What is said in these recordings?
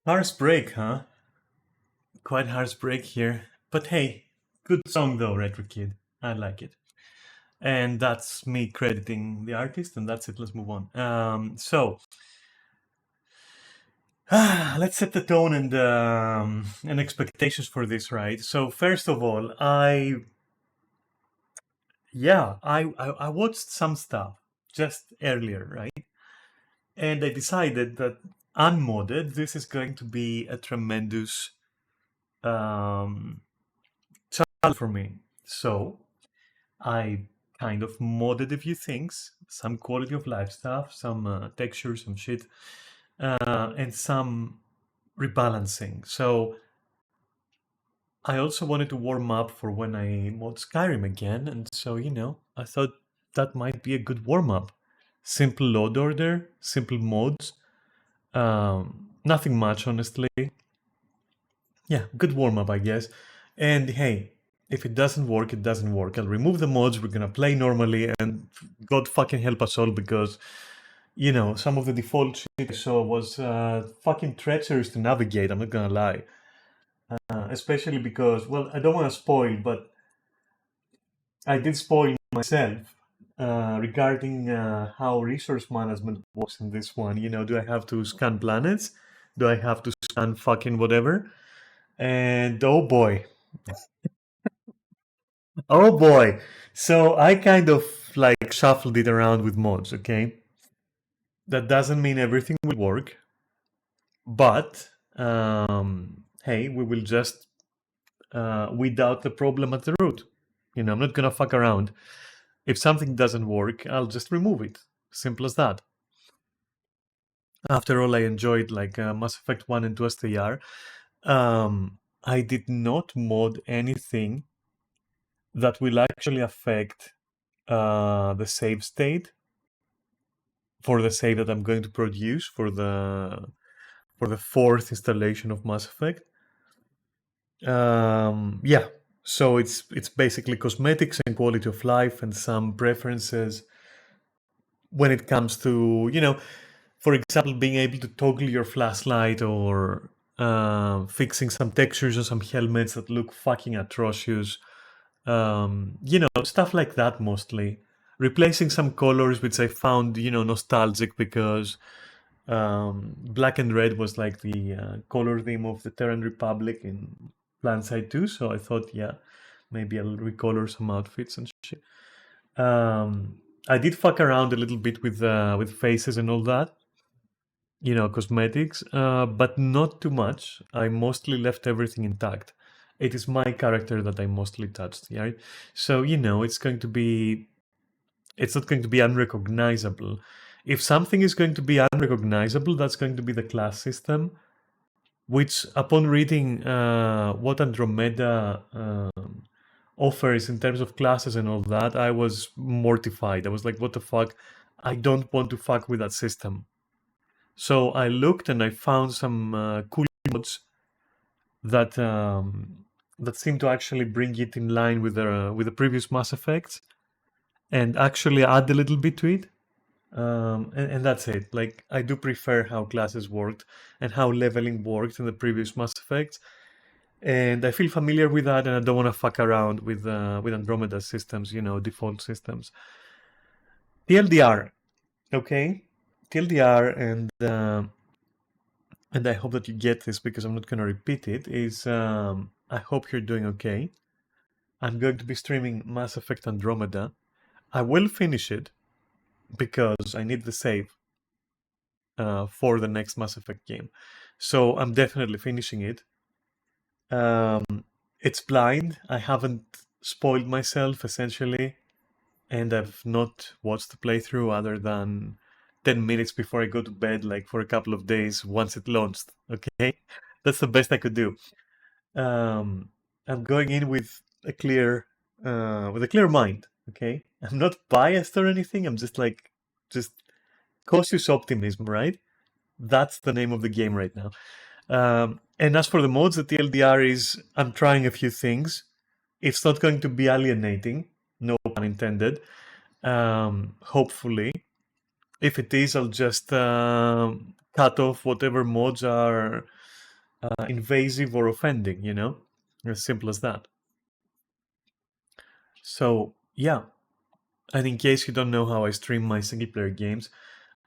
Harsh break, huh? Quite harsh break here. But hey, good song though, Retro Kid. I like it. And that's me crediting the artist, and that's it. Let's move on. Let's set the tone and expectations for this, right? So first of all, I watched some stuff just earlier, right? And I decided that unmodded, this is going to be a tremendous um, challenge for me. So I kind of modded a few things, some quality of life stuff, some texture, some shit, and some rebalancing. So I also wanted to warm up for when I mod Skyrim again, and so I thought that might be a good warm up. Simple load order, simple mods, nothing much, honestly. Yeah, good warm up, I guess. And hey, if it doesn't work, it doesn't work. I'll remove the mods. We're gonna play normally, and God fucking help us all because some of the default shit I saw was fucking treacherous to navigate. I'm not gonna lie, especially because, well, I don't want to spoil, but I did spoil myself regarding how resource management works in this one. Do I have to scan planets? Do I have to scan fucking whatever? And oh boy, oh boy. So I kind of like shuffled it around with mods, okay? That doesn't mean everything will work, but hey, we will just weed out the problem at the root. I'm not gonna fuck around. If something doesn't work, I'll just remove it. Simple as that. After all, I enjoyed like Mass Effect 1 and 2 STR. I did not mod anything that will actually affect the save state for the save that I'm going to produce for the fourth installation of Mass Effect. Yeah, so it's basically cosmetics and quality of life and some preferences when it comes to, for example, being able to toggle your flashlight or fixing some textures on some helmets that look fucking atrocious. Stuff like that mostly. Replacing some colors which I found, nostalgic because black and red was like the color theme of the Terran Republic in PlanSide 2. So I thought, yeah, maybe I'll recolor some outfits and shit. I did fuck around a little bit with faces and all that, cosmetics, but not too much. I mostly left everything intact. It is my character that I mostly touched, yeah. So it's not going to be unrecognizable. If something is going to be unrecognizable, that's going to be the class system, which upon reading what Andromeda offers in terms of classes and all that, I was mortified. I was like, what the fuck? I don't want to fuck with that system. So I looked and I found some cool mods that seem to actually bring it in line with the previous Mass Effects and actually add a little bit to it. And that's it. Like, I do prefer how classes worked and how leveling worked in the previous Mass Effects, and I feel familiar with that, and I don't want to fuck around with Andromeda systems, default systems. TLDR, okay, TLDR, and I hope that you get this because I'm not going to repeat it. Is I hope you're doing okay. I'm going to be streaming Mass Effect Andromeda. I will finish it because I need the save for the next Mass Effect game. So I'm definitely finishing it. It's blind. I haven't spoiled myself essentially, and I've not watched the playthrough other than 10 minutes before I go to bed, like for a couple of days once it launched. Okay, that's the best I could do. I'm going in with a clear mind. Okay, I'm not biased or anything. I'm just cautious optimism, right? That's the name of the game right now. And as for the mods, the TLDR is I'm trying a few things. It's not going to be alienating, no pun intended. Hopefully, if it is, I'll just cut off whatever mods are invasive or offending. As simple as that. So yeah, and in case you don't know how I stream my single player games,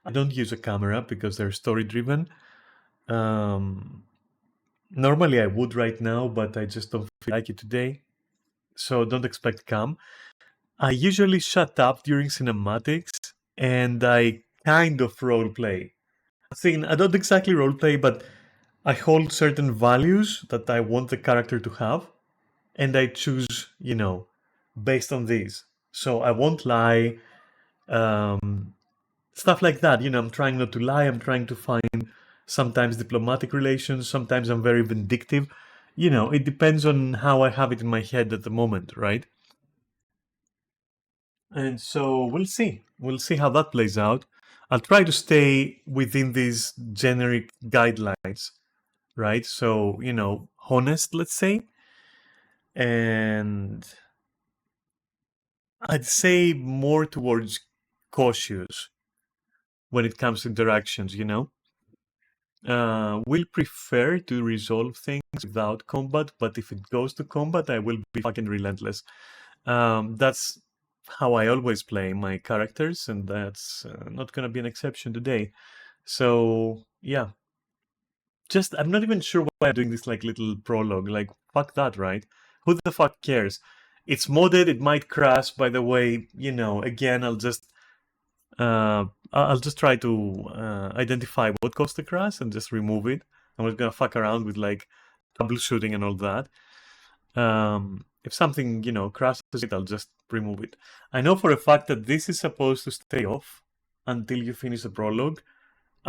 I don't use a camera because they're story driven. Normally I would right now, but I just don't feel like it today. So don't expect cam. I usually shut up during cinematics and I kind of roleplay. I don't exactly roleplay, but I hold certain values that I want the character to have, and I choose, based on these. So I won't lie, stuff like that. I'm trying not to lie. I'm trying to find sometimes diplomatic relations. Sometimes I'm very vindictive. It depends on how I have it in my head at the moment, right? And so we'll see. We'll see how that plays out. I'll try to stay within these generic guidelines, right? So, honest, let's say. And I'd say more towards cautious when it comes to interactions. Will prefer to resolve things without combat, but if it goes to combat, I will be fucking relentless. That's how I always play my characters, and that's not gonna be an exception today. So yeah, just I'm not even sure why I'm doing this like little prologue. Like fuck that, right? Who the fuck cares? It's modded. It might crash. By the way, again, I'll just try to identify what caused the crash and just remove it. I'm not gonna fuck around with like troubleshooting and all that. If something, crashes it, I'll just remove it. I know for a fact that this is supposed to stay off until you finish the prologue,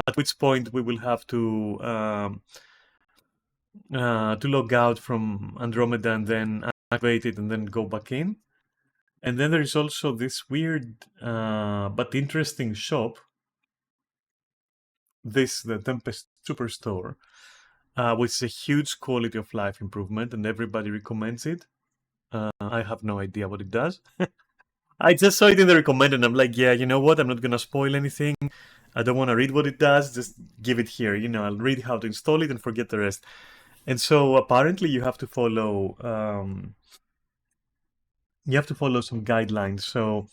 at which point we will have to log out from Andromeda and then activate it and then go back in. And then there is also this weird but interesting shop the Tempest Superstore, which is a huge quality of life improvement, and everybody recommends it. I have no idea what it does. I just saw it in the recommended, and I'm like, yeah, you know what? I'm not gonna spoil anything. I don't want to read what it does. Just give it here. I'll read how to install it and forget the rest. And so apparently, you have to follow. You have to follow some guidelines. So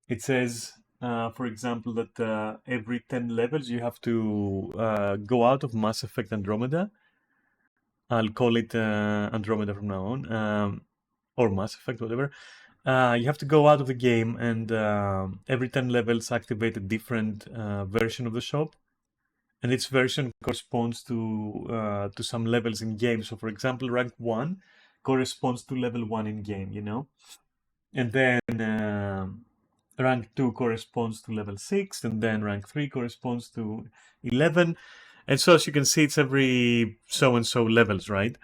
it says, for example, that every 10 levels you have to go out of Mass Effect Andromeda. I'll call it Andromeda from now on, or Mass Effect, whatever. You have to go out of the game, and every 10 levels activate a different version of the shop, and each version corresponds to some levels in game. So, for example, rank 1 corresponds to level 1 in game, and then rank 2 corresponds to level 6, and then rank 3 corresponds to 11. And so, as you can see, it's every so-and-so levels, right?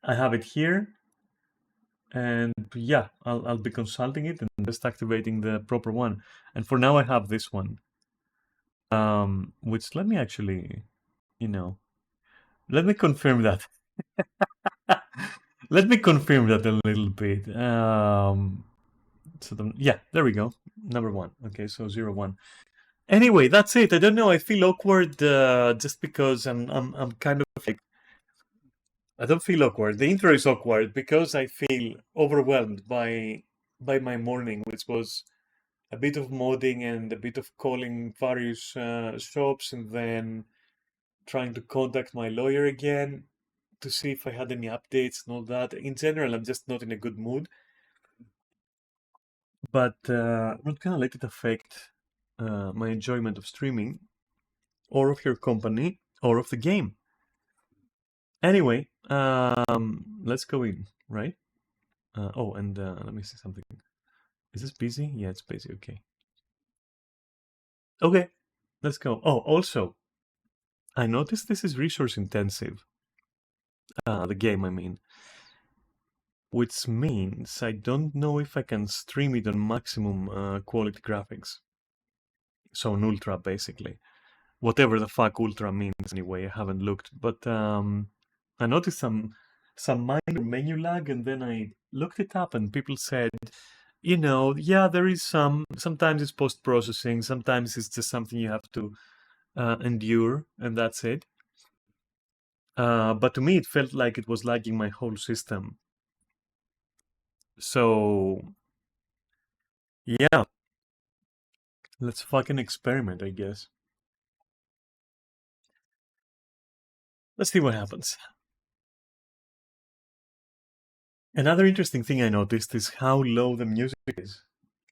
I have it here. And yeah, I'll be consulting it and just activating the proper one. And for now, I have this one. Which let me actually, let me confirm that. Let me confirm that a little bit. Yeah, there we go. Number 1. Okay, so 0, 1. Anyway, that's it. I don't know. I feel awkward just because I'm kind of like, I don't feel awkward. The intro is awkward because I feel overwhelmed by my morning, which was a bit of modding and a bit of calling various shops, and then trying to contact my lawyer again to see if I had any updates and all that. In general, I'm just not in a good mood. But I'm not gonna let it affect my enjoyment of streaming, or of your company, or of the game. Anyway, let's go in, right? And let me see something. Is this busy? Yeah, it's busy. Okay. Okay, let's go. Oh, also, I noticed this is resource intensive. The game, I mean. Which means I don't know if I can stream it on maximum quality graphics. So on ultra, basically. Whatever the fuck ultra means anyway, I haven't looked. But I noticed some minor menu lag, and then I looked it up, and people said, yeah, there is sometimes it's post-processing, sometimes it's just something you have to endure, and that's it. But to me, it felt like it was lagging my whole system. So, yeah, let's fucking experiment, I guess. Let's see what happens. Another interesting thing I noticed is how low the music is.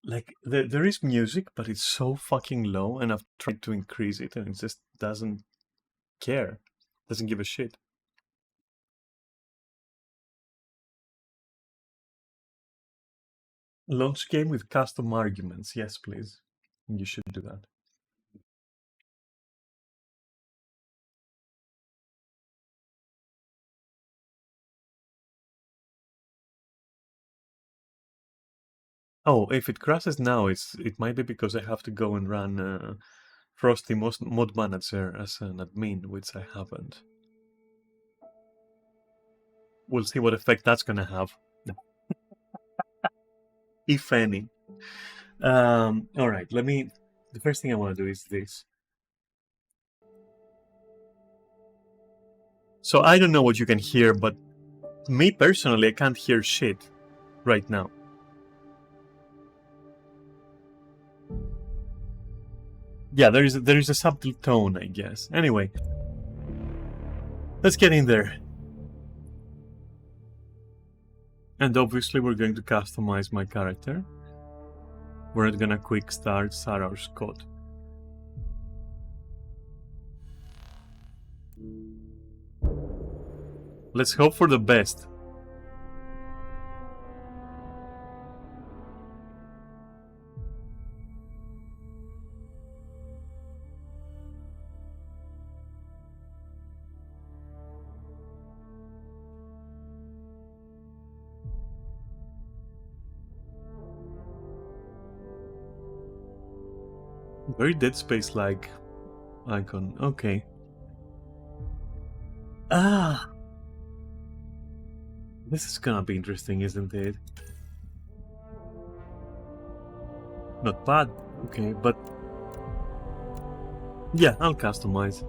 Like, there is music, but it's so fucking low, and I've tried to increase it, and it just doesn't care. Doesn't give a shit. Launch game with custom arguments. Yes, please. You should do that. Oh, if it crashes now, it might be because I have to go and run Frosty Mod Manager as an admin, which I haven't. We'll see what effect that's gonna have, if any. All right, the first thing I want to do is this. So I don't know what you can hear, but me personally, I can't hear shit right now. Yeah, there is a subtle tone, I guess. Anyway, let's get in there. And obviously, we're going to customize my character. We're not gonna quick start Sarah Scott. Let's hope for the best. Very Dead Space like. icon. Okay. Ah! This is gonna be interesting, isn't it? Not bad. Okay, but... yeah, I'll customize.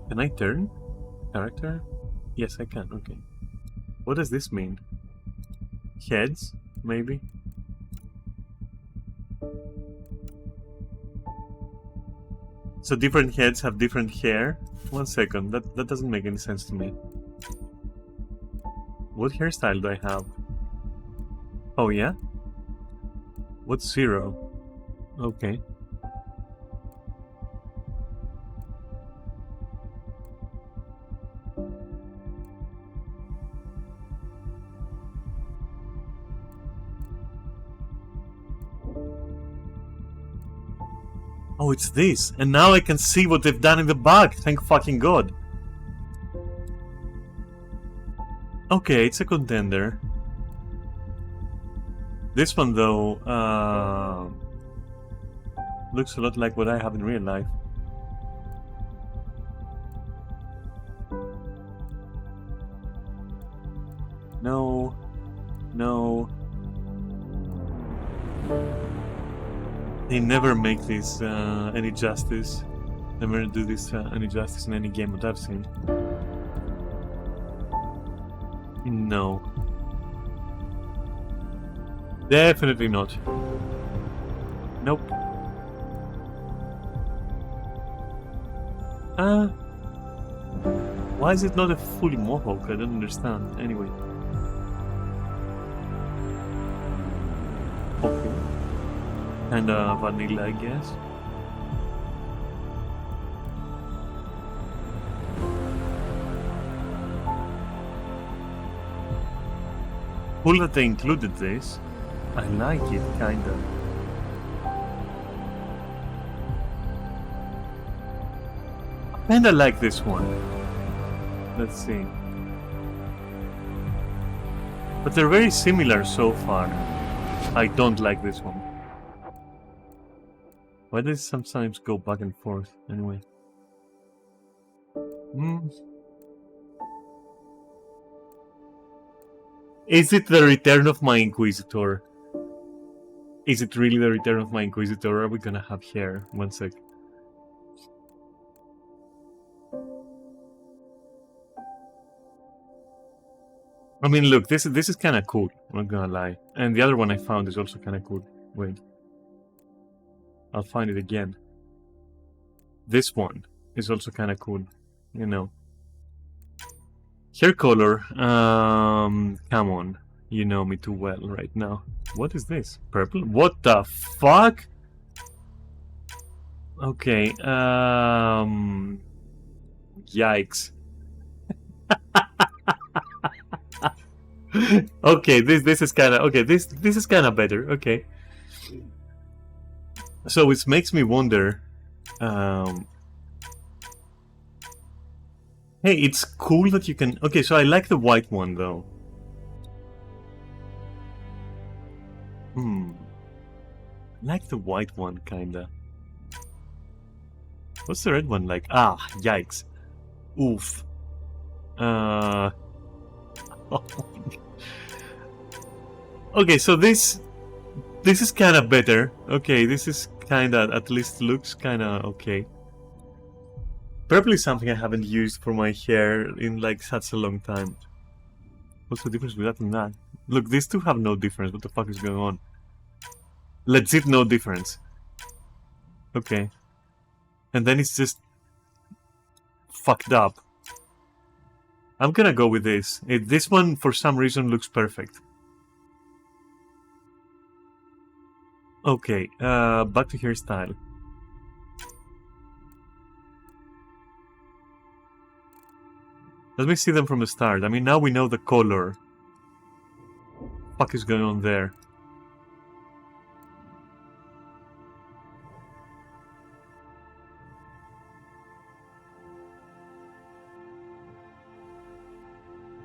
Can I turn? Character? Yes, I can. Okay. What does this mean? Heads? Maybe? So different heads have different hair? 1 second, that doesn't make any sense to me. What hairstyle do I have? Oh yeah? What's 0? Okay. Oh, it's this. And now I can see what they've done in the back. Thank fucking god. Okay, it's a contender. This one, though, looks a lot like what I have in real life. No. No. They never make this any justice. Never do this any justice in any game that I've seen. No. Definitely not. Nope. Why is it not a fully mohawk? I don't understand. Anyway. Okay. Kinda vanilla, I guess. Cool that they included this. I like it, kinda. I kinda like this one. Let's see. But they're very similar so far. I don't like this one. Why does it sometimes go back and forth? Anyway. Is it the return of my Inquisitor? Is it really the return of my Inquisitor, or are we gonna have hair? 1 sec. I mean, look, this is kind of cool. I'm not gonna lie. And the other one I found is also kind of cool. Wait. I'll find it again. This one is also kind of cool. You know. Hair color. Come on. You know me too well right now. What is this? Purple? What the fuck? Okay. Yikes. Okay, this is kind of okay. This is kind of better. Okay. So it makes me wonder. Hey, it's cool that you can. Okay, so I like the white one though. I like the white one kinda. What's the red one like? Ah, yikes. Oof. Okay, so this is kind of better. Okay, this is kind of, at least looks kind of okay. Purple is something I haven't used for my hair in like such a long time. What's the difference with that and that? Look, these two have no difference. What the fuck is going on? Legit no difference. Okay. And then it's just fucked up. I'm gonna go with this. This one, for some reason, looks perfect. Okay, back to hairstyle. Let me see them from the start. I mean, now we know the color. What the fuck is going on there?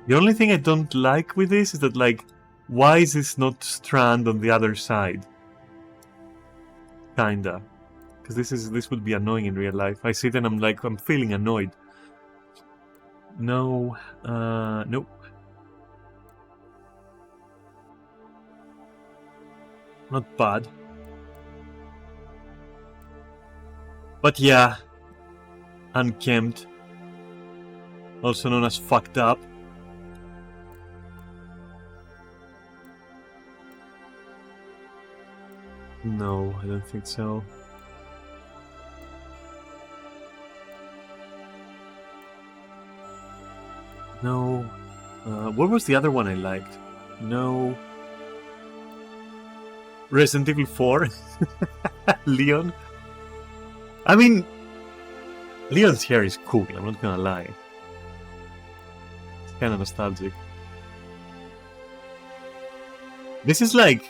The only thing I don't like with this is that, like, why is this not strand on the other side? Kinda because this would be annoying in real life. I sit and I'm like, I'm feeling annoyed. No, nope. Not bad. But yeah, unkempt, also known as fucked up. No, I don't think so. No. What was the other one I liked? No. Resident Evil 4? Leon? I mean, Leon's hair is cool, I'm not gonna lie. It's kind of nostalgic. This is like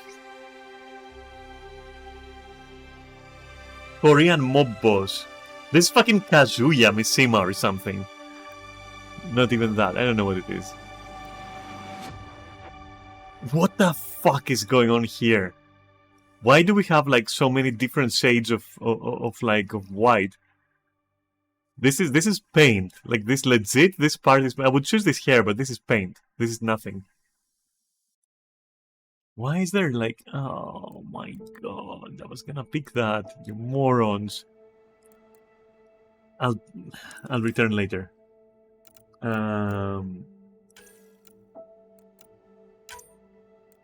Korean mob boss. This is fucking Kazuya Mishima or something. Not even that, I don't know what it is. What the fuck is going on here? Why do we have like so many different shades of white? This is paint. Like this legit, this part is... I would choose this hair, but this is paint. This is nothing. Why is there like... Oh my god, I was gonna pick that. You morons. I'll return later.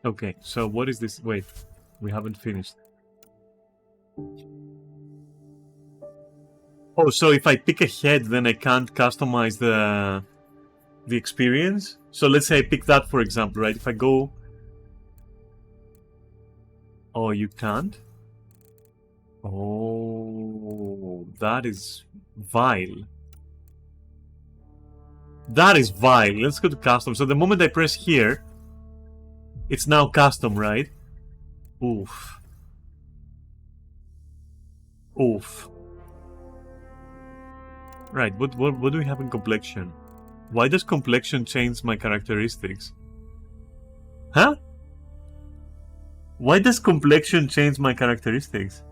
Okay, so what is this? Wait, we haven't finished. Oh, so if I pick a head, then I can't customize the experience? So let's say I pick that, for example, right? If I go... Oh, you can't? Oh, that is vile. That is vile. Let's go to custom. So the moment I press here, it's now custom, right? Oof. Oof. Right, what do we have in complexion? Why does complexion change my characteristics? Huh? Why does complexion change my characteristics?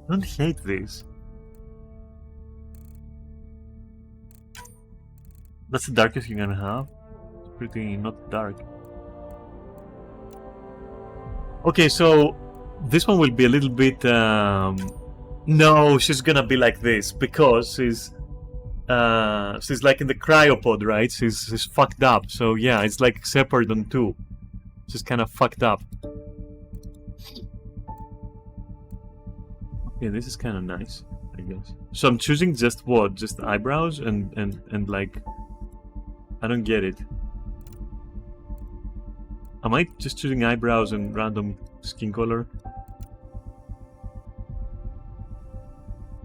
I don't hate this. That's the darkest you're gonna have. It's pretty not dark. Okay, so this one will be a little bit... No, she's gonna be like this because she's like in the cryopod, right? She's fucked up. So yeah, it's like separate on two. She's kind of fucked up. Yeah, this is kind of nice, I guess. So I'm choosing just what? Just eyebrows and like... I don't get it. Am I just choosing eyebrows and random skin color?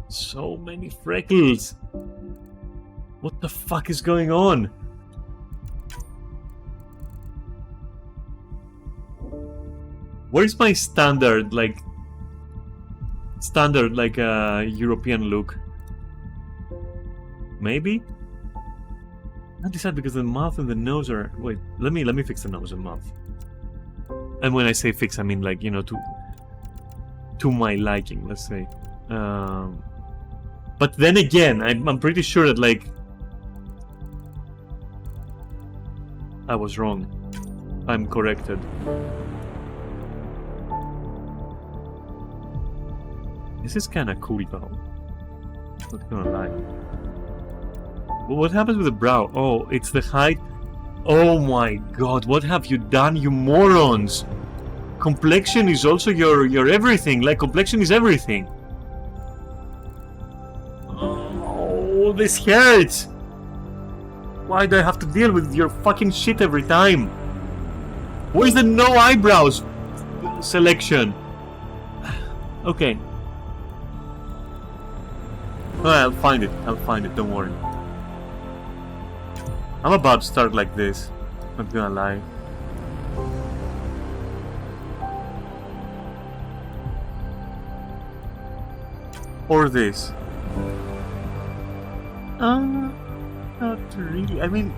So many freckles! What the fuck is going on? Where is my standard, European look? Maybe? Not decide because the mouth and the nose are... Wait, let me fix the nose and mouth. And when I say fix, I mean like, you know, to my liking, let's say. But then again, I'm pretty sure that like... I was wrong. I'm corrected. This is kinda cool though. Not gonna lie. What happens with the brow? Oh, it's the height. Oh my god, what have you done, you morons? Complexion is also your everything. Like, complexion is everything. Oh, this hurts. Why do I have to deal with your fucking shit every time? Where's the no eyebrows selection? Okay. Oh, I'll find it, don't worry. I'm about to start like this, not gonna lie. Or this. Not really. I mean,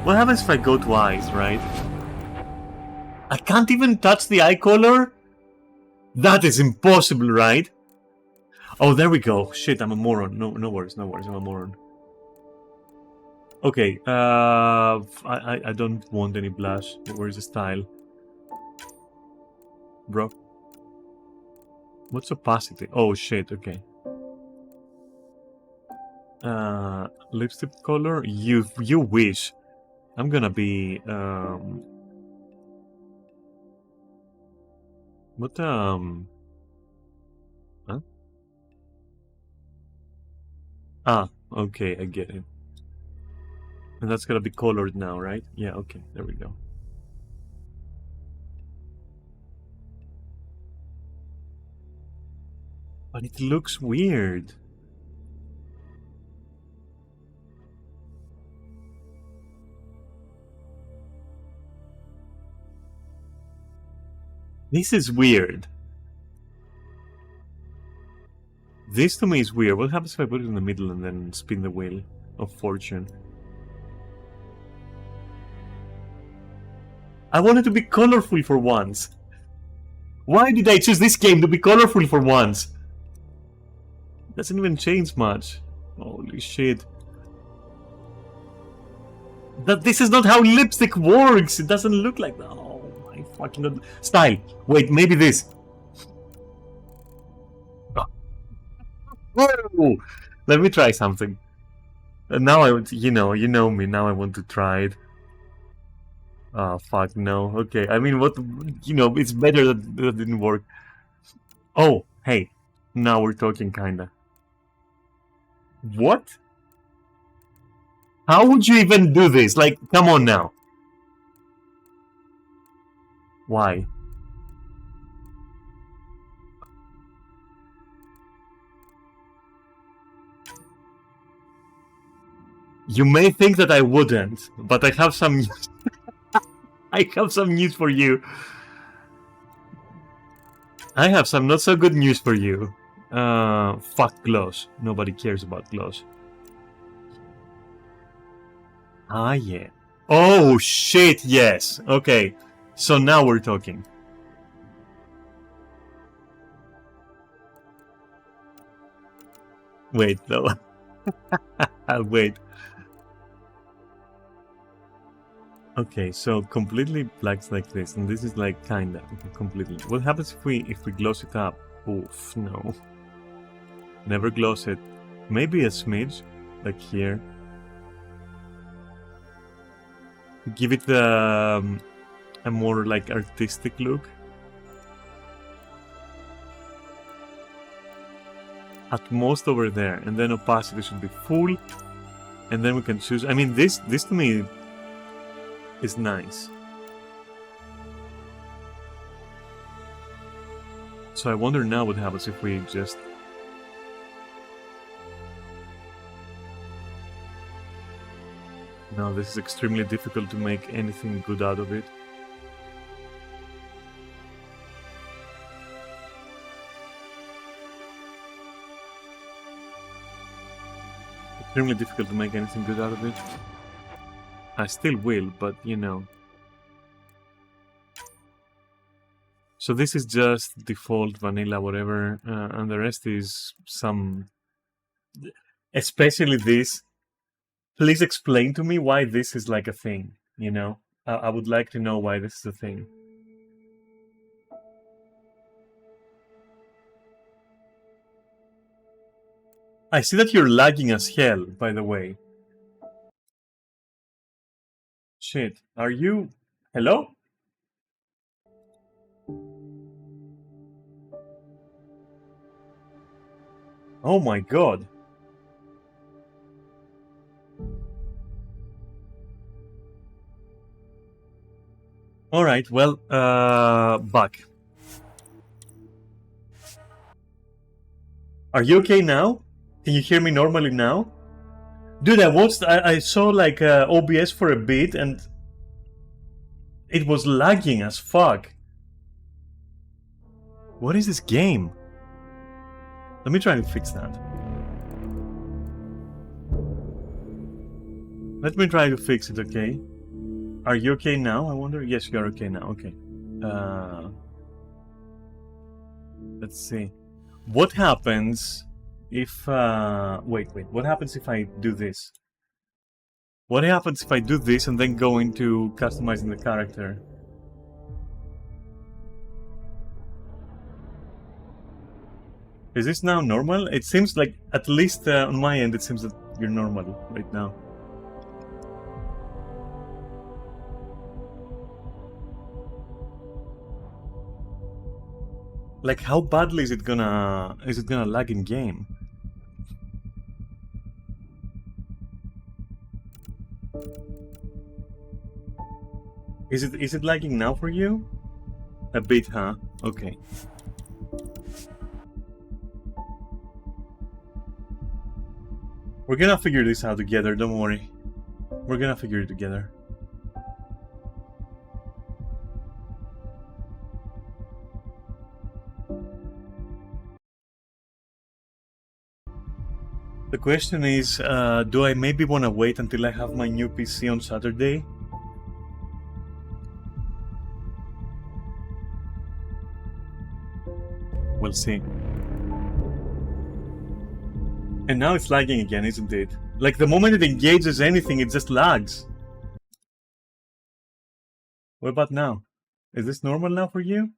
what happens if I go to eyes, right? I can't even touch the eye color? That is impossible, right? Oh, there we go. Shit, I'm a moron. No worries, I'm a moron. Okay, I don't want any blush. Where's the style? Bro. What's opacity? Oh shit, okay. Lipstick color? You wish. I'm gonna be, what, huh? Ah, okay, I get it. And that's gonna be colored now, right? Yeah, okay, there we go. But it looks weird. This is weird. This to me is weird. What happens if I put it in the middle and then spin the wheel of fortune? I want it to be colorful for once. Why did I choose this game to be colorful for once? Doesn't even change much. Holy shit. This is not how lipstick works. It doesn't look like that. Oh my fucking god. Style. Wait, maybe this. Whoa! Let me try something. Now I would, you know me. Now I want to try it. Oh fuck no. Okay, I mean, what? It's better that didn't work. Oh, hey, now we're talking, kinda. What? How would you even do this? Like, come on now. Why? You may think that I wouldn't, but I have some news. I have some news for you. I have some not so good news for you. Fuck gloss. Nobody cares about gloss. Ah, yeah. Oh, shit, yes. Okay, so now we're talking. Wait, though. Wait. Okay, so completely black's like this, and this is like kinda completely. What happens if we gloss it up? Oof, no. Never gloss it. Maybe a smidge, like here. Give it a more like artistic look. At most over there, and then opacity should be full, and then we can choose. I mean, this to me is nice. So I wonder now what happens if we just... No, this is extremely difficult to make anything good out of it. Extremely difficult to make anything good out of it. I still will, but So this is just default vanilla whatever, and the rest is some... Especially this. Please explain to me why this is like a thing, I would like to know why this is a thing. I see that you're lagging as hell, by the way. Shit, are you... Hello? Oh my god. Alright, well, back. Are you okay now? Can you hear me normally now? Dude, I saw like OBS for a bit and it was lagging as fuck. What is this game? Let me try and fix that. Let me try to fix it, okay? Are you okay now, I wonder? Yes, you are okay now, okay. Let's see. What happens if... wait, what happens if I do this? What happens if I do this and then go into customizing the character? Is this now normal? It seems like, at least on my end, it seems that you're normal right now. Like, how badly is it gonna lag in game? Is it lagging now for you? A bit, huh? Okay. We're gonna figure this out together, don't worry. We're gonna figure it together. The question is, do I maybe want to wait until I have my new PC on Saturday? We'll see. And now it's lagging again, isn't it? Like, the moment it engages anything, it just lags. What about now? Is this normal now for you?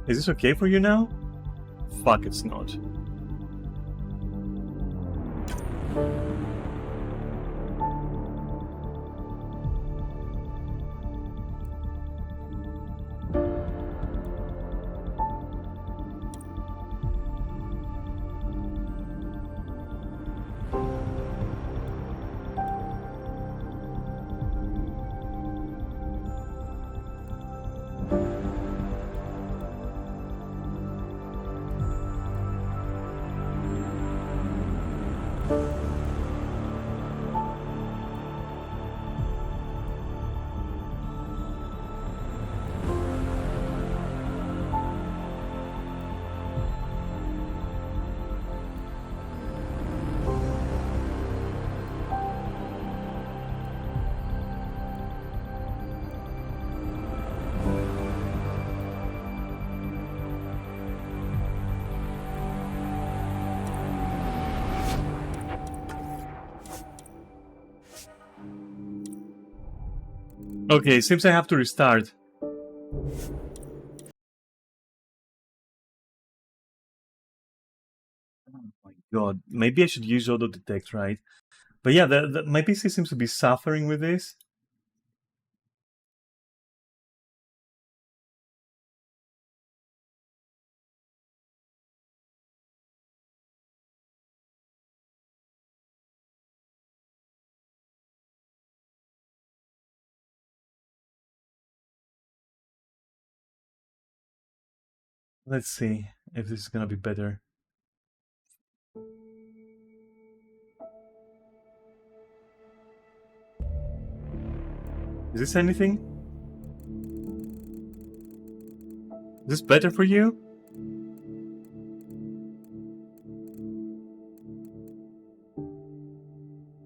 Is this okay for you now? Fuck, it's not. Okay, seems I have to restart. Oh my god, maybe I should use auto detect, right? But yeah, my PC seems to be suffering with this. Let's see if this is gonna be better. Is this anything? Is this better for you?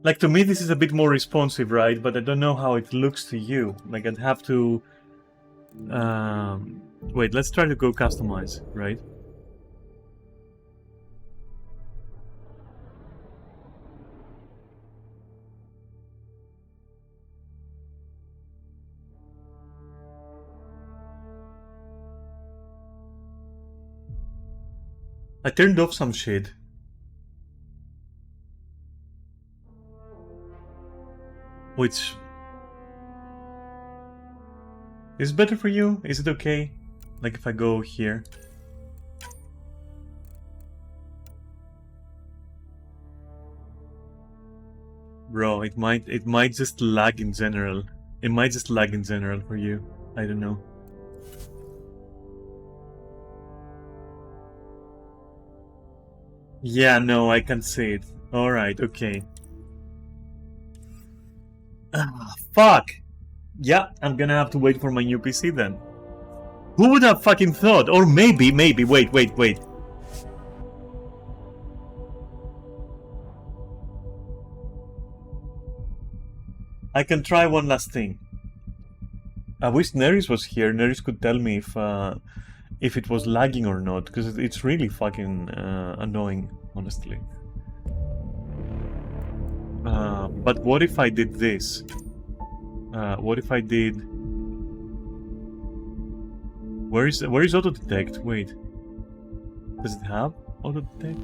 Like, to me this is a bit more responsive, right? But I don't know how it looks to you. Like, I'd have to... wait, let's try to go customize, right? I turned off some shit. Which... is it better for you? Is it okay? Like if I go here? Bro, it might just lag in general. It might just lag in general for you. I don't know. Yeah, no, I can see it. Alright, okay. Ah, fuck! Yeah, I'm gonna have to wait for my new PC then. Who would have fucking thought? Or maybe, wait. I can try one last thing. I wish Neris was here. Neris could tell me if it was lagging or not, because it's really fucking annoying, honestly. But what if I did this? What if I did? Where is auto detect? Wait, does it have auto detect?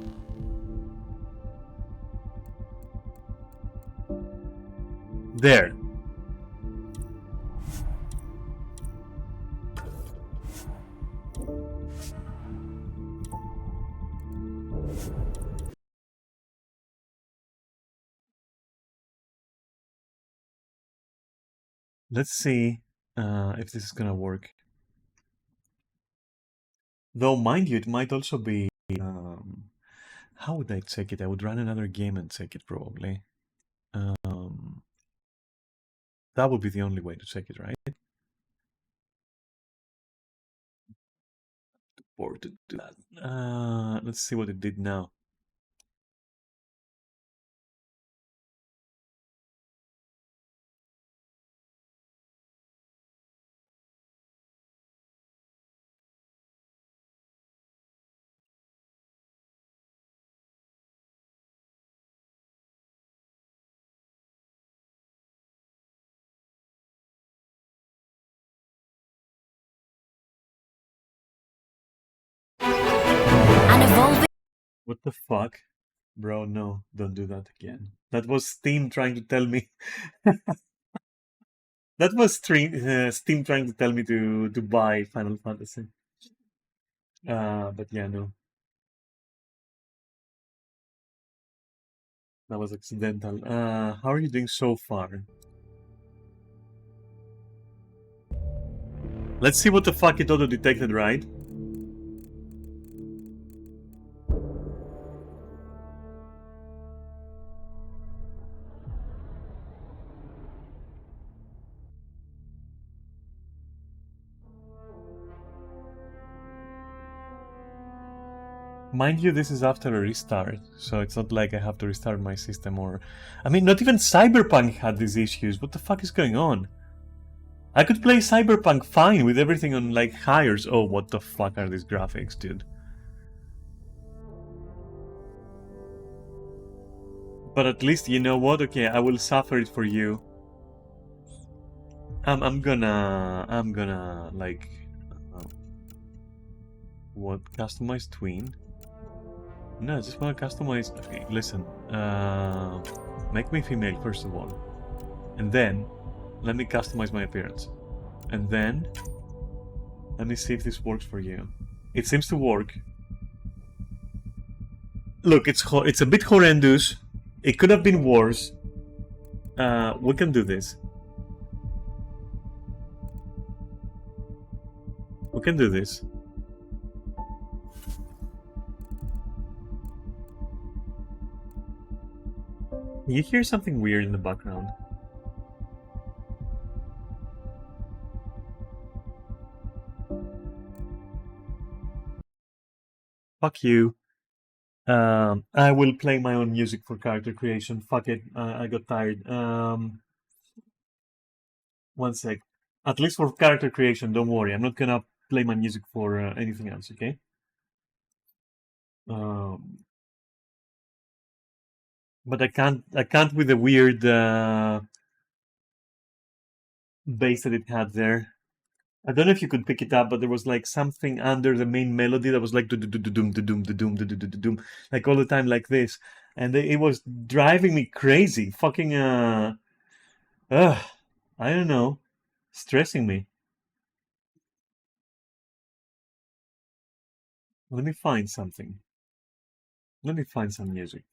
There. Let's see if this is gonna work. Though, mind you, it might also be. How would I check it? I would run another game and check it probably. That would be the only way to check it, right? Or to do that. Let's see what it did now. An evolving. What the fuck? Bro, no, don't do that again. That was Steam trying to tell me. That was Steam trying to tell me to buy Final Fantasy. But yeah, no. That was accidental. How are you doing so far? Let's see what the fuck it auto-detected, right? Mind you, this is after a restart, so it's not like I have to restart my system or... I mean, not even Cyberpunk had these issues. What the fuck is going on? I could play Cyberpunk fine with everything on, like, higher. Oh, what the fuck are these graphics, dude? But at least, you know what? Okay, I will suffer it for you. I'm gonna, like... what? Customize tween? No, I just want to customize... Okay, listen. Make me female, first of all. And then, let me customize my appearance. And then, let me see if this works for you. It seems to work. Look, it's a bit horrendous. It could have been worse. We can do this. We can do this. You hear something weird in the background. Fuck you. I will play my own music for character creation. Fuck it. I got tired. One sec. At least for character creation, don't worry. I'm not gonna play my music for anything else, okay? But I can't with the weird bass that it had there. I don't know if you could pick it up, but there was like something under the main melody that was like doom, like all the time like this, and it was driving me crazy. Fucking I don't know, stressing me. Let me find something. Let me find some music.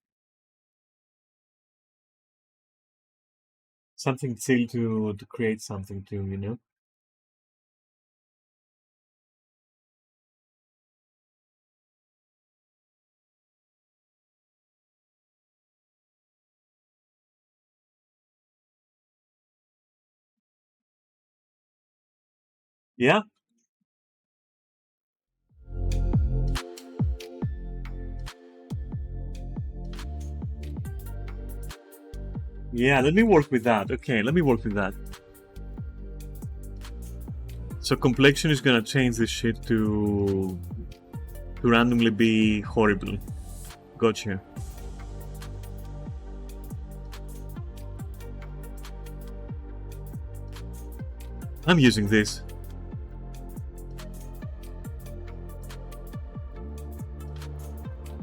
Something chill to create something to, you know. Yeah. Yeah, let me work with that. Okay, let me work with that. So complexion is gonna change this shit to randomly be horrible. Gotcha. I'm using this.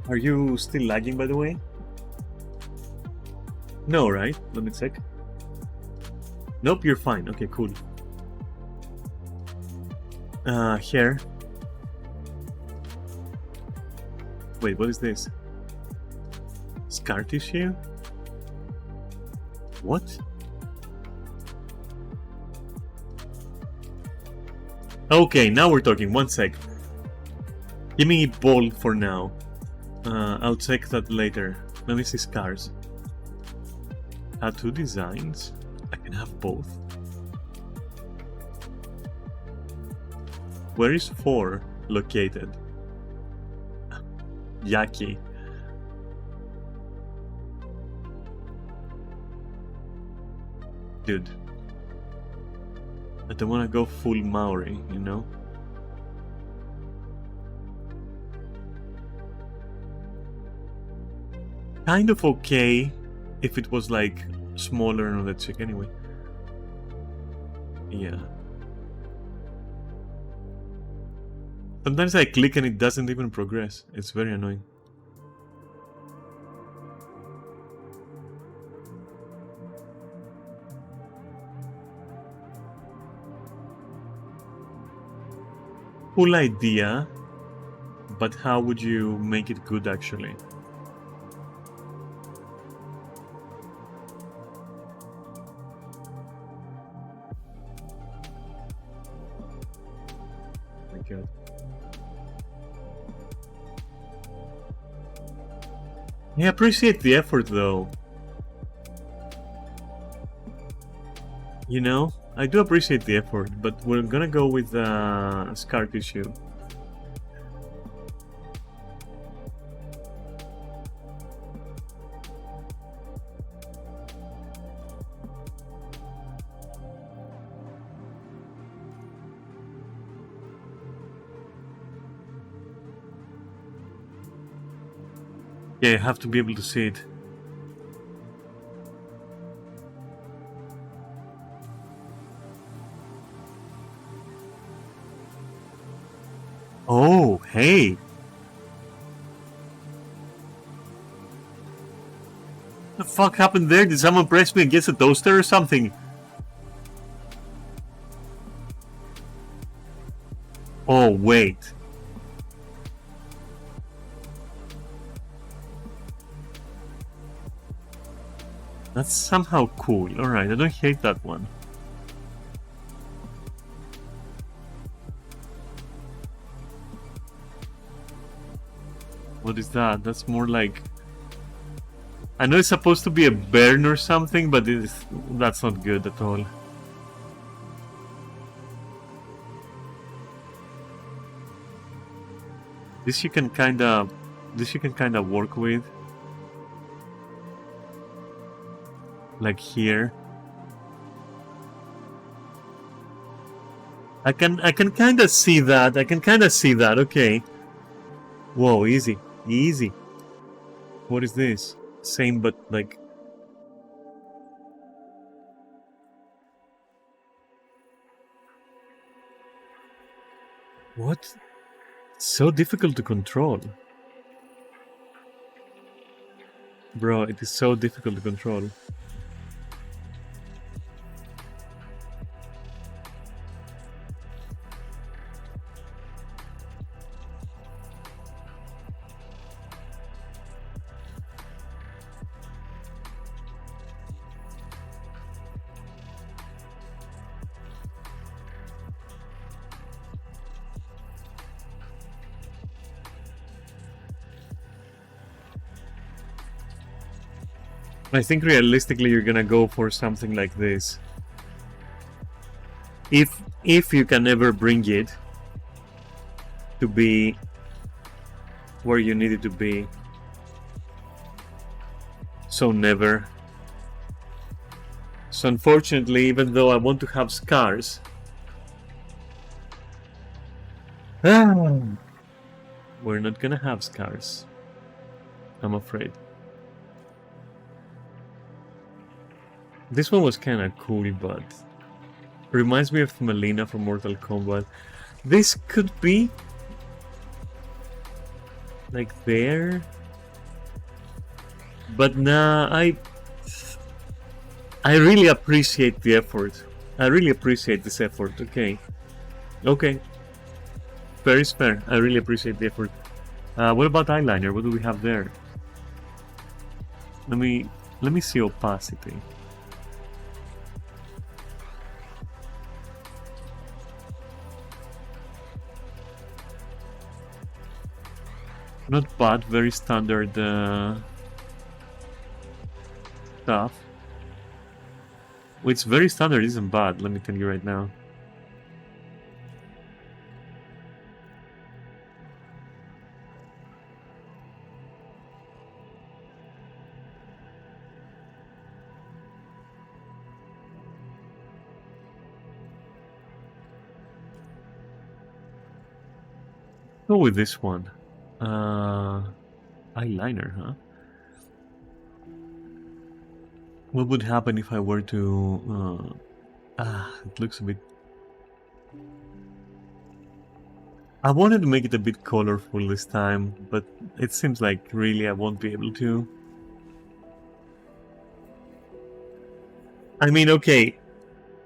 Are you still lagging, by the way? No, right? Let me check. Nope, you're fine. Okay, cool. Here. Wait, what is this? Scar tissue? What? Okay, now we're talking. One sec. Give me ball for now. I'll check that later. Let me see scars. Tattoo designs? I can have both. Where is 4 located? Yaki. Dude. I don't want to go full Maori, you know? Kind of okay if it was like smaller on the chick anyway. Yeah. Sometimes I click and it doesn't even progress. It's very annoying. Cool idea, but how would you make it good actually? Oh my God. I appreciate the effort though. You know? I do appreciate the effort, but we're gonna go with scar tissue. Yeah, you have to be able to see it. Oh, hey! What the fuck happened there? Did someone press me against a toaster or something? Oh, wait. That's somehow cool. Alright, I don't hate that one. What is that? That's more like... I know it's supposed to be a burn or something, but that's not good at all. This you can kinda work with. Like here. I can kinda see that. Okay. Whoa, easy. Easy. What is this? Same but like... What? It's so difficult to control. Bro, it is so difficult to control. I think realistically you're gonna go for something like this. If you can ever bring it to be where you need it to be. So never. So unfortunately, even though I want to have scars, we're not gonna have scars, I'm afraid. This one was kind of cool, but reminds me of Melina from Mortal Kombat. This could be like there, but nah, I really appreciate the effort. I really appreciate this effort. Okay, fair is fair. I really appreciate the effort. What about eyeliner? What do we have there? Let me see opacity. Not bad, very standard stuff. It's very standard, isn't bad, let me tell you right now. Go with this one. Eyeliner, huh? What would happen if I were to... it looks a bit... I wanted to make it a bit colorful this time, but it seems like really I won't be able to. I mean, okay,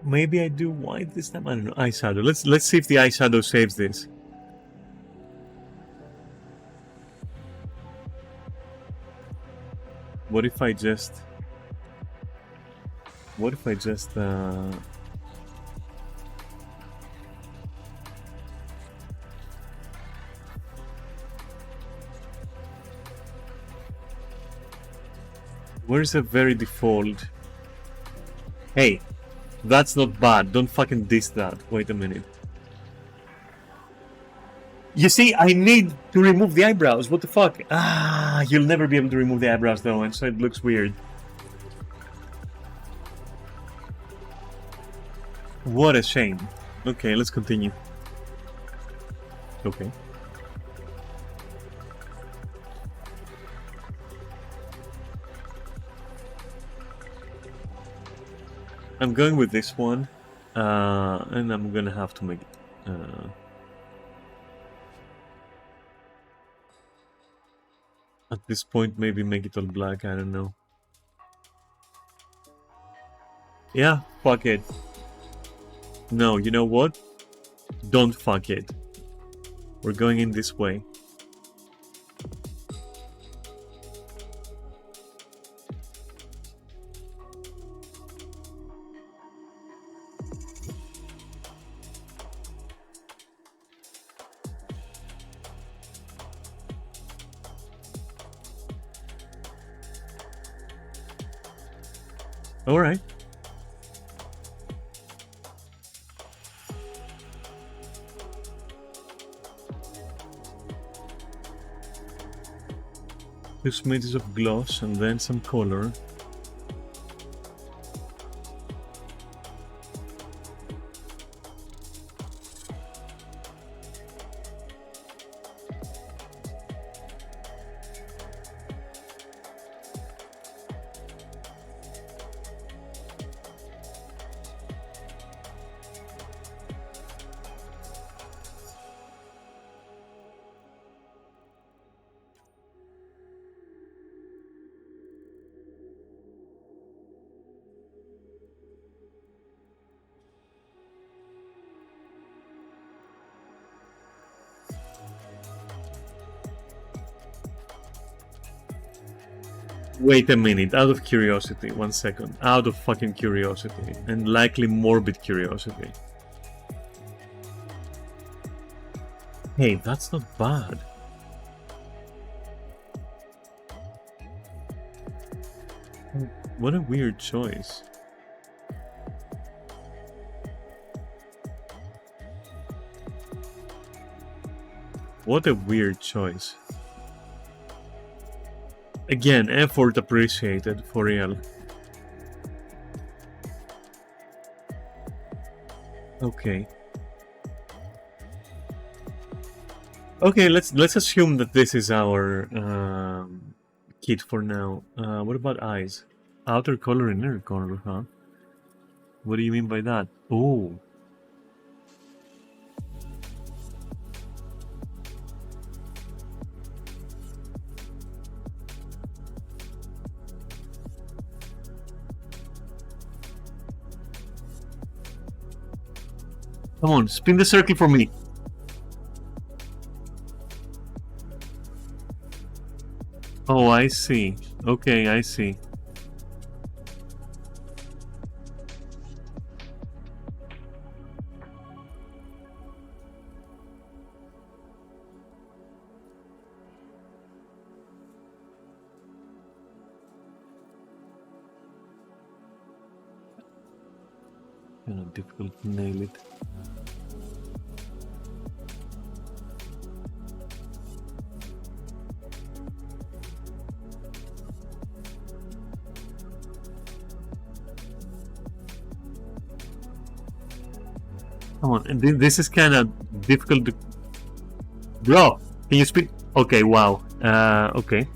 maybe I do white this time. I don't know. Eyeshadow. Let's see if the eyeshadow saves this. What if I just... What if I just... Where's the very default? Hey, that's not bad. Don't fucking diss that. Wait a minute. You see, I need to remove the eyebrows. What the fuck? You'll never be able to remove the eyebrows though, and so it looks weird. What a shame. Okay, let's continue. Okay. I'm going with this one, and I'm gonna have to make it. At this point, maybe make it all black, I don't know. Yeah, fuck it. No, you know what? Don't fuck it. We're going in this way. All right. Two smidges of gloss and then some color. Wait a minute, out of curiosity, 1 second. Out of fucking curiosity, and likely morbid curiosity. Hey, that's not bad. What a weird choice. What a weird choice. Again, effort appreciated, for real. Okay. Okay, let's assume that this is our kit for now. What about eyes? Outer color, inner color, huh? What do you mean by that? Oh. Come on, spin the circle for me. Oh, I see. Okay, I see. Kind of difficult to nail it. Come on, and this is kind of difficult to... Bro, can you speak? Okay, wow. Okay.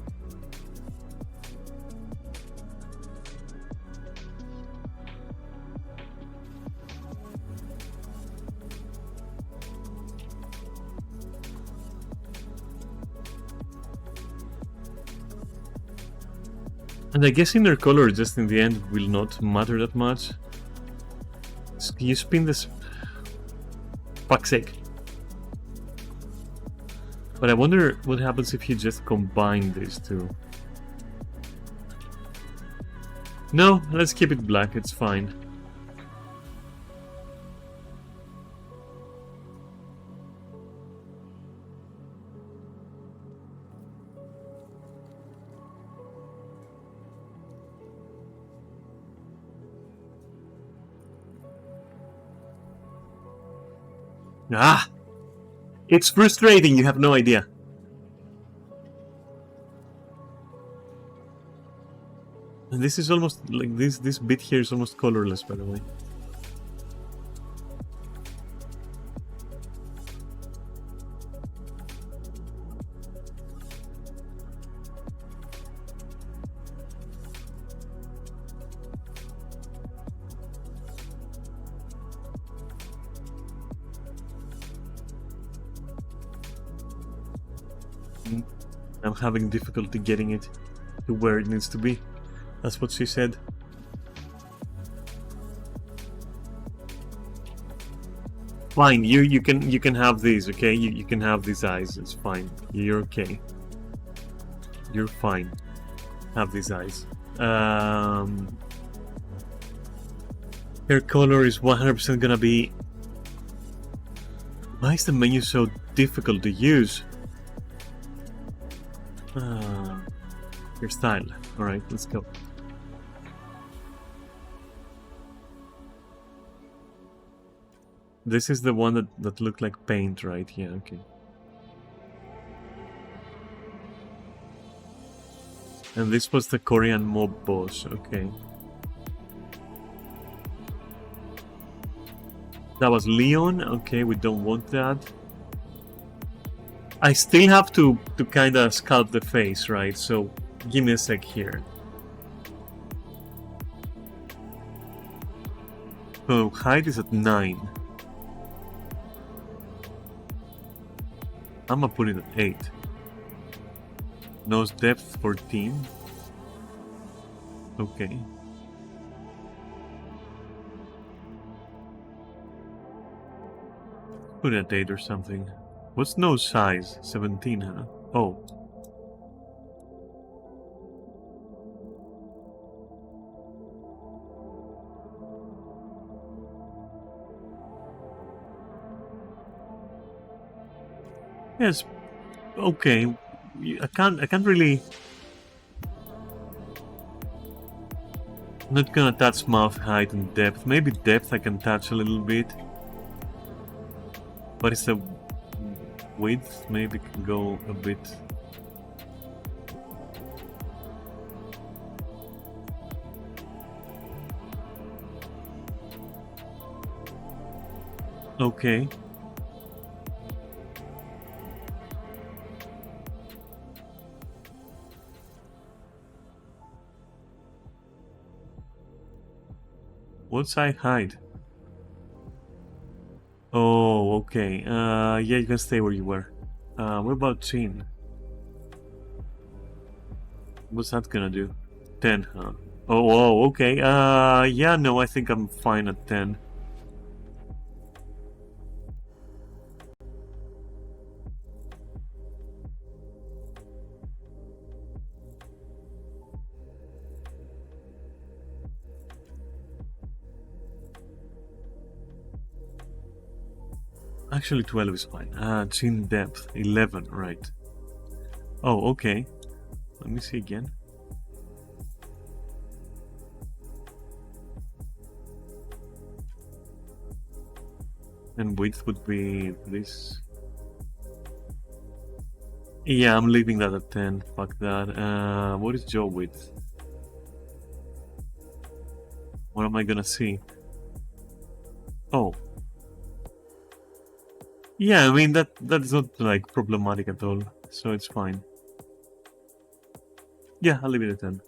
And I guess inner color just in the end will not matter that much. Can you spin this? Fuck's sake. But I wonder what happens if you just combine these two. No, let's keep it black, it's fine. Ah! It's frustrating, you have no idea. And this is almost like this bit here is almost colorless, by the way. I'm having difficulty getting it to where it needs to be. That's what she said. Fine, you can have these, okay? You can have these eyes, it's fine. You're okay. You're fine. Have these eyes. Hair color is 100% gonna be... Why is the menu so difficult to use? Hairstyle. Alright, let's go. This is the one that looked like paint, right? Yeah, okay. And this was the Korean mob boss, okay. That was Leon, okay, we don't want that. I still have to kind of sculpt the face, right? So give me a sec here. So height is at 9. I'm gonna put it at 8. Nose depth 14. Okay. Put it at 8 or something. What's nose size? 17, huh? Oh. Yes. Okay. I can't really... I'm not gonna touch mouth height and depth. Maybe depth I can touch a little bit. But it's the width, maybe can go a bit. Okay. What's I hide? Oh, okay. Yeah, you can stay where you were. What about Chin? What's that gonna do? 10, huh? Oh, okay. Yeah, no, I think I'm fine at 10. Actually, 12 is fine. Chin depth, 11, right. Oh, okay. Let me see again. And width would be this. Yeah, I'm leaving that at 10. Fuck that. What is jaw width? What am I gonna see? Oh. Yeah, I mean, that's not, like, problematic at all. So it's fine. Yeah, I'll leave it at 10.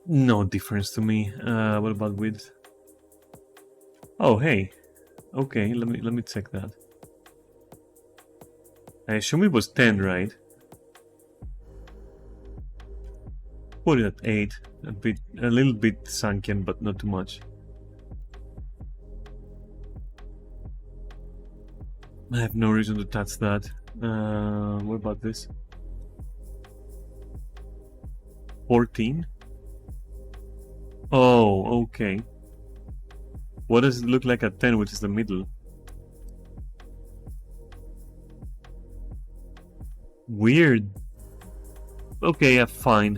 No difference to me. What about width? Oh, hey. Okay, let me check that. I assume it was 10, right? Put it at 8. A little bit sunken, but not too much. I have no reason to touch that. What about this? 14? Oh, okay. What does it look like at 10, which is the middle? Weird. Okay, yeah, fine.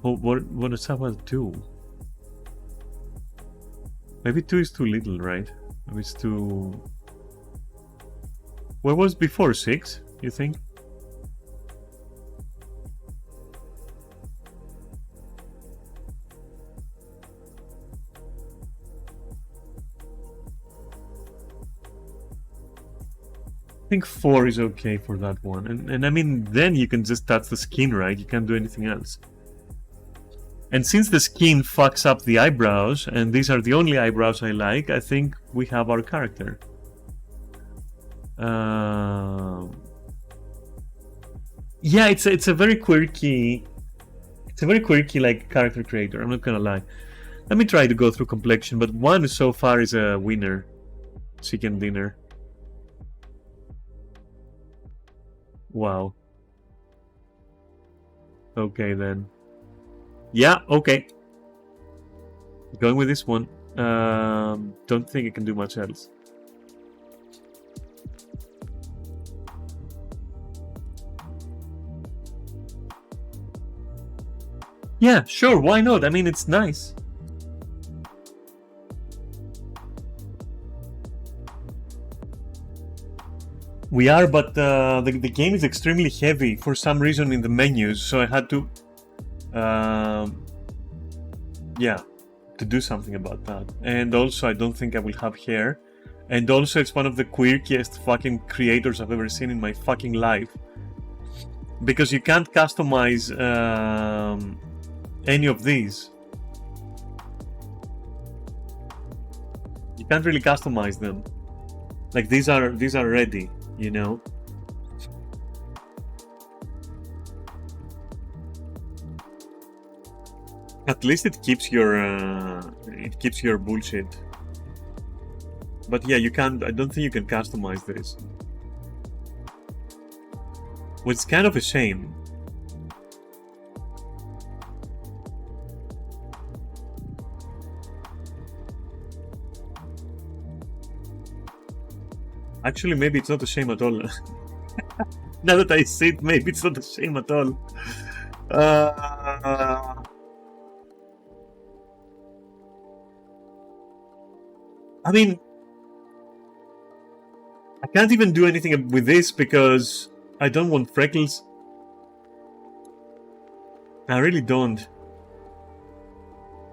What is up with 2? Maybe 2 is too little, right? Maybe it's too... What was before 6, you think? I think 4 is okay for that one. And I mean, then you can just touch the skin, right? You can't do anything else. And since the skin fucks up the eyebrows, and these are the only eyebrows I like, I think we have our character. Yeah, it's a very quirky... It's a very quirky, like, character creator, I'm not gonna lie. Let me try to go through complexion, but 1 so far is a winner. Chicken dinner. Wow. Okay, then. Yeah, okay. Going with this one. Don't think I can do much else. Yeah, sure, why not? I mean, it's nice. We are, but the game is extremely heavy for some reason in the menus, so I had to... yeah, to do something about that. And also, I don't think I will have hair. And also, it's one of the quirkiest fucking creators I've ever seen in my fucking life. Because you can't customize any of these. You can't really customize them. Like, these are ready, you know? At least it keeps your bullshit. But yeah, you can't. I don't think you can customize this, which is kind of a shame. Actually, maybe it's not a shame at all. Now that I see it, maybe it's not a shame at all. I mean, I can't even do anything with this because I don't want freckles. I really don't.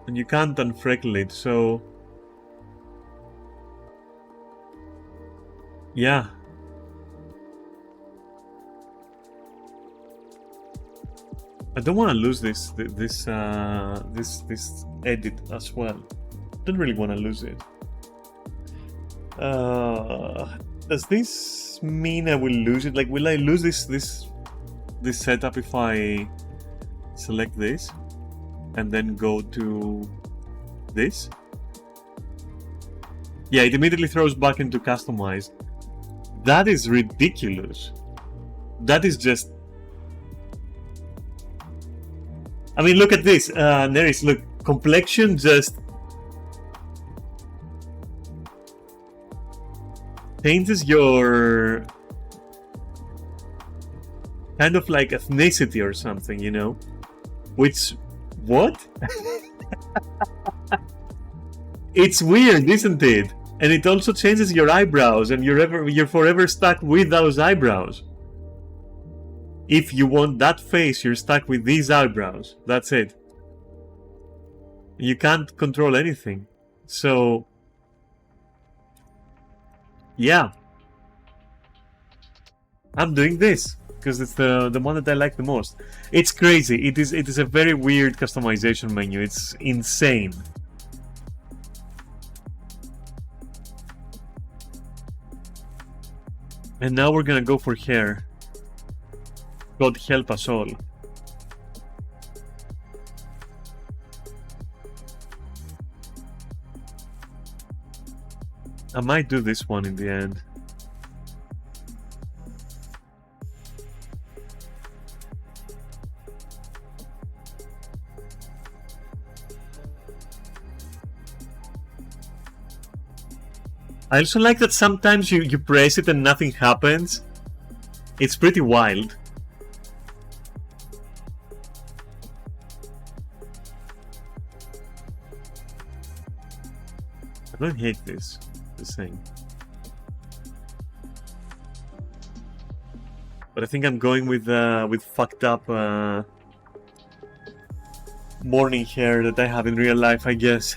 And you can't unfreckle it, so... yeah. I don't want to lose this edit as well. Don't really want to lose it. Does this mean I will lose it? Like, will I lose this setup if I select this and then go to this? Yeah, it immediately throws back into customized. That is ridiculous. That is just... I mean, look at this, Neris, look, complexion just changes your kind of like ethnicity or something, you know? Which, what? It's weird, isn't it? And it also changes your eyebrows, and you're forever stuck with those eyebrows. If you want that face, you're stuck with these eyebrows. That's it. You can't control anything. So, yeah. I'm doing this because it's the one that I like the most. It's crazy. It is a very weird customization menu. It's insane. And now we're gonna go for hair. God help us all. I might do this one in the end. I also like that sometimes you press it and nothing happens. It's pretty wild. I don't hate this thing. But I think I'm going with fucked up morning hair that I have in real life, I guess.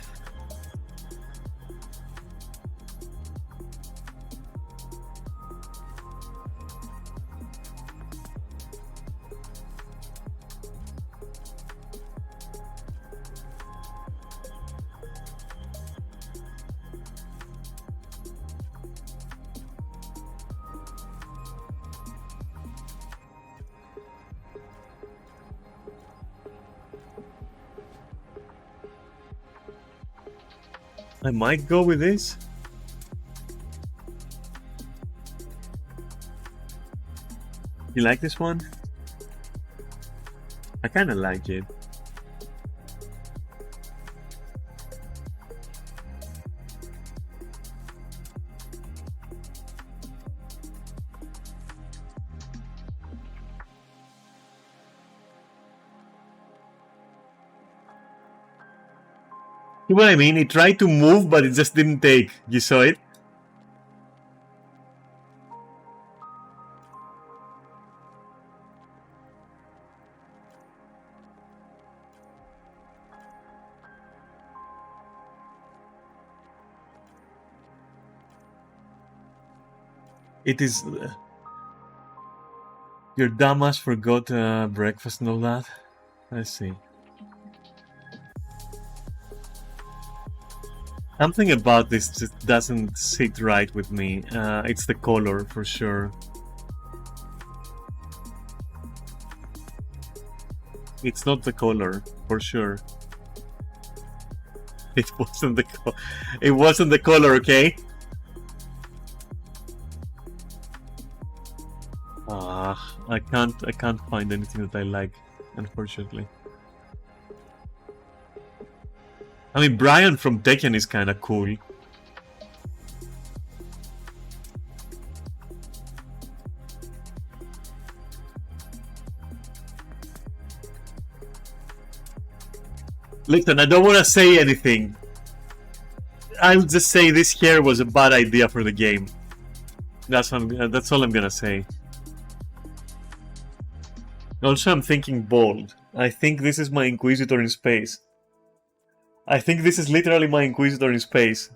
I might go with this. You like this one? I kinda like it. See what I mean? It tried to move, but it just didn't take. You saw it? It is... your dumbass forgot breakfast and all that. I see. Something about this just doesn't sit right with me. It's the color, for sure. It's not the color, for sure. It wasn't the color, okay? I can't find anything that I like, unfortunately. I mean, Brian from Tekken is kinda cool. Listen, I don't want to say anything. I'll just say this hair was a bad idea for the game. That's all I'm gonna say. Also, I'm thinking bold. I think this is my Inquisitor in space. I think this is literally my Inquisitor in space.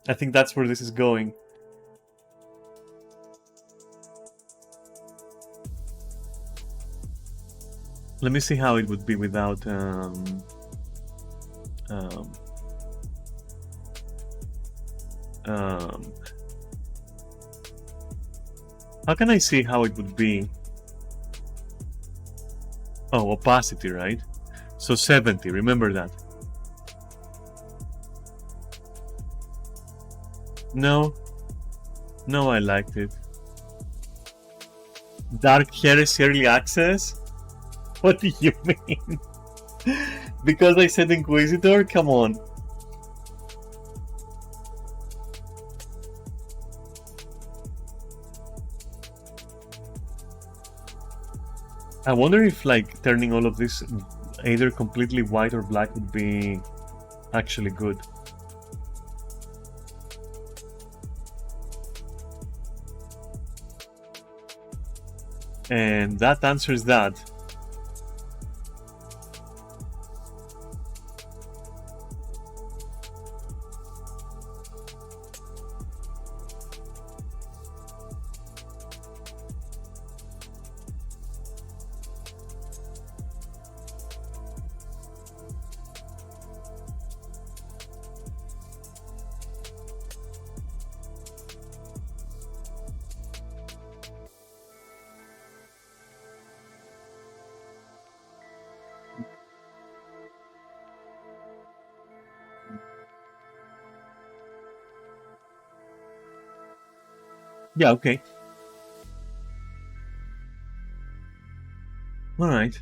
I think that's where this is going. Let me see how it would be without how can I see how it would be? Oh, opacity, right? So 70, remember that. No, I liked it. Dark Heresy early access? What do you mean? Because I said Inquisitor? Come on. I wonder if like turning all of this either completely white or black would be actually good. And that answers that. Yeah, okay. Alright.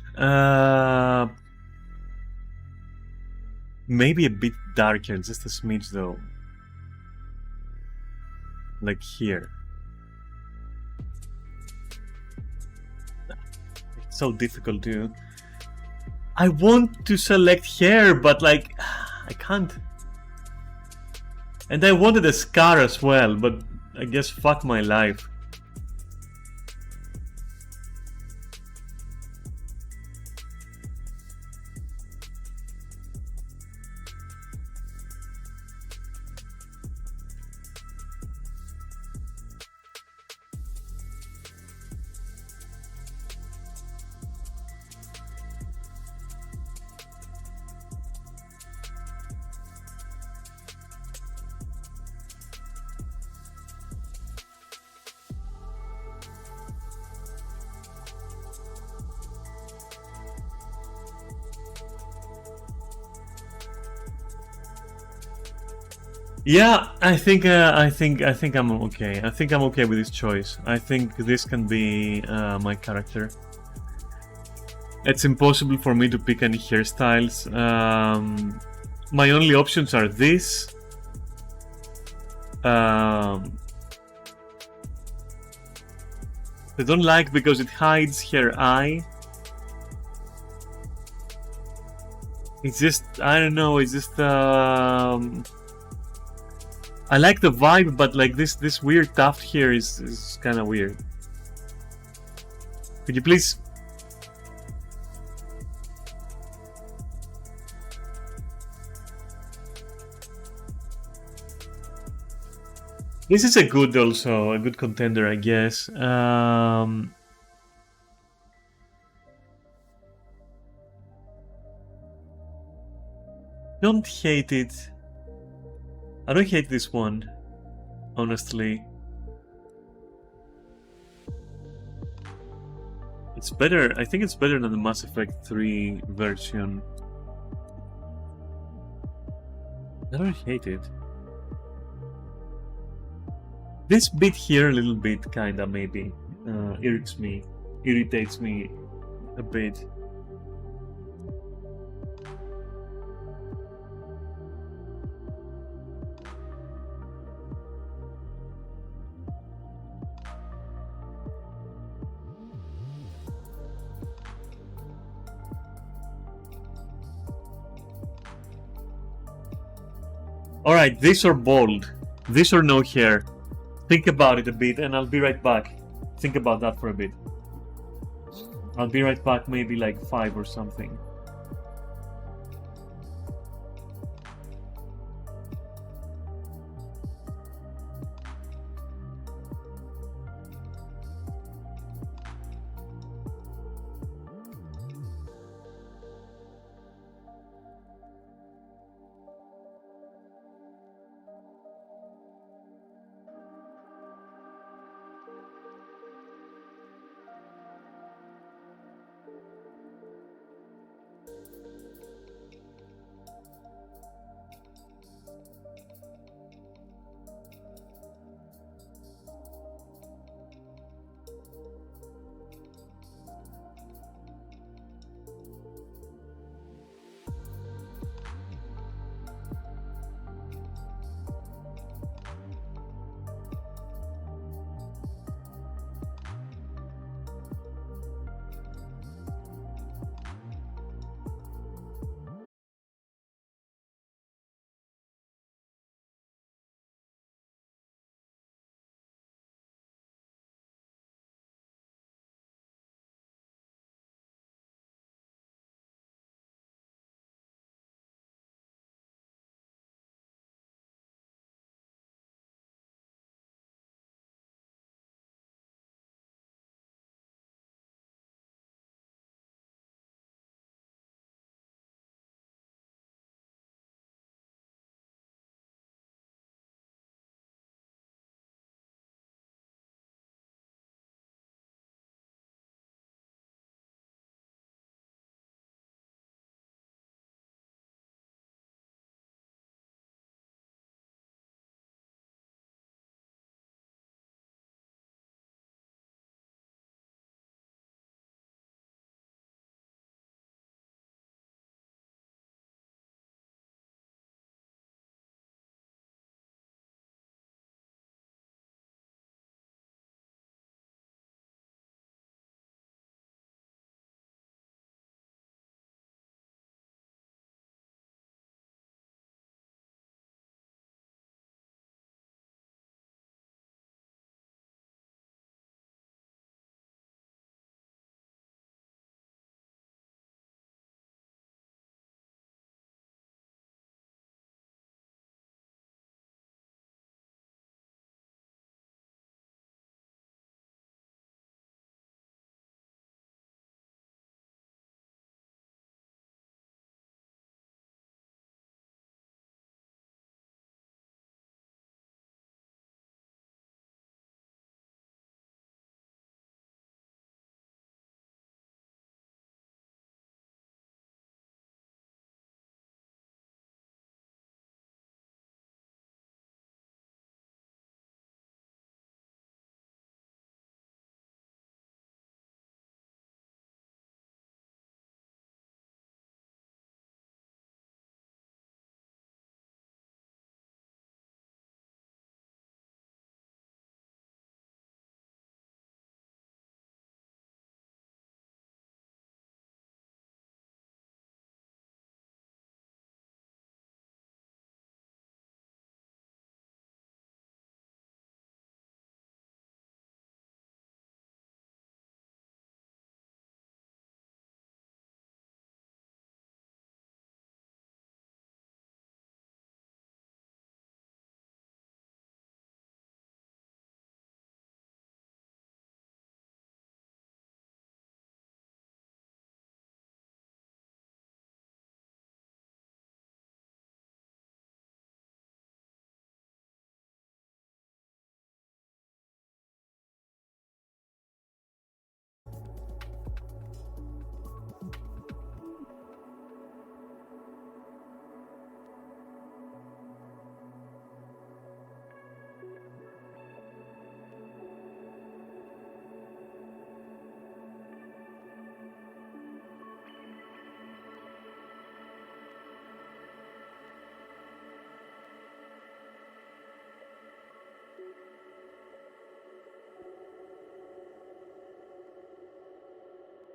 Maybe a bit darker, just a smidge though. Like here. It's so difficult to... I want to select hair, but like... I can't. And I wanted a scar as well, but I guess fuck my life. Yeah, I think I'm okay. I think I'm okay with this choice. I think this can be my character. It's impossible for me to pick any hairstyles. My only options are this. I don't like because it hides her eye. It's just, I don't know, it's just I like the vibe, but like this weird tuft here is kind of weird. Could you please? This is a good contender, I guess. Don't hate it. I don't hate this one, honestly. It's better. I think it's better than the Mass Effect 3 version. I don't hate it. This bit here, a little bit, kinda maybe irritates me a bit. Alright, this or bold. This or no hair. Think about it a bit, and I'll be right back. Think about that for a bit. I'll be right back, maybe like 5 or something.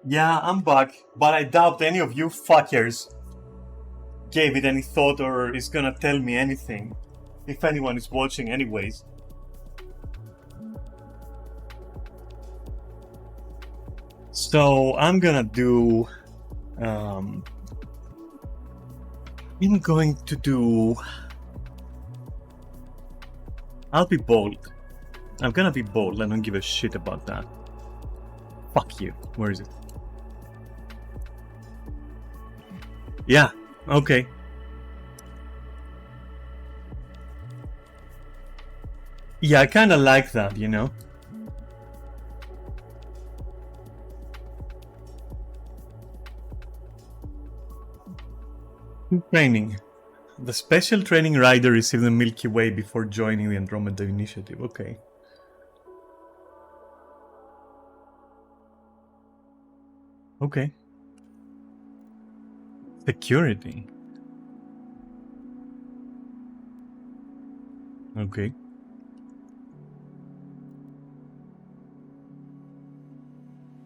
Yeah, I'm back, but I doubt any of you fuckers gave it any thought or is gonna tell me anything. If anyone is watching, anyways. So I'm gonna do. I'm going to do. I'll be bold. I'm gonna be bold. I don't give a shit about that. Fuck you. Where is it? Yeah. Okay. Yeah, I kind of like that, you know. Training. The special training rider received the Milky Way before joining the Andromeda initiative. Okay. Okay. Security. Okay.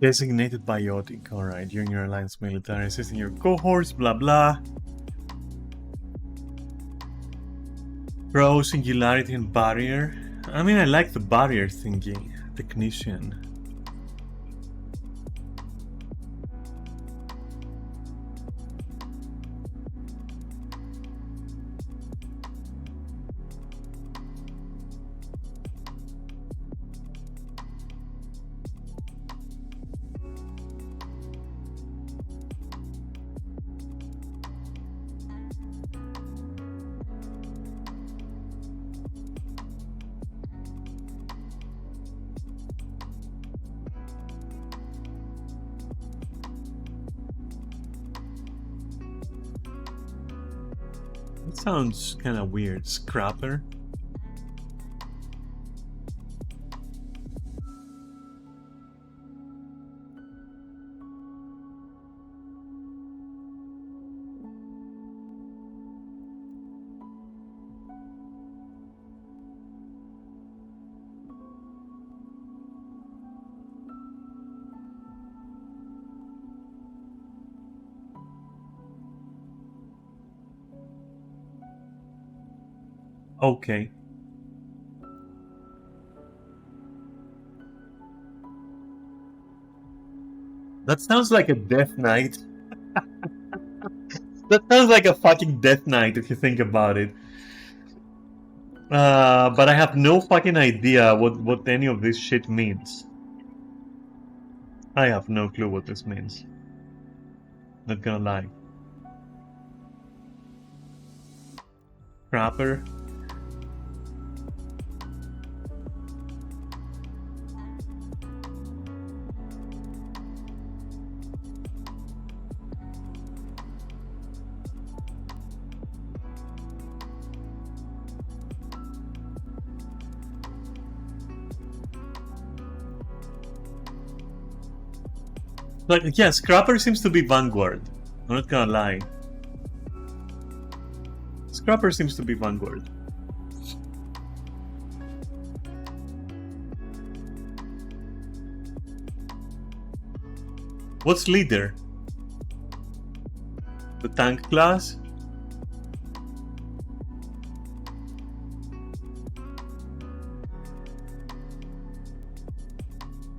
Designated biotic. Alright, during your alliance military, assisting your cohorts, blah blah. Pro, singularity, and barrier. I mean, I like the barrier thinking. Technician. That sounds kind of weird. Scrapper. Okay. That sounds like a Death Knight. That sounds like a fucking Death Knight if you think about it. But I have no fucking idea what any of this shit means. I have no clue what this means. Not gonna lie. Scrapper. Like, yeah, Scrapper seems to be Vanguard. I'm not gonna lie. Scrapper seems to be Vanguard. What's leader? The tank class?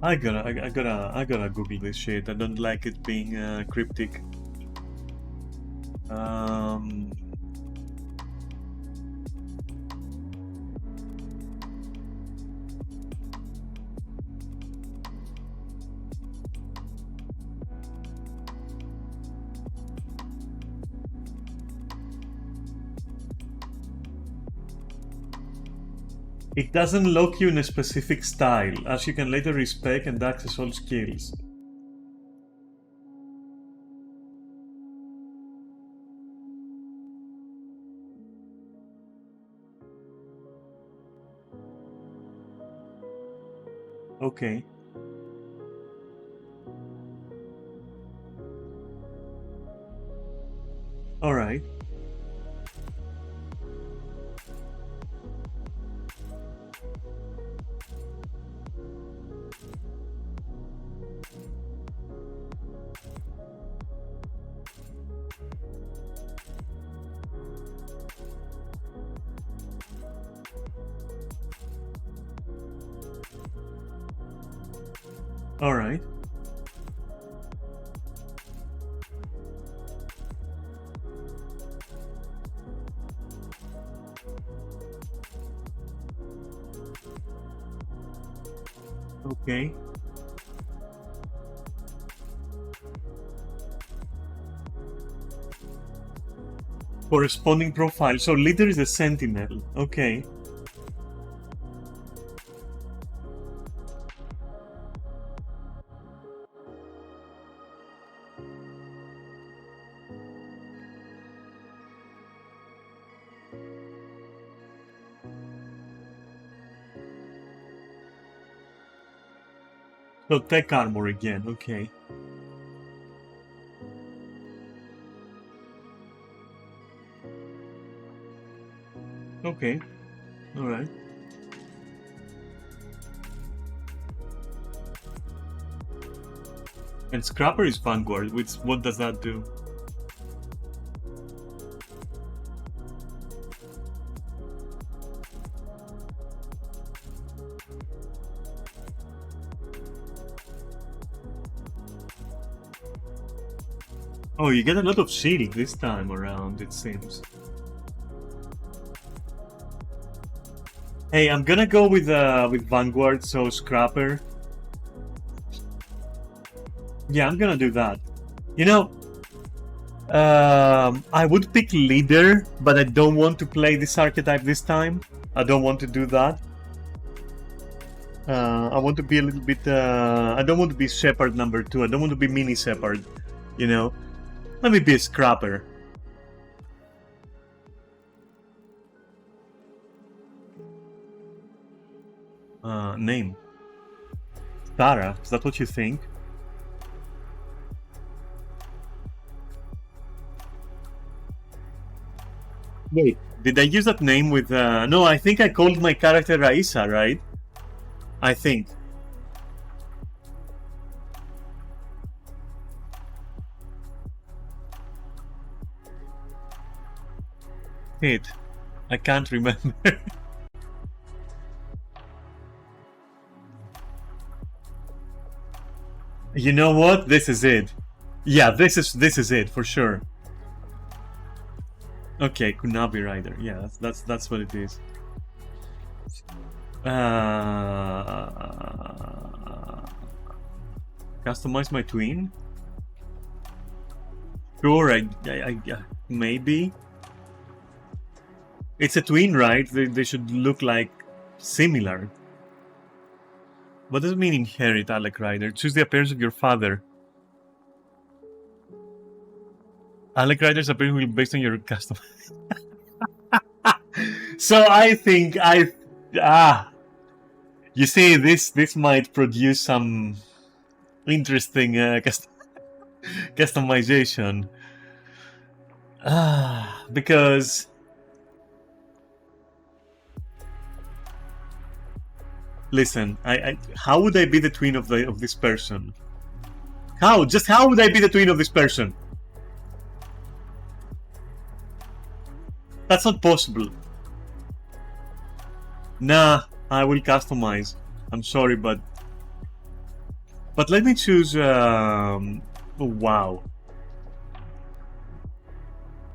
I gotta Google this shit. I don't like it being cryptic. It doesn't lock you in a specific style, as you can later respec and access all skills. Okay. Alright. Alright. Okay. Corresponding profile. So leader is a sentinel. Okay. So tech armor again. Okay. Okay. All right. And Scrapper is Vanguard. Which what does that do? Oh, you get a lot of shading this time around, it seems. Hey, I'm gonna go with Vanguard, so Scrapper. Yeah, I'm gonna do that. You know, I would pick Leader, but I don't want to play this archetype this time. I don't want to do that. I want to be a little bit... I don't want to be Shepherd number 2. I don't want to be Mini Shepherd, you know. Let me be a Scrapper. Name. Tara, is that what you think? Wait, did I use that name with... No, I think I called my character Raisa, right? I think. Wait, I can't remember. You know what? This is it. Yeah, this is it for sure. Okay, Kunabi Rider. Yeah, that's what it is. Customize my twin. Sure, I maybe. It's a twin, right? They should look like similar. What does it mean inherit, Alec Rider? Choose the appearance of your father. Alec Rider's appearance will be based on your custom. So I think you see, this might produce some interesting customization. Because listen, how would I be the twin of this person? How would I be the twin of this person? That's not possible. Nah, I will customize. I'm sorry, but let me choose. Oh, wow.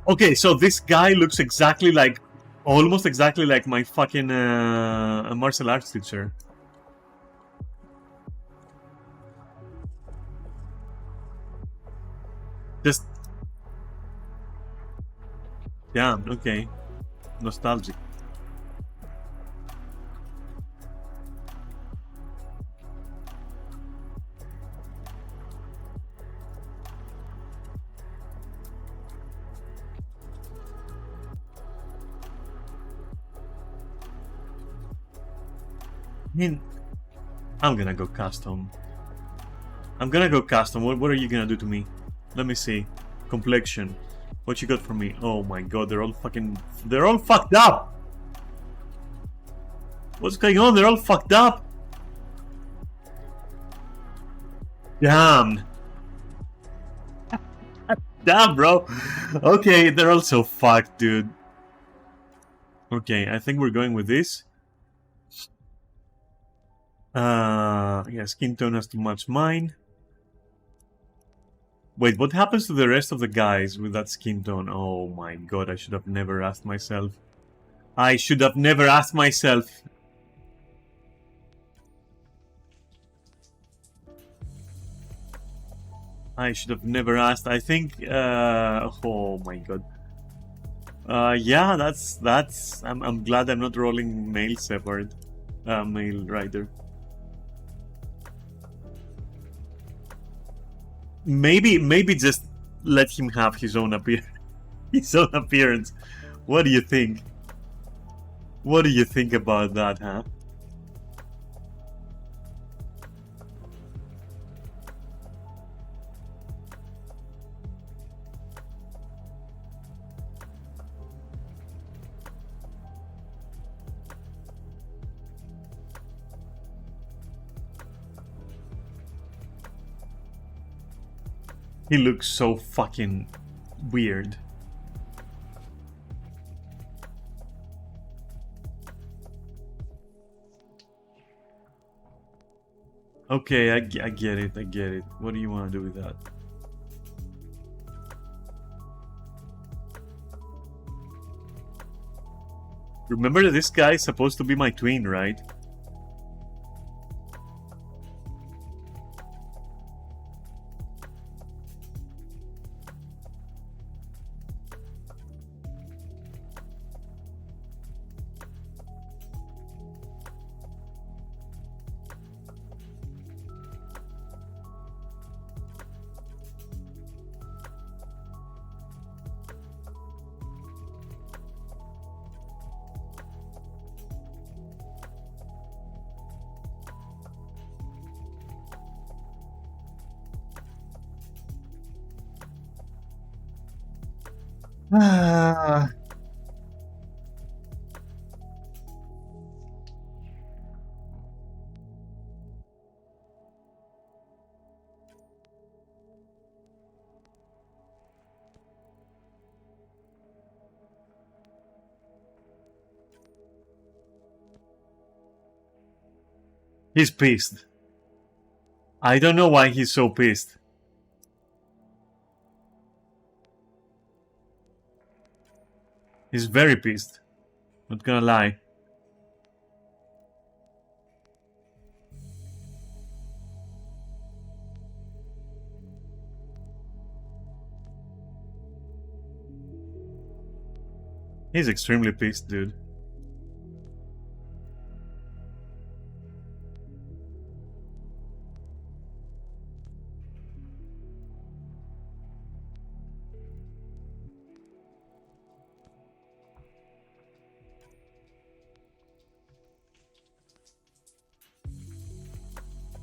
Okay, so this guy looks exactly like, almost exactly like my fucking martial arts teacher. Just, yeah, okay, nostalgic. I mean, I'm gonna go custom. What are you gonna do to me? Let me see. Complexion. What you got for me? Oh my god, they're all fucked up! What's going on? They're all fucked up! Damn! Damn, bro! Okay, they're all so fucked, dude. Okay, I think we're going with this. Yeah, skin tone has to match mine. Wait, what happens to the rest of the guys with that skin tone? Oh my god, I should have never asked myself. I should have never asked. I think, oh my god. Yeah, that's. I'm glad I'm not rolling male shepherd, male rider. Maybe just let him have his own appearance. What do you think? What do you think about that, huh? He looks so fucking weird. Okay, I get it, I get it. What do you want to do with that? Remember that this guy is supposed to be my twin, right? Ah. He's pissed. I don't know why he's so pissed. He's very pissed. Not gonna lie. He's extremely pissed, dude.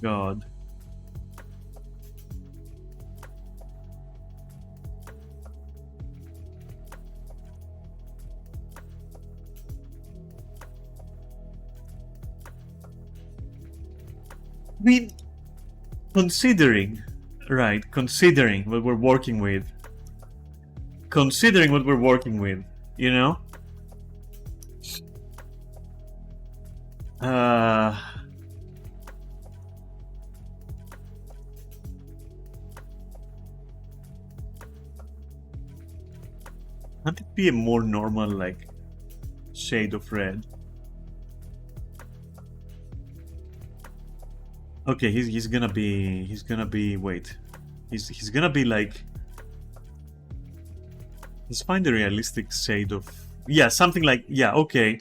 God. I mean, considering what we're working with. Considering what we're working with, you know? Can't it be a more normal, like, shade of red? Okay, he's gonna be wait. He's gonna be like, let's find a realistic shade of, yeah, something like, yeah, okay,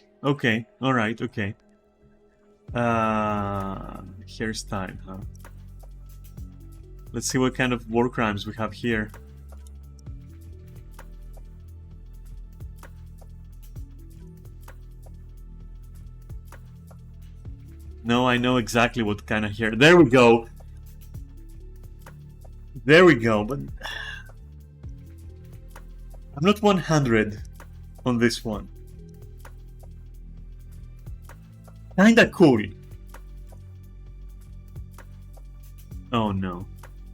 alright, okay. Hairstyle, huh? Let's see what kind of war crimes we have here. No, I know exactly what kind of hair. There we go. There we go, but I'm not 100 on this one. Kinda cool. Oh no.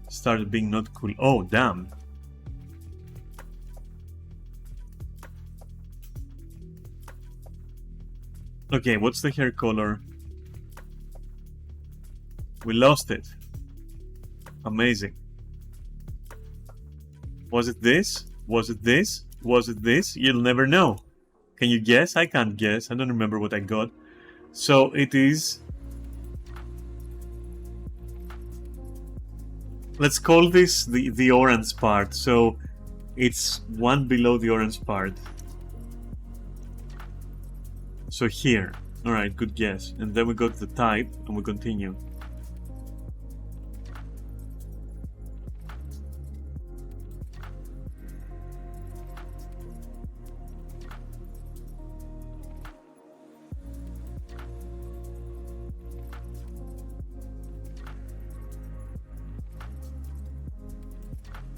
Started being not cool. Oh, damn. Okay, what's the hair color? We lost it. Amazing. Was it this? Was it this? Was it this? You'll never know. Can you guess? I can't guess. I don't remember what I got. So it is... Let's call this the orange part. So it's one below the orange part. So here. Alright, good guess. And then we go to the type and we continue.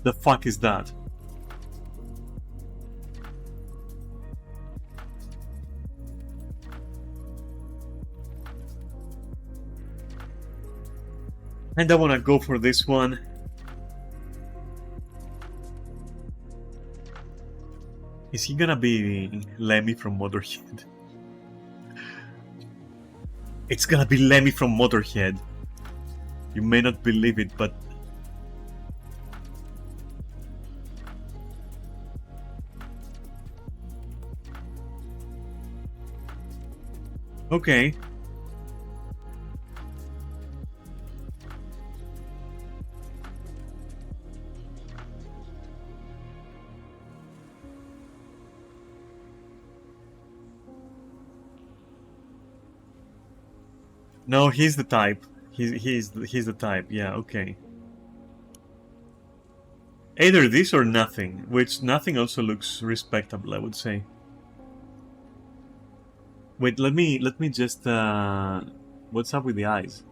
The fuck is that? And I wanna go for this one. Is he gonna be Lemmy from Motorhead? It's gonna be Lemmy from Motorhead. You may not believe it, but okay. No, he's the type. He's the type. Yeah, okay. Either this or nothing, which nothing also looks respectable, I would say. Wait, let me just what's up with the eyes?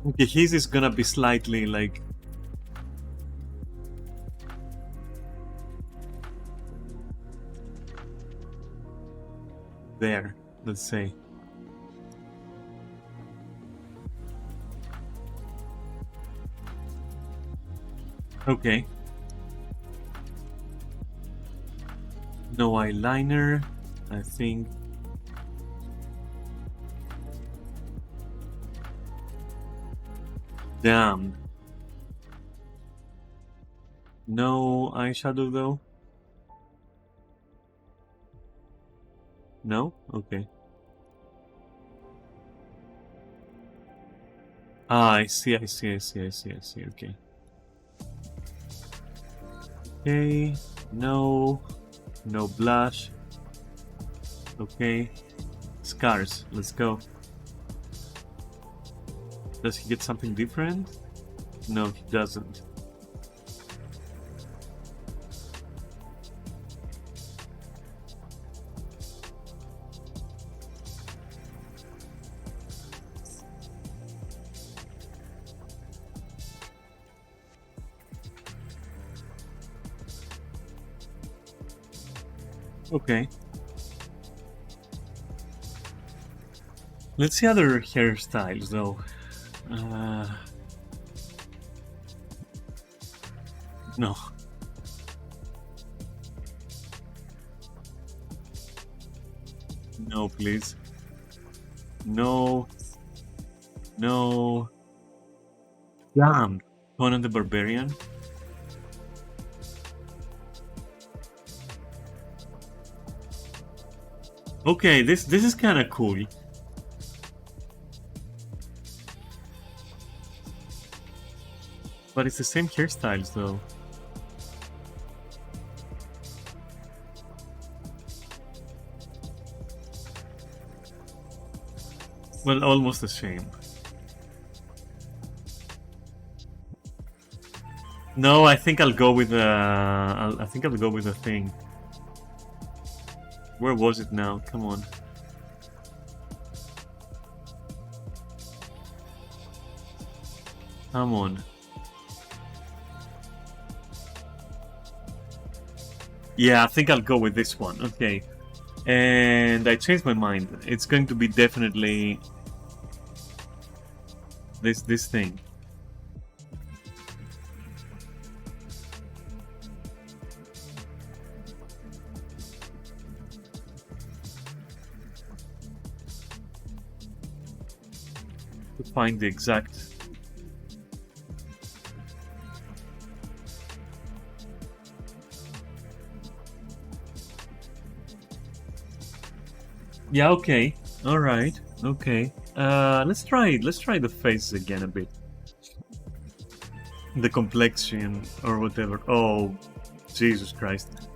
Okay, his is gonna be slightly like there, let's say. Okay. No eyeliner, I think. Damn. No eyeshadow though? No? Okay. Ah, I see, okay. Okay, no blush. Okay. Scars, let's go. Does he get something different? No, he doesn't. Okay. Let's see other hairstyles though. No. No, please. No. No. Damn. Conan the Barbarian. Okay, this is kind of cool. But it's the same hairstyles though. Well, almost the same. No, I think I'll go with I think I'll go with the thing. Where was it now? Come on. Come on. Yeah, I think I'll go with this one. Okay. And I changed my mind. It's going to be definitely this thing. to find the exact... Yeah, okay. Alright, okay. Let's try the faces again a bit. The complexion or whatever. Oh, Jesus Christ.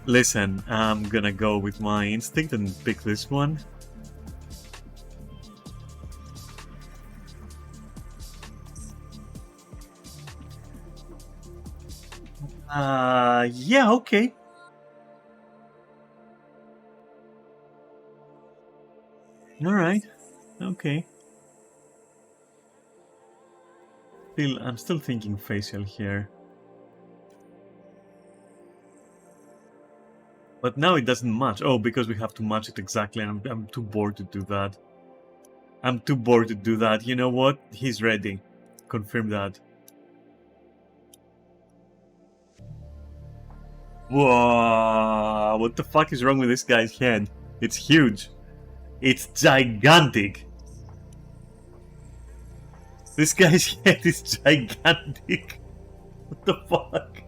Listen, I'm gonna go with my instinct and pick this one. Yeah, okay. Alright, okay. I'm still thinking facial here. But now it doesn't match. Oh, because we have to match it exactly, and I'm too bored to do that. I'm too bored to do that. You know what? He's ready. Confirm that. Whoa! What the fuck is wrong with this guy's head? It's huge. It's gigantic. This guy's head is gigantic. What the fuck?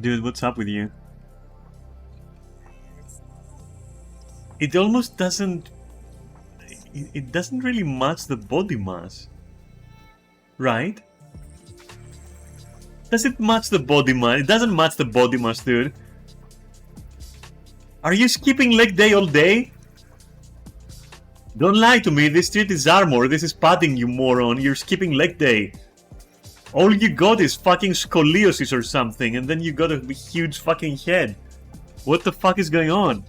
Dude, what's up with you? It almost doesn't... It doesn't really match the body mass. Right? Does it match the body mass? It doesn't match the body mass, dude. Are you skipping leg day all day? Don't lie to me, this shit is armor, this is padding, you moron. You're skipping leg day. All you got is fucking scoliosis or something, and then you got a huge fucking head. What the fuck is going on?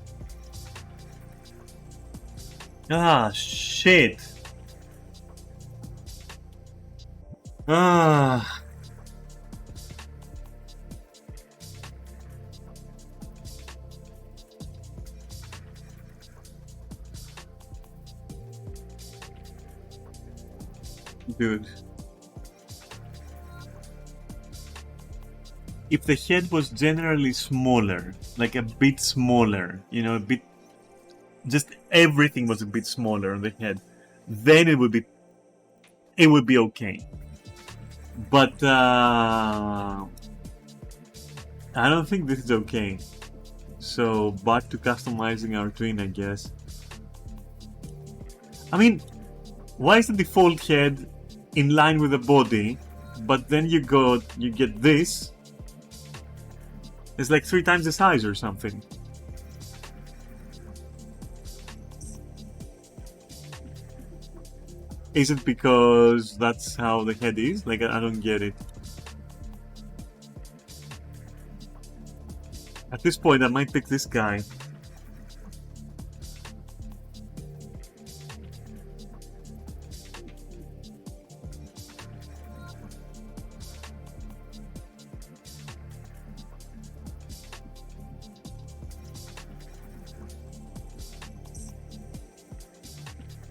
Ah, shit. Ah. Dude. If the head was generally smaller, like a bit smaller, you know, a bit... Just everything was a bit smaller on the head, then it would be okay. But I don't think this is okay. So back to customizing our twin, I guess. I mean, why is the default head in line with the body, but then you get this? It's like 3 times the size or something. Is it because that's how the head is? Like, I don't get it. At this point, I might pick this guy.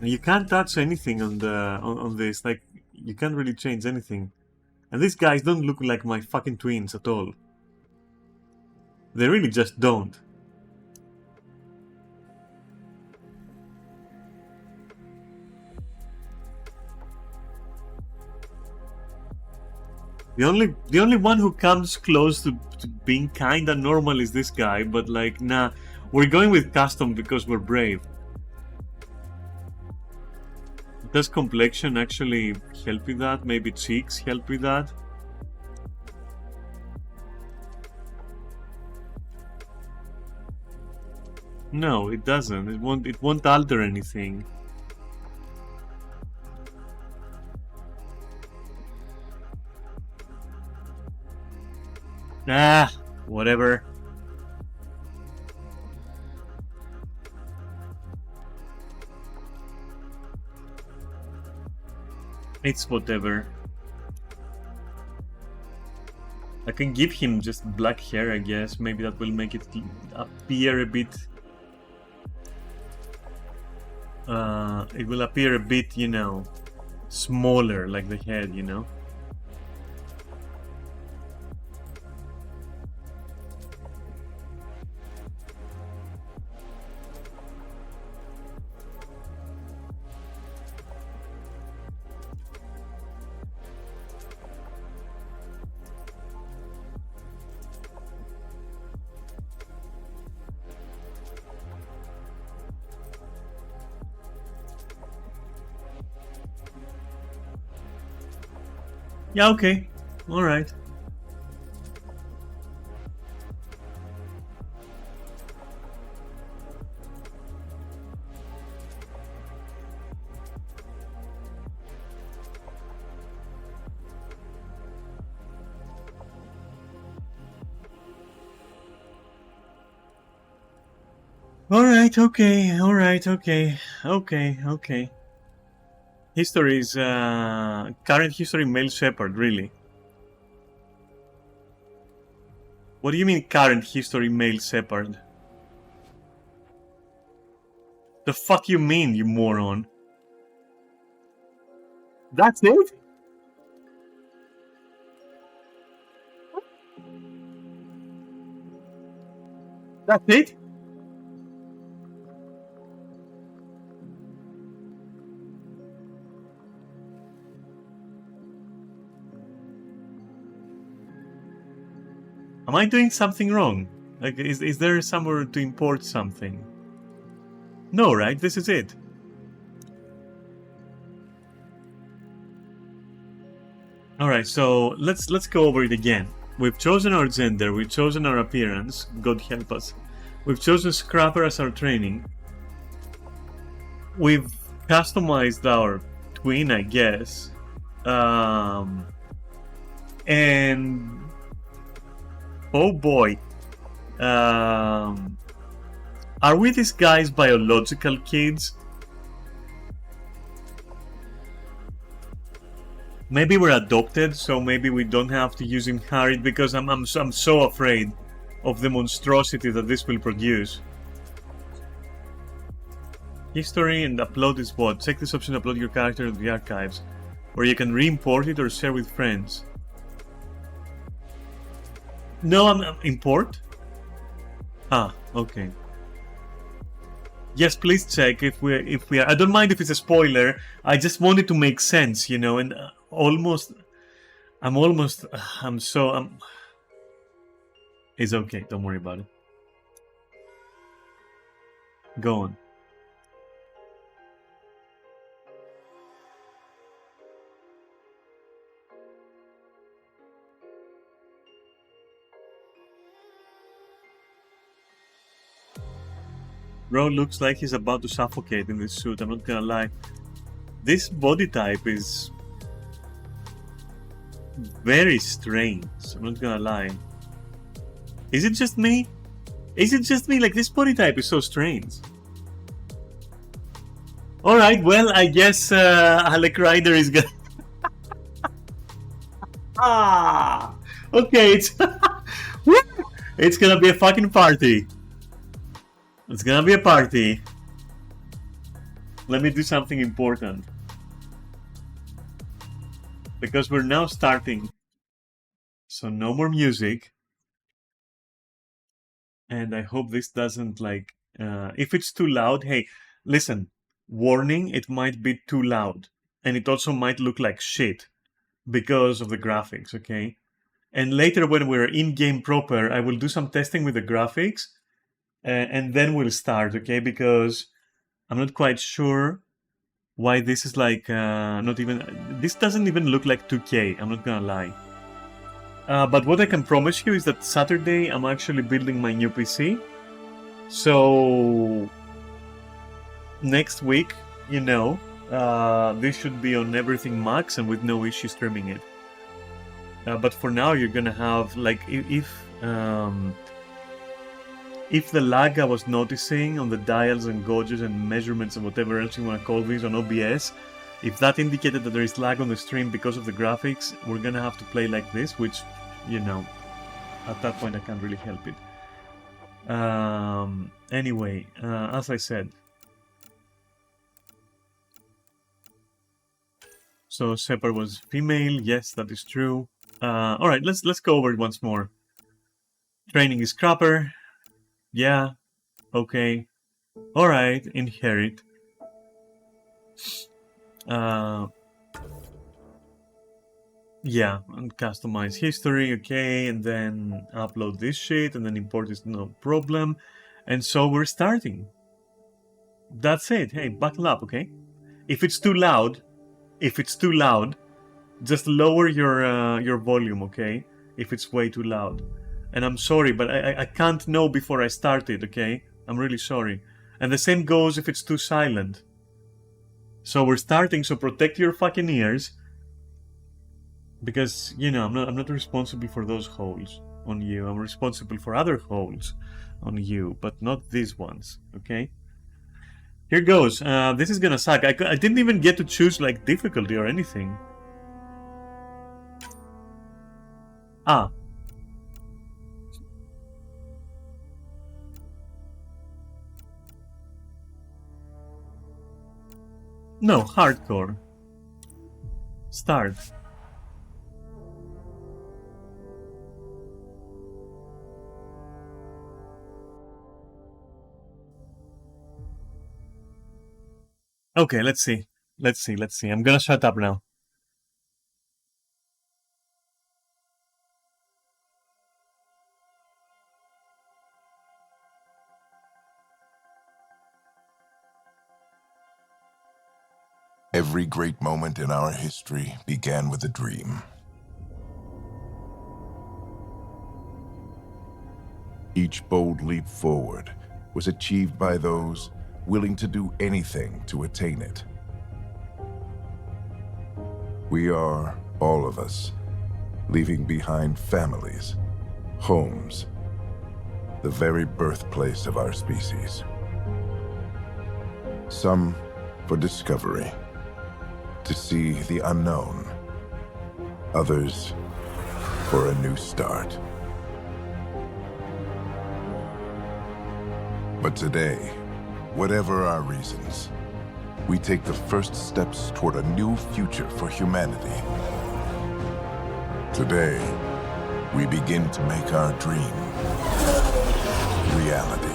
You can't touch anything on this. Like, you can't really change anything. And these guys don't look like my fucking twins at all. They really just don't. The only one who comes close to being kinda normal is this guy, but like, nah, we're going with custom because we're brave. Does complexion actually help with that? Maybe cheeks help with that? No, it doesn't. It won't alter anything. Ah, whatever. It's whatever. I can give him just black hair, I guess. Maybe that will make it appear a bit... it will appear a bit, you know, smaller, like the head, you know? Yeah, okay. Alright. Alright, okay, alright, okay. Okay. History is, current history male shepherd, really. What do you mean current history male shepherd? The fuck you mean, you moron? That's it? That's it? Am I doing something wrong? Like, is there somewhere to import something? No, right? This is it. Alright, so let's go over it again. We've chosen our gender, we've chosen our appearance, God help us. We've chosen Scrapper as our training. We've customized our twin, I guess. And oh boy. Are we this guy's biological kids? Maybe we're adopted, so maybe we don't have to use inherit, because I'm so afraid of the monstrosity that this will produce. History and upload is what? Check this option to upload your character to the archives, or you can re-import it or share with friends. No, I'm import? Ah, okay. Yes, please check if we are. I don't mind if it's a spoiler. I just want it to make sense, you know. And It's okay. Don't worry about it. Go on. Bro looks like he's about to suffocate in this suit, I'm not gonna lie. This body type is very strange, I'm not gonna lie. Is it just me? Is it just me? Like, this body type is so strange. Alright, well, I guess Alec Ryder is gonna... Okay, it's gonna be a fucking party. It's gonna be a party. Let me do something important. Because we're now starting. So no more music. And I hope this doesn't, like... if it's too loud, hey, listen. Warning, it might be too loud. And it also might look like shit. Because of the graphics, okay? And later when we're in-game proper, I will do some testing with the graphics. And then we'll start, okay? Because I'm not quite sure why this is like not even... This doesn't even look like 2K, I'm not gonna lie. But what I can promise you is that Saturday I'm actually building my new PC. So next week, you know, this should be on everything max and with no issue streaming it. But for now, you're gonna have, like, if the lag I was noticing on the dials and gauges and measurements and whatever else you want to call these on OBS, if that indicated that there is lag on the stream because of the graphics, we're gonna have to play like this, which, you know, at that point I can't really help it. Anyway, as I said, So Shepard was female. Yes, that is true. All right, let's go over it once more. Training is Crapper. Yeah. Okay. All right. Inherit. Yeah, and customize history, okay, and then upload this shit, and then import is no problem. And so we're starting. That's it. Hey, buckle up, okay? If it's too loud, just lower your volume, okay? If it's way too loud. And I'm sorry, but I can't know before I start it, okay? I'm really sorry. And the same goes if it's too silent. So we're starting, so protect your fucking ears. Because, you know, I'm not responsible for those holes on you. I'm responsible for other holes on you, but not these ones, okay? Here goes. This is gonna suck. I didn't even get to choose, like, difficulty or anything. Ah. No, hardcore. Start. Okay, let's see. Let's see. I'm gonna shut up now. Every great moment in our history began with a dream. Each bold leap forward was achieved by those willing to do anything to attain it. We are, all of us, leaving behind families, homes, the very birthplace of our species. Some for discovery, to see the unknown. Others for a new start. But today, whatever our reasons, we take the first steps toward a new future for humanity. Today, we begin to make our dream reality.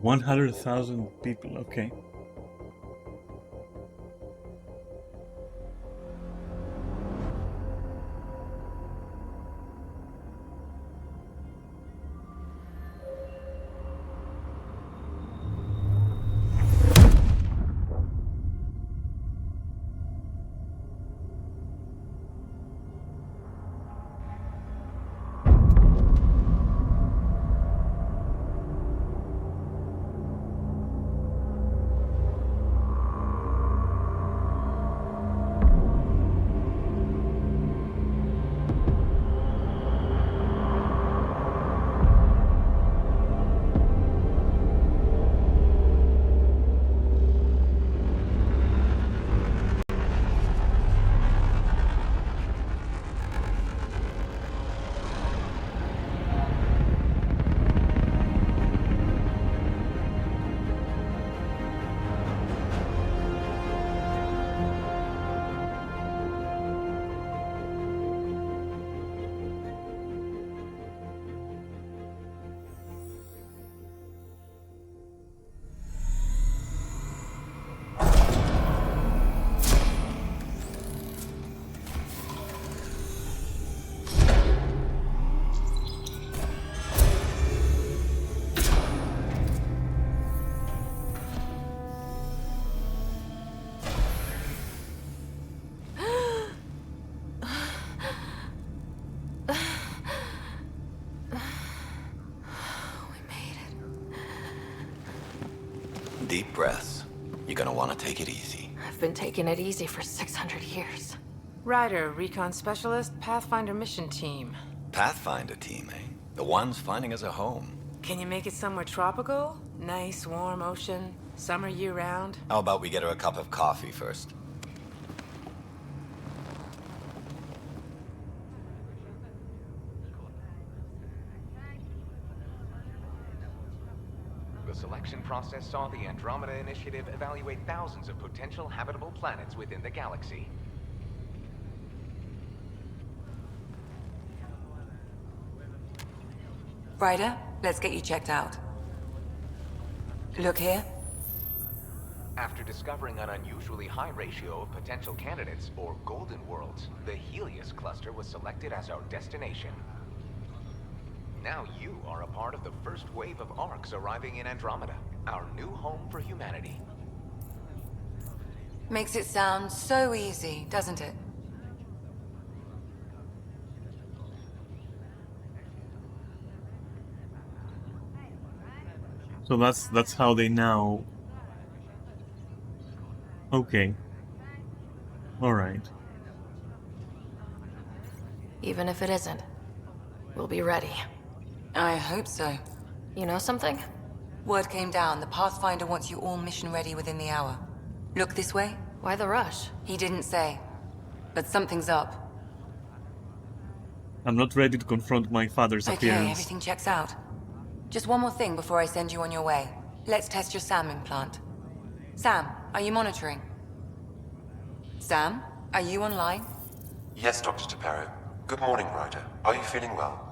$100,000 people, okay. Deep breaths. You're gonna want to take it easy. I've been taking it easy for 600 years. Ryder, recon specialist, Pathfinder mission team. Pathfinder team, eh? The ones finding us a home. Can you make it somewhere tropical? Nice, warm ocean, summer year-round? How about we get her a cup of coffee first? The selection process saw the Andromeda Initiative evaluate thousands of potential habitable planets within the galaxy. Ryder, let's get you checked out. Look here. After discovering an unusually high ratio of potential candidates, or golden worlds, the Helios cluster was selected as our destination. Now you are a part of the first wave of ARCs arriving in Andromeda, our new home for humanity. Makes it sound so easy, doesn't it? So that's how they now... Okay. Alright. Even if it isn't, we'll be ready. I hope so. You know something? Word came down, the Pathfinder wants you all mission ready within the hour. Look this way? Why the rush? He didn't say, but something's up. I'm not ready to confront my father's Okay, appearance. everything checks out. Just one more thing before I send you on your way. Let's test your SAM implant. Sam, are you monitoring? Sam, are you online? Yes, Dr. Tapero. Good morning, Ryder. Are you feeling well?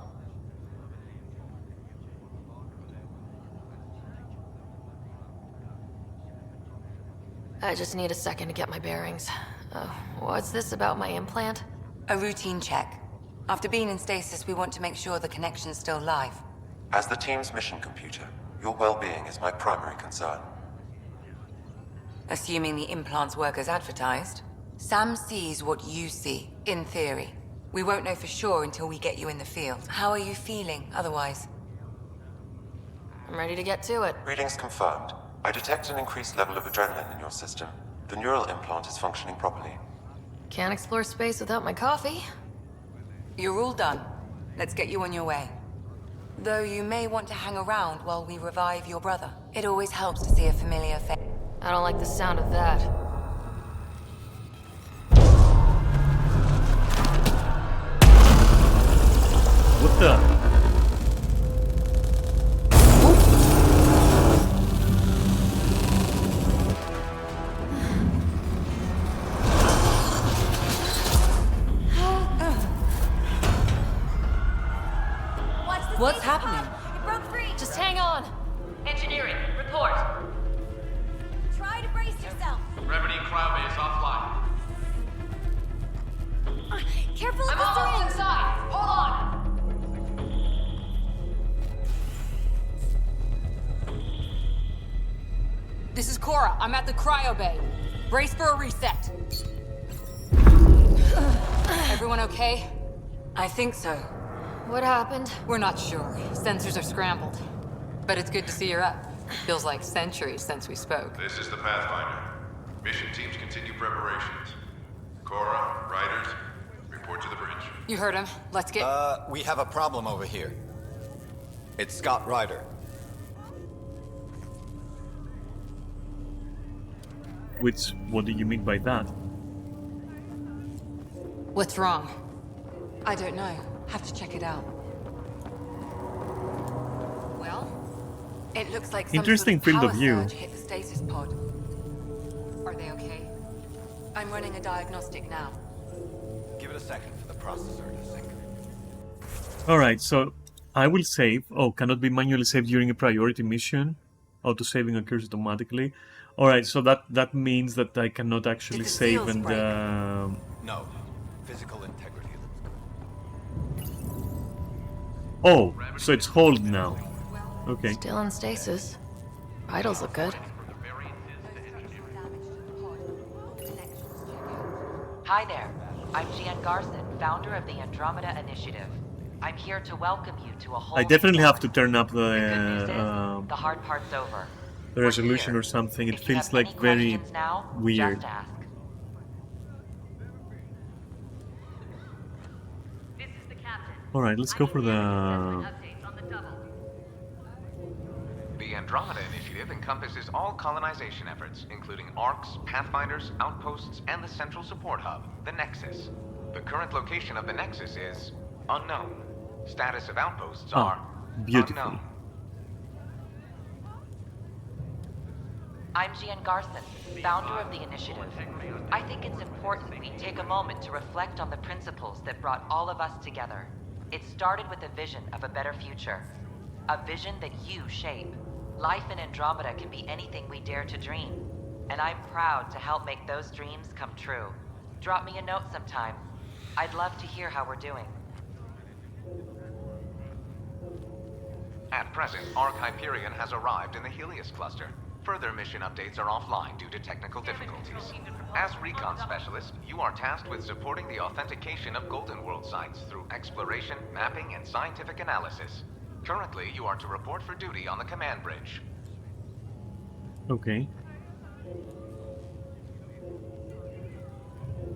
I just need a second to get my bearings. What's this about my implant? A routine check. After being in stasis, we want to make sure the connection's still live. As the team's mission computer, your well-being is my primary concern. Assuming the implants work as advertised. Sam sees what you see, in theory. We won't know for sure until we get you in the field. How are you feeling, otherwise? I'm ready to get to it. Readings confirmed. I detect an increased level of adrenaline in your system. The neural implant is functioning properly. Can't explore space without my coffee. You're all done. Let's get you on your way. Though you may want to hang around while we revive your brother. It always helps to see a familiar face. I don't like the sound of that. What the? What's happening? It broke free! Just hang on. Engineering, report. Try to brace yourself. Remedy cryobase offline. Careful of I'm the almost syringe! inside. Hold on. This is Cora. I'm at the cryo bay. Brace for a reset. Everyone okay? I think so. What happened? We're not sure. Sensors are scrambled. But it's good to see you're up. Feels like centuries since we spoke. This is the Pathfinder. Mission teams continue preparations. Cora, Riders, report to the bridge. You heard him. Let's get... We have a problem over here. It's Scott Ryder. What do you mean by that? What's wrong? I don't know. Have to check it out. Well, it looks like some Interesting sort of field of power view. surge hit the stasis pod. Are they okay? I'm running a diagnostic now. Give it a second for the processor to sync. Alright, so I will save. Oh, cannot be manually saved during a priority mission. Auto-saving occurs automatically. Alright, so that means that I cannot actually Did the save seals and... break? No. Physical integrity. Oh, so it's hold now. Okay. Still in stasis. Vitals look good. Hi there. I'm Jan Garson, founder of the Andromeda Initiative. I'm here to welcome you to a whole... I definitely have to turn up The good news is, the the hard part's over. resolution We're or something. It If you feels have like any very questions now, weird. just ask. Alright, let's go for the... The Andromeda Initiative encompasses all colonization efforts, including ARCs, Pathfinders, outposts, and the central support hub, the Nexus. The current location of the Nexus is unknown. Status of outposts are beautiful. unknown. I'm Gian Garson, founder of the initiative. I think it's important we take a moment to reflect on the principles that brought all of us together. It started with a vision of a better future. A vision that you shape. Life in Andromeda can be anything we dare to dream. And I'm proud to help make those dreams come true. Drop me a note sometime. I'd love to hear how we're doing. At present, ARC Hyperion has arrived in the Helios cluster. Further mission updates are offline due to technical difficulties. As recon specialist, you are tasked with supporting the authentication of Golden World sites through exploration, mapping, and scientific analysis. Currently, you are to report for duty on the command bridge. Okay.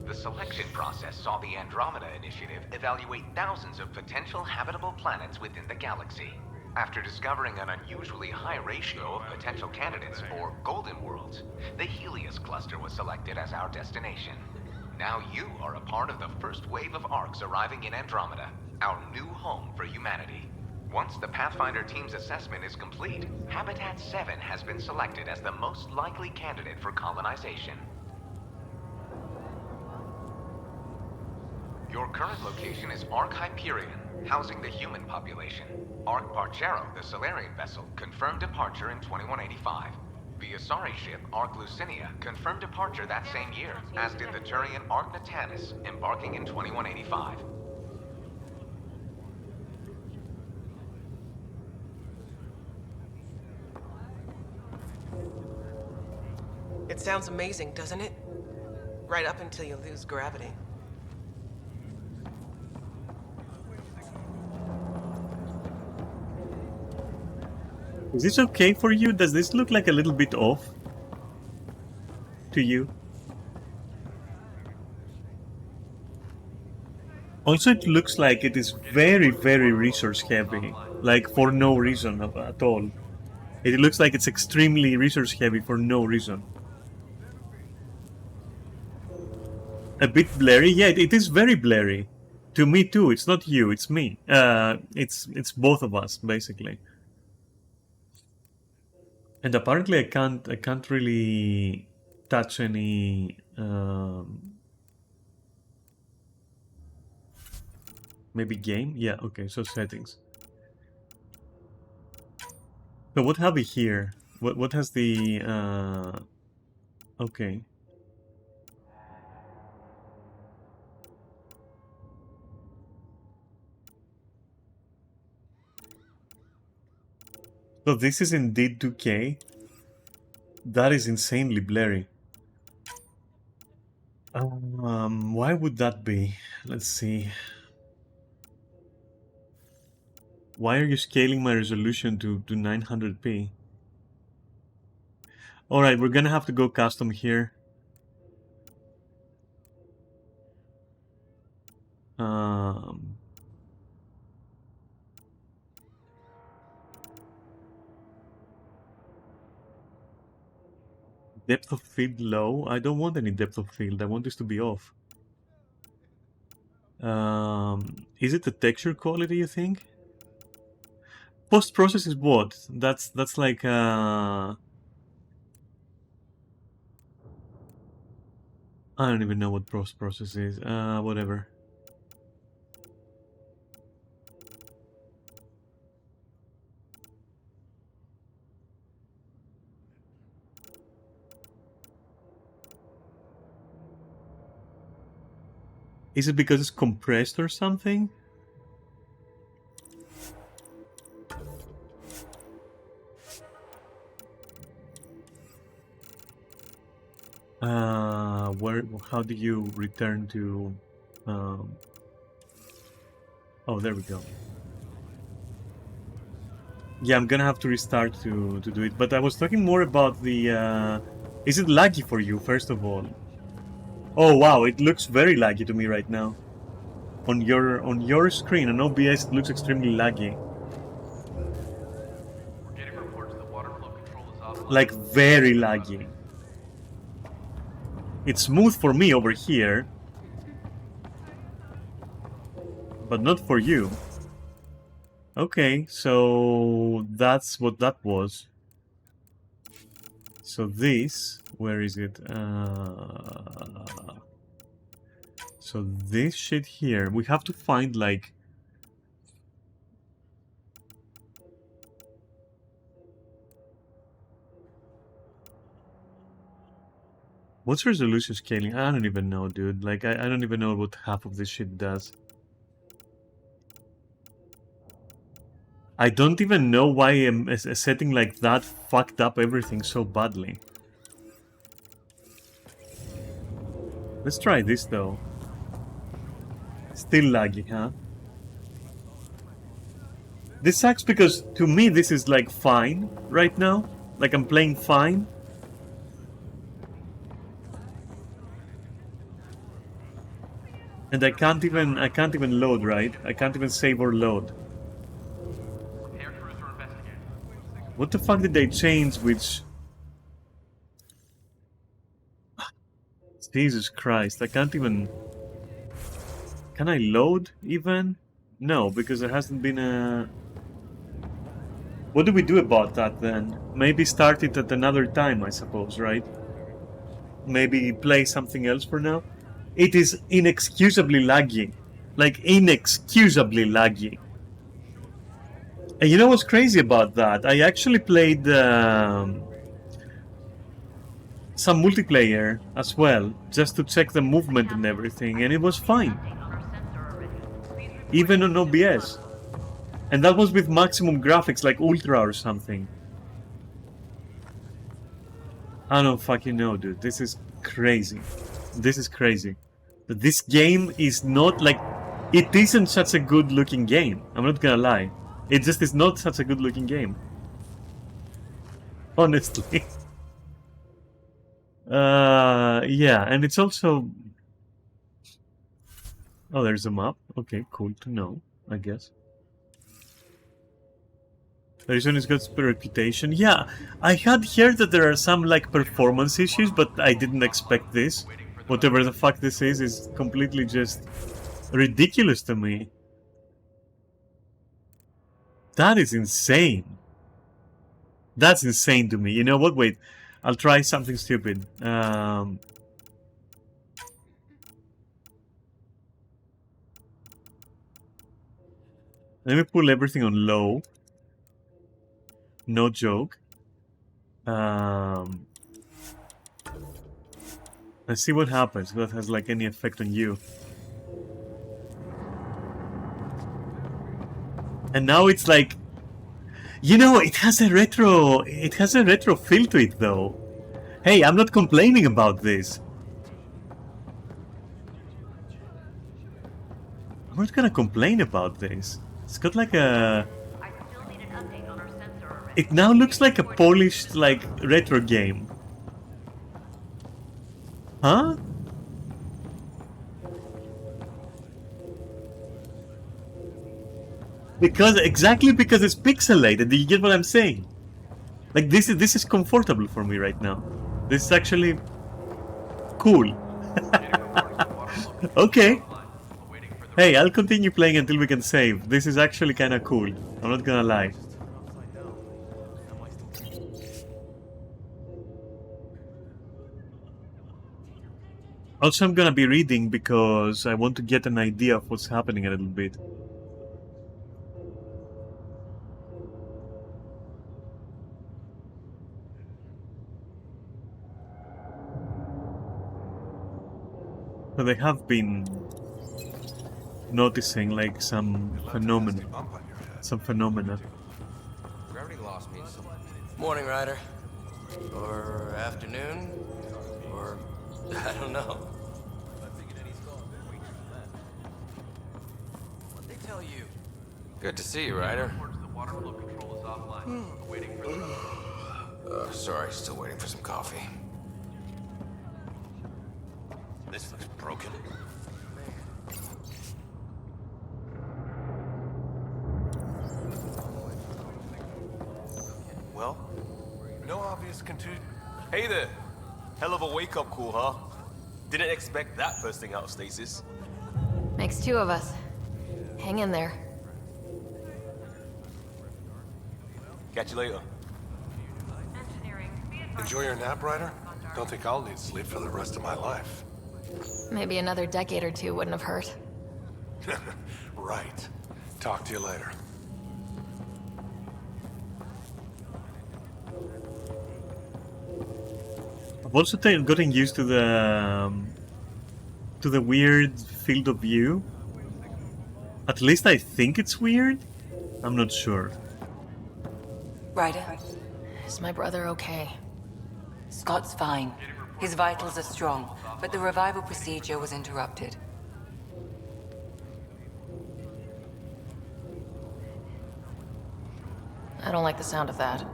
The selection process saw the Andromeda Initiative evaluate thousands of potential habitable planets within the galaxy. After discovering an unusually high ratio of potential candidates for Golden Worlds, the Helios cluster was selected as our destination. Now you are a part of the first wave of ARCs arriving in Andromeda, our new home for humanity. Once the Pathfinder team's assessment is complete, Habitat 7 has been selected as the most likely candidate for colonization. Your current location is Arc Hyperion, housing the human population. Arc Parchero, the Solarian vessel, confirmed departure in 2185. The Asari ship, Arc Lucinia, confirmed departure that same year, as did the Turian Arc Natanus, embarking in 2185. It sounds amazing, doesn't it? Right up until you lose gravity. Is this okay for you? Does this look like a little bit off to you? Also, it looks like it is very, very resource heavy, like for no reason at all. It looks like it's extremely resource heavy for no reason. A bit blurry? Yeah, it is very blurry. To me too. It's not you, it's me. It's both of us, basically. And apparently I can't really touch any maybe game? Yeah, okay, so settings. So what have we here? What has the okay. So this is indeed 2K. That is insanely blurry. Why would that be? Let's see. Why are you scaling my resolution to 900p? Alright, we're gonna have to go custom here. Depth of field low. I don't want any depth of field. I want this to be off. Is it the texture quality, you think? Post-process is what? That's like I don't even know what post-process is. Whatever. Is it because it's compressed or something? How do you return to oh, there we go. Yeah, I'm gonna have to restart to do it, but I was talking more about the is it laggy for you, first of all? Oh wow, it looks very laggy to me right now. on your screen on OBS it looks extremely laggy. Like very laggy. It's smooth for me over here, but not for you. Okay, so that's what that was. So this, where is it? So this shit here, we have to find like... What's resolution scaling? I don't even know, dude. Like, I don't even know what half of this shit does. I don't even know why a setting like that fucked up everything so badly. Let's try this though. Still laggy, huh? This sucks because to me this is like fine right now. Like I'm playing fine. And I can't even load, right? I can't even save or load. What the fuck did they change which... Jesus Christ, I can't even... Can I load even? No, because there hasn't been a... What do we do about that then? Maybe start it at another time, I suppose, right? Maybe play something else for now? It is inexcusably laggy. Like, inexcusably laggy. And you know what's crazy about that? I actually played some multiplayer as well, just to check the movement and everything, and it was fine. Even on OBS. And that was with maximum graphics, like Ultra or something. I don't fucking know, dude. This is crazy. This is crazy. This game is not like... It isn't such a good looking game. I'm not gonna lie. It just is not such a good looking game. Honestly. Yeah, and it's also... Oh, there's a map. Okay, cool to know, I guess. Arizona's got a reputation. Yeah, I had heard that there are some like performance issues, but I didn't expect this. Whatever the fuck this is completely just ridiculous to me. That is insane. That's insane to me. You know what? Wait, I'll try something stupid. Let me pull everything on low. No joke. Let's see what happens. If that has like any effect on you. And now it's like, you know, it has a retro feel to it though. Hey, I'm not complaining about this. I'm not gonna complain about this. It's got like a... It now looks like a polished, like, retro game. Huh? Exactly because it's pixelated. Do you get what I'm saying? Like, this is comfortable for me right now. This is actually cool. Okay. Hey, I'll continue playing until we can save. This is actually kind of cool. I'm not gonna lie. Also, I'm gonna be reading because I want to get an idea of what's happening a little bit. So they have been noticing like some phenomena. Morning, Ryder. Or afternoon. Or I don't know. What'd they tell you? Good to see you, Ryder. Sorry, still waiting for some coffee. This looks broken. Hey there. Hell of a wake-up call, huh? Didn't expect that bursting out of stasis. Makes two of us. Hang in there. Catch you later. Enjoy your nap, Ryder? Don't think I'll need sleep for the rest of my life. Maybe another decade or two wouldn't have hurt. Right. Talk to you later. I've also gotten used to the weird field of view. At least I think it's weird. I'm not sure. Ryder? Is my brother okay? Scott's fine. His vitals are strong, but the revival procedure was interrupted. I don't like the sound of that.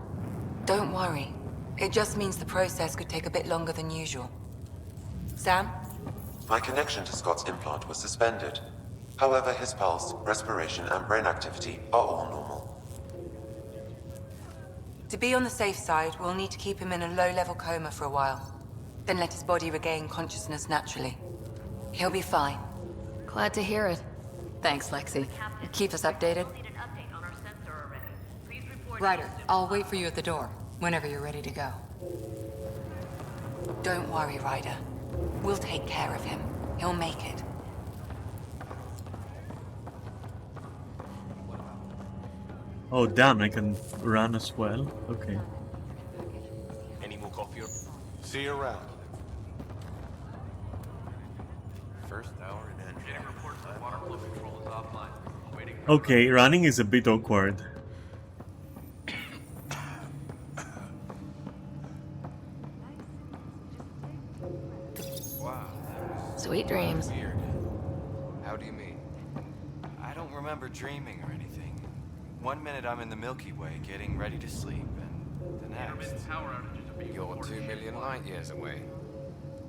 Don't worry. It just means the process could take a bit longer than usual. Sam? My connection to Scott's implant was suspended. However, his pulse, respiration, and brain activity are all normal. To be on the safe side, we'll need to keep him in a low-level coma for a while. Then let his body regain consciousness naturally. He'll be fine. Glad to hear it. Thanks, Lexi. Keep us updated. Ryder, I'll wait for you at the door, whenever you're ready to go. Don't worry, Ryder. We'll take care of him. He'll make it. Oh damn, I can run as well. Okay. Any more coffee? See you around. First hour in engine. Reports that water flow control is offline. Waiting. Okay, running is a bit awkward. Wow. Sweet dreams. Weird. How do you mean? I don't remember dreaming or anything. One minute I'm in the Milky Way getting ready to sleep, and the next... You're 2 million light years away.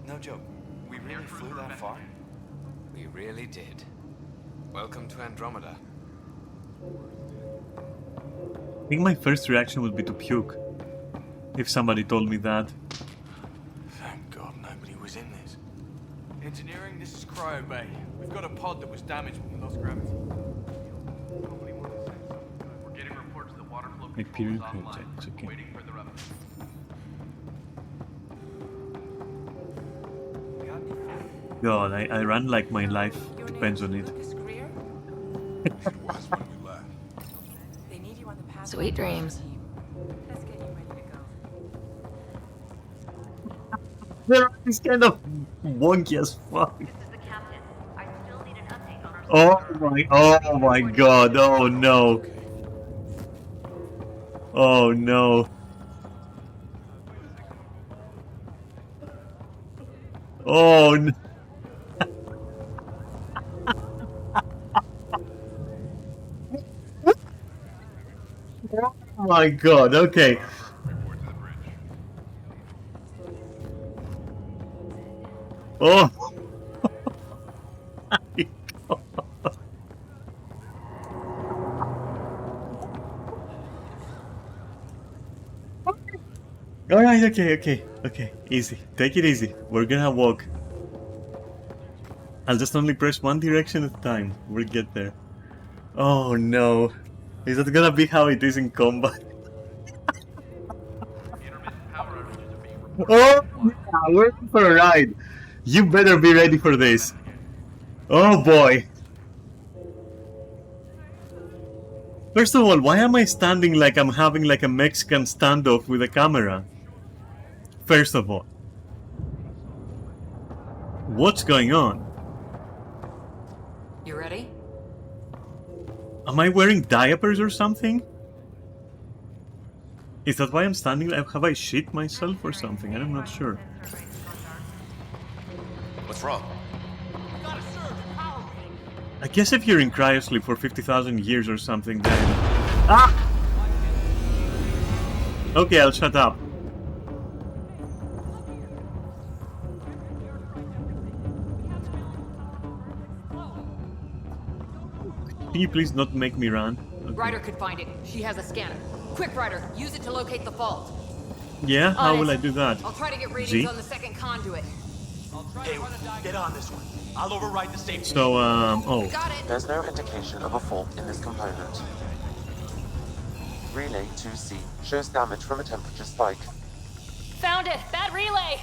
No joke. We really flew that far? We really did. Welcome to Andromeda. I think my first reaction would be to puke. If somebody told me that. Thank God nobody was in this. Engineering, this is Cryo Bay. We've got a pod that was damaged when we lost gravity. We're getting reports that water flow Like period projects, okay. waiting for the rubber. God, I run like my life depends on it. Sweet dreams. It's kind of wonky as fuck. Oh my god, oh no. Oh no. Oh no. Oh my god, okay. Oh. Alright, okay. Easy. Take it easy. We're gonna walk. I'll just only press one direction at a time. We'll get there. Oh no. Is that gonna be how it is in combat? Oh, yeah, we're in for a ride. You better be ready for this. Oh boy. First of all, why am I standing like I'm having like a Mexican standoff with a camera? First of all. What's going on? You ready? Am I wearing diapers or something? Is that why I'm standing? Have I shit myself or something? I'm not sure. What's wrong? I guess if you're in cryosleep for 50,000 years or something, then... Ah! Okay, I'll shut up. Can you please not make me run? Okay. Ryder could find it. She has a scanner. Quick, Ryder, use it to locate the fault. Yeah, how will I do that? I'll try to get readings Z? on the second conduit. Hey, get on this one. I'll override the safety. So, oh. Got it. There's no indication of a fault in this component. Relay 2C shows damage from a temperature spike. Found it. Bad relay.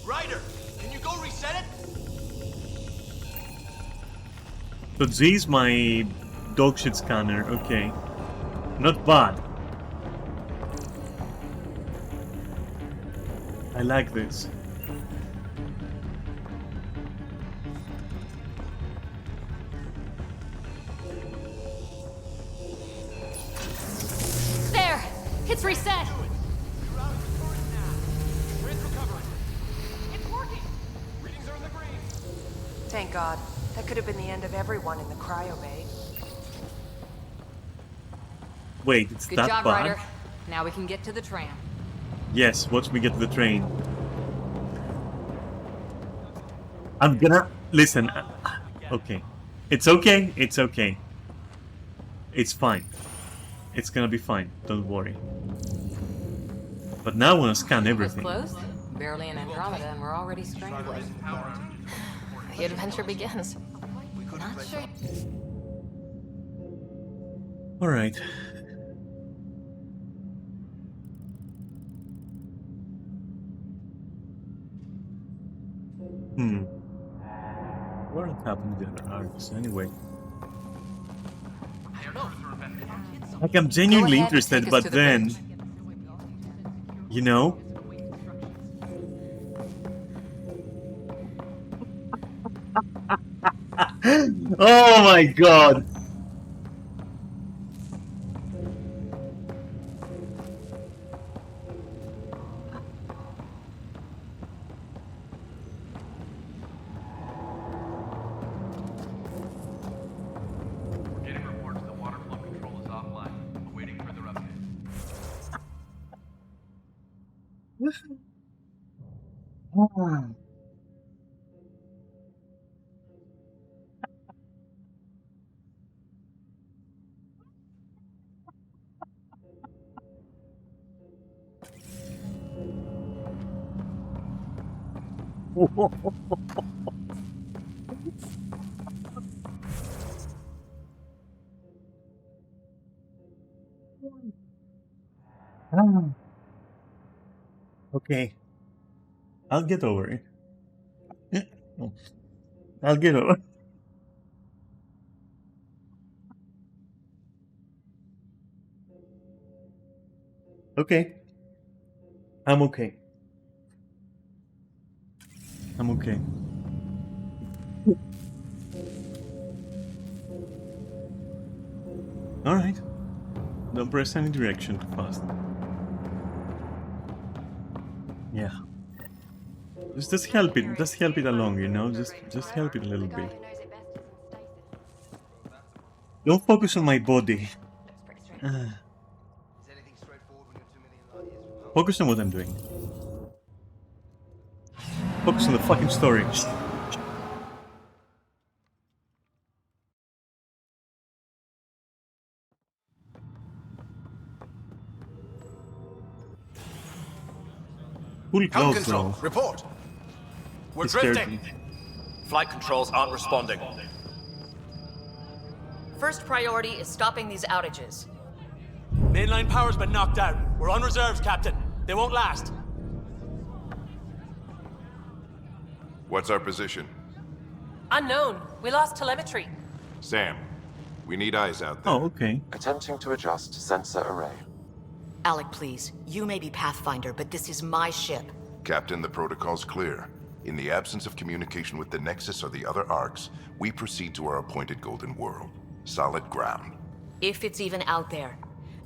Ryder, can you go reset it? So Z is my dog shit scanner, okay. Not bad. I like this. There. It's reset. Thank God. That could have been the end of everyone in the cryo bay. Wait, it's Good that job, bad? Ryder. Now we can get to the tram. Yes, once we get to the train. I'm gonna... Listen. Okay. It's okay. It's okay. It's fine. It's gonna be fine. Don't worry. But now I wanna scan everything. Close? Barely in Andromeda and we're already strangling. The adventure begins. Not sure. Alright. What happened to the other arcs anyway? Like, I'm genuinely interested, but then... You know? Oh my god! We're getting reports the water flow control is offline. Awaiting further updates. Okay. I'll get over it. I'll get over it. Okay. I'm okay. I'm okay. Alright. Don't press any direction too fast. Yeah. Just help it. Just help it along, you know? Just help it a little bit. Don't focus on my body. Focus on what I'm doing. Focus on the fucking story. Full Helm close, control, bro. report. We're He scared drifting. me. Flight controls aren't responding. First priority is stopping these outages. Mainline power's been knocked out. We're on reserves, Captain. They won't last. What's our position? Unknown. We lost telemetry. Sam, we need eyes out there. Oh, okay. Attempting to adjust sensor array. Alec, please. You may be Pathfinder, but this is my ship. Captain, the protocol's clear. In the absence of communication with the Nexus or the other arcs, we proceed to our appointed Golden World. Solid ground. If it's even out there.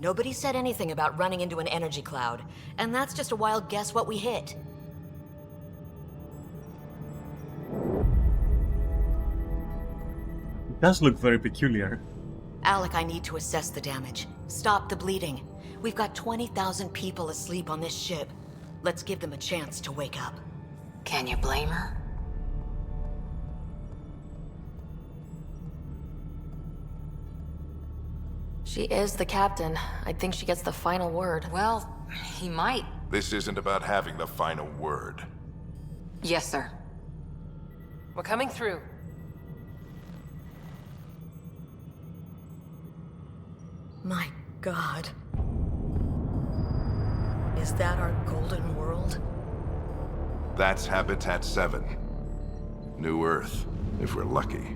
Nobody said anything about running into an energy cloud, and that's just a wild guess what we hit. It does look very peculiar. Alec, I need to assess the damage. Stop the bleeding. We've got 20,000 people asleep on this ship. Let's give them a chance to wake up. Can you blame her? She is the captain. I think she gets the final word. Well, he might. This isn't about having the final word. Yes, sir. We're coming through. My God. Is that our golden world? That's Habitat 7. New Earth, if we're lucky.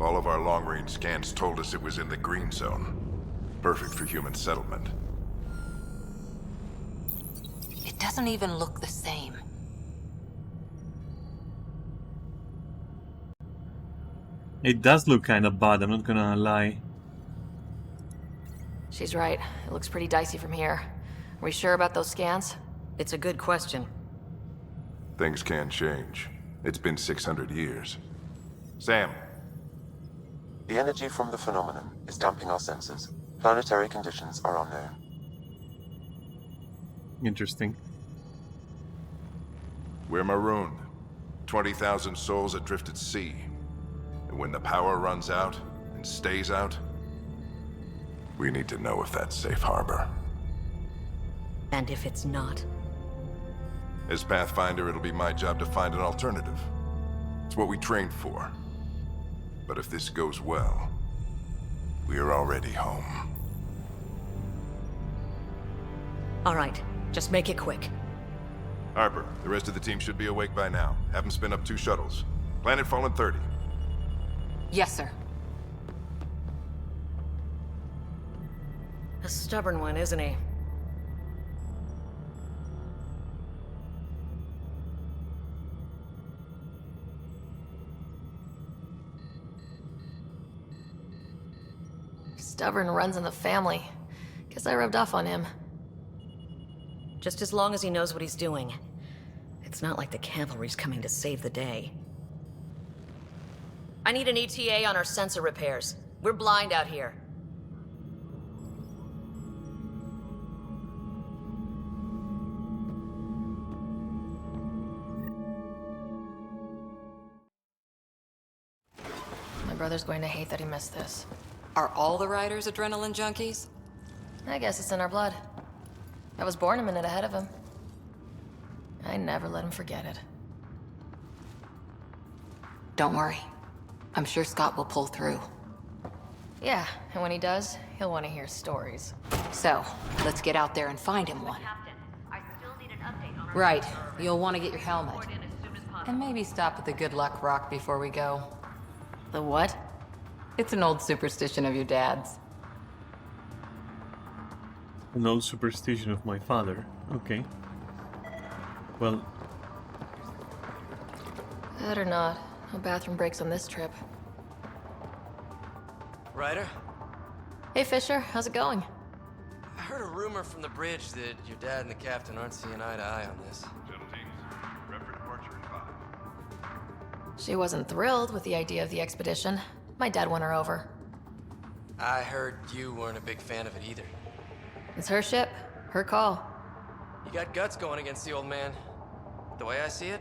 All of our long-range scans told us it was in the green zone. Perfect for human settlement. It doesn't even look the same. It does look kind of bad, I'm not gonna lie. She's right. It looks pretty dicey from here. Are we sure about those scans? It's a good question. Things can change. It's been 600 years. Sam. The energy from the phenomenon is damping our senses. Planetary conditions are unknown. Interesting. We're marooned. 20,000 souls adrift at sea. And when the power runs out, and stays out, we need to know if that's safe harbor. And if it's not? As Pathfinder, it'll be my job to find an alternative. It's what we trained for. But if this goes well, we're already home. All right, just make it quick. Harper, the rest of the team should be awake by now. Have them spin up 2 shuttles. Planet Fallen 30. Yes, sir. A stubborn one, isn't he? Stubborn runs in the family. Guess I rubbed off on him. Just as long as he knows what he's doing. It's not like the cavalry's coming to save the day. I need an ETA on our sensor repairs. We're blind out here. My brother's going to hate that he missed this. Are all the riders adrenaline junkies? I guess it's in our blood. I was born a minute ahead of him. I never let him forget it. Don't worry. I'm sure Scott will pull through. Yeah, and when he does, he'll want to hear stories. So, let's get out there and find him one. Right. You'll want to get your helmet. And maybe stop at the Good Luck Rock before we go. The what? It's an old superstition of your dad's. An old superstition of my father. Okay. Well... That or not, no bathroom breaks on this trip. Ryder? Hey Fisher, how's it going? I heard a rumor from the bridge that your dad and the captain aren't seeing eye to eye on this. Shuttle teams, prep for departure in 5. She wasn't thrilled with the idea of the expedition. My dad won her over. I heard you weren't a big fan of it either. It's her ship, her call. You got guts going against the old man. The way I see it,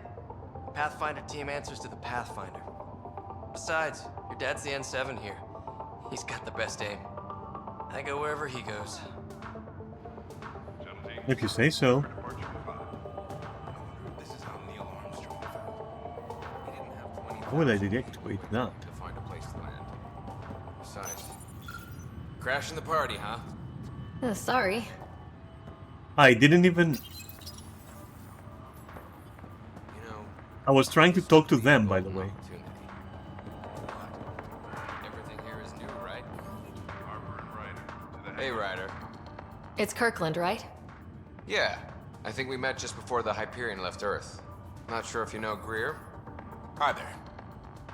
the Pathfinder team answers to the Pathfinder. Besides, your dad's the N7 here. He's got the best aim. I go wherever he goes. If you say so. How would I deactivate that? To find a place to land. Besides, crashing the party, huh? Sorry. I didn't even... I was trying to talk to them, by the way. Everything here is new, right? Hey, Ryder. It's Kirkland, right? Yeah. I think we met just before the Hyperion left Earth. Not sure if you know Greer? Hi there.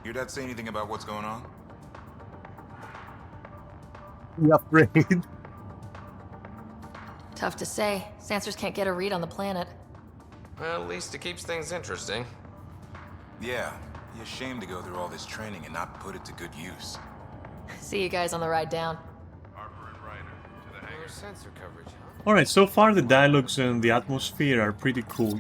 Your dad say anything about what's going on? You afraid? Tough to say. Sensors can't get a read on the planet. Well, at least it keeps things interesting. Yeah. Be ashamed to go through all this training and not put it to good use. See you guys on the ride down. Sensor coverage, huh? Alright, so far the dialogues and the atmosphere are pretty cool.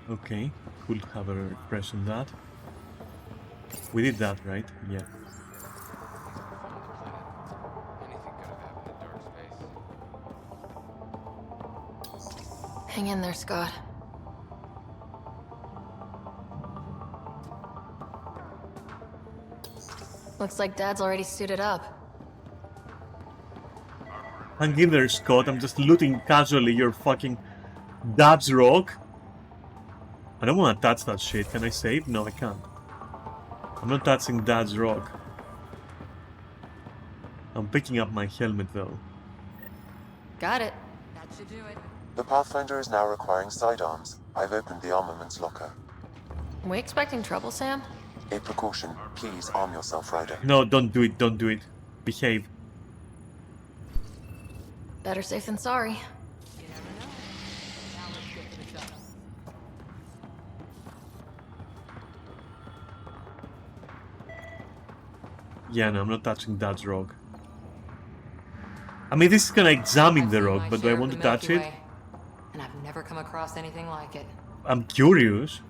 Okay, cool to have a refresh on that. We did that, right? Yeah. Hang in there, Scott. Looks like Dad's already suited up. Hang in there, Scott. I'm just looting casually your fucking dad's rock. I don't want to touch that shit. Can I save? No, I can't. I'm not touching Dad's rock. I'm picking up my helmet though. Got it. That should do it. The Pathfinder is now requiring sidearms. I've opened the armaments locker. We expecting trouble, Sam? A precaution. Please arm yourself, Ryder. No, don't do it. Don't do it. Behave. Better safe than sorry. Yeah, no, I'm not touching Dad's rock. I mean, this is gonna examine the rock, but do I want to touch it? And I've never come across anything like it. I'm curious.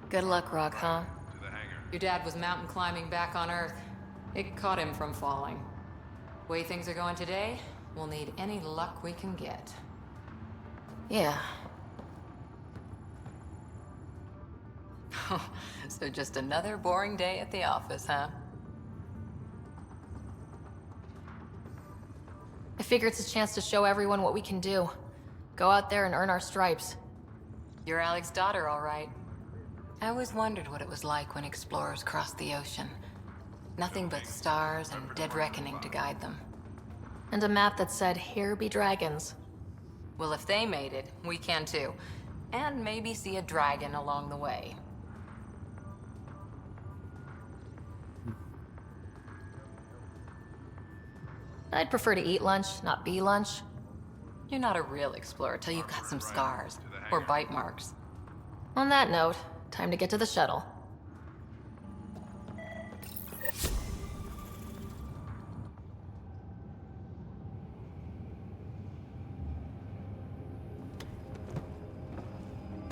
Good luck, Rock, huh? Your dad was mountain climbing back on Earth. It caught him from falling. Way things are going today, we'll need any luck we can get. Yeah. So just another boring day at the office, huh? I figure it's a chance to show everyone what we can do. Go out there and earn our stripes. You're Alec's daughter, all right. I always wondered what it was like when explorers crossed the ocean. Nothing but stars and dead reckoning to guide them. And a map that said, "Here be dragons." Well, if they made it, we can too. And maybe see a dragon along the way. I'd prefer to eat lunch, not be lunch. You're not a real explorer till you've got some scars. Or bite marks. On that note, time to get to the shuttle.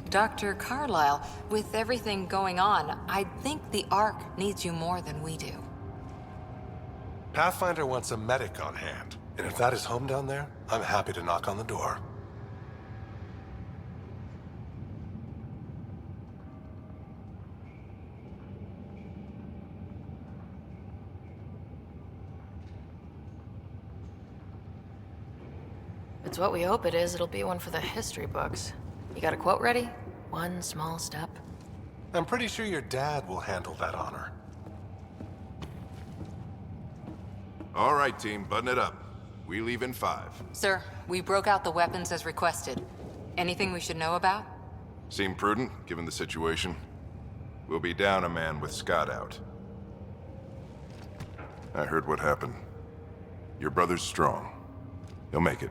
Dr. Carlyle, with everything going on, I think the Ark needs you more than we do. Pathfinder wants a medic on hand, and if that is home down there, I'm happy to knock on the door. If it's what we hope it is, it'll be one for the history books. You got a quote ready? One small step. I'm pretty sure your dad will handle that honor. All right, team, button it up. We leave in 5. Sir, we broke out the weapons as requested. Anything we should know about? Seem prudent, given the situation. We'll be down a man with Scott out. I heard what happened. Your brother's strong. He'll make it.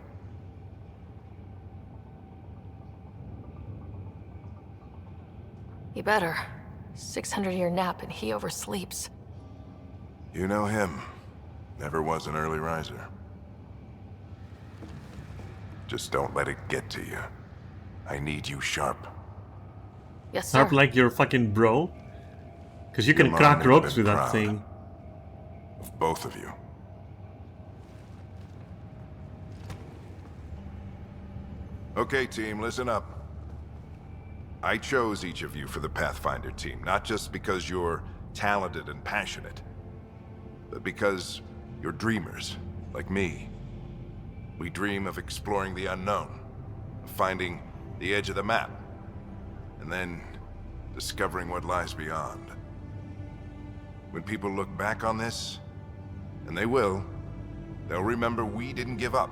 He better. 600-year nap and he oversleeps. You know him. Never was an early riser. Just don't let it get to you. I need you sharp. Yes, sir. Sharp like your fucking bro? Because you Your can mom crack would have rocks been with that proud. thing. Of both of you. Okay, team, listen up. I chose each of you for the Pathfinder team, not just because you're talented and passionate, but because you're dreamers, like me. We dream of exploring the unknown, of finding the edge of the map, and then discovering what lies beyond. When people look back on this, and they will, they'll remember we didn't give up.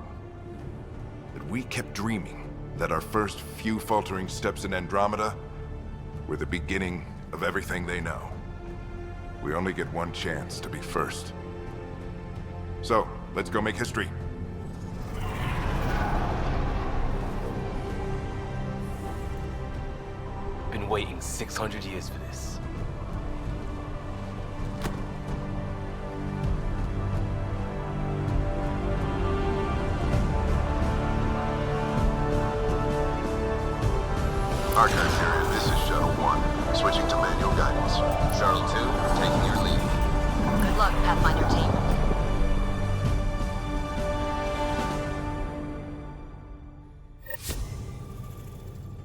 That we kept dreaming, that our first few faltering steps in Andromeda were the beginning of everything they know. We only get one chance to be first. So, let's go make history. Been waiting 600 years for this. Archive period, this is Shuttle 1. Switching to manual guidance. Shuttle 2, taking your lead. Good luck, Pathfinder team.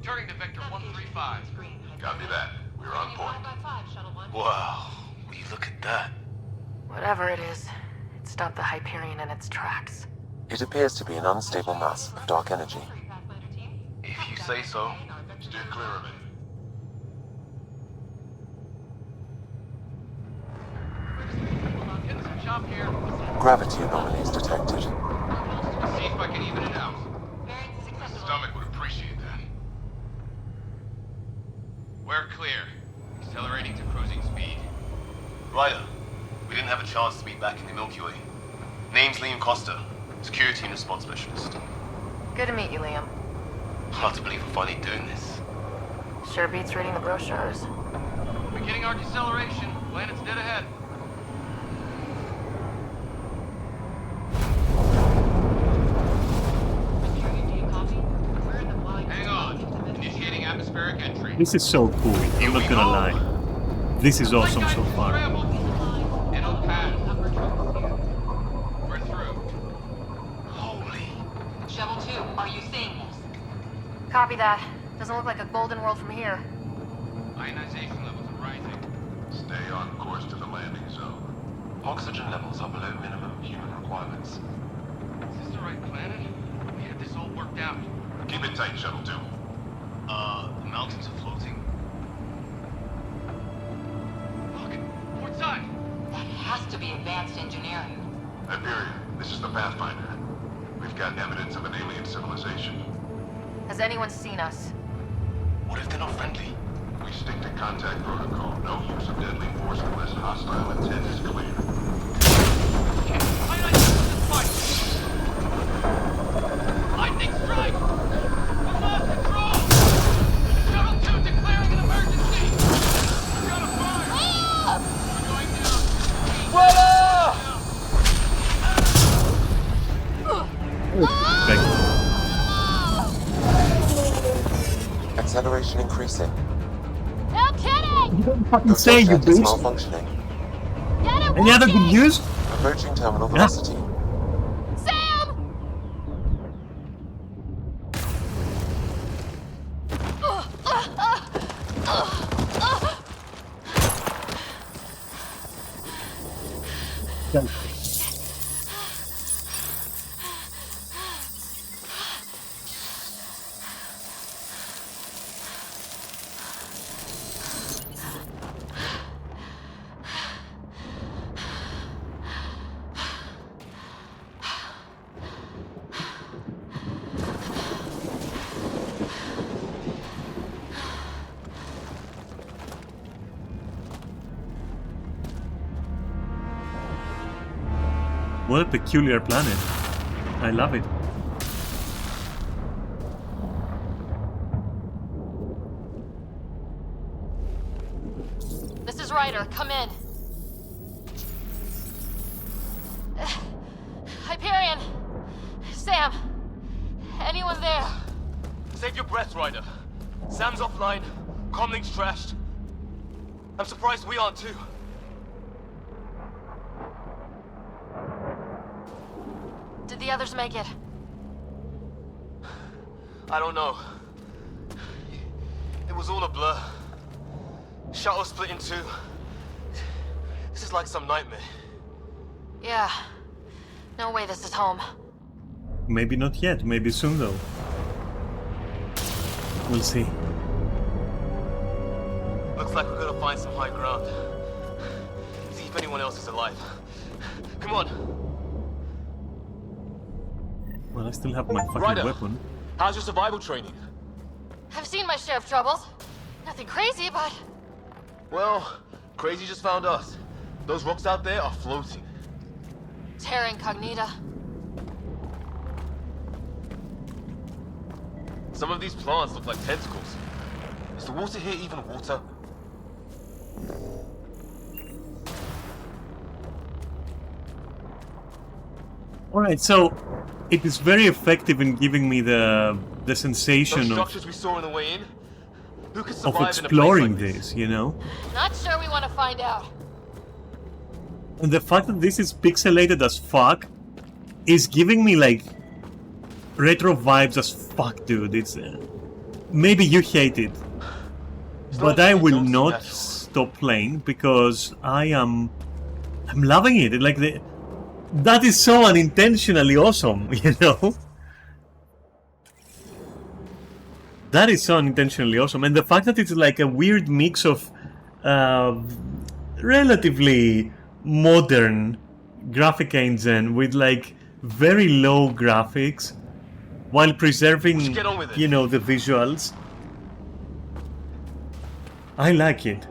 Turning to Vector 135. Copy that. We're on point. Wow, will you look at that? Whatever it is, it stopped the Hyperion in its tracks. It appears to be an unstable mass of dark energy. If you say so. Steer clear of it. Getting some chop here. Gravity anomalies detected. See if I can even it out. The stomach would appreciate that. We're clear. Accelerating to cruising speed. Ryder, we didn't have a chance to meet back in the Milky Way. Name's Liam Costa, Security and Response Specialist. Good to meet you, Liam. Hard to believe we're finally doing this. Sure beats reading the brochures. Beginning our deceleration. Planet's dead ahead. Hang on. Initiating atmospheric entry. This is so cool. I'm not gonna lie. This is awesome so far. And on pad. We're through. Shuttle 2, are you seeing this? Copy that. Doesn't look like a golden world from here. Ionization levels are rising. Stay on course to the landing zone. Oxygen levels are below minimum human requirements. Is this the right planet? We had this all worked out. Keep it tight, Shuttle 2. The mountains are floating. Look, port side. That has to be advanced engineering. Hyperion, this is the Pathfinder. We've got evidence of an alien civilization. Has anyone seen us? What if they're not friendly? We stick to contact protocol. No use of deadly force unless hostile intent is clear. Lightning strike! We lost control! Shuttle 2 declaring an emergency! We're gonna fire! We're going down! Acceleration increasing. No kidding! You don't fucking Your say, you jet is bitch! malfunctioning. Any other good news? Approaching terminal velocity. Sam! What a peculiar planet. I love it. This is Ryder. Come in. Hyperion! Sam! Anyone there? Save your breath, Ryder. Sam's offline. Comlink's trashed. I'm surprised we aren't too. Did the others make it? I don't know. It was all a blur. Shuttle split in two. This is like some nightmare. Yeah. No way this is home. Maybe not yet. Maybe soon though. We'll see. Looks like we're gonna find some high ground. See if anyone else is alive. Come on. Well, I still have my fucking Ryder, weapon. how's your survival training? I've seen my share of troubles. Nothing crazy, but... Well, Crazy just found us. Those rocks out there are floating. Terra Incognita. Some of these plants look like tentacles. Is the water here even water? Alright, so it is very effective in giving me the Those sensation of... structures we saw on the way in, Who could of survive in a place exploring like this? this, you know? Not sure we want to find out. And the fact that this is pixelated as fuck is giving me like retro vibes as fuck, dude. It's maybe you hate it, but I will not stop playing because I'm loving it. Like that is so unintentionally awesome, you know. That is so unintentionally awesome, and the fact that it's like a weird mix of relatively modern graphic engine with like very low graphics while preserving, you know, the visuals. I like it.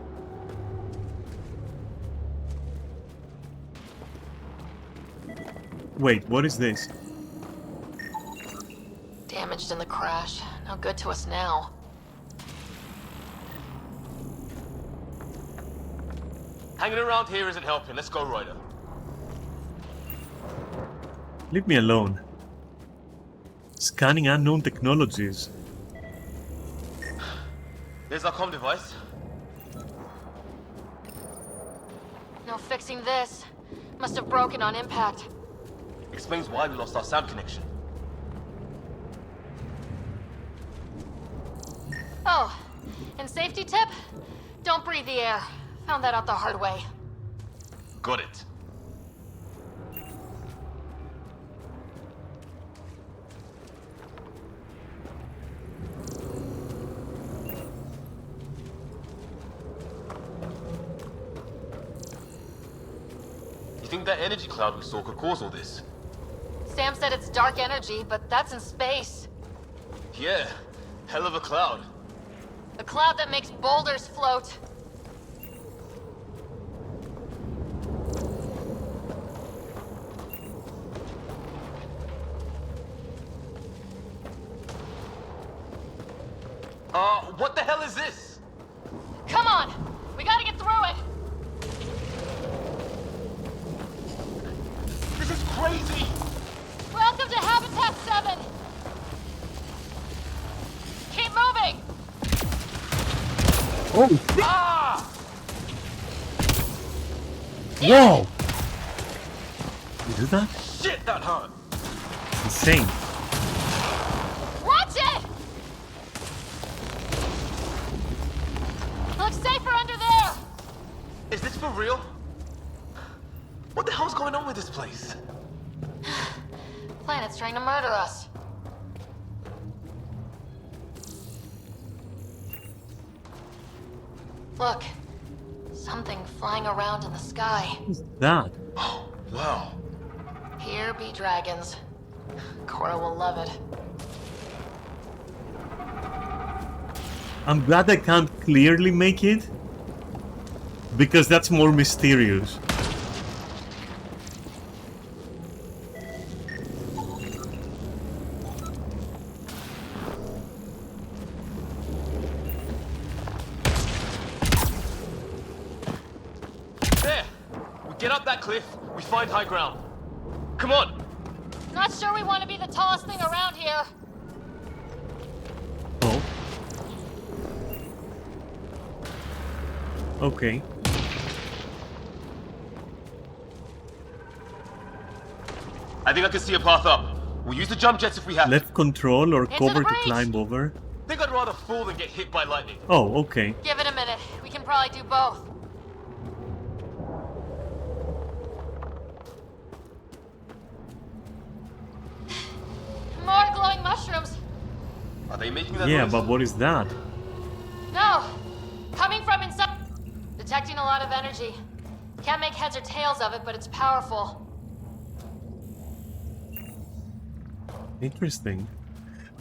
Wait, what is this? Damaged in the crash. No good to us now. Hanging around here isn't helping. Let's go, Ryder. Leave me alone. Scanning unknown technologies. There's our comm device. No fixing this. Must have broken on impact. Explains why we lost our sound connection. Oh, and safety tip? Don't breathe the air. Found that out the hard way. Got it. You think that energy cloud we saw could cause all this? Sam said it's dark energy, but that's in space. Yeah, hell of a cloud. A cloud that makes boulders float. What the hell is this? Come on! We gotta get through it! This is crazy! Welcome to Habitat 7! Keep moving! Oh! Ah! Whoa! You do that? Shit, that hurt! Insane. Watch it! Looks safer under there! Is this for real? What the hell's going on with this place? Planet's trying to murder us. Look. Something flying around in the sky. What's that? Oh, wow. Here be dragons. Cora will love it. I'm glad I can't clearly make it, because that's more mysterious. There! We get up that cliff, we find high ground. Come on! Not sure we want to be the tallest thing around here. Oh. Okay. I think I can see a path up. We'll use the jump jets if we have to. Left control or Into cover the to breach. climb over? Think I'd rather fall than get hit by lightning. Oh, okay. Give it a minute. We can probably do both. More glowing mushrooms. Are they making that Yeah, noise? but what is that? No! Coming from inside. Detecting a lot of energy. Can't make heads or tails of it, but it's powerful. Interesting.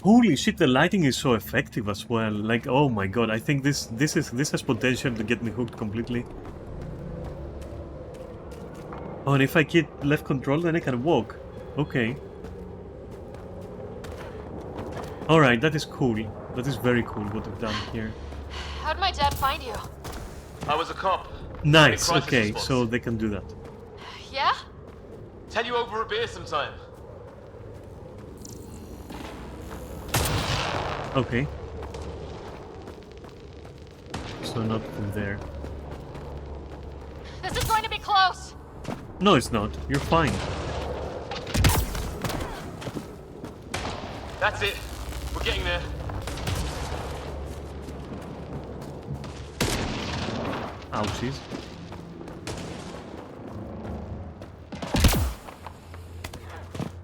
Holy shit, the lighting is so effective as well. Like, oh my god, I think this has potential to get me hooked completely. Oh, and if I keep left control, then I can walk. Okay. Alright, that is cool. That is very cool what I've done here. How'd my dad find you? I was a cop. Nice, In crisis okay, response. so they can do that. Yeah? Tell you over a beer sometime. Okay. so not from there. This is going to be close! No, it's not. You're fine. That's it. We're getting there. Ouchies.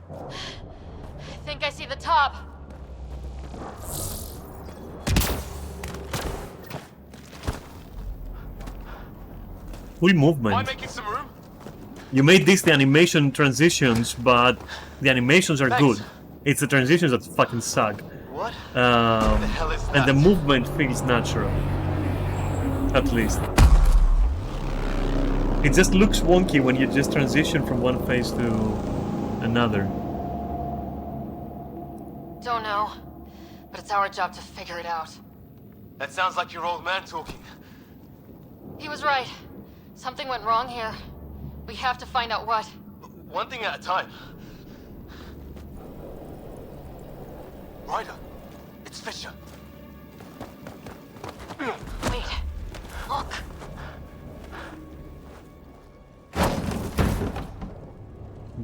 I think I see the top. Full movement. Am I making some room? You made this the animation transitions, but the animations are Thanks. good. It's the transitions that fucking suck. What? The hell is and the that? movement feels natural. At least. It just looks wonky when you just transition from one phase to another. Don't know, but it's our job to figure it out. That sounds like your old man talking. He was right. Something went wrong here. We have to find out what. One thing at a time. Ryder, it's Fisher. Wait. Look.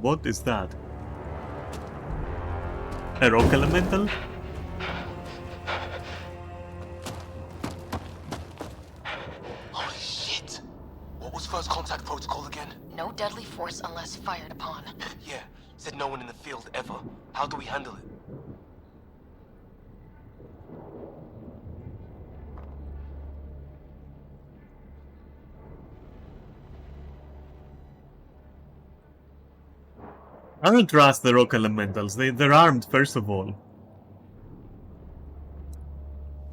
What is that? A rock elemental? Holy shit! What was first contact protocol again? No deadly force unless fired upon. Yeah, said no one in the field ever. How do we handle it? I don't trust the rock elementals. They're armed, first of all.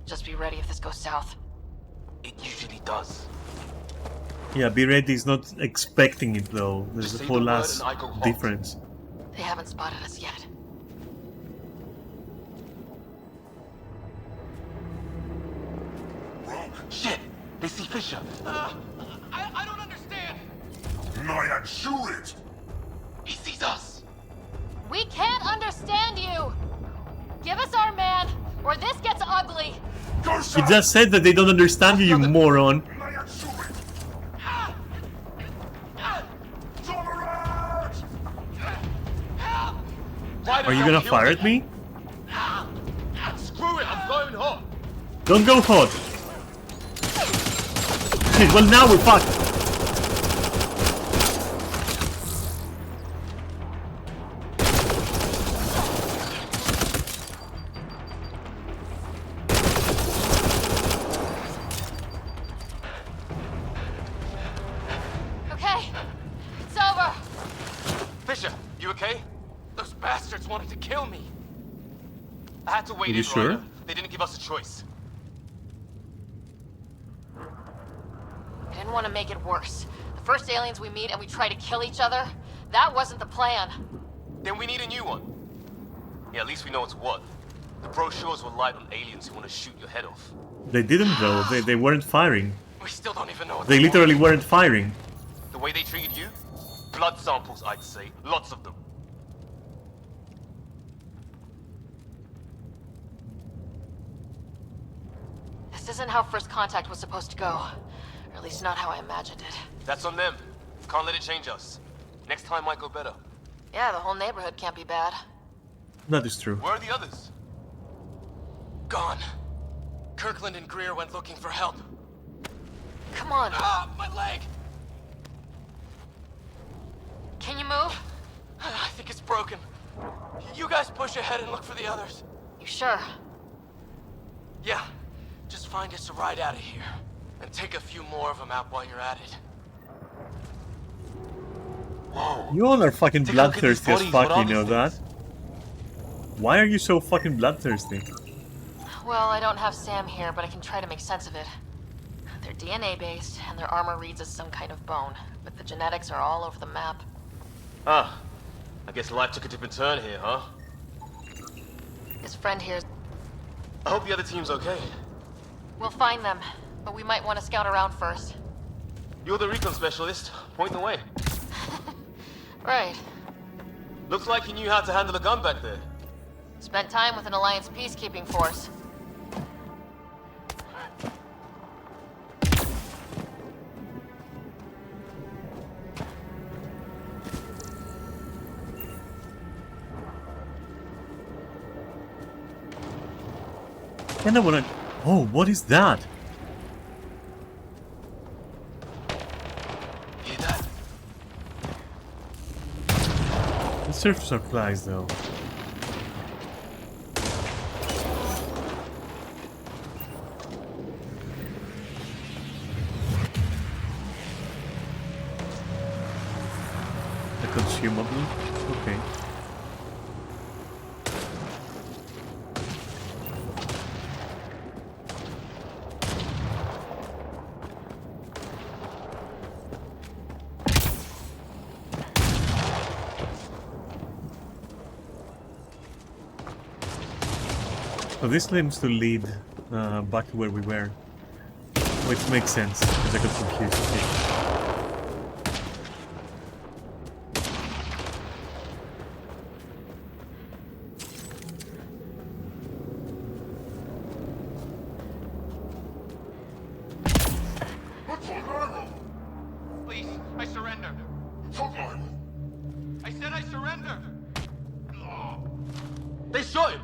Just be ready if this goes south. It usually does. Yeah, be ready is not expecting it though. There's Just a say whole the word ass and I go hot. difference. They haven't spotted us yet. Shit! They see Fisher. I don't understand. I am sure it. He sees us. We can't understand you! Give us our man, or this gets ugly! You just said that they don't understand you, you moron. Are you gonna fire at me? Screw it, I'm going hot. Don't go hot. Shit, well now we're fucked. Okay, it's over. Fisher, you okay? Those bastards wanted to kill me. I had to wait Are you in, sure? Ryder. They didn't give us a choice. I didn't want to make it worse. The first aliens we meet and we try to kill each other, that wasn't the plan. Then we need a new one. Yeah, at least we know it's what. The brochures were light on aliens who want to shoot your head off. They didn't though. They weren't firing. We still don't even know what They want. literally weren't firing. The way they treated you? Blood samples, I'd say. Lots of them. This isn't how first contact was supposed to go. Or at least not how I imagined it. That's on them. Can't let it change us. Next time might go better. Yeah, the whole neighborhood can't be bad. That is true. Where are the others? Gone. Kirkland and Greer went looking for help. Come on. Ah, my leg! Can you move? I think it's broken. You guys push ahead and look for the others. You sure? Yeah. Just find us a ride out of here. And take a few more of them out while you're at it. Whoa. You all are fucking Take a look at these bloodthirsty as bodies. What fuck, are you know these that? Why are you so fucking bloodthirsty? Well, I don't have Sam here, but I can try to make sense of it. They're DNA-based, and their armor reads as some kind of bone, but the genetics are all over the map. Ah. I guess life took a different turn here, huh? His friend here's... I hope the other team's okay. We'll find them, but we might want to scout around first. You're the recon specialist. Point the way. Right. Looks like you knew how to handle a gun back there. Spent time with an Alliance peacekeeping force. kinda wanna... Oh, what is that? Hear that? The surf supplies, though. The consumable? Okay. So this seems to lead back to where we were, which makes sense, because I got confused. Okay. Please, I surrender. I said I surrender. They shot him!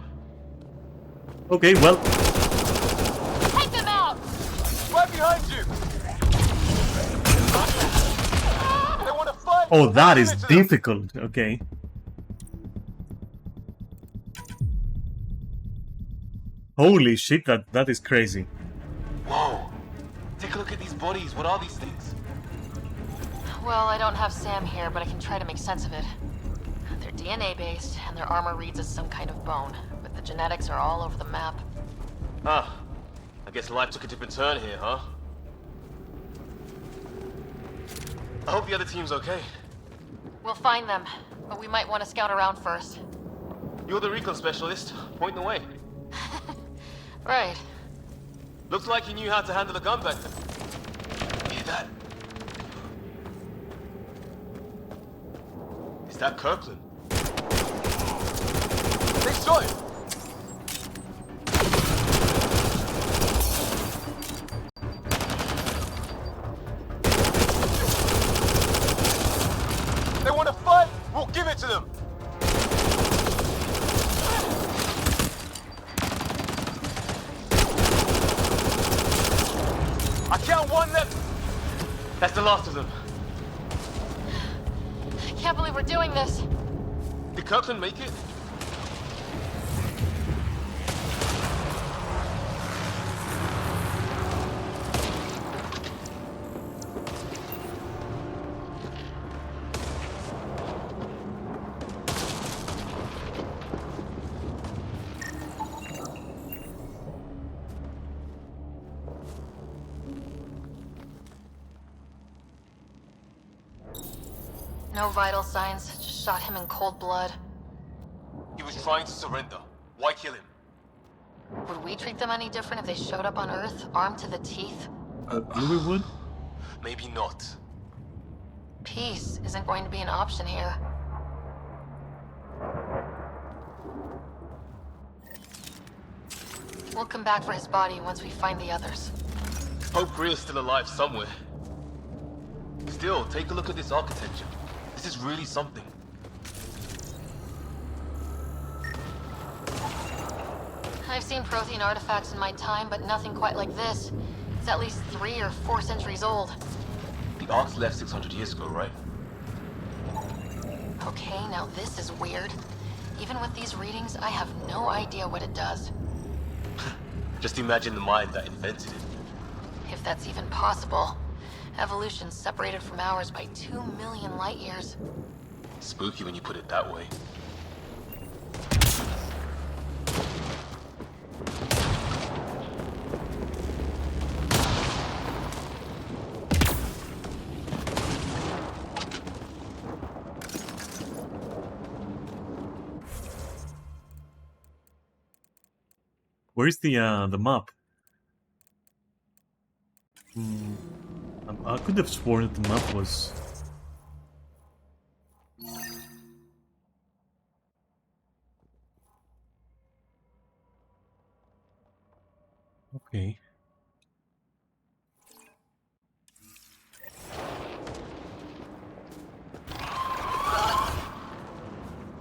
Okay, well... Take them out! Right behind you! They want to fight! Oh, that is difficult. Okay. Holy shit, that is crazy. Whoa! Take a look at these bodies. What are these things? Well, I don't have Sam here, but I can try to make sense of it. They're DNA-based, and their armor reads as some kind of bone, but the genetics are all over the map. Ah, I guess life took a different turn here, huh? I hope the other team's okay. We'll find them, but we might want to scout around first. You're the recon specialist. Point the way. Right. Looks like you knew how to handle a gun back then. Hear that? Is that Kirkland? They shot him! They want to fight? We'll give it to them! I count one left! That's the last of them. I can't believe we're doing this. Did Kirkland make it? No vital signs, just shot him in cold blood. He was trying to surrender. Why kill him? Would we treat them any different if they showed up on Earth, armed to the teeth? We would? Maybe not. Peace isn't going to be an option here. We'll come back for his body once we find the others. Hope Greer's still alive somewhere. Still, take a look at this architecture. This is really something. I've seen Prothean artifacts in my time, but nothing quite like this. It's at least 3 or 4 centuries old. The Ark's left 600 years ago, right? Okay, now this is weird. Even with these readings, I have no idea what it does. Just imagine the mind that invented it. If that's even possible. Evolution's separated from ours by 2 million light years. Spooky when you put it that way. Where's the map? I could have sworn that the map was... Okay.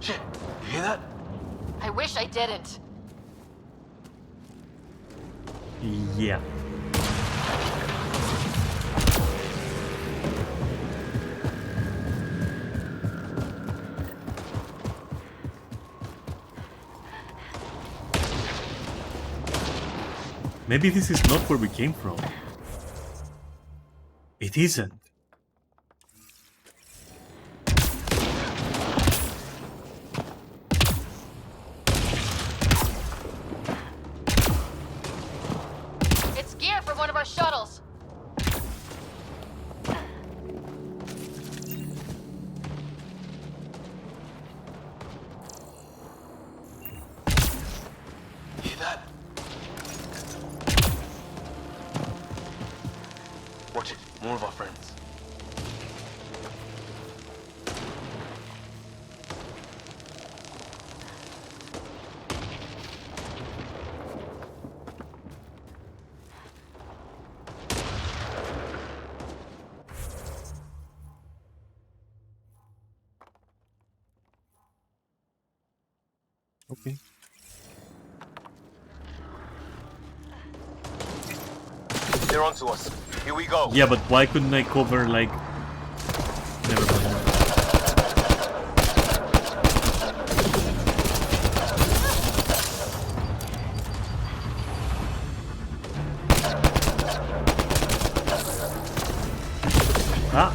Shit, you hear that? I wish I didn't. Yeah. Maybe this is not where we came from. It isn't. It's gear from one of our shuttles. Hear that? Watch it. More of our friends. Okay. They're onto us. Here we go. Yeah, but why couldn't I cover, like... Never mind. Ah!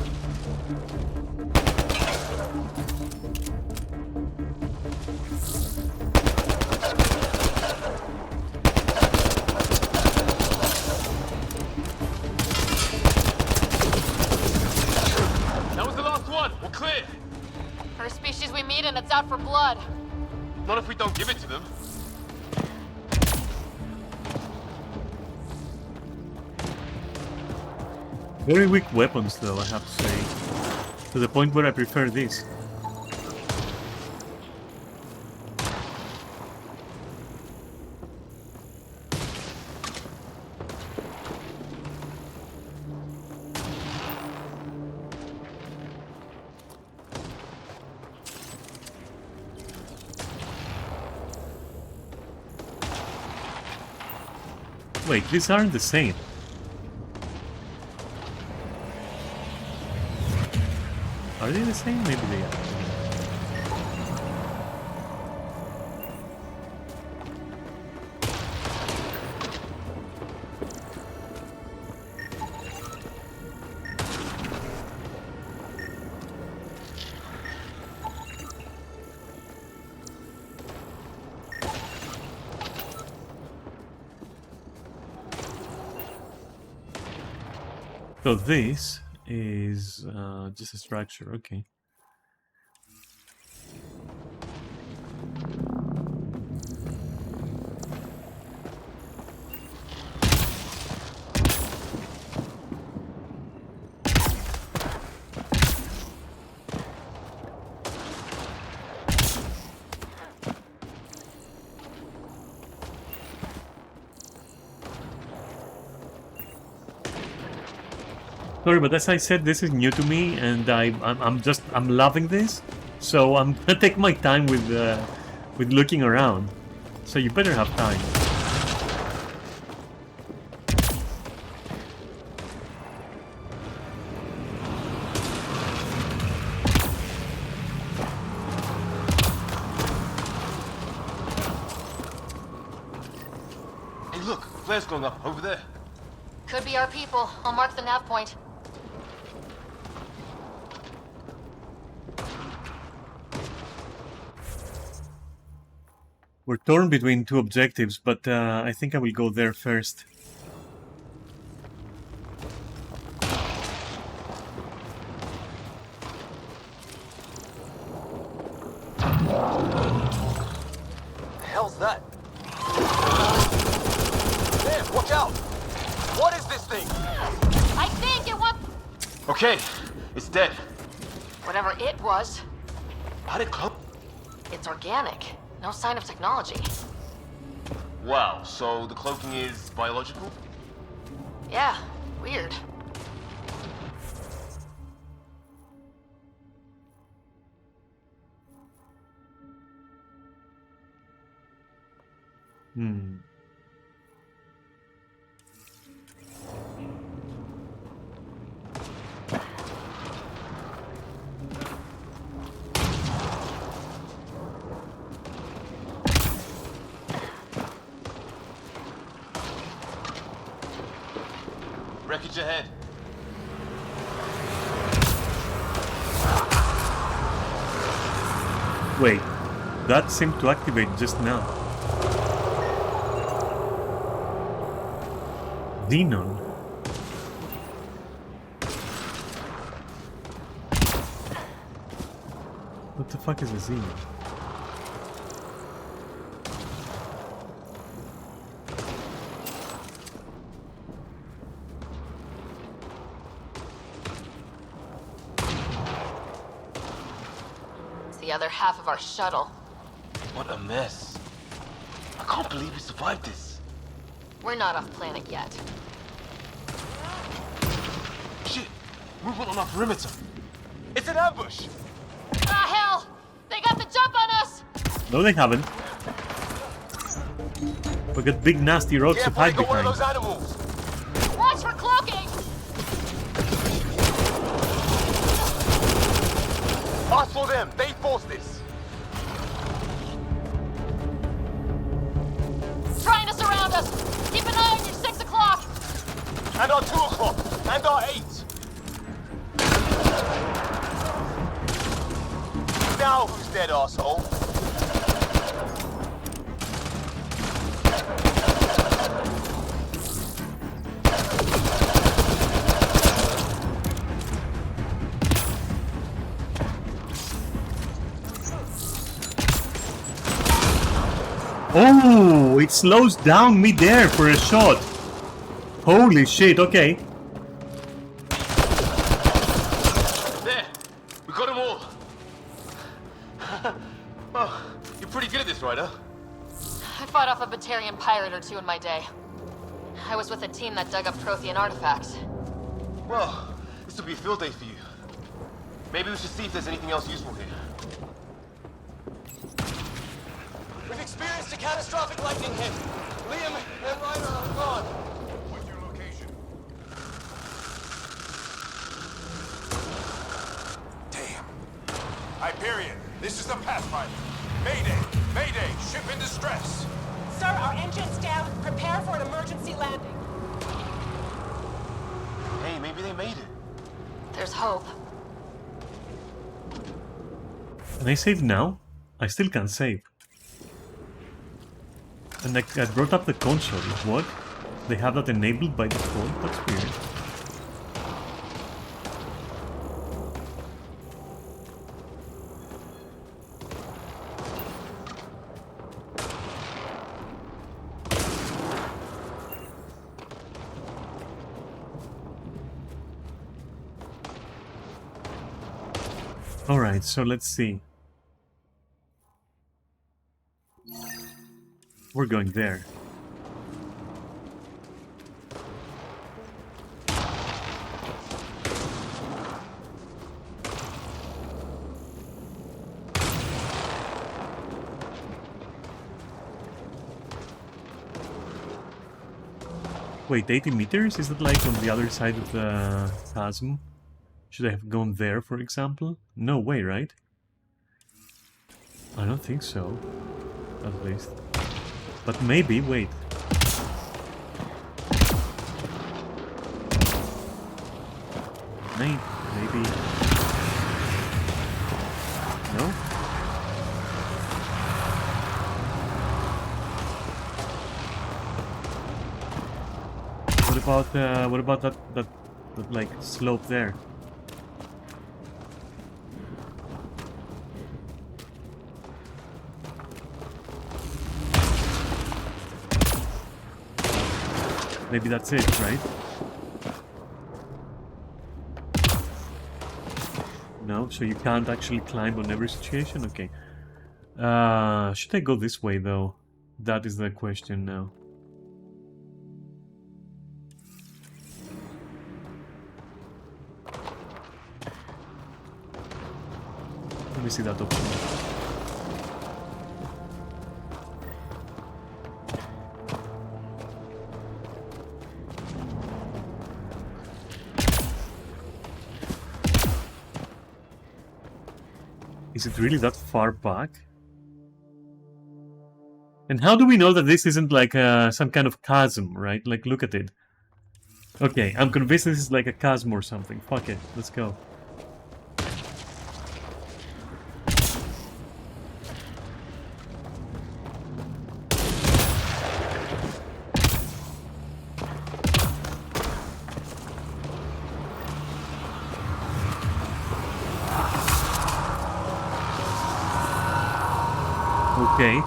That was the last one. We're clear. First species we meet and it's out for blood. Not if we don't give it to them. Very weak weapons, though, I have to say. To the point where I prefer this. Wait, these aren't the same. Are they the same? Maybe they are. So this is just a structure, okay. Sorry, but as I said, this is new to me, and I'm loving this. So I'm gonna take my time with looking around. So you better have time. Hey, look, flare's going up over there. Could be our people. I'll mark the nav point. We're torn between two objectives, but I think I will go there first. The hell's that? Damn, watch out! What is this thing? I think it was... Okay, it's dead. Whatever it was. How'd it come? It's organic. No sign of technology. Wow, so the cloaking is biological? Yeah, weird. Wreckage ahead. Wait, that seemed to activate just now. Xenon. What the fuck is a Xenon? It's the other half of our shuttle. What a mess. I can't believe we survived this. We're not off planet yet. Shit! Movement on our perimeter. It's an ambush! Ah, hell! They got the jump on us! No, they haven't. We got big nasty rocks to hide behind. Animals. Watch for cloaking! Ask for them. They forced this. Trying to surround us! Keep an eye on your 6 o'clock! And our 2 o'clock. And our 8. Now who's dead, arsehole? Oh, it slows down mid-air for a shot. Holy shit, okay. There! We got them all! Oh, you're pretty good at this, Ryder. I fought off a Batarian pirate or two in my day. I was with a team that dug up Prothean artifacts. Well, this will be a field day for you. Maybe we should see if there's anything else useful here. We've experienced a catastrophic lightning hit. Liam and Ryder are gone. What's your location? Damn. Hyperion, this is the Pathfinder. Mayday! Mayday! Ship in distress! Sir, our engine's down. Prepare for an emergency landing. Hey, maybe they made it. There's hope. Can I save now? I still can't save. And I brought up the console. What? They have that enabled by default? That's weird. Alright, so let's see. We're going there. Wait, 80 meters? Is that like on the other side of the chasm? Should I have gone there, for example? No way, right? I don't think so. At least. But maybe, wait. Maybe. No? What about that like slope there? Maybe that's it, right? No, so you can't actually climb on every situation? Okay. Should I go this way, though? That is the question now. Let me see that option. Is it really that far back? And how do we know that this isn't like some kind of chasm, right? Like, look at it. Okay, I'm convinced this is like a chasm or something. Fuck it, let's go. Okay.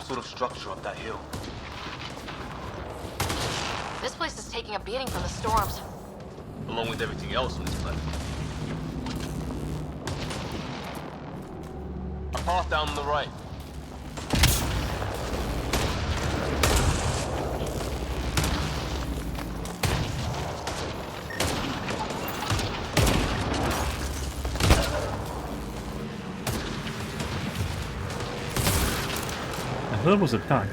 Sort of structure up that hill. This place is taking a beating from the storms. Along with everything else on this planet. A path down on the right. That was attack.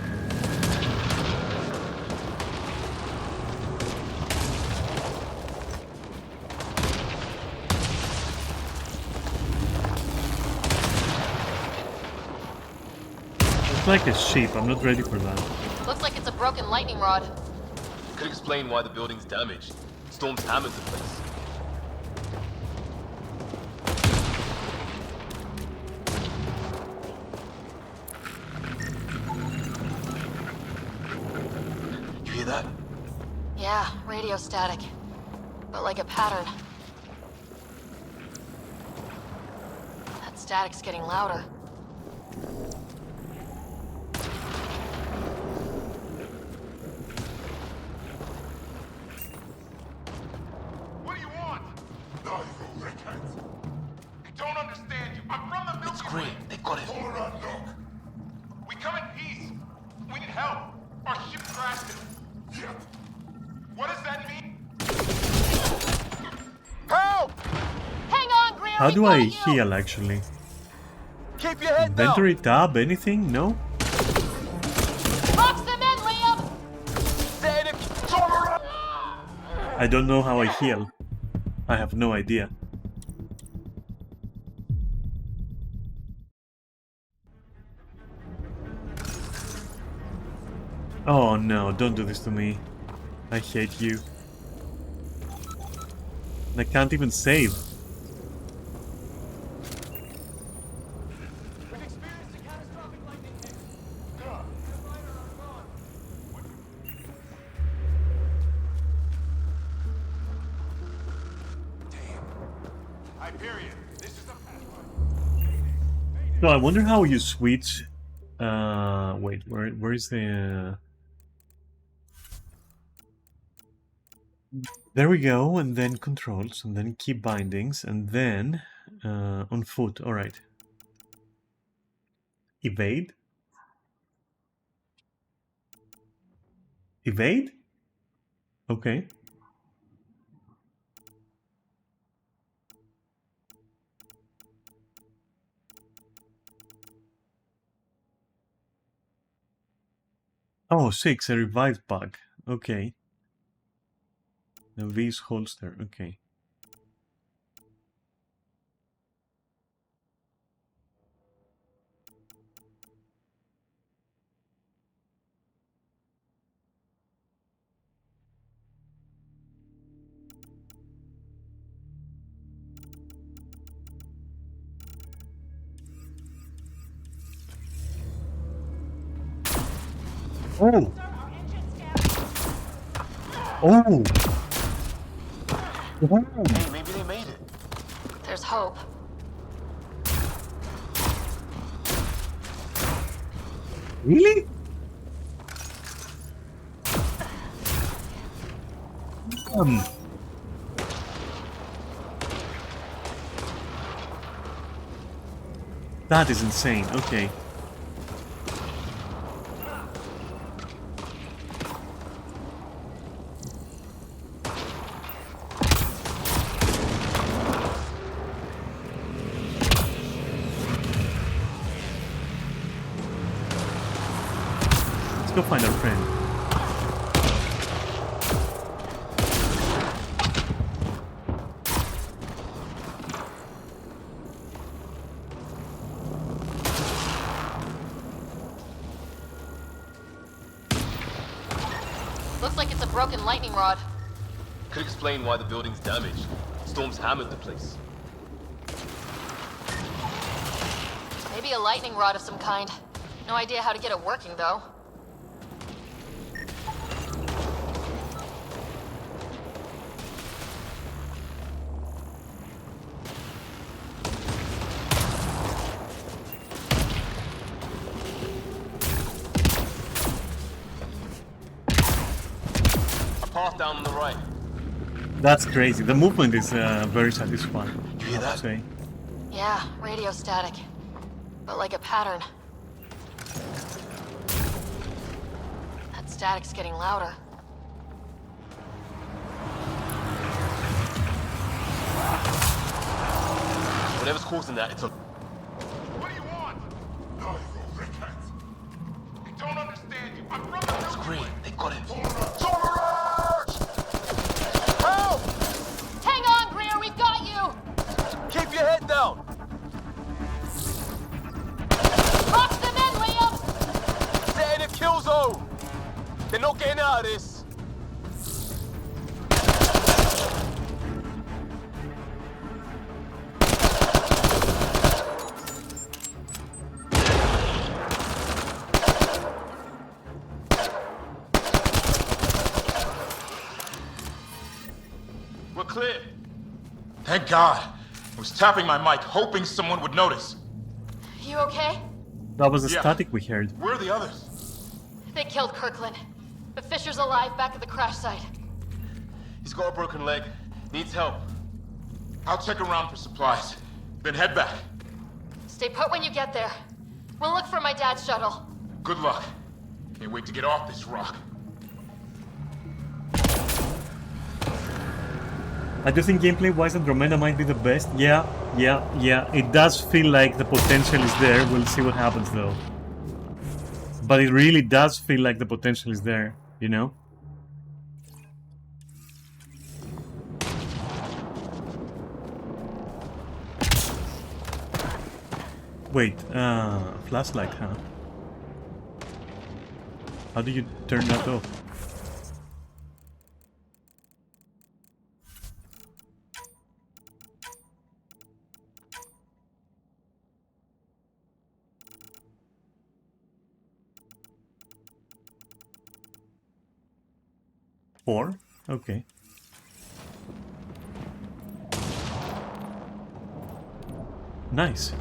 It's like a sheep. I'm not ready for that. Looks like it's a broken lightning rod. Could explain why the building's damaged. Storms hammered the place. That? Yeah, radio static. But like a pattern. That static's getting louder. What do you want? No, you reckons. I don't understand you. I'm from the Milky Way. It's great. They got it. All right, look. We come in peace. We need help. Our ship crashed. Yeah. What does that mean? Help! Hang on, Greer. How do I heal actually? Keep your head Inventory tab? Anything? No? Box them in, Liam! I don't know how I heal. I have no idea. Oh no, don't do this to me. I hate you. I can't even save. So I wonder how you switch. Wait, where is the? There we go, and then controls, and then key bindings, and then on foot. All right. Evade. Evade. Okay. Oh, 6, a revived bug. Okay. The V's holster. Okay. Oh! Oh! Hey, maybe they made it. There's hope. Really? That is insane. Okay. go find our friend. Looks like it's a broken lightning rod. Could explain why the building's damaged. Storms hammered the place. Maybe a lightning rod of some kind. No idea how to get it working, though. A path down on the right. That's crazy. The movement is very satisfying. You hear that? Say. Yeah, radio static. But like a pattern. That static's getting louder. Whatever's causing that, it's a... What do you want? No, you rickheads. They don't understand you. I'm from the It's great. They got him. Help! Hang on, Greer, we've got you! Keep your head down! Box them in, Liam! Setting a kill zone! They're not getting out of this! We're clear. Thank God. I was tapping my mic, hoping someone would notice. You okay? That was the Yeah. static we heard. Where are the others? They killed Kirkland. But Fisher's alive back at the crash site. He's got a broken leg. Needs help. I'll check around for supplies. Then head back. Stay put when you get there. We'll look for my dad's shuttle. Good luck. Can't wait to get off this rock. I do think gameplay-wise Andromeda might be the best. Yeah. It does feel like the potential is there. We'll see what happens though. But it really does feel like the potential is there, you know? Wait, flashlight, huh? How do you turn that off? Four? Okay. Nice.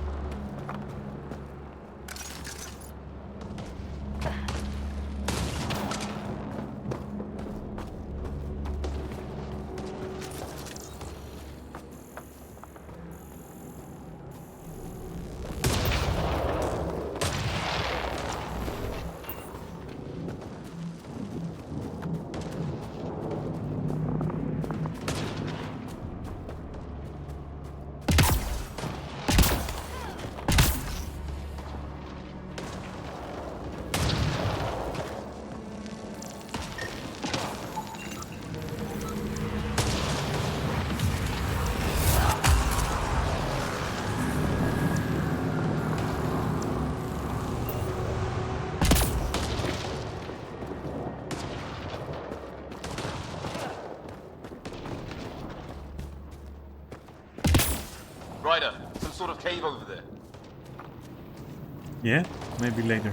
Ryder, some sort of cave over there. Yeah, maybe later.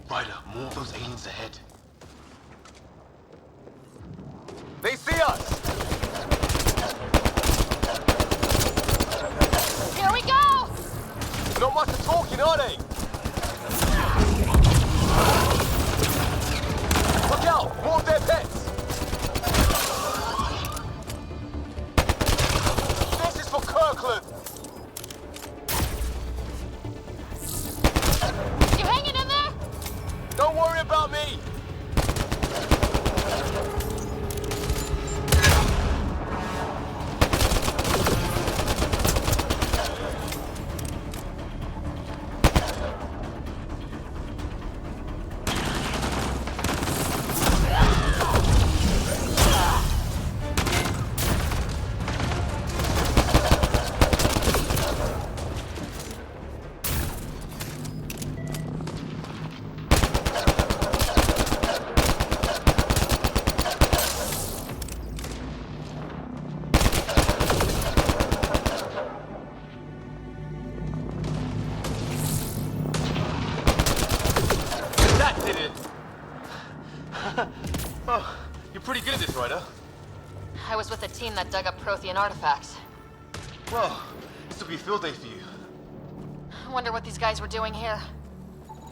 Ryder, more of those aliens ahead. They see us! Here we go! Not much of talking, are they? Look out! More of their pets! with the team that dug up Prothean artifacts. Well, this will be a field day for you. I wonder what these guys were doing here.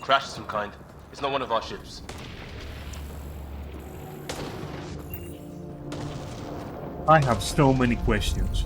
Crash of some kind. It's not one of our ships. I have so many questions.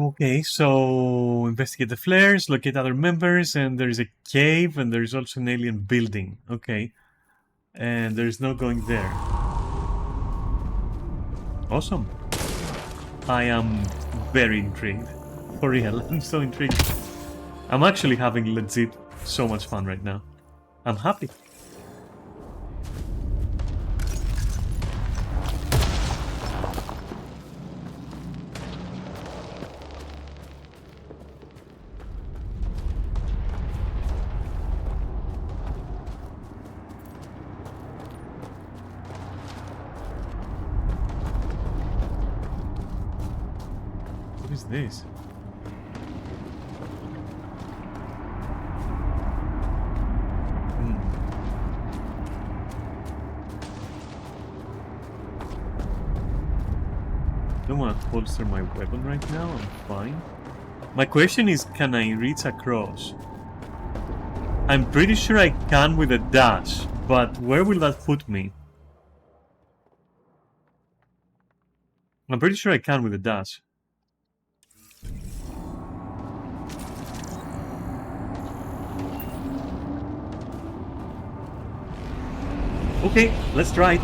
Okay, so investigate the flares, locate other members, and there's a cave, and there's also an alien building. Okay. And there's no going there. Awesome. I am very intrigued. For real, I'm so intrigued. I'm actually having legit so much fun right now. I'm happy. What is this? I don't want to holster my weapon right now, I'm fine. My question is, can I reach across? I'm pretty sure I can with a dash, but where will that put me? I'm pretty sure I can with a dash. Okay, let's try it.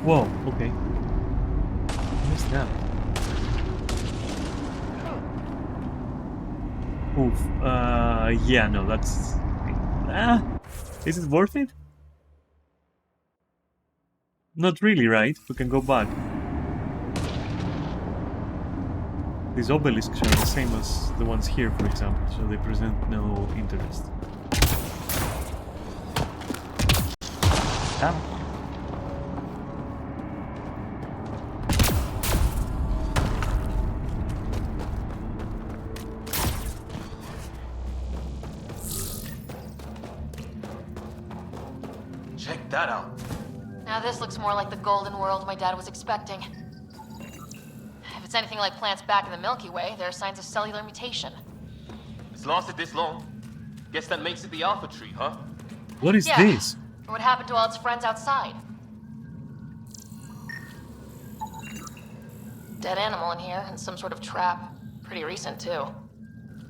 Whoa, okay. What is that? Oof, yeah, no, that's... is it worth it? Not really, right? We can go back. These obelisks are the same as the ones here, for example, so they present no interest. Damn. Check that out. Now this looks more like the golden world my dad was expecting. If it's anything like plants back in the Milky Way, there are signs of cellular mutation. It's lasted this long. Guess that makes it the Alpha Tree, huh? What is this? What happened to all its friends outside? Dead animal in here, and some sort of trap. Pretty recent, too.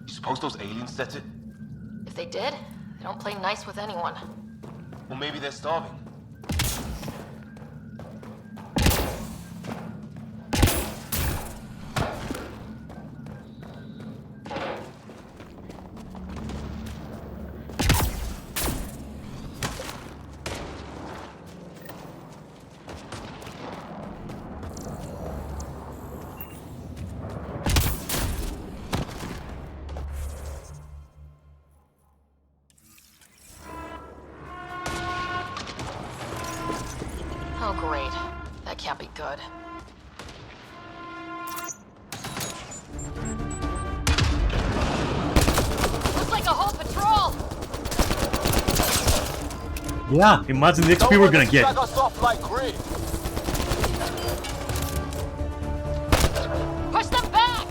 You suppose those aliens set it? If they did, they don't play nice with anyone. Or maybe they're starving. Oh, great. That can't be good. Looks like a whole patrol! Yeah, imagine the XP we're gonna get. Push them back!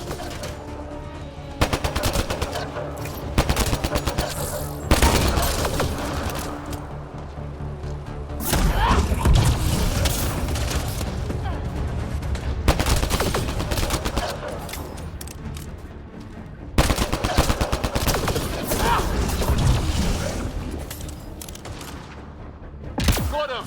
Got him!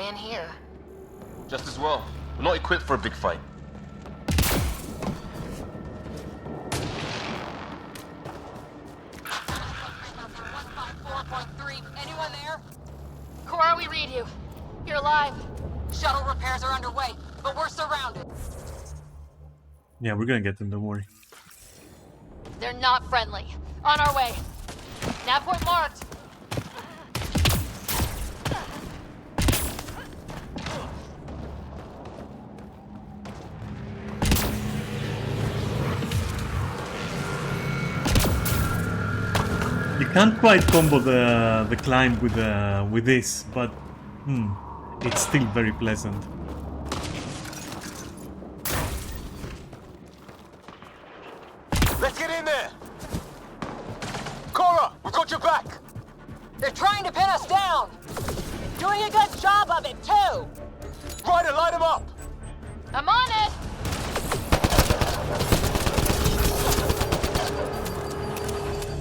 way in here. Just as well. We're not equipped for a big fight. Anyone there? Cora, we read you. You're alive. Shuttle repairs are underway, but we're surrounded. Yeah, we're gonna get them, don't worry. They're not friendly. On our way. Nav point marked. You can't quite combo the climb with this, but it's still very pleasant. Let's get in there! Cora, we've got your back! They're trying to pin us down! Doing a good job of it, too! Ryder, light them up! I'm on it!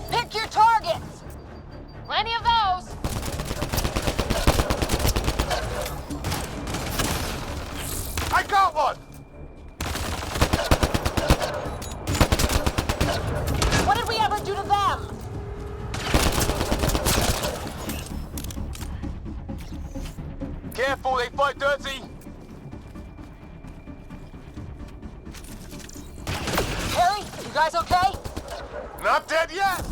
Pick your targets! Plenty of those! I got one! What did we ever do to them? Careful, they fight dirty! Harry, you guys okay? Not dead yet!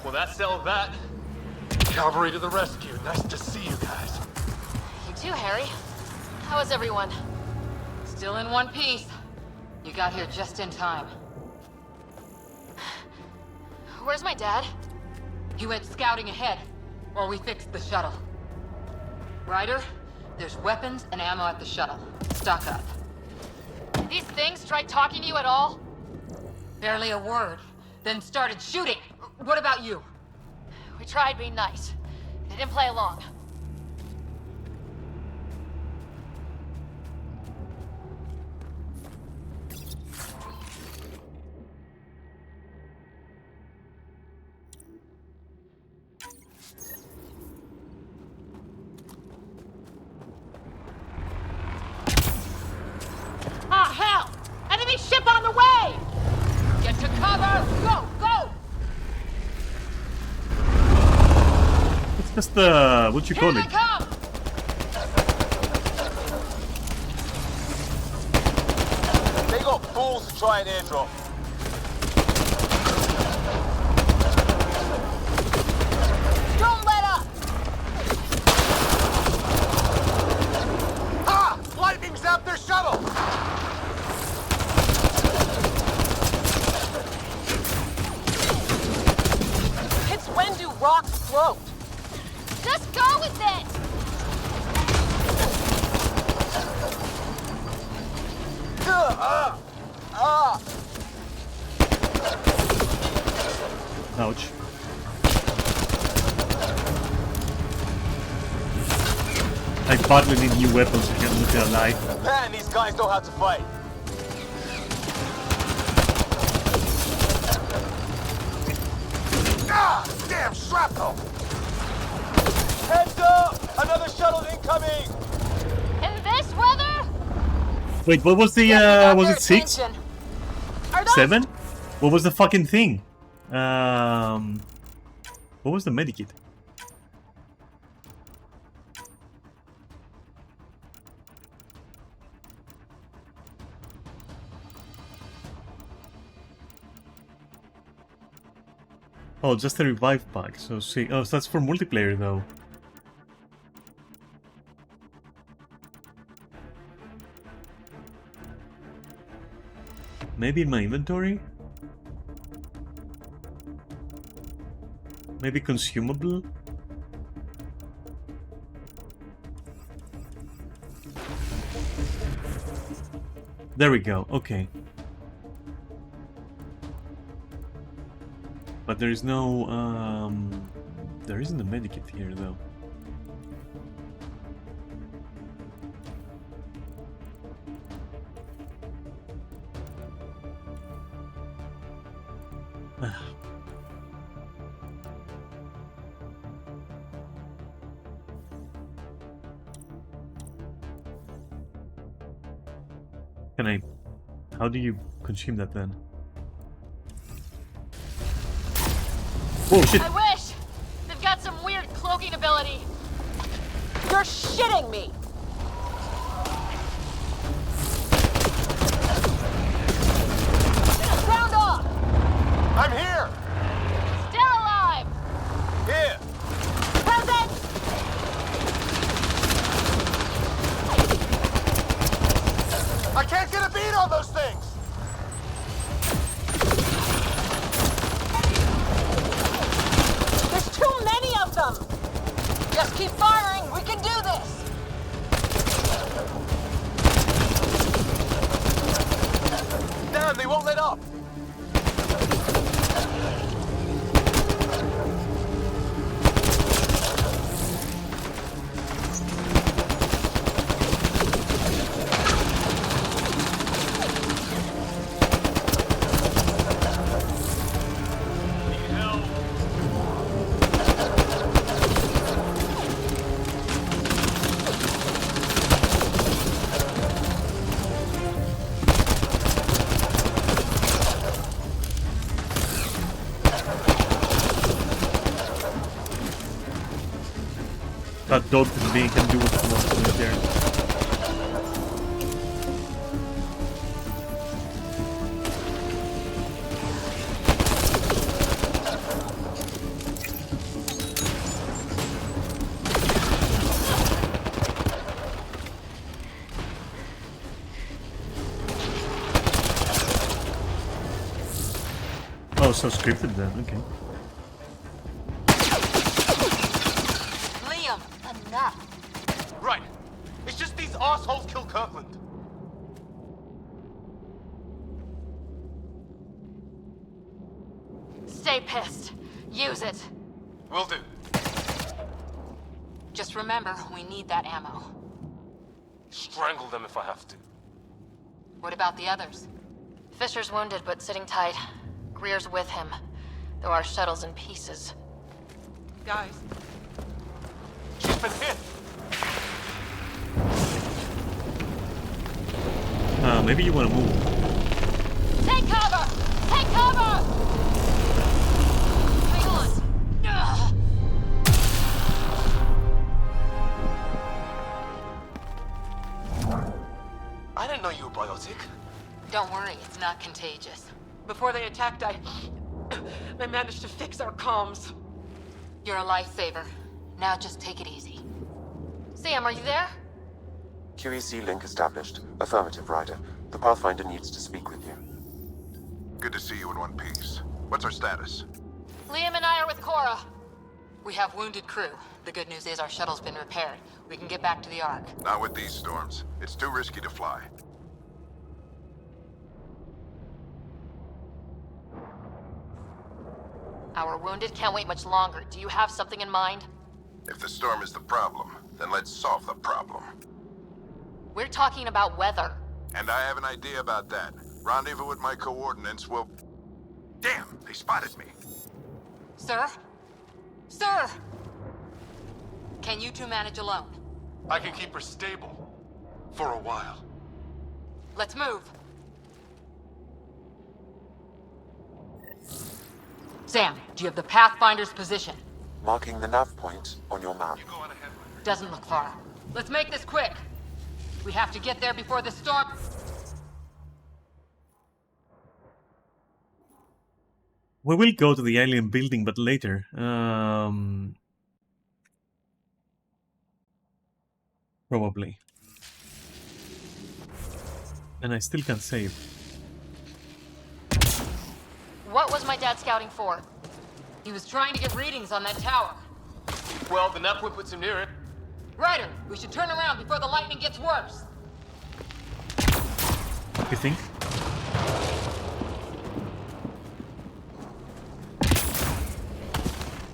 Well, that settled that. Cavalry to the rescue. Nice to see you guys. You too, Harry. How is everyone? Still in one piece. You got here just in time. Where's my dad? He went scouting ahead while we fixed the shuttle. Ryder, there's weapons and ammo at the shuttle. Stock up. These things tried talking to you at all? Barely a word. Then started shooting. What about you? We tried being nice. They didn't play along. Ah, hell! Enemy ship on the way! Get to cover! Go, go! It's just what you call Here it? they come! They got balls to try an airdrop. Don't let up! Ah! Lightning zapped their shuttle! It's Wendu Rock's throat! Just go with it! Ouch. I badly need new weapons to get Lucia alive. Man, these guys know how to fight. Ah! Damn shrapnel! Heads up! Another shuttle incoming! In this weather? Wait, what was the was it 6? Attention. Are those 7? What was the fucking thing? What was the medikit? Oh, just a revive pack. So see, oh, so that's for multiplayer though. Maybe in my inventory? Maybe consumable? There we go, okay. But there is no, there isn't a medikit here though. Can I... How do you consume that then? Whoa, shit! I wish! They've got some weird cloaking ability. You're shitting me! Sound off! I'm here! Still alive! Here! Present! I can't get a beat on those things! There's too many of them! Just keep firing, we can do this! Damn, they won't let up! That dog thing can do what he wants to do there. Oh, so scripted then, okay. Liam, enough. Right. It's just these assholes kill Kirkland. Stay pissed. Use it. Will do. Just remember, we need that ammo. Strangle them if I have to. What about the others? Fisher's wounded, but sitting tight. Greer's with him, though our shuttle's in pieces. Guys. She's been hit! Maybe you want to move. Take cover! Take cover! Hang on! Ugh. I didn't know you were biotic. Don't worry, it's not contagious. Before they attacked, I managed to fix our comms. You're a lifesaver. Now just take it easy. Sam, are you there? QEC link established. Affirmative, Ryder. The Pathfinder needs to speak with you. Good to see you in one piece. What's our status? Liam and I are with Cora. We have wounded crew. The good news is our shuttle's been repaired. We can get back to the Ark. Not with these storms. It's too risky to fly. Our wounded can't wait much longer. Do you have something in mind? If the storm is the problem, then let's solve the problem. We're talking about weather. And I have an idea about that. Rendezvous with my coordinates will... Damn, they spotted me. Sir? Sir! Can you two manage alone? I can keep her stable. For a while. Let's move. Sam, do you have the Pathfinder's position? Marking the nav point on your map. Doesn't look far. Let's make this quick. We have to get there before the storm... We will go to the alien building, but later. Probably. And I still can't save. What was my dad scouting for? He was trying to get readings on that tower. Well, the nav point puts him near it. Ryder, we should turn around before the lightning gets worse. You think?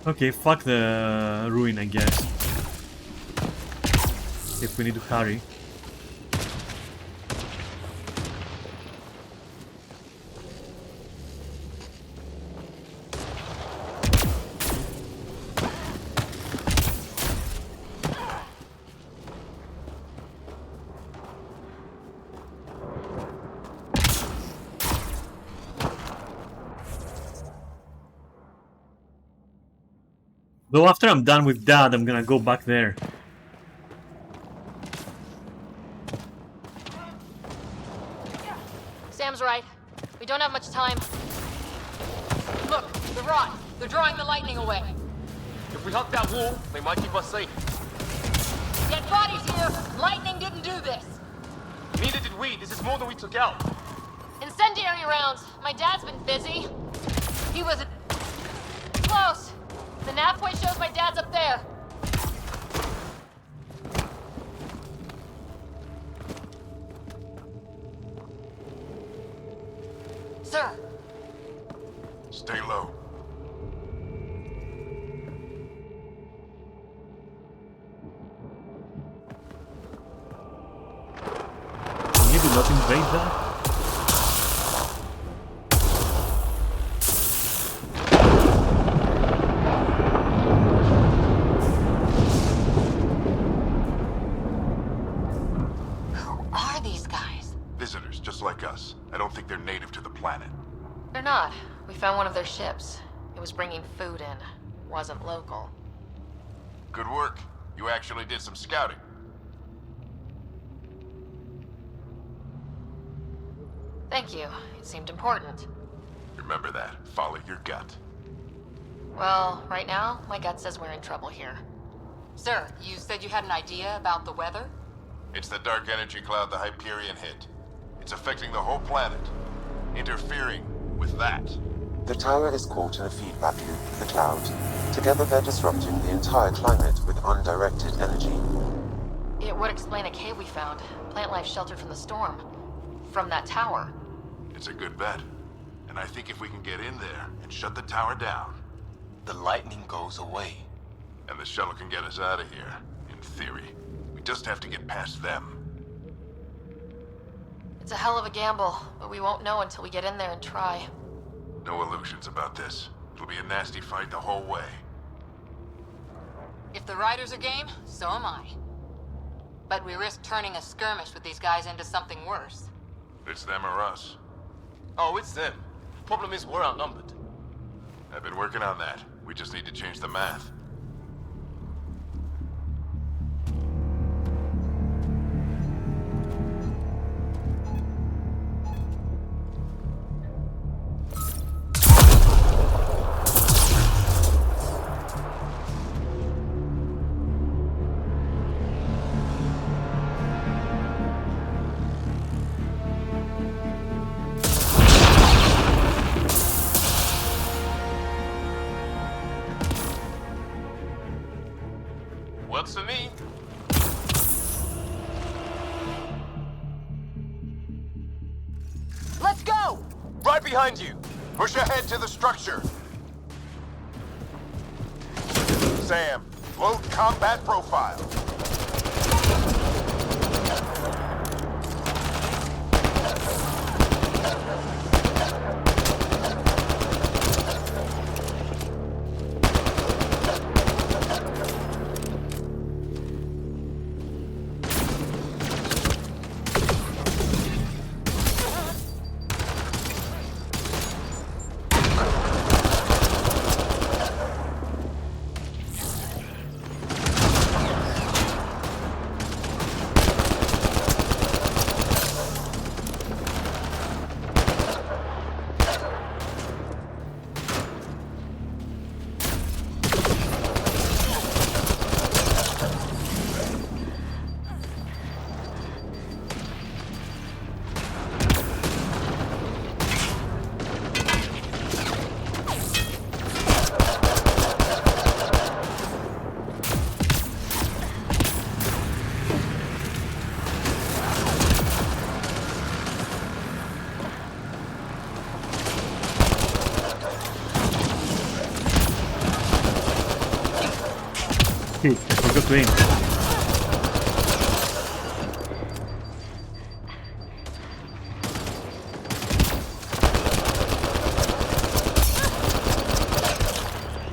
Okay, fuck the ruin, I guess. If we need to hurry. Though after I'm done with that, I'm gonna go back there. Sam's right. We don't have much time. Look, the rod. They're drawing the lightning away. If we hug that wall, they might keep us safe. Dead bodies here. Lightning didn't do this. Neither did we. This is more than we took out. Incendiary rounds. My dad's been busy. He wasn't close. The nav point shows my dad's up there. Sir. Stay low. Maybe not invade that? Who are these guys? Visitors, just like us. I don't think they're native to the planet. They're not. We found one of their ships. It was bringing food in. Wasn't local. Good work. You actually did some scouting. Thank you. It seemed important. Remember that. Follow your gut. Well, right now, my gut says we're in trouble here. Sir, you said you had an idea about the weather? It's the dark energy cloud the Hyperion hit. It's affecting the whole planet. Interfering with that. The tower is caught in a feedback loop with the cloud. Together they're disrupting the entire climate with undirected energy. It would explain a cave we found. Plant life sheltered from the storm. From that tower. It's a good bet. And I think if we can get in there and shut the tower down, the lightning goes away. And the shuttle can get us out of here, in theory. We just have to get past them. It's a hell of a gamble, but we won't know until we get in there and try. No illusions about this. It'll be a nasty fight the whole way. If the riders are game, so am I. But we risk turning a skirmish with these guys into something worse. It's them or us. Oh, it's them. Problem is, we're outnumbered. I've been working on that. We just need to change the math. Works for me. Let's go! Right behind you! Push ahead to the structure! Sam, load combat profile. Shit, I forgot to aim.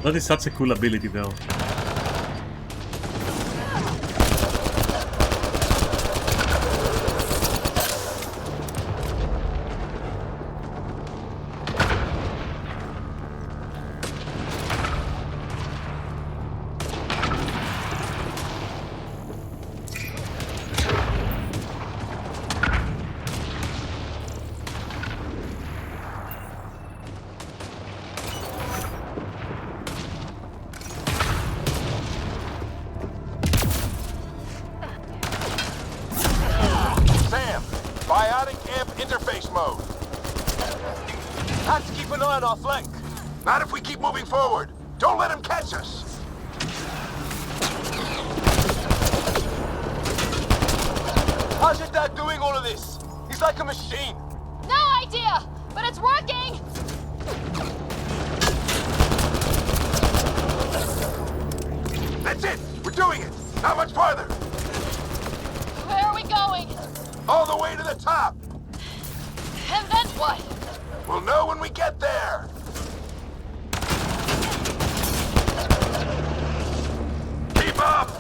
That is such a cool ability though. Have to keep an eye on our flank. Not if we keep moving forward. Don't let him catch us. How's your dad doing all of this? He's like a machine. No idea, but it's working! That's it! We're doing it! Not much farther! Where are we going? All the way to the top! And then what? We'll know when we get there! Keep up!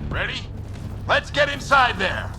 Ready? Let's get inside there!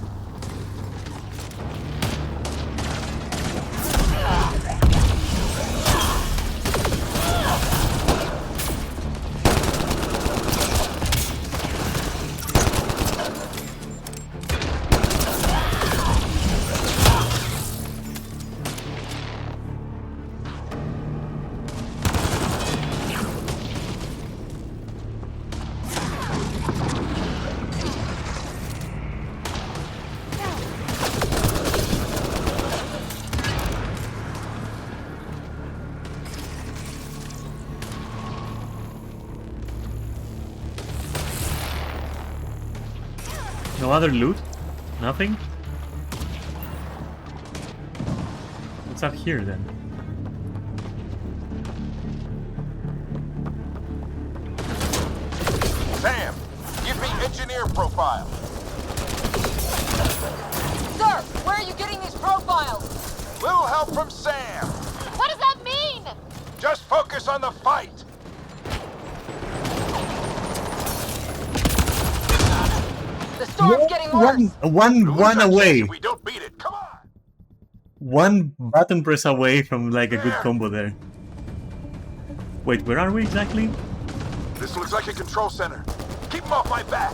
No other loot? Nothing? What's up here then? Sam, give me engineer profile. Sir, where are you getting these profiles? Little help from Sam. What does that mean? Just focus on the fight. The storm's getting worse. One away. We don't beat it. Come on. One button press away from like a good combo there. Wait, where are we exactly? This looks like a control center. Keep him off my back.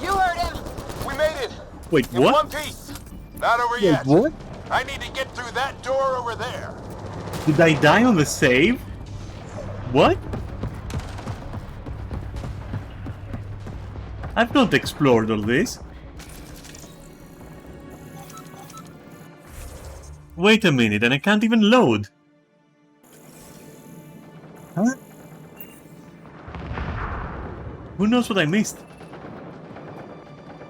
You heard him. We made it. Wait, In what? one piece. Not over Wait, yet. what? I need to get through that door over there. Did I die on the save? What? I've not explored all this. Wait a minute, and I can't even load. Huh? Who knows what I missed?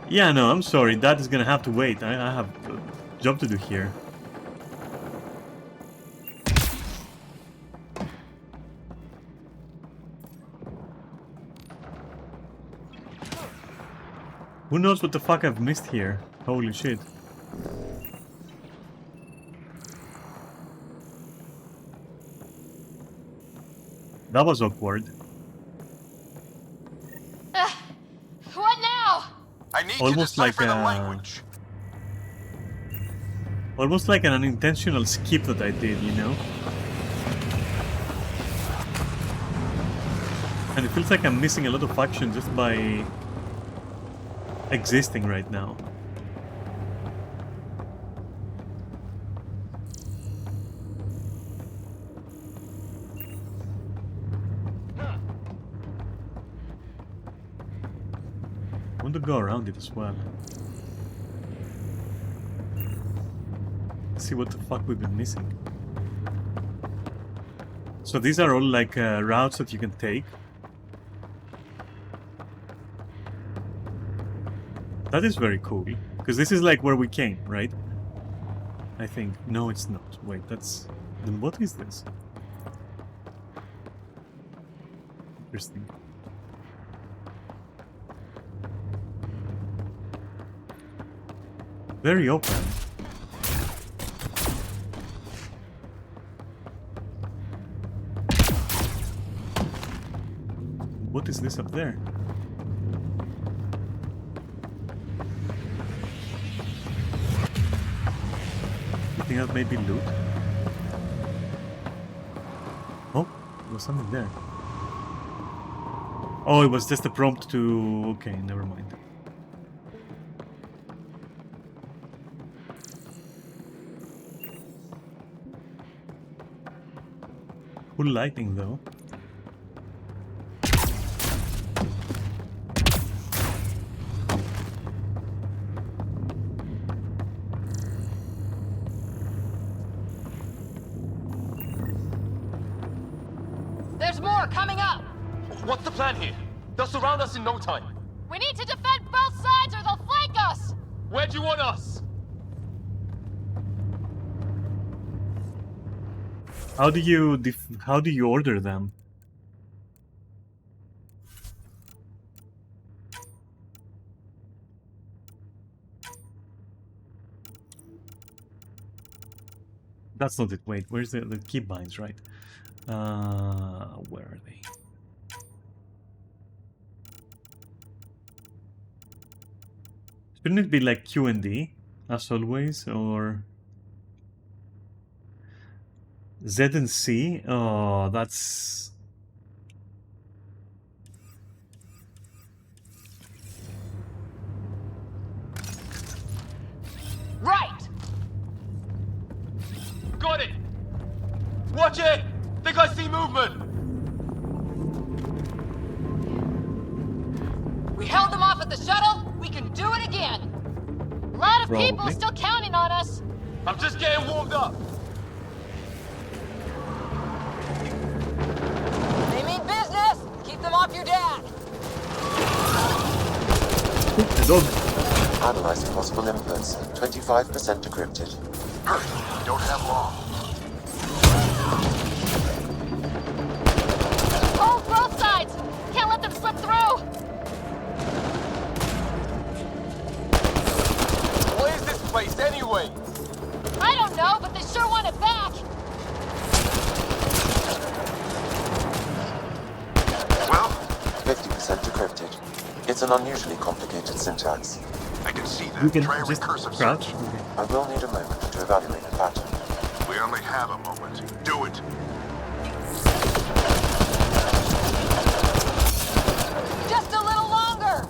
Yeah, no, I'm sorry. That is gonna have to wait. I have a job to do here. Who knows what the fuck I've missed here? Holy shit. That was awkward. What now? I need Almost to decipher the language. Almost like an unintentional skip that I did, you know? And it feels like I'm missing a lot of action just by existing right now. I want to go around it as well. See what the fuck we've been missing. So these are all like routes that you can take. That is very cool, because this is like where we came, right? I think. No, it's not. Wait, that's... Then what is this? Interesting. Very open. What is this up there? You think that may be loot? Oh, there was something there. Oh, it was just a prompt to... Okay, never mind. Cool lighting though. There's more coming up! What's the plan here? They'll surround us in no time. We need to defend both sides or they'll flank us! Where do you want us? How do you order them? That's not it. Wait, where's the keybinds, right? Where are they? Shouldn't it be like Q and D, as always, or Z and C? Oh, that's... Right! Got it! Watch it! Think I see movement! We held them off at the shuttle. We can do it again. A lot of people Probably. still counting on us. I'm just getting warmed up. They mean business. Keep them off your dad. The dog. Analyzing possible inputs. 25% decrypted. Hurry, don't have long. Hold both sides! Can't let them slip through! What is this place anyway? I don't know, but they sure want it back! Well, 50% decrypted. It's an unusually complicated syntax. I can see You that. can Try a just recursive crouch. search. Okay. I will need a moment to evaluate the pattern. We only have a moment. Do it. Just a little longer.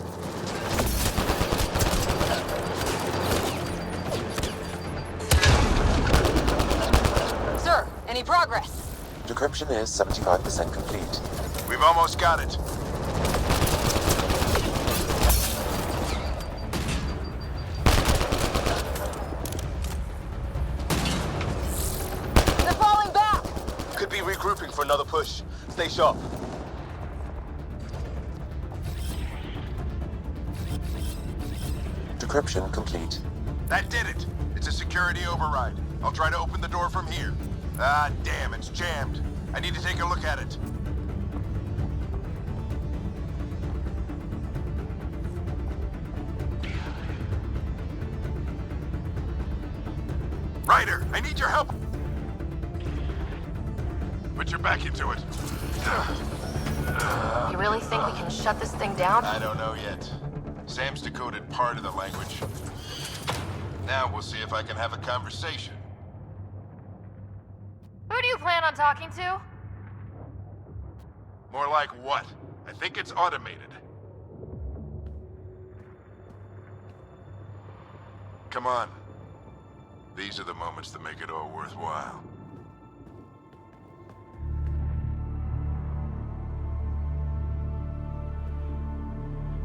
Sir, any progress? Decryption is 75% complete. We've almost got it. They're falling back. Could be regrouping for another push. Stay sharp. Decryption complete. That did it. It's a security override. I'll try to open the door from here. Ah, damn, it's jammed. I need to take a look at it. Ryder, I need your help. Put your back into it. You really think we can shut this thing down? I don't know yet. Sam's decoded part of the language. Now we'll see if I can have a conversation. Who do you plan on talking to? More like what? I think it's automated. Come on. These are the moments that make it all worthwhile.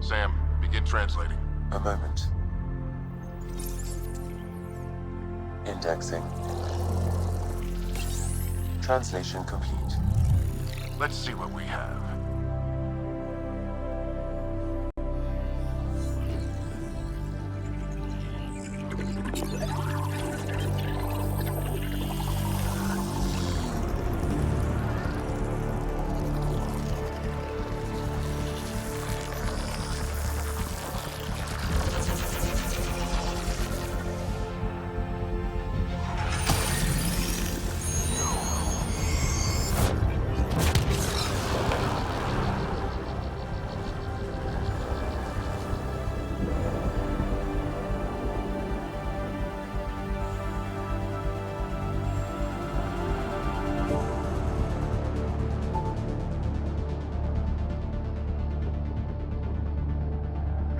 Sam, begin translating. A moment. Indexing. Translation complete. Let's see what we have.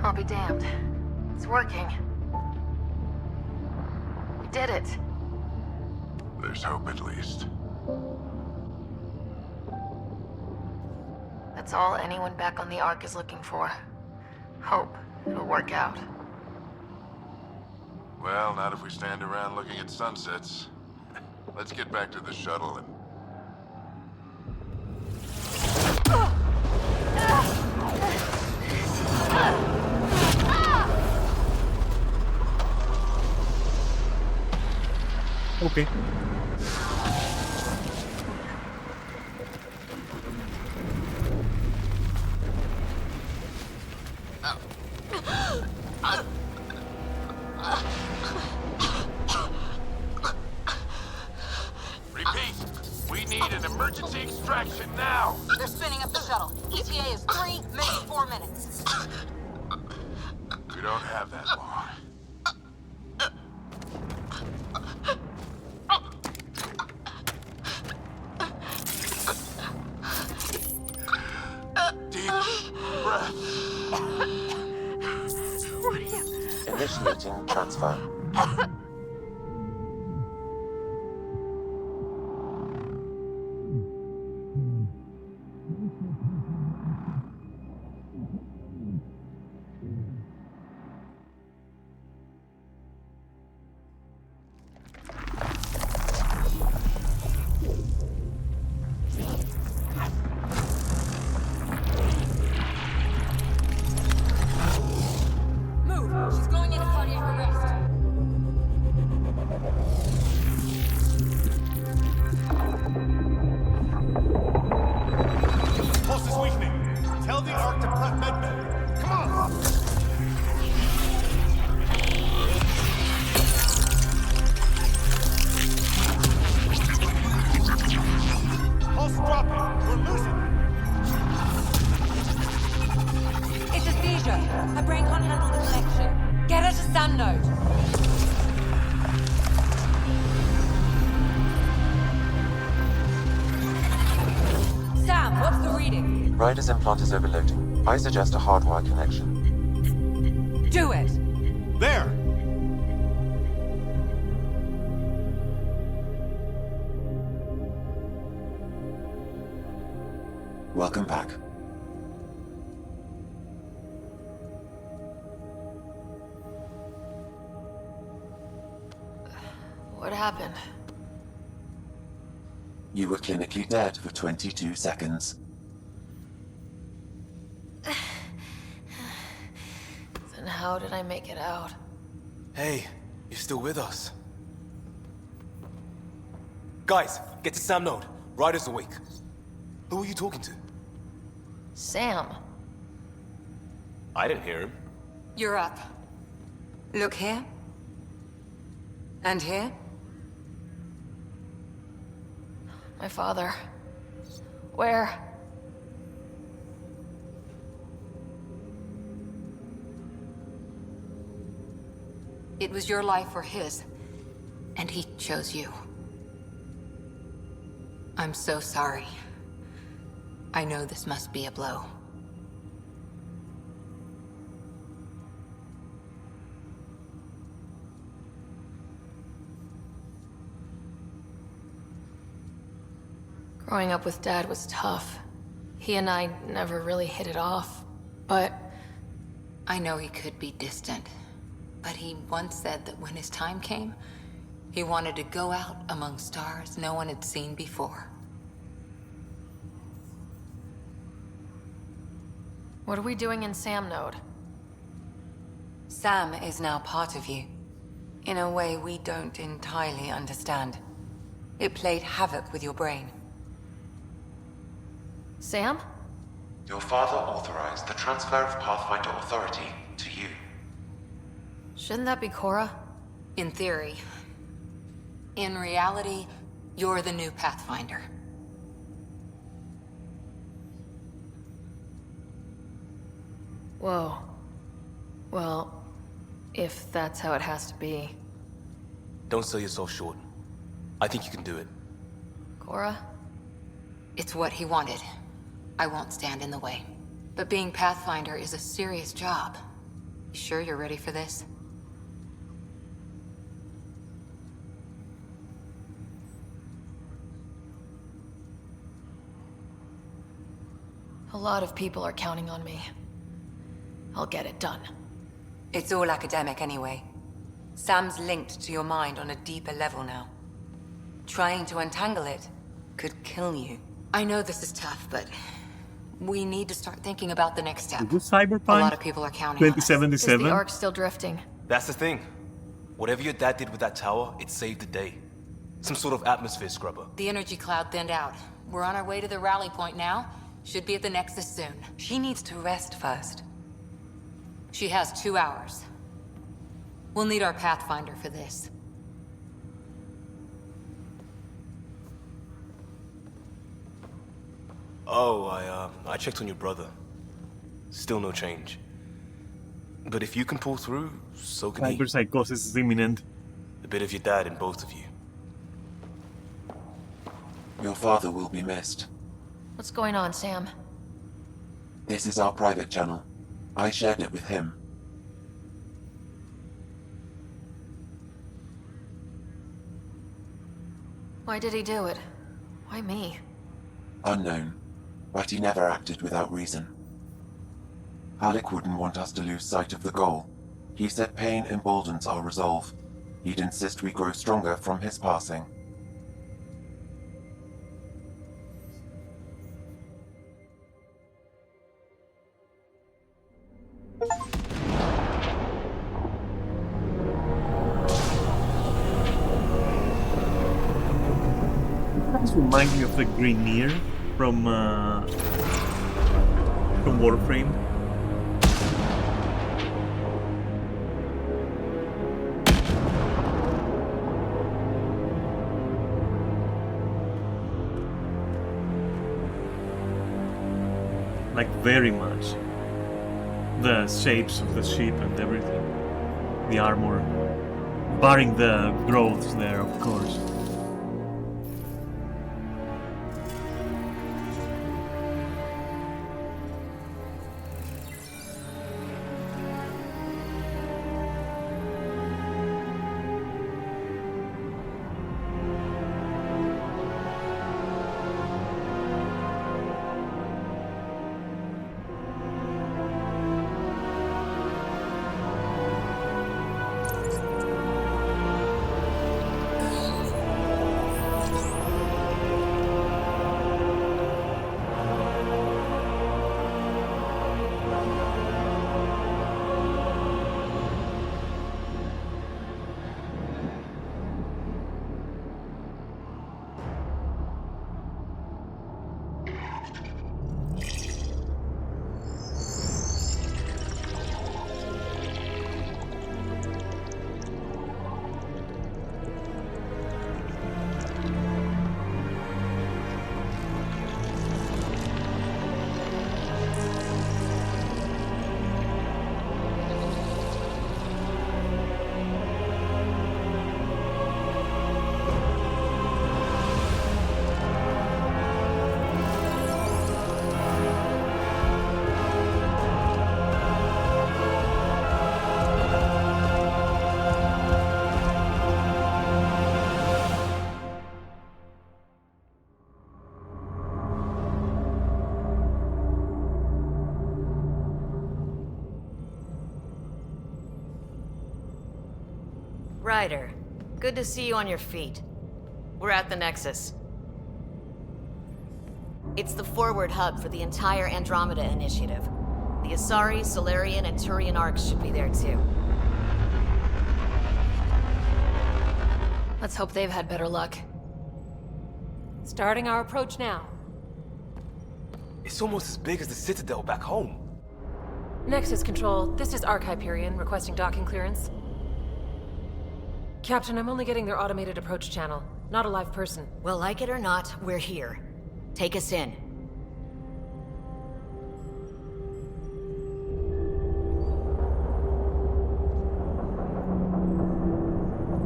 I'll be damned. It's working. We did it. There's hope at least. That's all anyone back on the Ark is looking for. Hope it'll work out. Well, not if we stand around looking at sunsets. Let's get back to the shuttle and... Okay. Repeat, we need an emergency extraction now. They're spinning up the shuttle. ETA is 3, maybe 4 minutes. We don't have that long. Deep breath. What are you? Initiating transfer. Move! She's going into cardiac arrest. Pulse is weakening. Tell the Ark to prep medbay. Come on! Pulse dropping. We're losing. It's a seizure. Her brain can't handle the connection. Get her to Sam node. Sam, what's the reading? Ryder's implant is overloading. I suggest a hardwire connection. Do it! There! Welcome back. What happened? You were clinically dead for 22 seconds. Then how did I make it out? Hey, you're still with us. Guys, get to Sam node. Ryder's awake. Who are you talking to? Sam. I didn't hear him. You're up. Look here. And here. My father. Where? It was your life or his, and he chose you. I'm so sorry. I know this must be a blow. Growing up with Dad was tough. He and I never really hit it off, but... I know he could be distant, but he once said that when his time came, he wanted to go out among stars no one had seen before. What are we doing in Sam node? Sam is now part of you, in a way we don't entirely understand. It played havoc with your brain. Sam? Your father authorized the transfer of Pathfinder authority to you. Shouldn't that be Cora? In theory. In reality, you're the new Pathfinder. Whoa. Well, if that's how it has to be. Don't sell yourself short. I think you can do it. Cora? It's what he wanted. I won't stand in the way. But being Pathfinder is a serious job. You sure you're ready for this? A lot of people are counting on me. I'll get it done. It's all academic anyway. Sam's linked to your mind on a deeper level now. Trying to untangle it could kill you. I know this is tough, but we need to start thinking about the next step. Is this Cyberpunk? A lot of people are counting on us. 2077? Is the Ark still drifting? That's the thing. Whatever your dad did with that tower, it saved the day. Some sort of atmosphere scrubber. The energy cloud thinned out. We're on our way to the rally point now. Should be at the Nexus soon. She needs to rest first. She has 2 hours. We'll need our Pathfinder for this. Oh, I checked on your brother. Still no change. But if you can pull through, so can he. Cyberpsychosis is imminent. A bit of your dad in both of you. Your father will be missed. What's going on, Sam? This is our private channel. I shared it with him. Why did he do it? Why me? Unknown, but he never acted without reason. Alec wouldn't want us to lose sight of the goal. He said pain emboldens our resolve. He'd insist we grow stronger from his passing. This reminds me of the Greeneer from Warframe. Like very much. The shapes of the ship and everything. The armor. Barring the growths there, of course. Ryder, good to see you on your feet. We're at the Nexus. It's the forward hub for the entire Andromeda initiative. The Asari, Solarian, and Turian arcs should be there too. Let's hope they've had better luck. Starting our approach now. It's almost as big as the Citadel back home. Nexus Control, this is Arc Hyperion requesting docking clearance. Captain, I'm only getting their automated approach channel, not a live person. Well, like it or not, we're here. Take us in.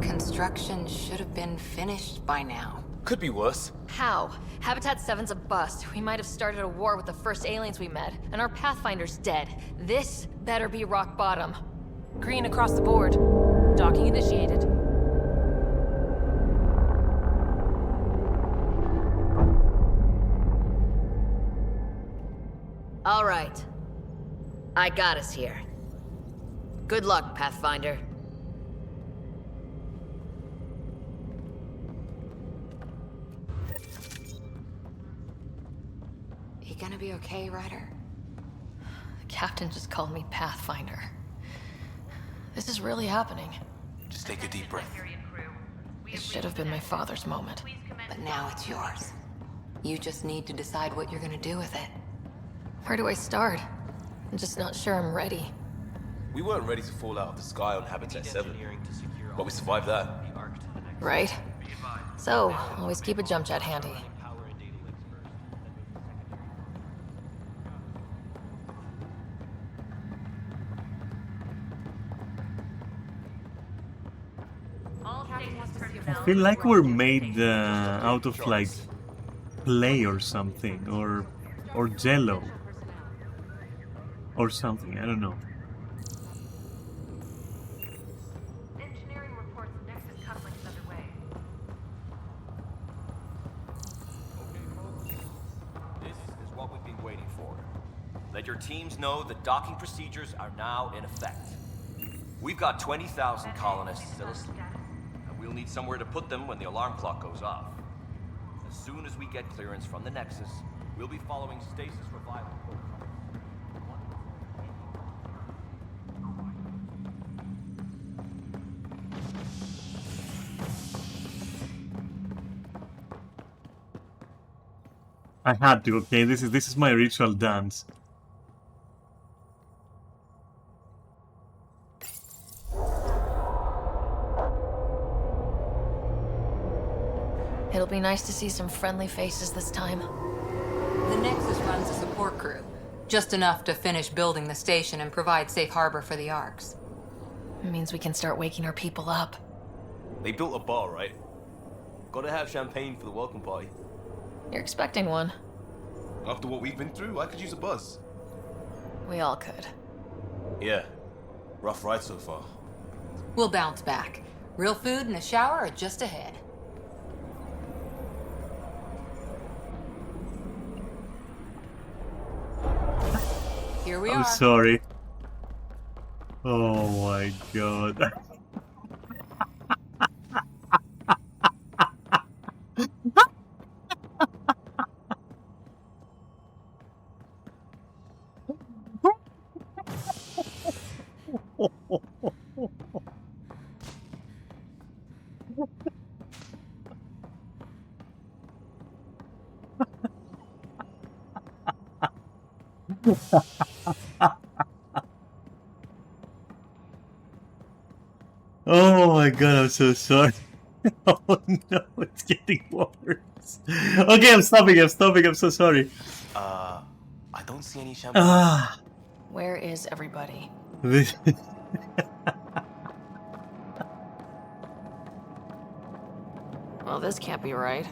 Construction should have been finished by now. Could be worse. How? Habitat 7's a bust. We might have started a war with the first aliens we met, and our Pathfinder's dead. This better be rock bottom. Green across the board. Docking initiated. All right. I got us here. Good luck, Pathfinder. You gonna be okay, Ryder? The captain just called me Pathfinder. This is really happening. Just take a deep breath. This should have been my father's moment. But now it's yours. You just need to decide what you're gonna do with it. Where do I start? I'm just not sure I'm ready. We weren't ready to fall out of the sky on Habitat 7, but we survived that. Right? So, always keep a jump jet handy. I feel like we're made out of like clay or something, or jello, or something. I don't know. Engineering reports Nexus couplings underway. This is what we've been waiting for. Let your teams know that docking procedures are now in effect. We've got 20,000 colonists still asleep. We'll need somewhere to put them when the alarm clock goes off. As soon as we get clearance from the Nexus, we'll be following stasis for vital protocol. I had to. Okay, this is my ritual dance. It'll be nice to see some friendly faces this time. The Nexus runs a support crew. Just enough to finish building the station and provide safe harbor for the Arks. It means we can start waking our people up. They built a bar, right? Gotta have champagne for the welcome party. You're expecting one. After what we've been through, I could use a buzz. We all could. Yeah. Rough ride so far. We'll bounce back. Real food and a shower are just ahead. Here we are. I'm sorry. Oh my god. Oh my god, I'm so sorry. Oh no, it's getting worse. Okay, I'm stopping, I'm so sorry. I don't see any champagne. Where is everybody? This Well, this can't be right.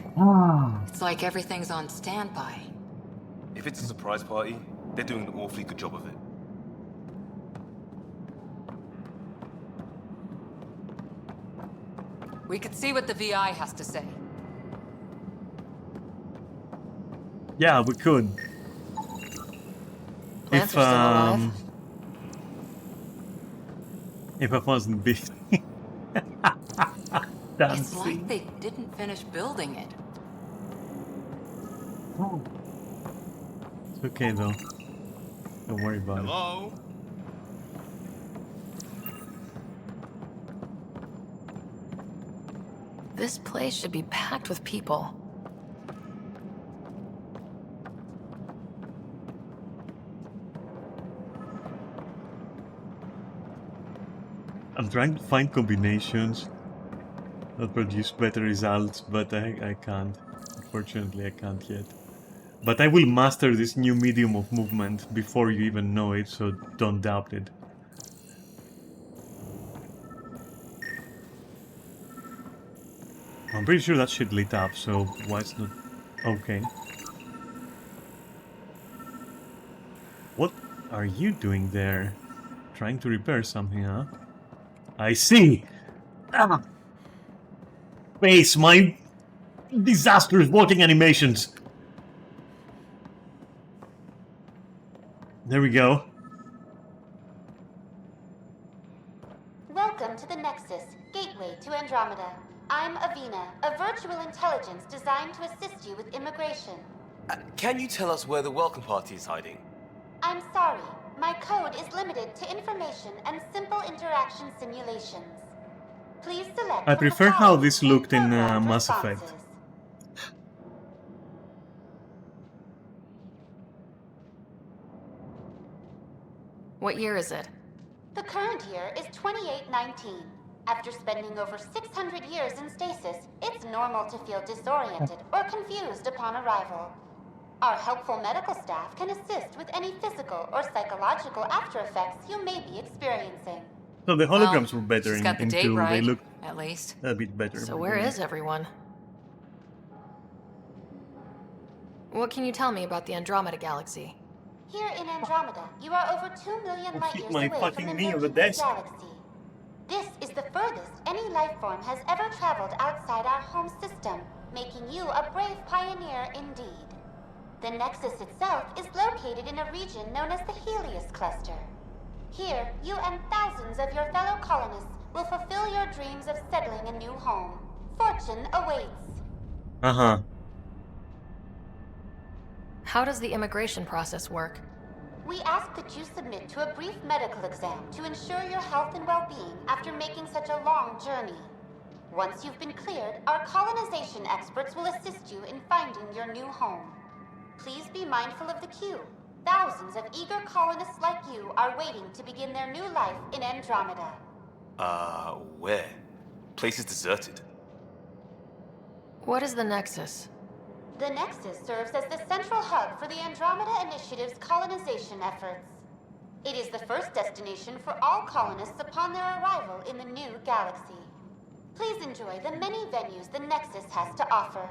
It's like everything's on standby. If it's a surprise party, they're doing an awfully good job of it. We could see what the VI has to say. Yeah, we could. Plants are still alive. If I wasn't busy. It's like they didn't finish building it. It's okay though. Don't worry about it. Hello? This place should be packed with people. I'm trying to find combinations that produce better results, but I can't. Unfortunately, I can't yet. But I will master this new medium of movement before you even know it, so don't doubt it. I'm pretty sure that shit lit up, so why it's not... Okay. What are you doing there? Trying to repair something, huh? I see! Ah! Face my disastrous walking animations! There we go. Welcome to the Nexus, gateway to Andromeda. I'm Avina, a virtual intelligence designed to assist you with immigration. Can you tell us where the welcome party is hiding? I'm sorry, my code is limited to information and simple interaction simulations. Please select I from the prefer how following this looked in in-program Mass responses. Effect. What year is it? The current year is 2819. After spending over 600 years in stasis, it's normal to feel disoriented or confused upon arrival. Our helpful medical staff can assist with any physical or psychological after effects you may be experiencing. So the holograms were better she's got the in date 2. right, They looked at least. a bit better. So where is everyone? What can you tell me about the Andromeda galaxy? Here in Andromeda, you are over 2 million light years my away fucking from the knee on the Milky Way desk. galaxy. This is the furthest any life form has ever traveled outside our home system, making you a brave pioneer indeed. The Nexus itself is located in a region known as the Helios Cluster. Here, you and thousands of your fellow colonists will fulfill your dreams of settling a new home. Fortune awaits. Uh-huh. How does the immigration process work? We ask that you submit to a brief medical exam to ensure your health and well-being after making such a long journey. Once you've been cleared, our colonization experts will assist you in finding your new home. Please be mindful of the queue. Thousands of eager colonists like you are waiting to begin their new life in Andromeda. Where? Place is deserted. What is the Nexus? The Nexus serves as the central hub for the Andromeda Initiative's colonization efforts. It is the first destination for all colonists upon their arrival in the new galaxy. Please enjoy the many venues the Nexus has to offer.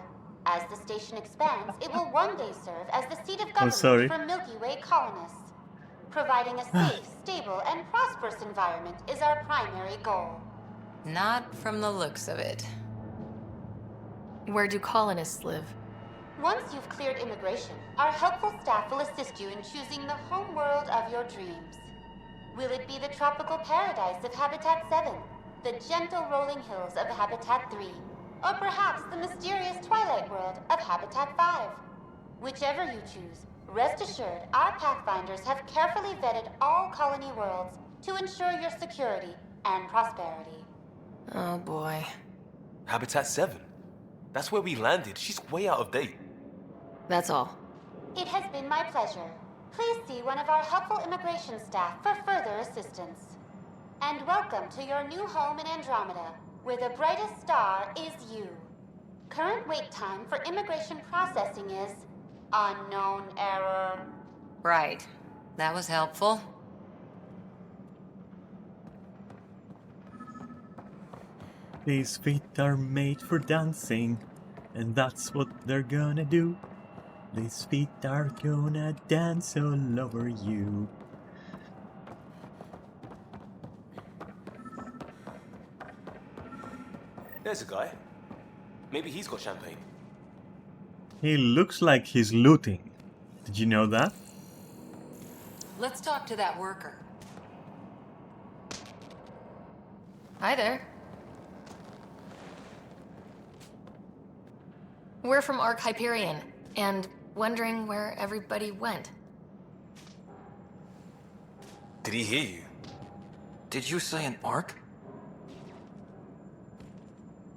As the station expands, it will one day serve as the seat of government for Milky Way colonists. Providing a safe, stable, and prosperous environment is our primary goal. Not from the looks of it. Where do colonists live? Once you've cleared immigration, our helpful staff will assist you in choosing the home world of your dreams. Will it be the tropical paradise of Habitat 7, the gentle rolling hills of Habitat 3, or perhaps the mysterious twilight world of Habitat 5? Whichever you choose, rest assured our Pathfinders have carefully vetted all colony worlds to ensure your security and prosperity. Oh boy. Habitat 7. That's where we landed. She's way out of date. That's all. It has been my pleasure. Please see one of our helpful immigration staff for further assistance. And welcome to your new home in Andromeda, where the brightest star is you. Current wait time for immigration processing is unknown error. Right. That was helpful. These feet are made for dancing, and that's what they're gonna do. These feet are gonna dance all over you. There's a guy. Maybe he's got champagne. He looks like he's looting. Did you know that? Let's talk to that worker. Hi there. We're from Ark Hyperion, and wondering where everybody went. Did he hear you? Did you say an Ark?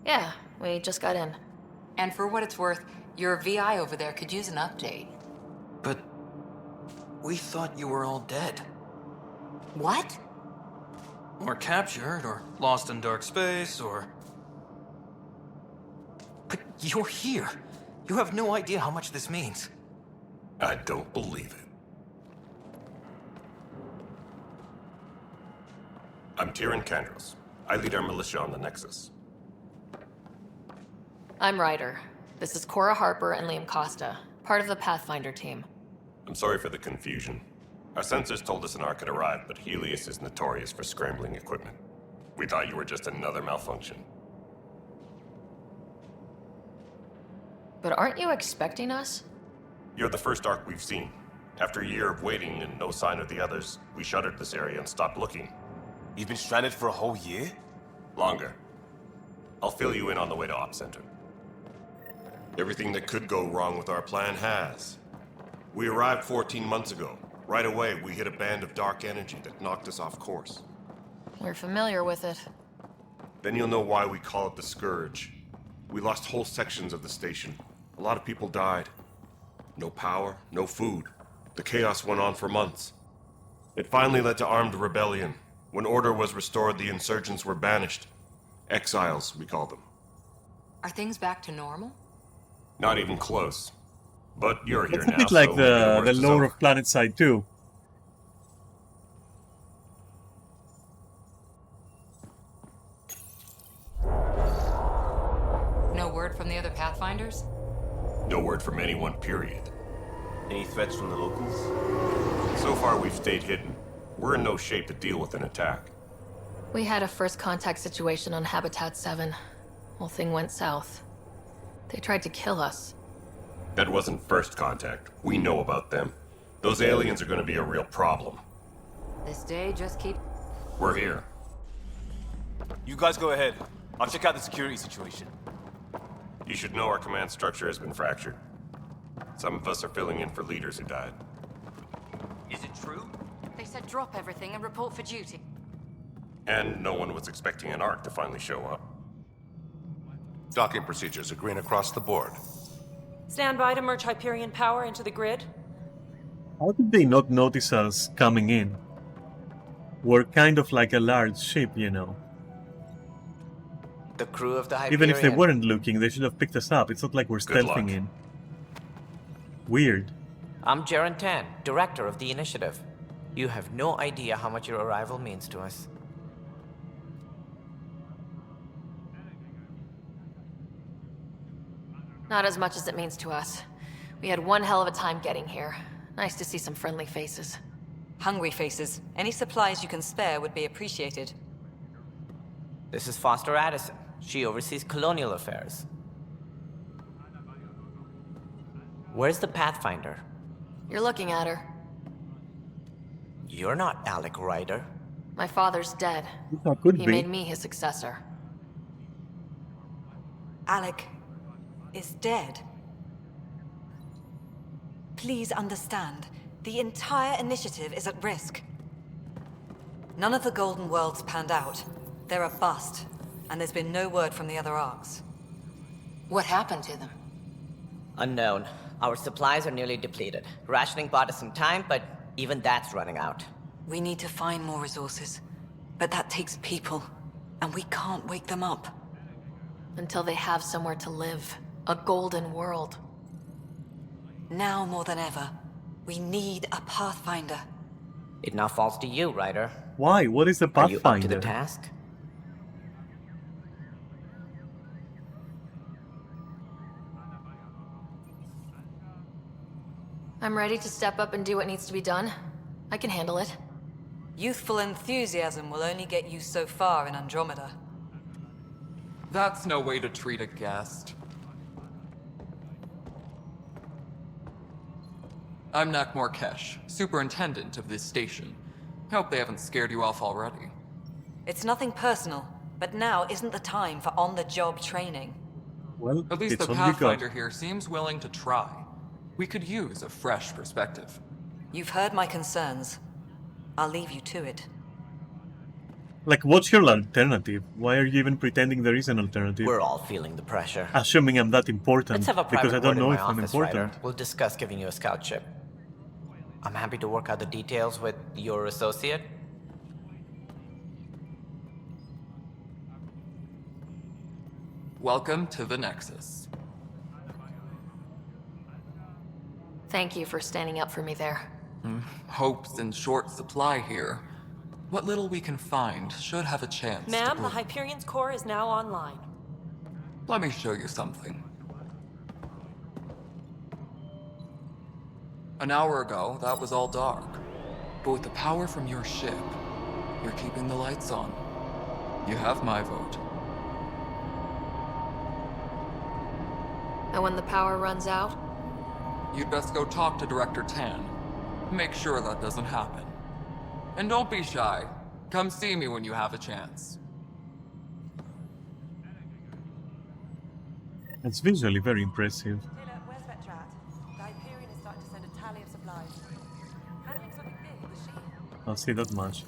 Yeah, we just got in. And for what it's worth, your VI over there could use an update. But we thought you were all dead. What? Or captured, or lost in dark space, or... But you're here. You have no idea how much this means. I don't believe it. I'm Tyrion Kandros. I lead our militia on the Nexus. I'm Ryder. This is Cora Harper and Liam Costa, part of the Pathfinder team. I'm sorry for the confusion. Our sensors told us an Ark had arrived, but Helios is notorious for scrambling equipment. We thought you were just another malfunction. But aren't you expecting us? You're the first Ark we've seen. After a year of waiting and no sign of the others, we shuttered this area and stopped looking. You've been stranded for a whole year? Longer. I'll fill you in on the way to Op Center. Everything that could go wrong with our plan has. We arrived 14 months ago. Right away, we hit a band of dark energy that knocked us off course. We're familiar with it. Then you'll know why we call it the Scourge. We lost whole sections of the station. A lot of people died. No power, no food. The chaos went on for months. It finally led to armed rebellion. When order was restored, the insurgents were banished. Exiles, we call them. Are things back to normal? Not even close. But you're here It's now, a bit like so the worst is lore over. of Planetside 2. No word from the other Pathfinders? No word from anyone, period. Any threats from the locals? So far, we've stayed hidden. We're in no shape to deal with an attack. We had a first contact situation on Habitat 7. Whole thing went south. They tried to kill us. That wasn't first contact. We know about them. Those aliens are going to be a real problem. This day just keep... We're here. You guys go ahead. I'll check out the security situation. You should know our command structure has been fractured. Some of us are filling in for leaders who died. Is it true? They said drop everything and report for duty. And no one was expecting an Ark to finally show up. Docking procedures are green across the board. Stand by to merge Hyperion power into the grid. How did they not notice us coming in? We're kind of like a large ship, you know. The crew of the Hyperion. Even if they weren't looking, they should have picked us up. It's not like we're Good luck. stealthing in. Weird. I'm Jaren Tan, director of the initiative. You have no idea how much your arrival means to us. Not as much as it means to us. We had one hell of a time getting here. Nice to see some friendly faces. Hungry faces. Any supplies you can spare would be appreciated. This is Foster Addison. She oversees colonial affairs. Where's the Pathfinder? You're looking at her. You're not Alec Ryder. My father's dead. That could He be. made me his successor. Alec is dead. Please understand, the entire initiative is at risk. None of the Golden Worlds panned out. They're a bust, and there's been no word from the other arcs. What happened to them? Unknown. Our supplies are nearly depleted. Rationing bought us some time, but even that's running out. We need to find more resources, but that takes people, and we can't wake them up. Until they have somewhere to live. A golden world. Now more than ever, we need a Pathfinder. It now falls to you, Ryder. Why? What is the Are you up to Pathfinder? the task? I'm ready to step up and do what needs to be done. I can handle it. Youthful enthusiasm will only get you so far in Andromeda. That's no way to treat a guest. I'm Nakmor Kesh, superintendent of this station. Hope they haven't scared you off already. It's nothing personal, but now isn't the time for on-the-job training. Well, At least it's the all you got. Pathfinder here seems willing to try. We could use a fresh perspective. You've heard my concerns. I'll leave you to it. Like, what's your alternative? Why are you even pretending there is an alternative? We're all feeling the pressure. Assuming I'm that important, Let's have a private because I don't word in know my if I'm office, important. Ryder. We'll discuss giving you a scout ship. I'm happy to work out the details with your associate. Welcome to the Nexus. Thank you for standing up for me there. Hope's in short supply here. What little we can find should have a chance. Ma'am, the Hyperion's core is now online. Let me show you something. An hour ago, that was all dark. But with the power from your ship, you're keeping the lights on. You have my vote. And when the power runs out? You'd best go talk to Director Tan. Make sure that doesn't happen. And don't be shy. Come see me when you have a chance. It's visually very impressive. Taylor, where's Vetrat? The Hyperion is starting to send a tally of supplies. Handling something big, was she? I'll say that much.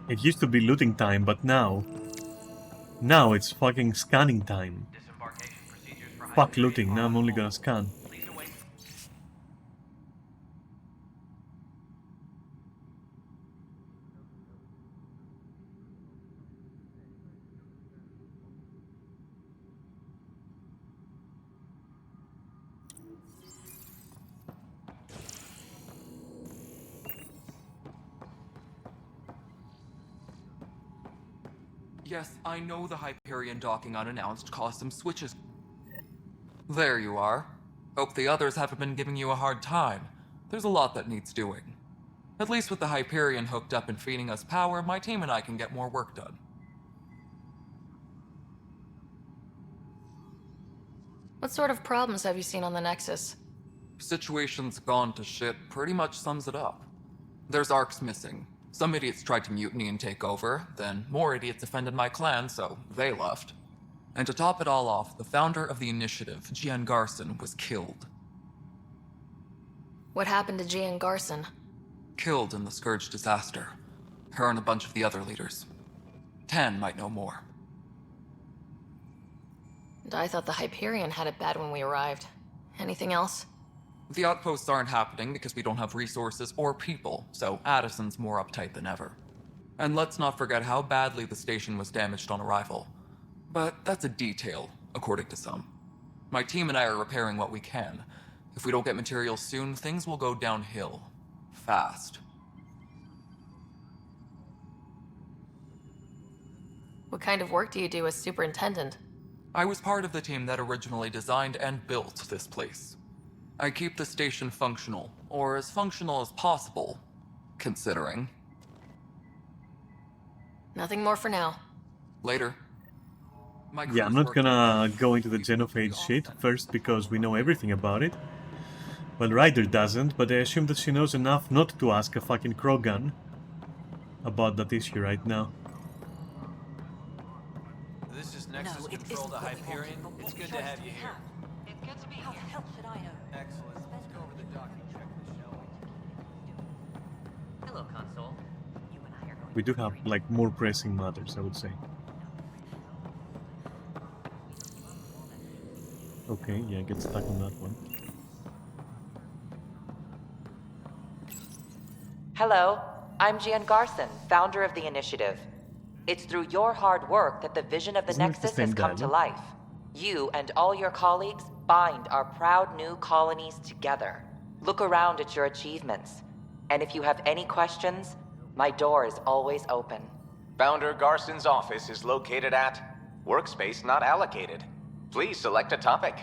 It used to be looting time, but now it's fucking scanning time. Fuck looting, now I'm only gonna scan. Yes, I know the Hyperion docking unannounced caused some switches. There you are. Hope the others haven't been giving you a hard time. There's a lot that needs doing. At least with the Hyperion hooked up and feeding us power, my team and I can get more work done. What sort of problems have you seen on the Nexus? Situation's gone to shit pretty much sums it up. There's arcs missing. Some idiots tried to mutiny and take over, then more idiots offended my clan, so they left. And to top it all off, the founder of the initiative, Gian Garson, was killed. What happened to Gian Garson? Killed in the Scourge disaster. Her and a bunch of the other leaders. Tan might know more. And I thought the Hyperion had it bad when we arrived. Anything else? The outposts aren't happening because we don't have resources or people, so Addison's more uptight than ever. And let's not forget how badly the station was damaged on arrival. But that's a detail, according to some. My team and I are repairing what we can. If we don't get materials soon, things will go downhill. Fast. What kind of work do you do as superintendent? I was part of the team that originally designed and built this place. I keep the station functional, or as functional as possible, considering. Nothing more for now. Later. Yeah, I'm not gonna go into the Genophage shit first because we know everything about it. Well, Ryder doesn't, but I assume that she knows enough not to ask a fucking Krogan about that issue right now. This is Nexus Control to Hyperion. It's good to have you here. It's good to be here. How the hell should I know? Excellent. Let's go over the docking checklist, shall we? Hello, console. We do have, like, more pressing matters, I would say. Okay, yeah, get stuck on that one. Hello, I'm Gian Garson, founder of the initiative. It's through your hard work that the vision of the Nexus has come to life. You and all your colleagues bind our proud new colonies together. Look around at your achievements. And if you have any questions, my door is always open. Founder Garson's office is located at Workspace Not Allocated. Please select a topic.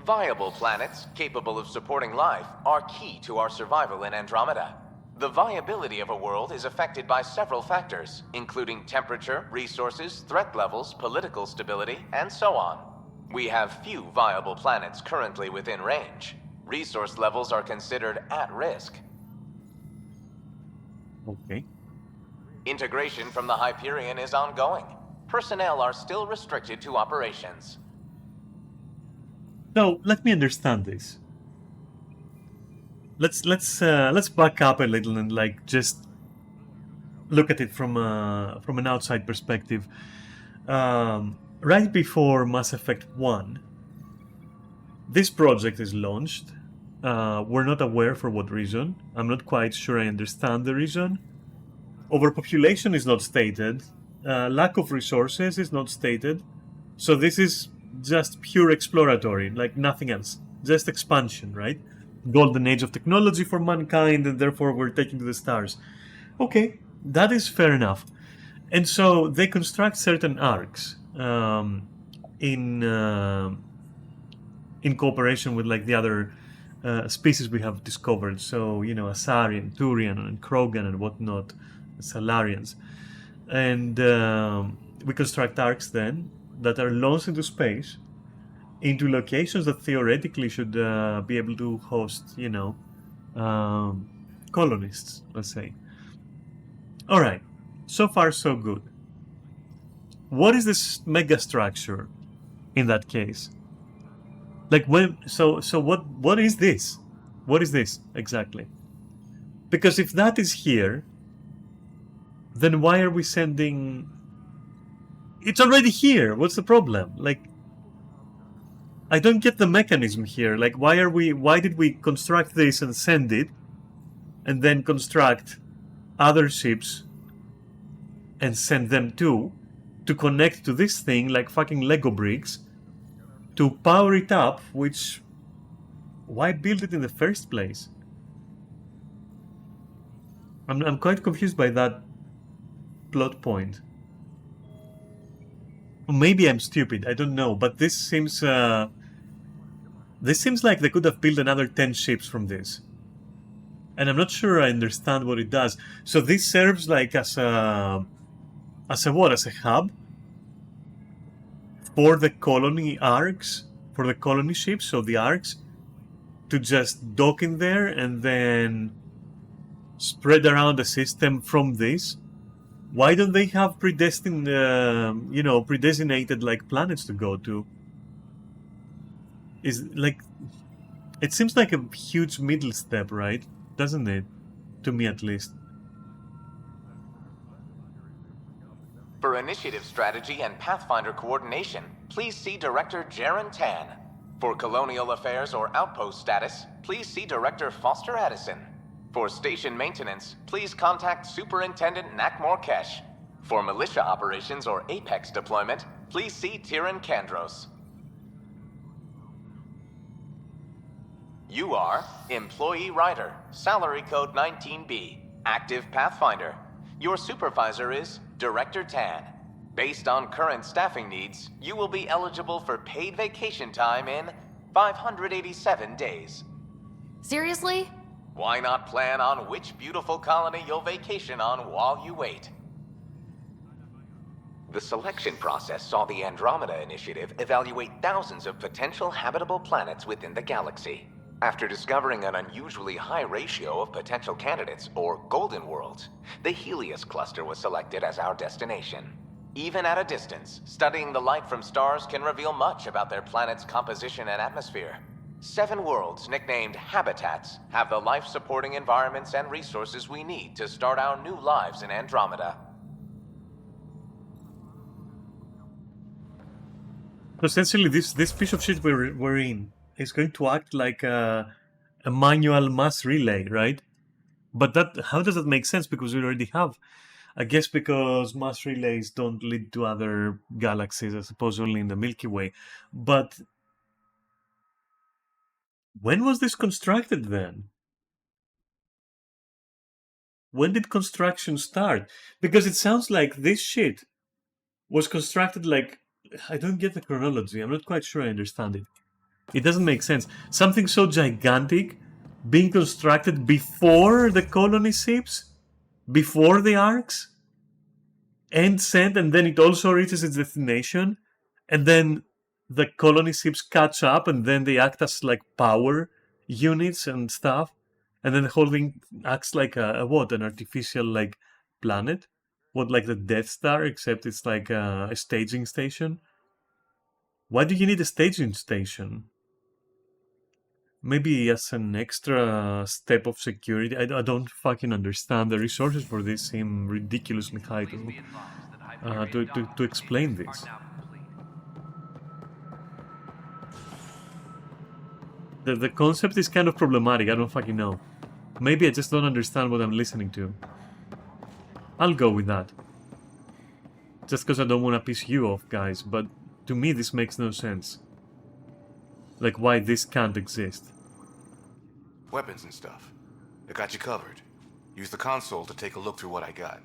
Viable planets capable of supporting life are key to our survival in Andromeda. The viability of a world is affected by several factors, including temperature, resources, threat levels, political stability, and so on. We have few viable planets currently within range. Resource levels are considered at risk. Okay. Integration from the Hyperion is ongoing. Personnel are still restricted to operations. So let me understand this. Let's back up a little and like just look at it from an outside perspective. Right before Mass Effect 1, this project is launched. We're not aware for what reason. I'm not quite sure I understand the reason. Overpopulation is not stated. Lack of resources is not stated. So this is just pure exploratory, like nothing else. Just expansion, right? Golden age of technology for mankind, and therefore we're taking to the stars. Okay, that is fair enough. And so they construct certain arcs in cooperation with like the other species we have discovered. So, you know, Asarian, Turian, and Krogan and whatnot, Salarians. And we construct arcs then that are launched into space, into locations that theoretically should be able to host, you know, colonists, let's say. All right, so far so good. What is this mega structure in that case? Like, when? So what is this? What is this exactly? Because if that is here, then why are we sending... It's already here. What's the problem? Like, I don't get the mechanism here. Like, why did we construct this and send it, and then construct other ships and send them too, to connect to this thing like fucking Lego bricks, to power it up, which... Why build it in the first place? I'm quite confused by that plot point. Maybe I'm stupid, I don't know, but this seems like they could have built another 10 ships from this. And I'm not sure I understand what it does. So this serves like as a what? As a hub for the colony arcs, for the colony ships, so the arcs, to just dock in there and then spread around the system from this. Why don't they have predesignated like planets to go to? Is like, it seems like a huge middle step, right? Doesn't it? To me at least. For initiative strategy and Pathfinder coordination, please see Director Jaren Tan. For colonial affairs or outpost status, please see Director Foster Addison. For station maintenance, please contact Superintendent Nakmor Kesh. For militia operations or Apex deployment, please see Tyran Kandros. You are Employee Rider, Salary Code 19B, Active Pathfinder. Your supervisor is Director Tan. Based on current staffing needs, you will be eligible for paid vacation time in 587 days. Seriously? Why not plan on which beautiful colony you'll vacation on while you wait? The selection process saw the Andromeda Initiative evaluate thousands of potential habitable planets within the galaxy. After discovering an unusually high ratio of potential candidates, or golden worlds, the Helios cluster was selected as our destination. Even at a distance, studying the light from stars can reveal much about their planet's composition and atmosphere. 7 worlds, nicknamed habitats, have the life-supporting environments and resources we need to start our new lives in Andromeda. So essentially, this piece of shit we're in is going to act like a manual mass relay, right? But how does that make sense? Because we already have... I guess because mass relays don't lead to other galaxies, I suppose only in the Milky Way. But when was this constructed then? When did construction start? Because it sounds like this shit was constructed like... I don't get the chronology. I'm not quite sure I understand it. It doesn't make sense. Something so gigantic being constructed before the colony ships? Before the arcs? And sent, and then it also reaches its destination, and then the colony ships catch up, and then they act as like power units and stuff, and then the whole thing acts like an artificial like planet, like the Death Star, except it's like a staging station. Why do you need a staging station? Maybe as an extra step of security. I don't fucking understand. The resources for this seem ridiculously high to explain this. The concept is kind of problematic. I don't fucking know. Maybe I just don't understand what I'm listening to. I'll go with that. Just because I don't want to piss you off, guys. But to me, this makes no sense. Like, why this can't exist. Weapons and stuff. I got you covered. Use the console to take a look through what I got.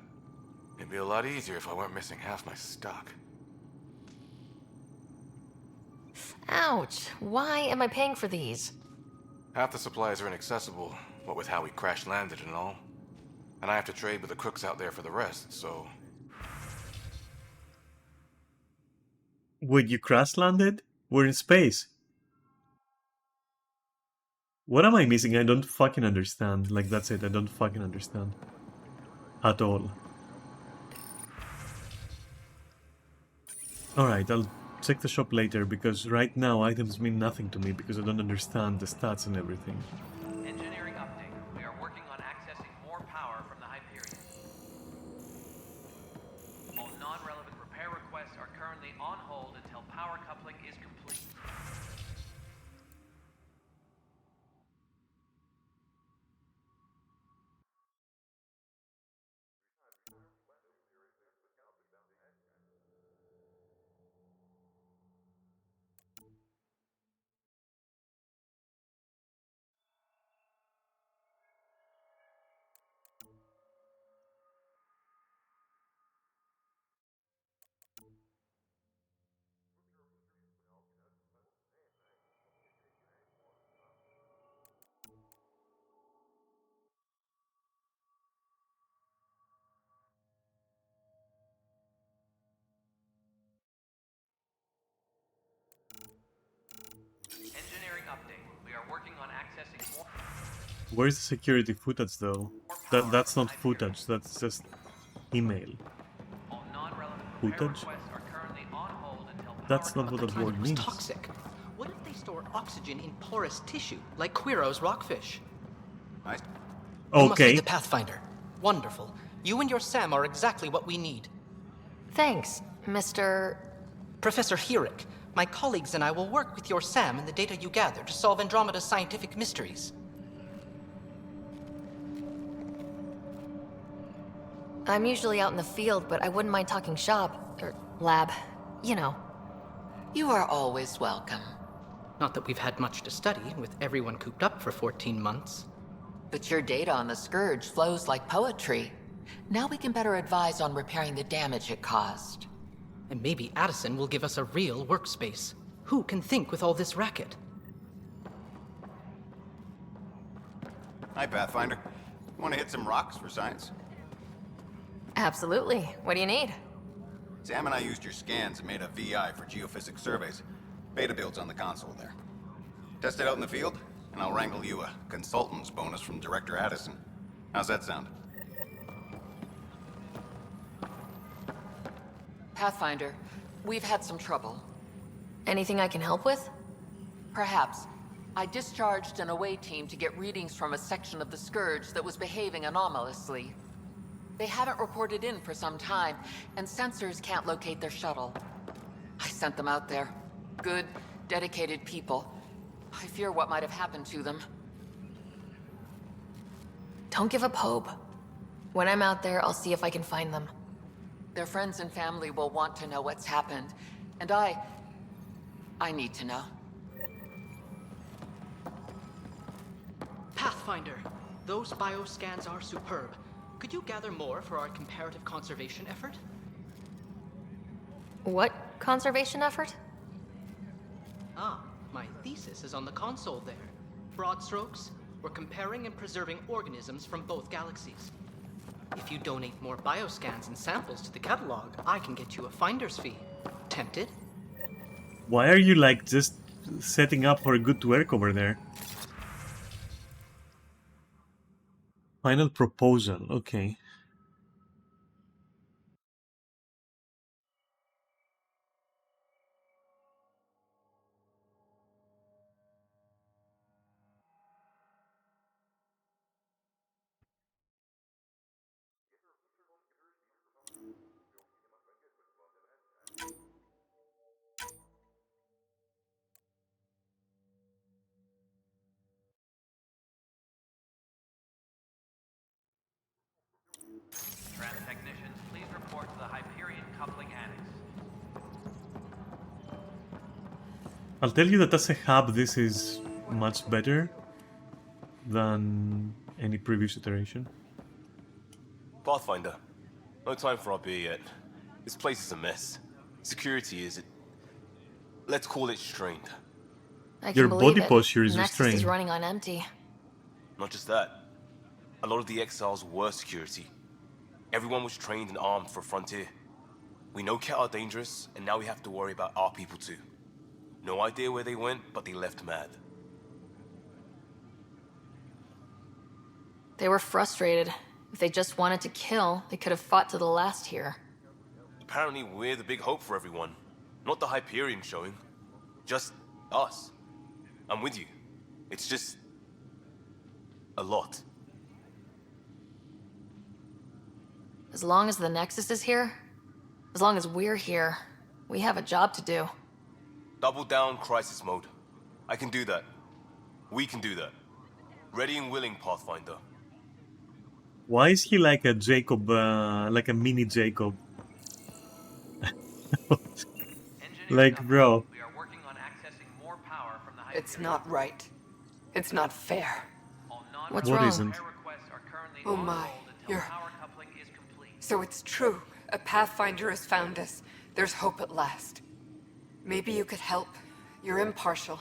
It'd be a lot easier if I weren't missing half my stock. Ouch. Why am I paying for these? Half the supplies are inaccessible, what with how we crash-landed and all. And I have to trade with the crooks out there for the rest, so... Wait, you crash-landed? We're in space. What am I missing? I don't fucking understand. Like, that's it. I don't fucking understand. At all. Alright, I'll check the shop later, because right now items mean nothing to me, because I don't understand the stats and everything. update. We are working on accessing more. Where's the security footage though? That's not footage, that's just email. Footage? That's not what that word means. Toxic. What if they store oxygen in porous tissue, like Quiro's rockfish? You must Okay. be the Pathfinder. Wonderful. You and your Sam are exactly what we need. Thanks, Mr. Professor Herrick. My colleagues and I will work with your Sam and the data you gather to solve Andromeda's scientific mysteries. I'm usually out in the field, but I wouldn't mind talking shop, or lab, you know. You are always welcome. Not that we've had much to study, with everyone cooped up for 14 months. But your data on the Scourge flows like poetry. Now we can better advise on repairing the damage it caused. And maybe Addison will give us a real workspace. Who can think with all this racket? Hi, Pathfinder. Want to hit some rocks for science? Absolutely. What do you need? Sam and I used your scans and made a VI for geophysics surveys. Beta builds on the console there. Test it out in the field, and I'll wrangle you a consultant's bonus from Director Addison. How's that sound? Pathfinder, we've had some trouble. Anything I can help with? Perhaps. I discharged an away team to get readings from a section of the Scourge that was behaving anomalously. They haven't reported in for some time, and sensors can't locate their shuttle. I sent them out there. Good, dedicated people. I fear what might have happened to them. Don't give up hope. When I'm out there, I'll see if I can find them. Their friends and family will want to know what's happened, and I need to know. Pathfinder, those bioscans are superb. Could you gather more for our comparative conservation effort? What conservation effort? Ah, my thesis is on the console there. Broad strokes, we're comparing and preserving organisms from both galaxies. If you donate more bioscans and samples to the catalog, I can get you a finder's fee. Tempted? Why are you like just setting up for a good work over there? Final proposal, okay. Trans technicians, please report to the Hyperion coupling annex. I'll tell you that as a hub, this is much better than any previous iteration. Pathfinder, no time for our beer yet. This place is a mess. Security is... let's call it strained. I Your can believe body it. posture is Nexus restrained. is running on empty. Not just that. A lot of the exiles were security. Everyone was trained and armed for Frontier. We know Kett are dangerous, and now we have to worry about our people too. No idea where they went, but they left mad. They were frustrated. If they just wanted to kill, they could have fought to the last here. Apparently we're the big hope for everyone. Not the Hyperion showing. Just us. I'm with you. It's just... a lot. As long as the Nexus is here, as long as we're here, we have a job to do. Double down crisis mode. I can do that. We can do that. Ready and willing, Pathfinder. Why is he like a Jacob, like a mini Jacob? Like, bro. It's not right. It's not fair. What's What wrong? isn't? Oh my, you're... So it's true. A Pathfinder has found us. There's hope at last. Maybe you could help. You're impartial.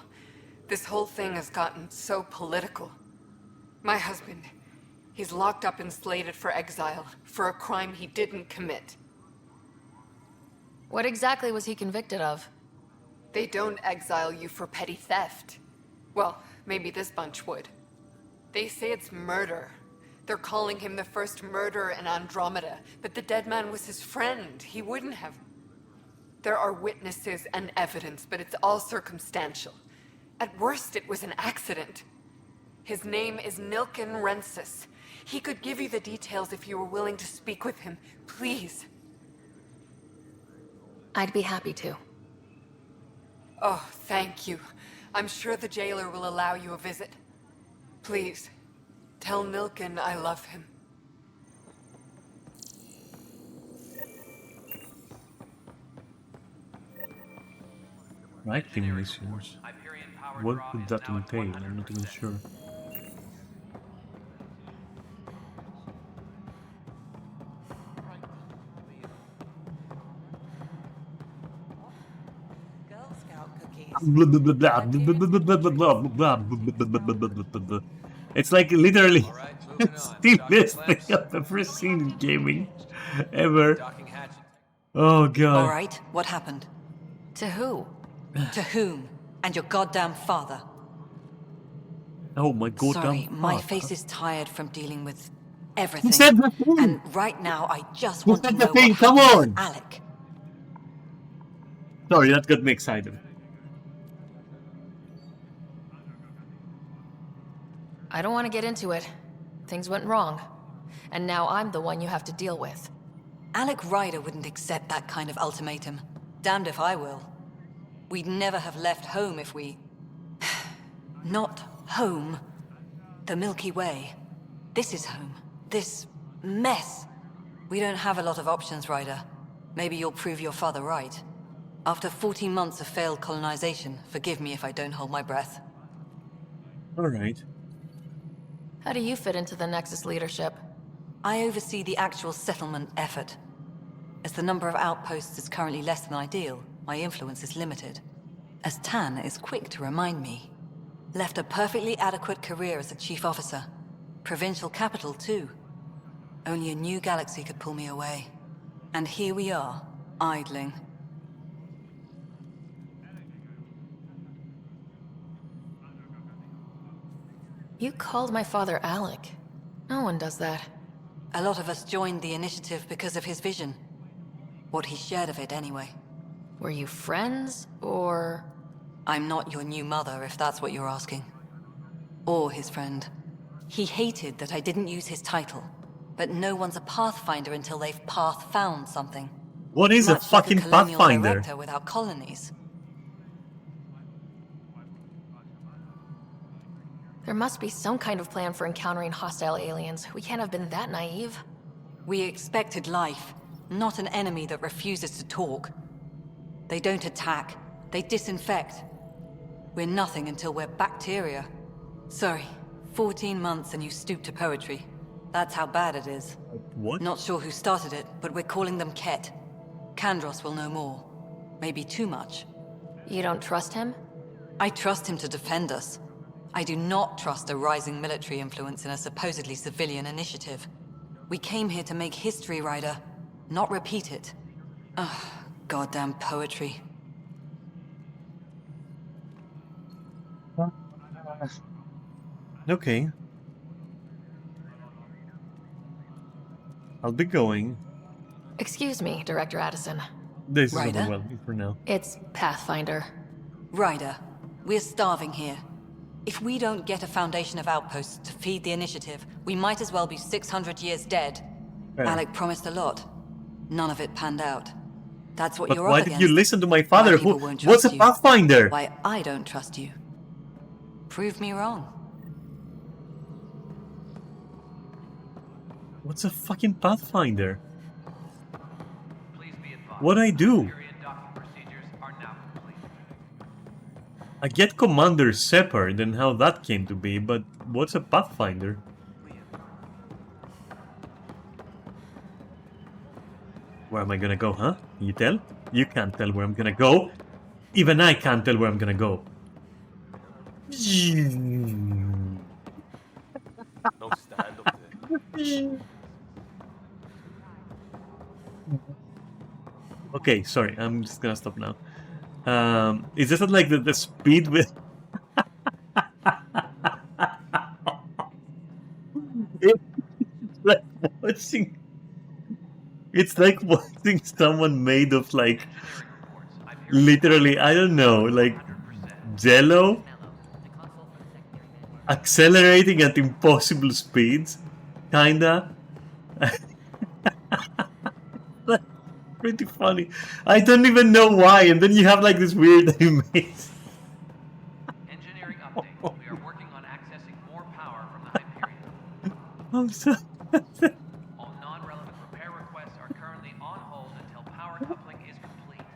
This whole thing has gotten so political. My husband, he's locked up and slated for exile for a crime he didn't commit. What exactly was he convicted of? They don't exile you for petty theft. Well, maybe this bunch would. They say it's murder. They're calling him the first murderer in Andromeda, but the dead man was his friend. He wouldn't have... There are witnesses and evidence, but it's all circumstantial. At worst, it was an accident. His name is Nilken Rensis. He could give you the details if you were willing to speak with him. Please. I'd be happy to. Oh, thank you. I'm sure the jailer will allow you a visit. Please, tell Nilken I love him. Writing missions. What would that entail? I'm not even sure. It's like literally the best thing I've ever seen in gaming ever. Oh god. Alright, what happened? To who? To whom? And your goddamn father. Oh my goddamn Sorry, my father. face is tired from dealing with everything. Who said the thing? And right now I just Who want to said know the thing? what Come happened on! with Alec. Sorry, that got me excited. I don't want to get into it. Things went wrong. And now I'm the one you have to deal with. Alec Ryder wouldn't accept that kind of ultimatum. Damned if I will. We'd never have left home if we... Not home. The Milky Way. This is home. This mess. We don't have a lot of options, Ryder. Maybe you'll prove your father right. After 14 months of failed colonization, forgive me if I don't hold my breath. Alright. How do you fit into the Nexus leadership? I oversee the actual settlement effort. As the number of outposts is currently less than ideal, my influence is limited. As Tan is quick to remind me. Left a perfectly adequate career as a chief officer. Provincial capital, too. Only a new galaxy could pull me away. And here we are, idling. You called my father Alec. No one does that. A lot of us joined the initiative because of his vision. What he shared of it, anyway. Were you friends, or...? I'm not your new mother, if that's what you're asking. Or his friend. He hated that I didn't use his title. But no one's a pathfinder until they've path-found something. What is a Much like fucking colonial pathfinder? director without colonies. There must be some kind of plan for encountering hostile aliens. We can't have been that naive. We expected life, not an enemy that refuses to talk. They don't attack, they disinfect. We're nothing until we're bacteria. Sorry, 14 months and you stoop to poetry. That's how bad it is. What? Not sure who started it, but we're calling them Kett. Kandros will know more. Maybe too much. You don't trust him? I trust him to defend us. I do not trust a rising military influence in a supposedly civilian initiative. We came here to make history, Ryder, not repeat it. Ugh, goddamn poetry. Okay. I'll be going. Excuse me, Director Addison. This is Ryder? overwhelming for now. It's Pathfinder. Ryder, we're starving here. If we don't get a foundation of outposts to feed the initiative, we might as well be 600 years dead. Fair. Alec promised a lot. None of it panned out. That's what But you're why up did against. you listen to my father? Why people Who? won't What's a trust you. pathfinder? Why I don't trust you. Prove me wrong. What's a fucking pathfinder? What I do? I get Commander Shepard and how that came to be, but what's a pathfinder? Where am I gonna go, huh? You tell? You can't tell where I'm gonna go. Even I can't tell where I'm gonna go. No stand up there. Okay, sorry, I'm just gonna stop now. Is this not like the speed with... watching. It's like watching someone made of like literally, I don't know, like Jello accelerating at impossible speeds, kinda. That's pretty funny. I don't even know why, and then you have like this weird animation. Engineering update. We are working on accessing more power from the Hyperion. I'm so. All non-relevant repair requests are currently on hold until power coupling is complete.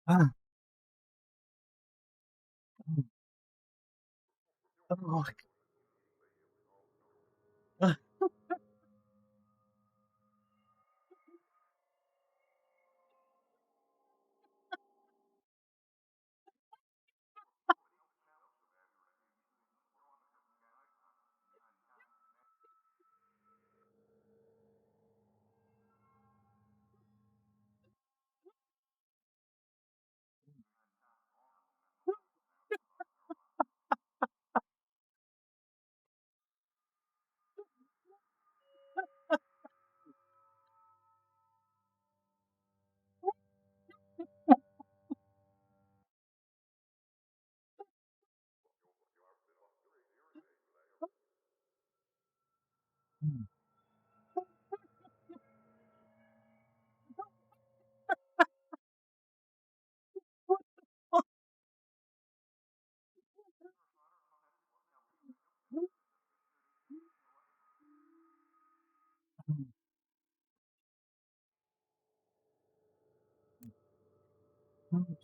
Ah. Oh. Ah.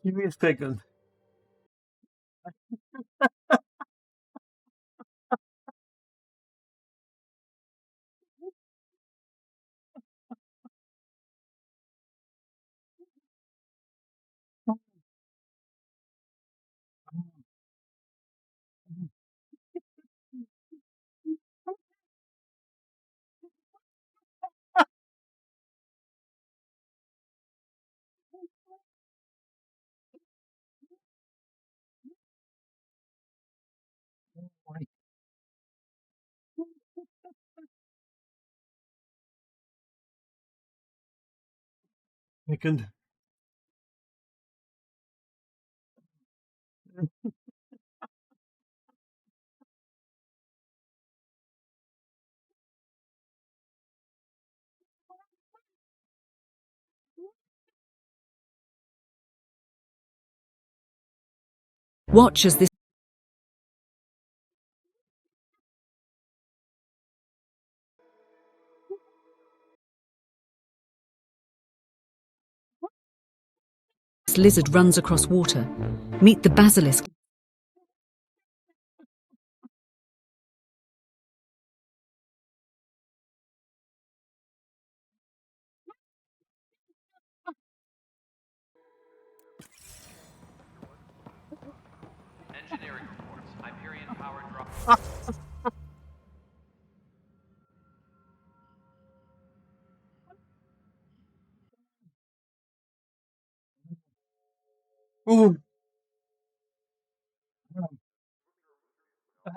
Give me a second. Second. Watch as this lizard runs across water. Meet the basilisk. Engineering reports. Hyperion power drop. Oh. I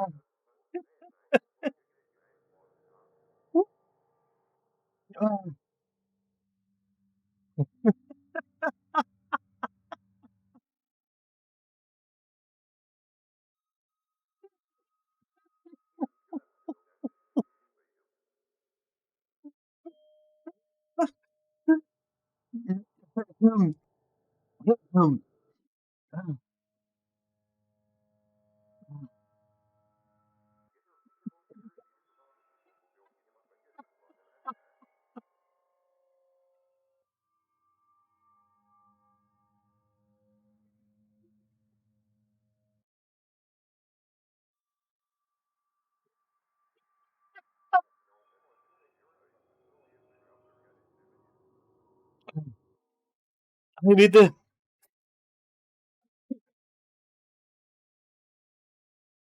need the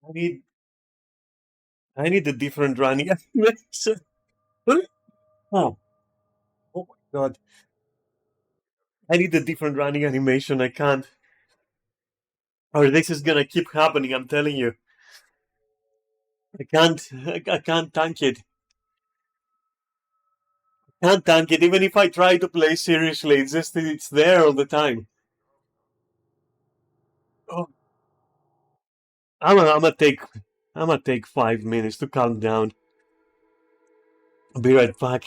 I need I need a different running animation. Oh, oh my god. I need a different running animation. I can't. Or this is gonna keep happening, I'm telling you. I can't tank it. Can't tank it. Even if I try to play seriously, it's there all the time. Oh, I'm gonna take 5 minutes to calm down. I'll be right back.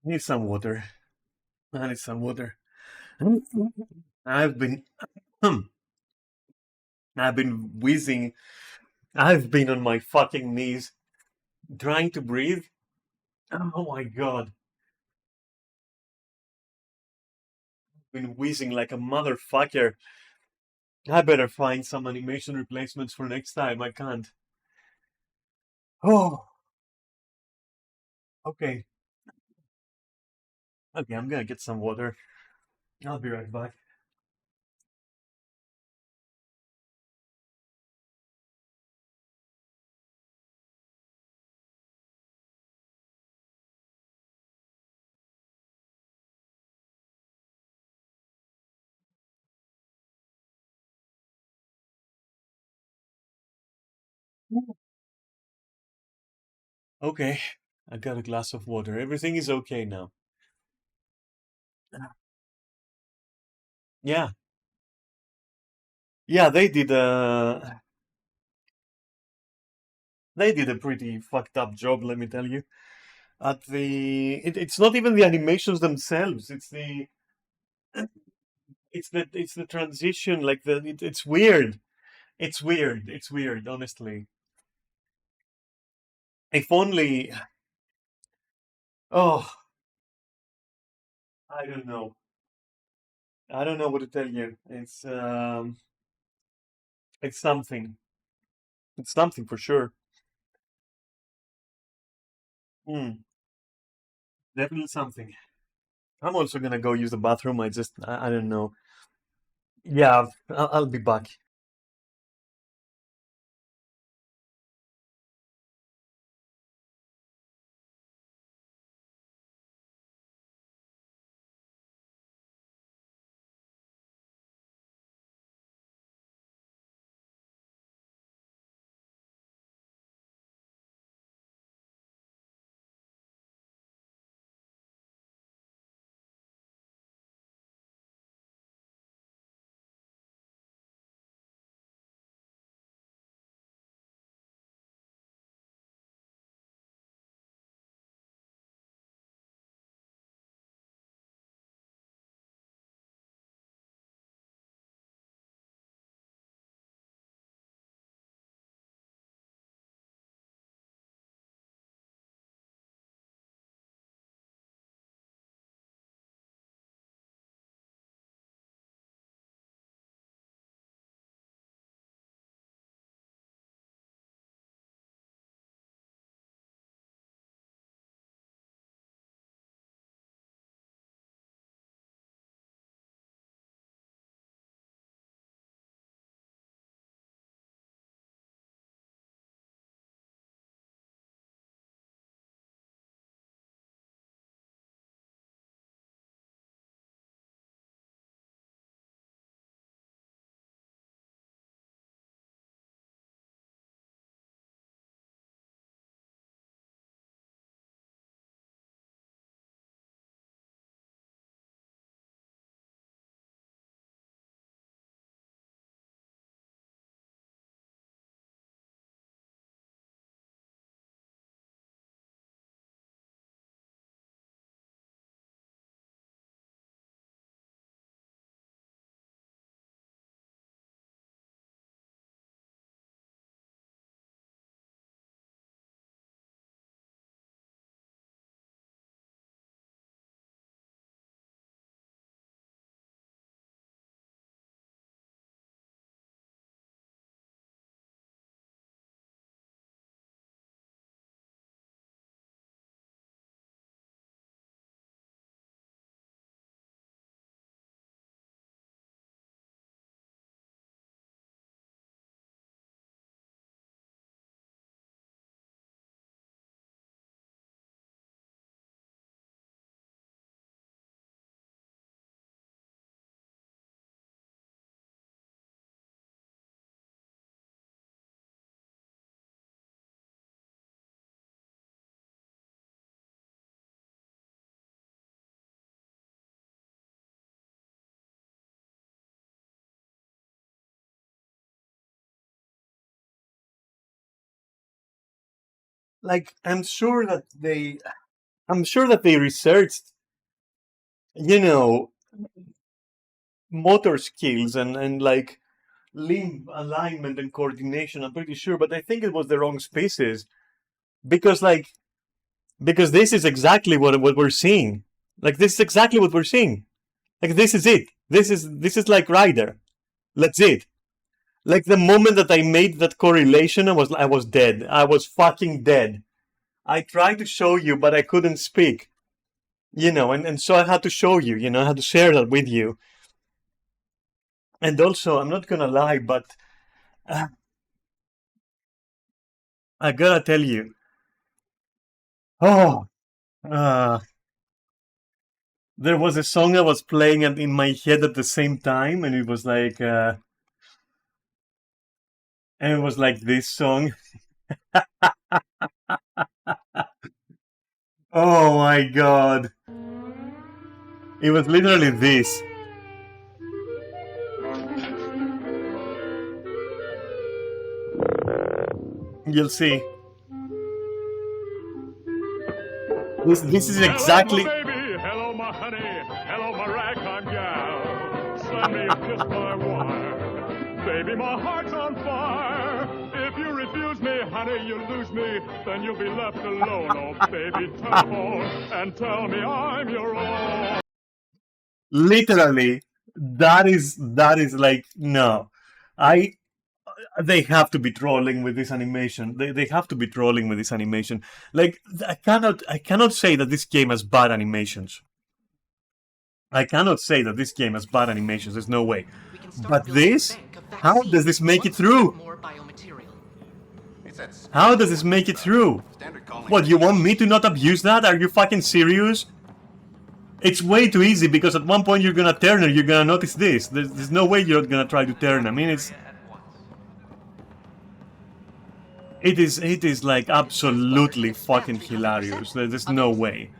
I need some water. I need some water. I've been I've been wheezing. I've been on my fucking knees trying to breathe. Oh my god. Been wheezing like a motherfucker. I better find some animation replacements for next time. I can't. Oh, okay. Okay, I'm gonna get some water. I'll be right back. Okay, I got a glass of water. Everything is okay now. Yeah, yeah, they did a pretty fucked up job, let me tell you. It's not even the animations themselves. It's the transition. Like it's weird. It's weird. It's weird. Honestly, if only. Oh, I don't know. I don't know what to tell you. It's something. It's something for sure. Hmm, definitely something. I'm also gonna go use the bathroom. I don't know. Yeah, I'll be back. like I'm sure that they researched, you know, motor skills and like limb alignment and coordination. I'm pretty sure, but I think it was the wrong species because this is exactly what we're seeing. Like this is exactly what we're seeing. Like this is it. This is like Ryder. That's it. Like the moment that I made that correlation, I was dead. I was fucking dead. I tried to show you, but I couldn't speak. And so I had to show you, I had to share that with you. And also, I'm not gonna lie, but I gotta tell you, oh, there was a song I was playing in my head at the same time, and it was like, this song. Oh my god. It was literally this. You'll see. This is exactly. Hello, my baby. Hello, my honey. Hello, my ragtime gal. Slam me a kiss by wire. Baby, my heart's on fire. If you refuse me, honey, you lose me. Then you'll be left alone. Oh, baby, telephone and tell me I'm your own. Literally, that is like, no. They have to be trolling with this animation. They have to be trolling with this animation. Like, I cannot say that this game has bad animations. I cannot say that this game has bad animations. There's no way. But this, how does this make it through? How does this make it through? What, you want me to not abuse that? Are you fucking serious? It's way too easy because at one point you're gonna turn and you're gonna notice this. There's no way you're gonna try to turn. I mean, it is like absolutely fucking hilarious. There's no way.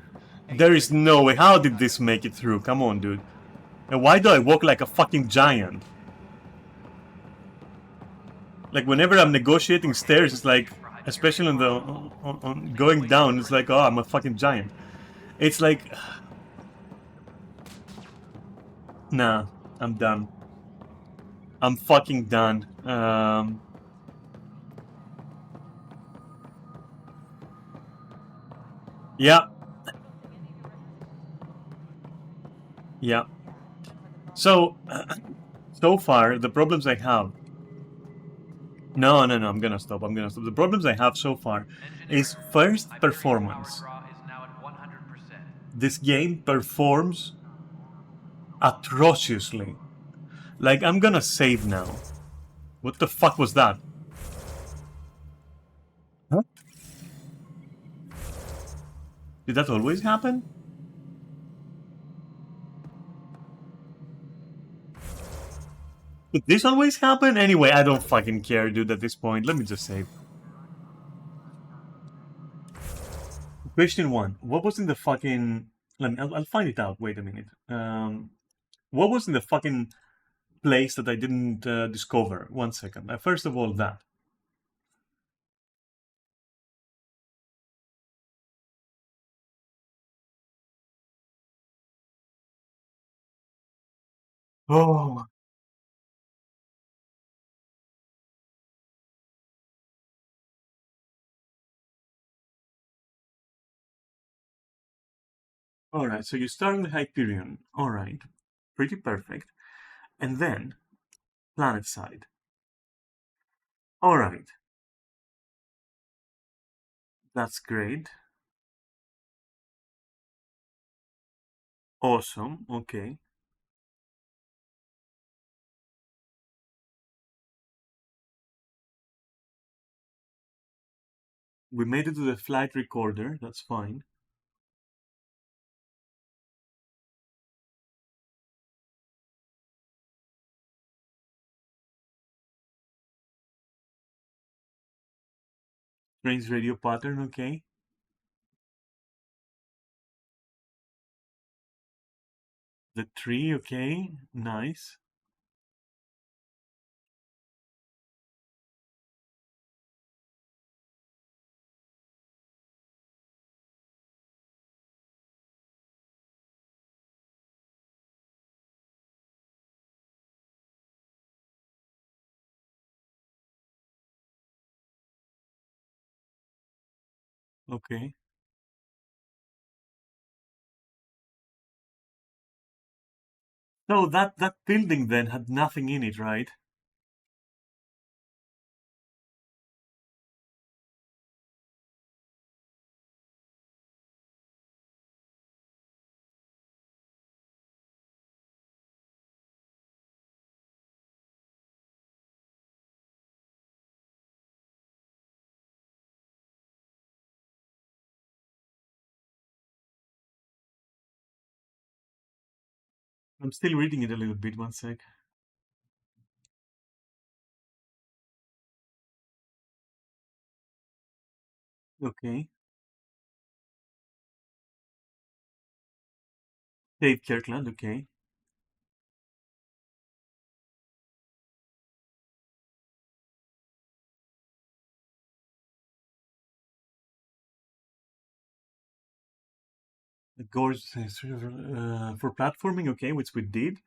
There is no way. How did this make it through? Come on, dude. And why do I walk like a fucking giant? Like whenever I'm negotiating stairs, it's like, especially on going down, it's like, oh, I'm a fucking giant. It's like, nah, I'm done. I'm fucking done. Yeah. Yeah. So far, the problems I have... No, I'm gonna stop. The problems I have so far is first, performance. This game performs atrociously. Like, I'm gonna save now. What the fuck was that? Huh? Did that always happen? Did this always happen? Anyway, I don't fucking care, dude, at this point. Let me just save. Question 1. What was in the fucking... I'll find it out. Wait a minute. What was in the fucking place that I didn't discover? 1 second. First of all, that. Oh. Alright, so you start in the Hyperion. Alright. Pretty perfect. And then, planet side. Alright. That's great. Awesome. Okay. We made it to the flight recorder. That's fine. Strange radio pattern. Okay. The tree. Okay. Nice. Okay. So that building then had nothing in it, right? I'm still reading it a little bit. One sec. Okay. Dave Kirkland. Okay. The gorge for platforming. Okay, which we did.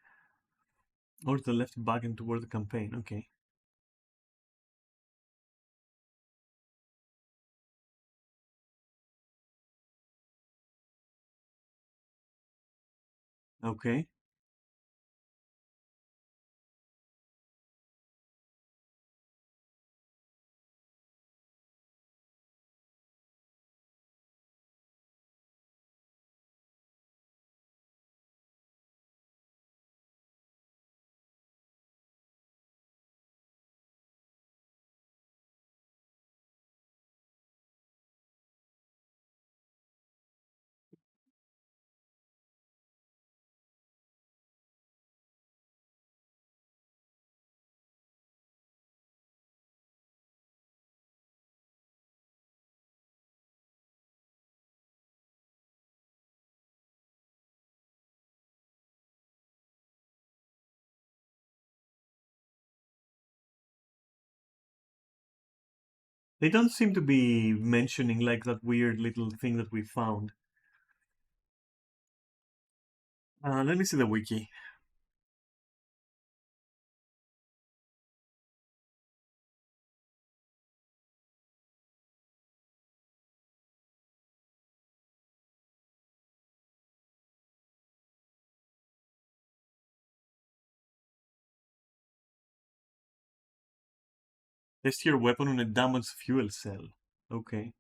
Or to the left back and toward the campaign. Okay. Okay. They don't seem to be mentioning like that weird little thing that we found. Let me see the wiki. Test your weapon on a damaged fuel cell. Okay.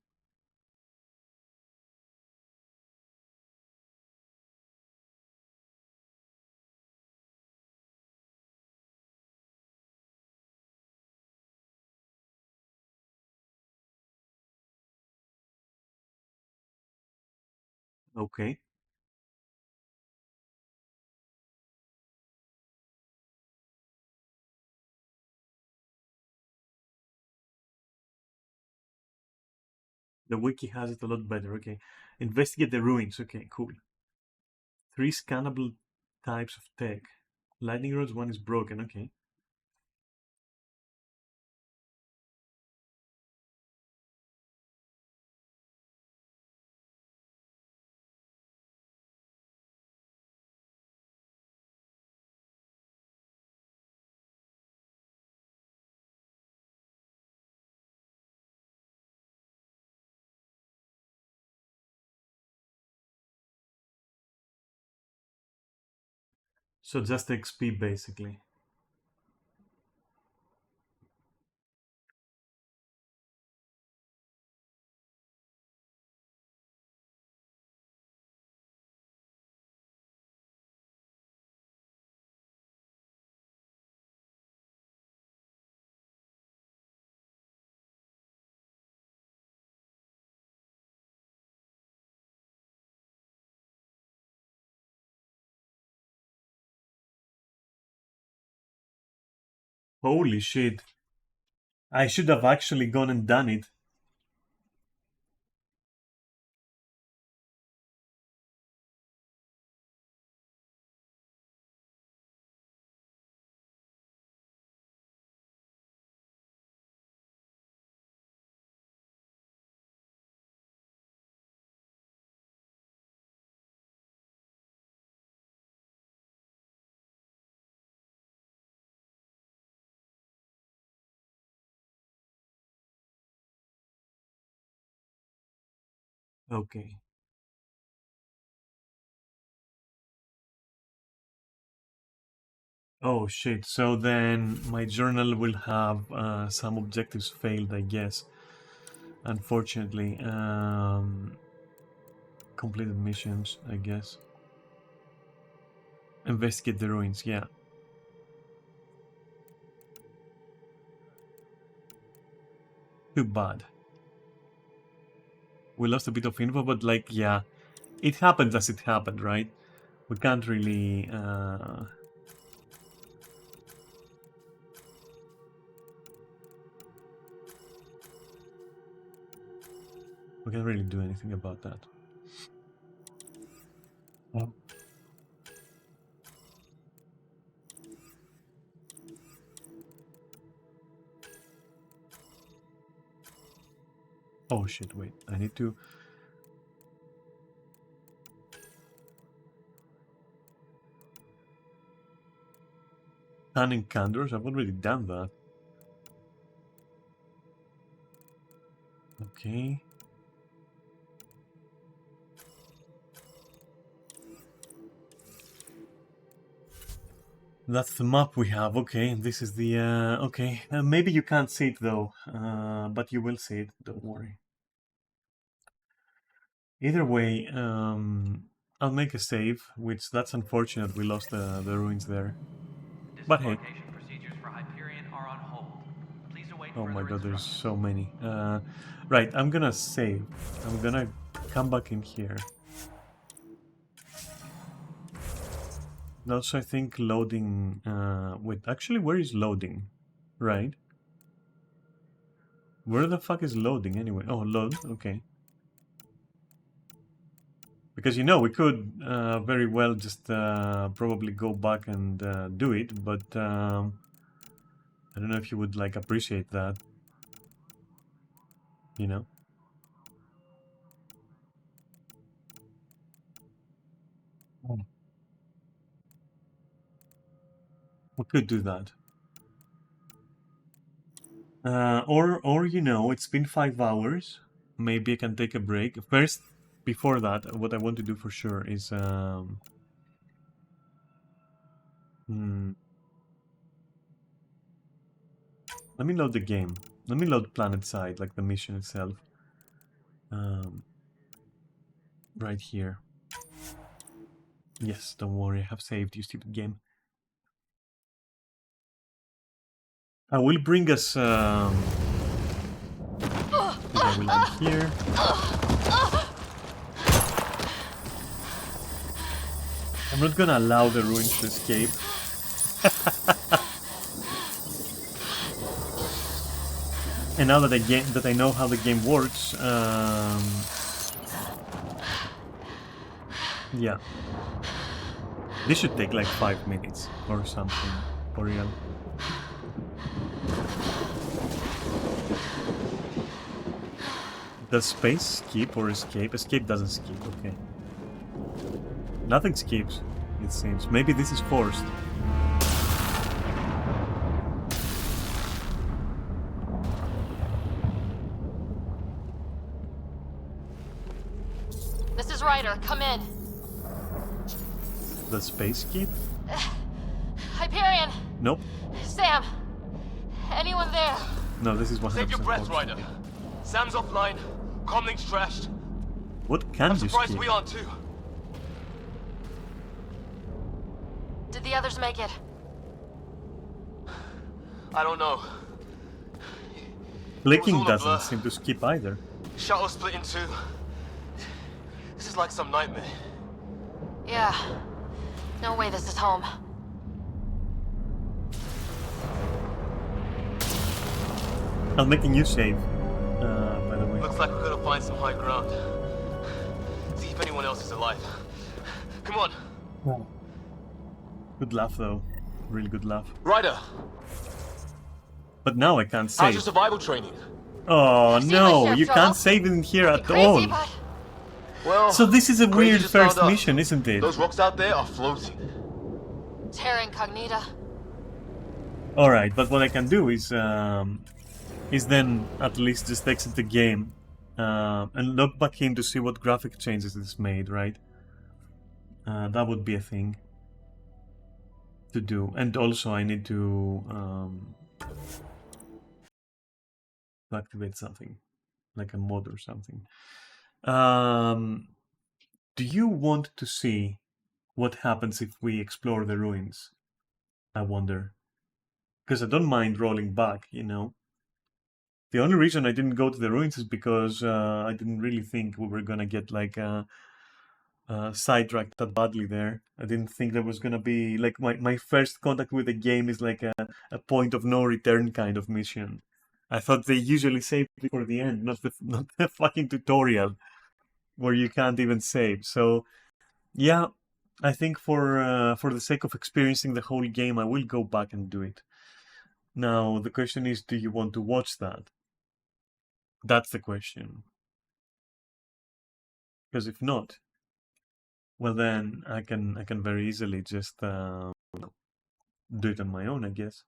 Okay. The wiki has it a lot better. Okay. Investigate the ruins. Okay, cool. 3 scannable types of tech. Lightning rods, one is broken. Okay. So just XP basically. Holy shit. I should have actually gone and done it. Okay. Oh shit, so then my journal will have some objectives failed, I guess. Unfortunately. Completed missions, I guess. Investigate the ruins, yeah. Too bad. We lost a bit of info, but like, yeah. It happened as it happened, right? We can't really... we can't really do anything about that. Oh. Oh shit, wait. I need to... Stunning candors? I've already done that. Okay. That's the map we have. Okay, this is the... okay, maybe you can't see it though, but you will see it, don't worry. Either way, I'll make a save, which that's unfortunate we lost the ruins there. But hey. Oh my god, there's so many. Right, I'm gonna save. I'm gonna come back in here. Also, I think loading... wait, actually, where is loading? Right. Where the fuck is loading anyway? Oh, load, okay. Because, you know, we could very well just probably go back and do it, but I don't know if you would, like, appreciate that. You know? Oh. We could do that. Or you know, it's been 5 hours. Maybe I can take a break. First, before that, what I want to do for sure is... Let me load the game. Let me load planet side, like the mission itself. Right here. Yes, don't worry, I have saved, you stupid game. I will bring us... I will land here. I'm not gonna allow the ruins to escape. And now that I know how the game works, yeah. This should take like 5 minutes or something, for real. Does space skip or escape? Escape doesn't skip, okay. Nothing skips, it seems. Maybe this is forced. This is Ryder, come in. Does space skip? Hyperion! Nope. Sam! Anyone there? No, this is 100%. Save your breath, Ryder. Sam's offline. Comlink's trashed. What can you skip? I'm surprised we aren't too. Did the others make it? I don't know. Clicking doesn't seem to skip either. Shuttle split in two. This is like some nightmare. Yeah. No way this is home. I'm making you save, by the way. Looks like we're gonna find some high ground. See if anyone else is alive. Come on. Oh. Good laugh, though. Really good laugh. Ryder! But now I can't save. How's your survival training? Oh no, you can't save in here at all. Well, so this is a weird just first found out. mission, isn't it? Those rocks out there are floating. Terra Incognita. Alright, but what I can do is then at least just exit the game and log back in to see what graphic changes it's made, right? That would be a thing to do. And also I need to activate something, like a mod or something. Do you want to see what happens if we explore the ruins? I wonder. Because I don't mind rolling back, you know. The only reason I didn't go to the ruins is because I didn't really think we were gonna get like sidetracked that badly there. I didn't think there was gonna be like my first contact with the game is like a point of no return kind of mission. I thought they usually save it for the end, not the fucking tutorial where you can't even save. So yeah, I think for the sake of experiencing the whole game, I will go back and do it. Now the question is, do you want to watch that? That's the question. Because if not, well then I can very easily just do it on my own, I guess.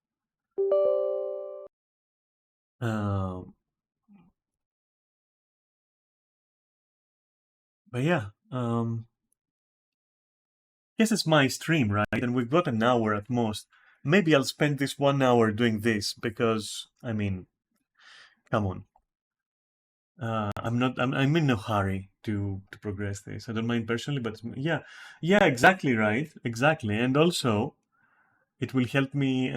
But yeah, guess it's my stream, right? And we've got an hour at most. Maybe I'll spend this 1 hour doing this because, I mean, come on. I'm in no hurry to progress this. I don't mind personally, but yeah, exactly, right, exactly. And also, it will help me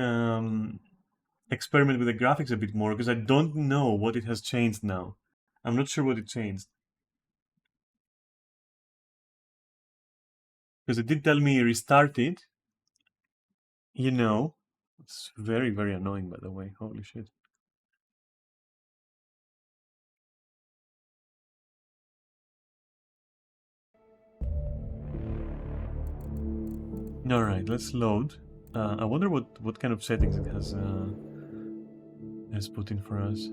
experiment with the graphics a bit more because I don't know what it has changed now. I'm not sure what it changed. Because it did tell me restart it. You know, it's very, very annoying, by the way. Holy shit. All right, let's load. I wonder what kind of settings it has put in for us.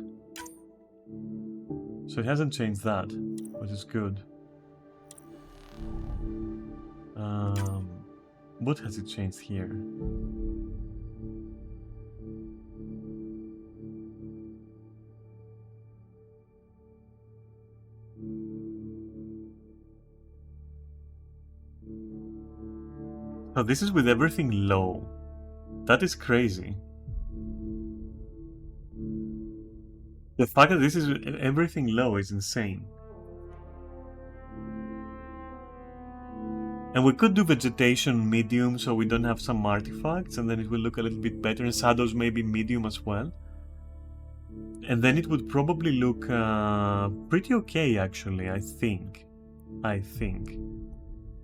So it hasn't changed that, which is good. What has it changed here? Oh, this is with everything low. That is crazy. The fact that this is everything low is insane. And we could do vegetation medium so we don't have some artifacts, and then it will look a little bit better, and shadows maybe medium as well. And then it would probably look pretty okay, actually, I think.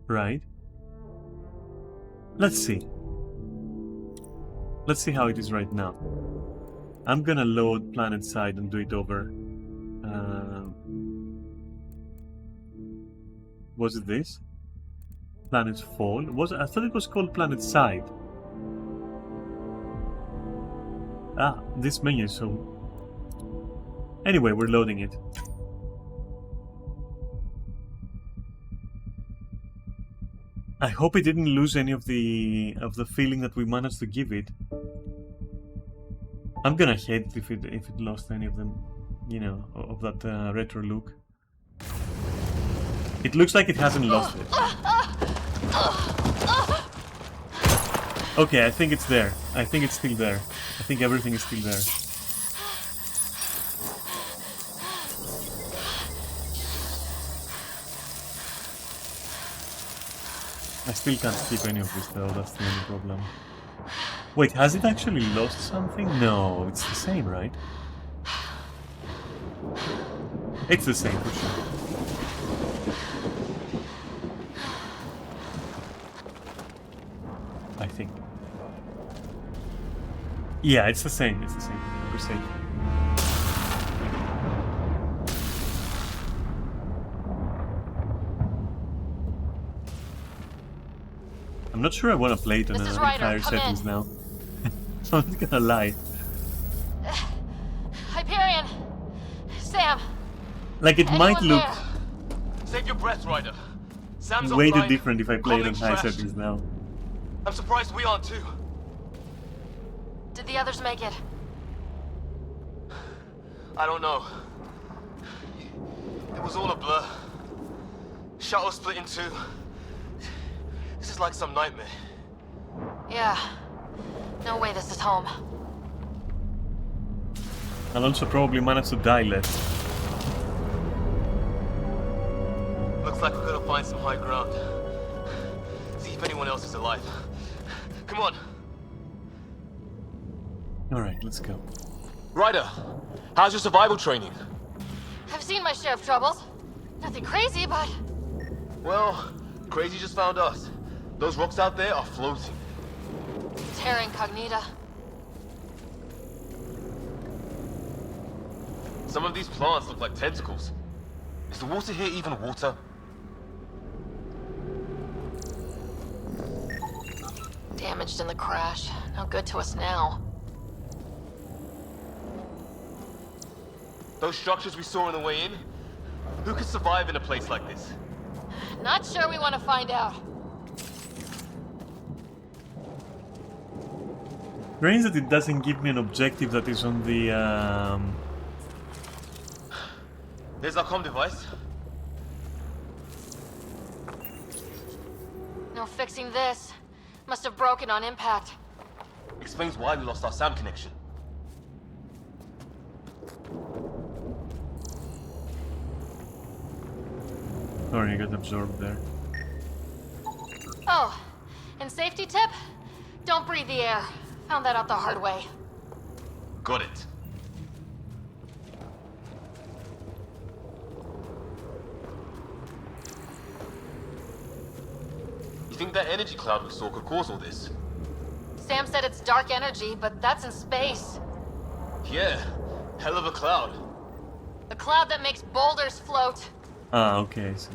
Right? Let's see. Let's see how it is right now. I'm gonna load planet side and do it over. Was it this? Planet fall? I thought it was called planet side. Ah, this menu, so... Anyway, we're loading it. I hope it didn't lose any of the feeling that we managed to give it. I'm gonna hate it if it lost any of them, you know, of that retro look. It looks like it hasn't lost it. Okay, I think it's there. I think it's still there. I think everything is still there. I still can't skip any of this though, that's the only problem. Wait, has it actually lost something? No, it's the same, right? It's the same for sure. I think. Yeah, it's the same, we're safe. I'm not sure I want to play it on higher settings now. I'm not gonna lie. Hyperion! Sam! Like, it might look Save your breath, Ryder. Sam's way too offline. different if I play it on high Comlink settings now. I'm surprised we aren't too. Did the others make it? I don't know. It was all a blur. Shuttle split in two. This is like some nightmare. Yeah. No way this is home. I'll also probably manage to die less. Looks like we're gonna find some high ground. See if anyone else is alive. Come on. Alright, let's go. Ryder, how's your survival training? I've seen my share of troubles. Nothing crazy, but... Well, crazy just found us. Those rocks out there are floating. Terra Incognita. Some of these plants look like tentacles. Is the water here even water? Damaged in the crash. No good to us now. Those structures we saw on the way in? Who could survive in a place like this? Not sure we want to find out. Strange that it doesn't give me an objective that is on the There's our comm device. No fixing this. Must have broken on impact. Explains why we lost our SAM connection. Sorry, I got absorbed there. Oh, and safety tip? Don't breathe the air. Found that out the hard way. Got it. You think that energy cloud we saw could cause all this? Sam said it's dark energy, but that's in space. Yeah, hell of a cloud. A cloud that makes boulders float. Ah, okay, I see.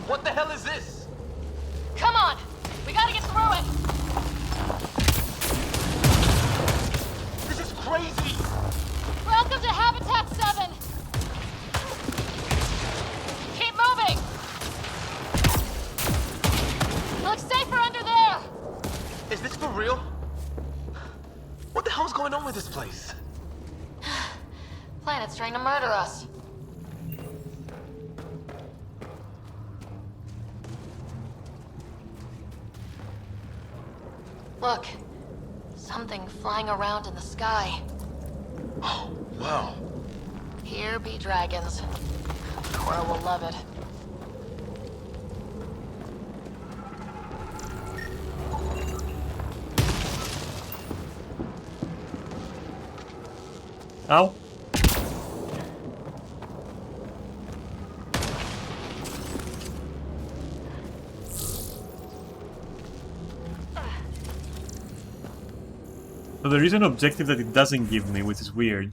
What the hell is this? Come on! We gotta get through it! This is crazy! Welcome to Habitat 7! Keep moving! Looks safer under there! Is this for real? What the hell's going on with this place? Planet's trying to murder us. Look, something flying around in the sky. Oh, wow. Here be dragons. Cora will love it. Ow. So there is an objective that it doesn't give me, which is weird.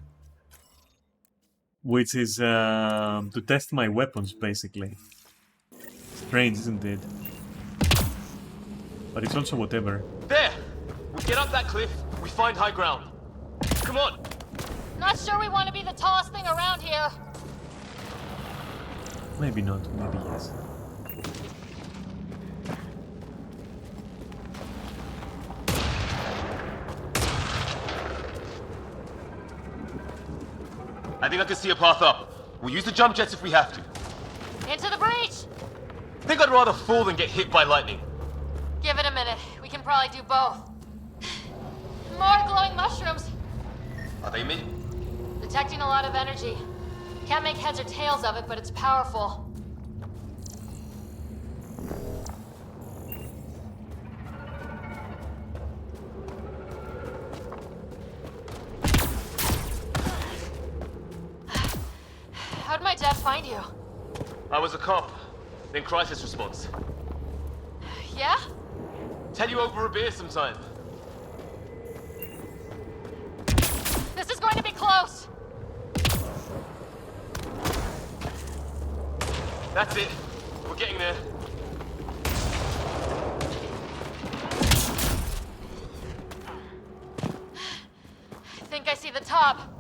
Which is to test my weapons, basically. Strange, isn't it? But it's also whatever. There! We get up that cliff, we find high ground. Come on! Not sure we want to be the tallest thing around here. Maybe not, maybe yes. I think I can see a path up. We'll use the jump jets if we have to. Into the breach! Think I'd rather fall than get hit by lightning. Give it a minute. We can probably do both. More glowing mushrooms. Are they me? Detecting a lot of energy. Can't make heads or tails of it, but it's powerful. How'd my dad find you? I was a cop, then crisis response. Yeah? Tell you over a beer sometime. This is going to be close! That's it. We're getting there. I think I see the top.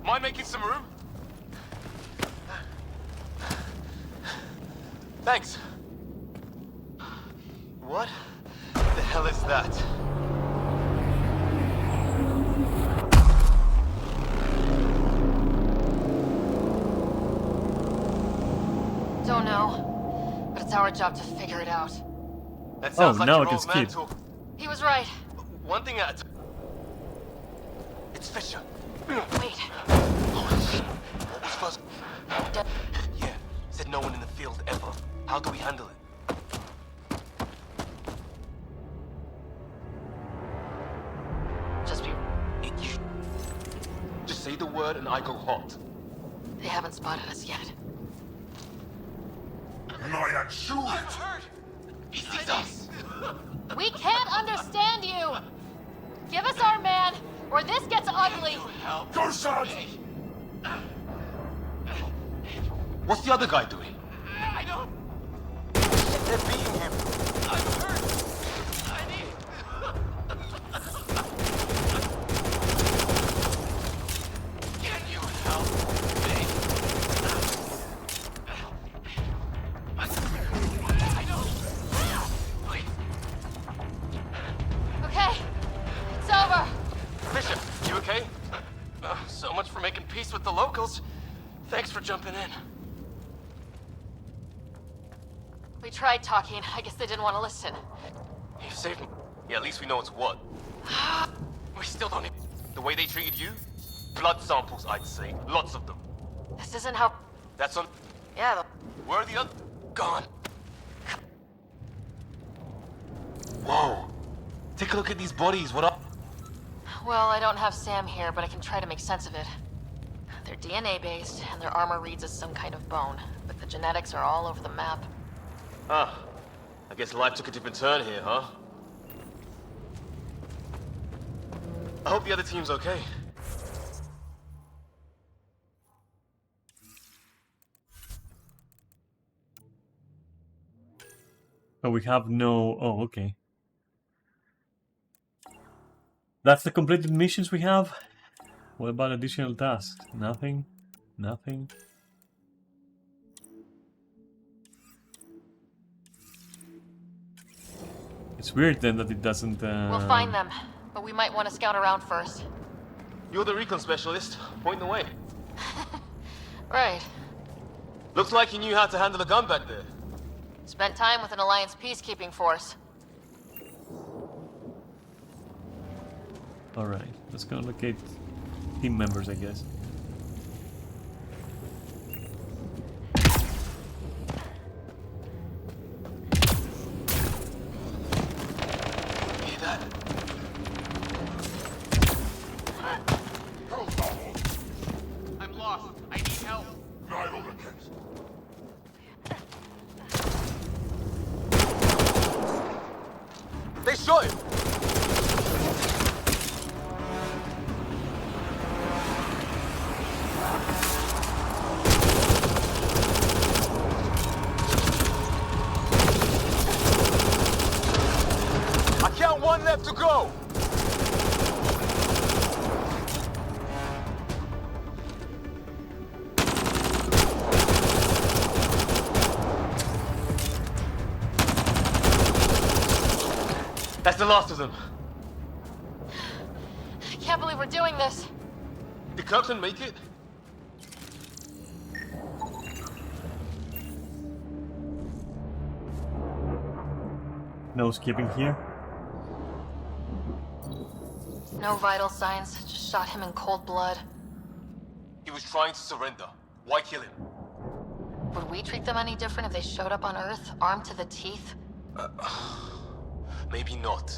Mind making some room? Thanks. What the hell is that? Don't know, but it's our job to figure it out. That sounds like now your it old is man Kett. talk. He was right. One thing at a time. It's Fisher. Wait. Oh shit. What was first? Yeah. Said no one in the field ever. How do we handle it? Just say the word and I go hot. They haven't spotted us yet. Lion, shoot it! He sees us. We can't understand you! Give us our man, or this gets ugly! Go, son! What's the other guy doing? I don't... They're beating him. I'm hurt! I need... Can you help me? I don't... Okay, it's over. Fisher, you okay? So much for making peace with the locals. Thanks for jumping in. We tried talking. I guess they didn't want to listen. You saved me. Yeah, at least we know it's what. We still don't need... The way they treated you? Blood samples, I'd say. Lots of them. This isn't how... That's on... Yeah, Where are the other... Gone. Whoa. Take a look at these bodies. What up? Well, I don't have Sam here, but I can try to make sense of it. They're DNA-based, and their armor reads as some kind of bone, but the genetics are all over the map. Ah. I guess life took a different turn here, huh? I hope the other team's okay. Oh, we have no... Oh, okay. That's the completed missions we have? What about additional tasks? Nothing? Nothing? It's weird then that it doesn't... We'll find them, but we might want to scout around first. You're the recon specialist. Point the way. Right. Looks like you knew how to handle a gun back there. Spent time with an Alliance peacekeeping force. Alright, let's go locate team members, I guess. Hear that? I'm lost. I need help. They shot him! I count one left to go! That's the last of them. I can't believe we're doing this. Did Kirkland make it? No skipping here. No vital signs, just shot him in cold blood. He was trying to surrender. Why kill him? Would we treat them any different if they showed up on Earth, armed to the teeth? Maybe not.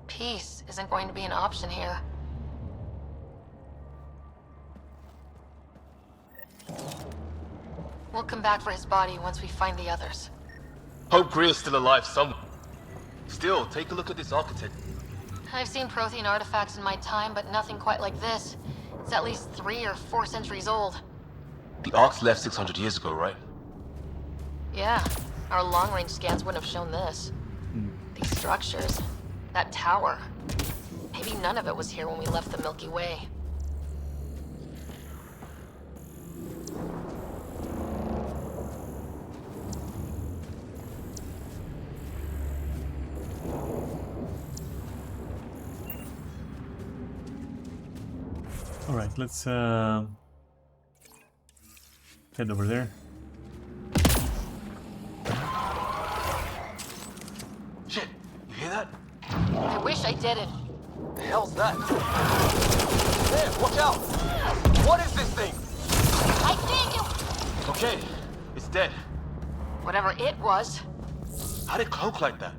Peace isn't going to be an option here. We'll come back for his body once we find the others. Hope Greer's still alive somewhere. Still, take a look at this architect. I've seen Prothean artifacts in my time, but nothing quite like this. It's at least 3 or 4 centuries old. The Ark's left 600 years ago, right? Yeah, our long-range scans wouldn't have shown this. These structures, that tower. Maybe none of it was here when we left the Milky Way. Right, let's head over there. Shit, you hear that? I wish I didn't. The hell's that? There, watch out! What is this thing? I think it... Okay, it's dead. Whatever it was. How'd it cloak like that?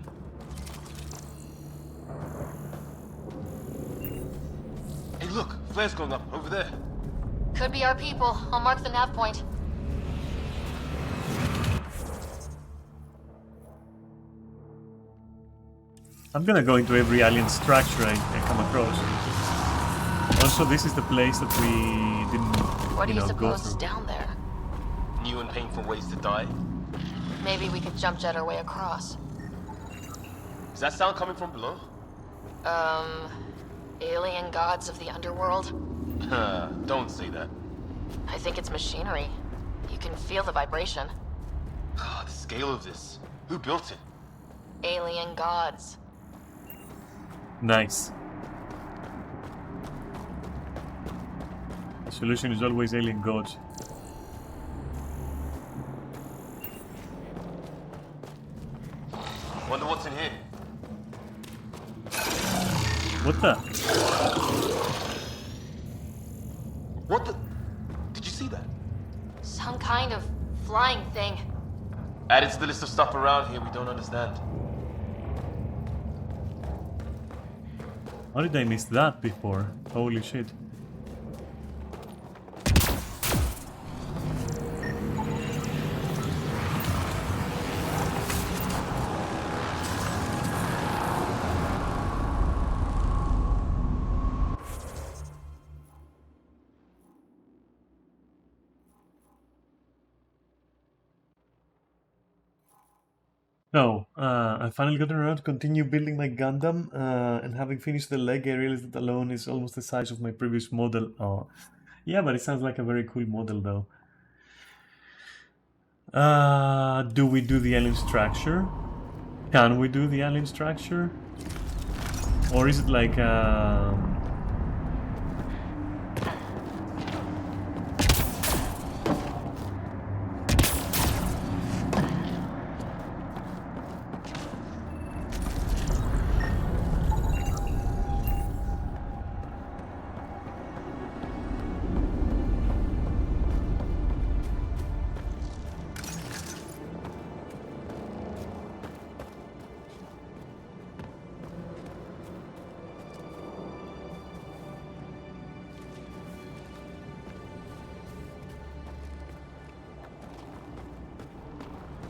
Hey look, flares going up, over there. Could be our people. I'll mark the nav point. I'm gonna go into every alien structure I come across. Also, this is the place that we didn't, What do you go suppose is through. down there? New and painful ways to die. Maybe we could jump jet our way across. Is that sound coming from below? Alien gods of the underworld? Don't say that. I think it's machinery. You can feel the vibration. The scale of this. Who built it? Alien gods. Nice. The solution is always alien gods. Wonder what's in here. What the? What the? Did you see that? Some kind of flying thing. Added to the list of stuff around here we don't understand. How did I miss that before? Holy shit. No, I finally gotten around to continue building my Gundam, and having finished the leg, I realized that alone is almost the size of my previous model. Oh, yeah, but it sounds like a very cool model, though. Do we do the alien structure? Can we do the alien structure? Or is it like,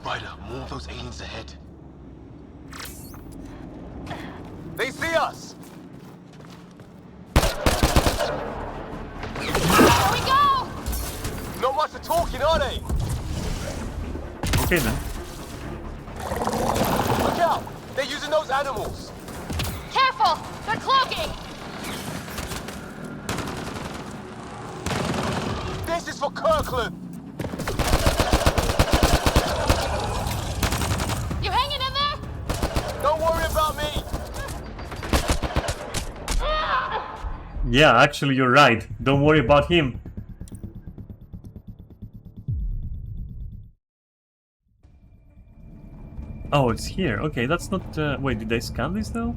Ryder, more of those aliens ahead. They see us! Here we go! Not much of talking, are they? okay then. Look out! They're using those animals! Careful! They're cloaking! This is for Kirkland! You hanging in there? Don't worry about me! Yeah, actually, you're right. Don't worry about him. Oh, it's here. Okay, that's not... wait, did I scan this, though?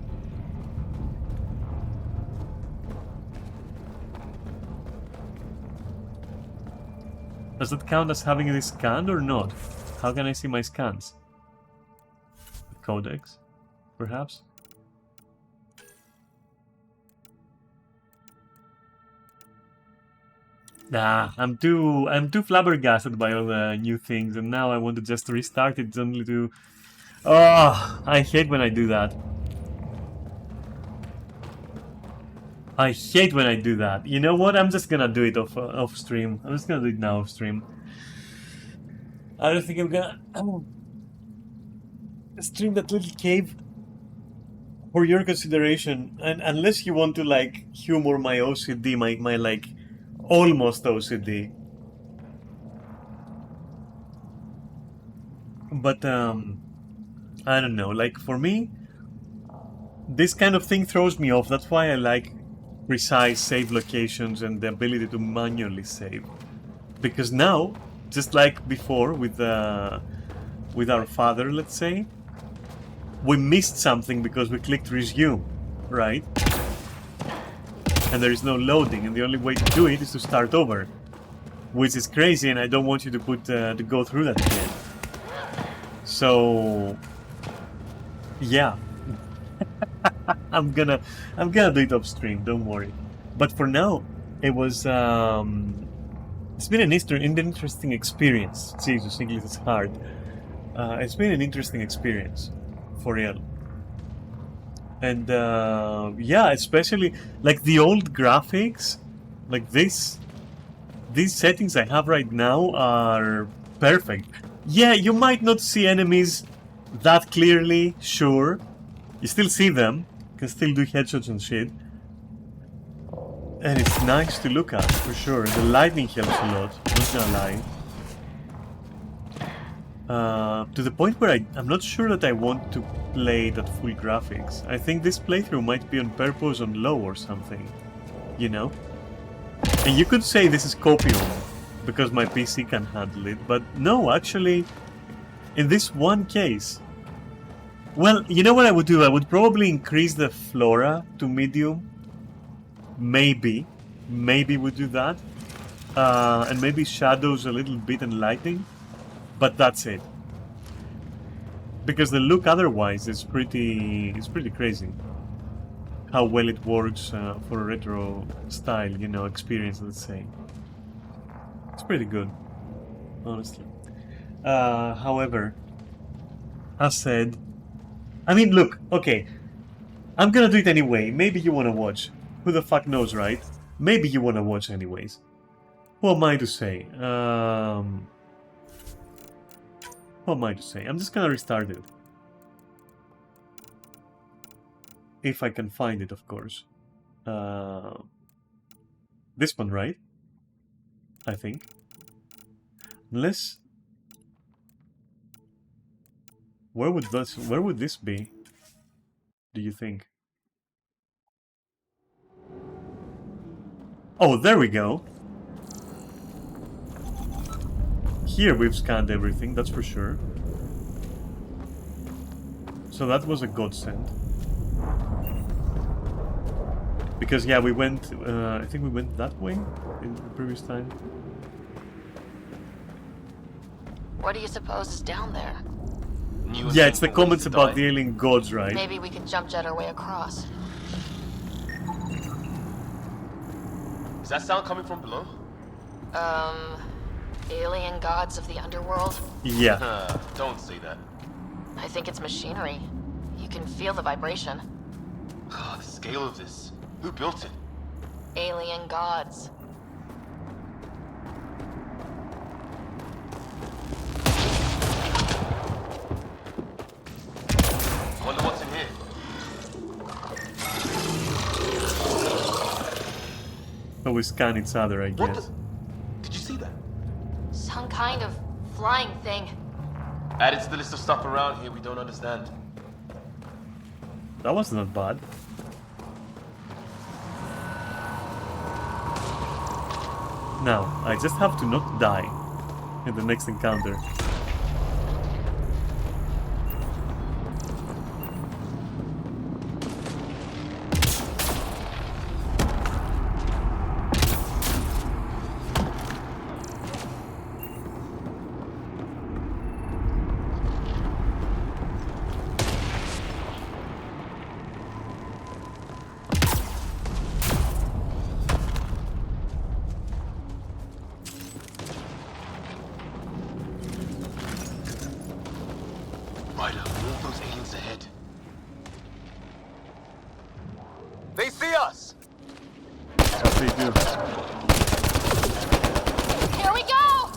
Does that count as having this scanned or not? How can I see my scans? Codex, perhaps? Nah, I'm too flabbergasted by all the new things, and now I want to just restart it only to... Oh, I hate when I do that. I hate when I do that. You know what? I'm just gonna do it off stream. I'm just gonna do it now off stream. I don't think I'm gonna stream that little cave for your consideration, and unless you want to like humor my OCD, my like almost OCD. But I don't know, like for me this kind of thing throws me off. That's why I like precise save locations and the ability to manually save. Because now, just like before with our father, let's say, we missed something because we clicked resume, right? And there is no loading, and the only way to do it is to start over, which is crazy, and I don't want you to to go through that again. So, yeah, I'm gonna do it off stream. Don't worry. But for now, it was it's been an interesting experience. Jesus, English is hard. It's been an interesting experience, for real. And yeah, especially like the old graphics, like these settings I have right now are perfect. Yeah, you might not see enemies that clearly, sure. You still see them, you can still do headshots and shit. And it's nice to look at, for sure. The lighting helps a lot, not gonna lie. To the point where I'm not sure that I want to play it at full graphics. I think this playthrough might be on purpose on low or something, you know? And you could say this is copium, because my PC can handle it, but no, actually, in this one case... Well, you know what I would do? I would probably increase the flora to medium. Maybe would do that. And maybe shadows a little bit and lighting. But that's it. Because the look otherwise is pretty crazy. How well it works for a retro style, you know, experience, let's say. It's pretty good, honestly. However, as said, I mean, look, okay, I'm gonna do it anyway. Maybe you wanna watch. Who the fuck knows, right? Maybe you wanna watch anyways. Who am I to say? What am I to say? I'm just gonna restart it. If I can find it, of course. This one, right? I think. Unless... Where would this be? Do you think? Oh, there we go. Here we've scanned everything, that's for sure. So that was a godsend. Because yeah, we went, I think we went that way in the previous time. What do you suppose is down there? Yeah, it's the comments about the alien gods, right? Maybe we can jump jet our way across. Is that sound coming from below? Alien gods of the underworld? Yeah. Don't say that. I think it's machinery. You can feel the vibration. The scale of this. Who built it? Alien gods. Wonder what's in here. So we scan each other, I guess. Did you see that? Some kind of flying thing. Added to the list of stuff around here we don't understand. That was not bad. Now, I just have to not die in the next encounter. They see us! They do. Here we go!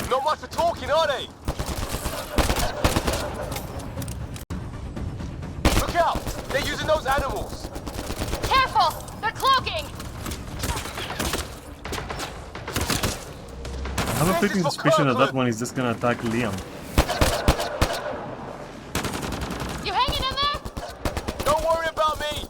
Not much for talking, are they? Look out! They're using those animals! Careful! They're cloaking! I have a fleeting suspicion that one is just gonna attack Liam. You hanging in there? Don't worry about me!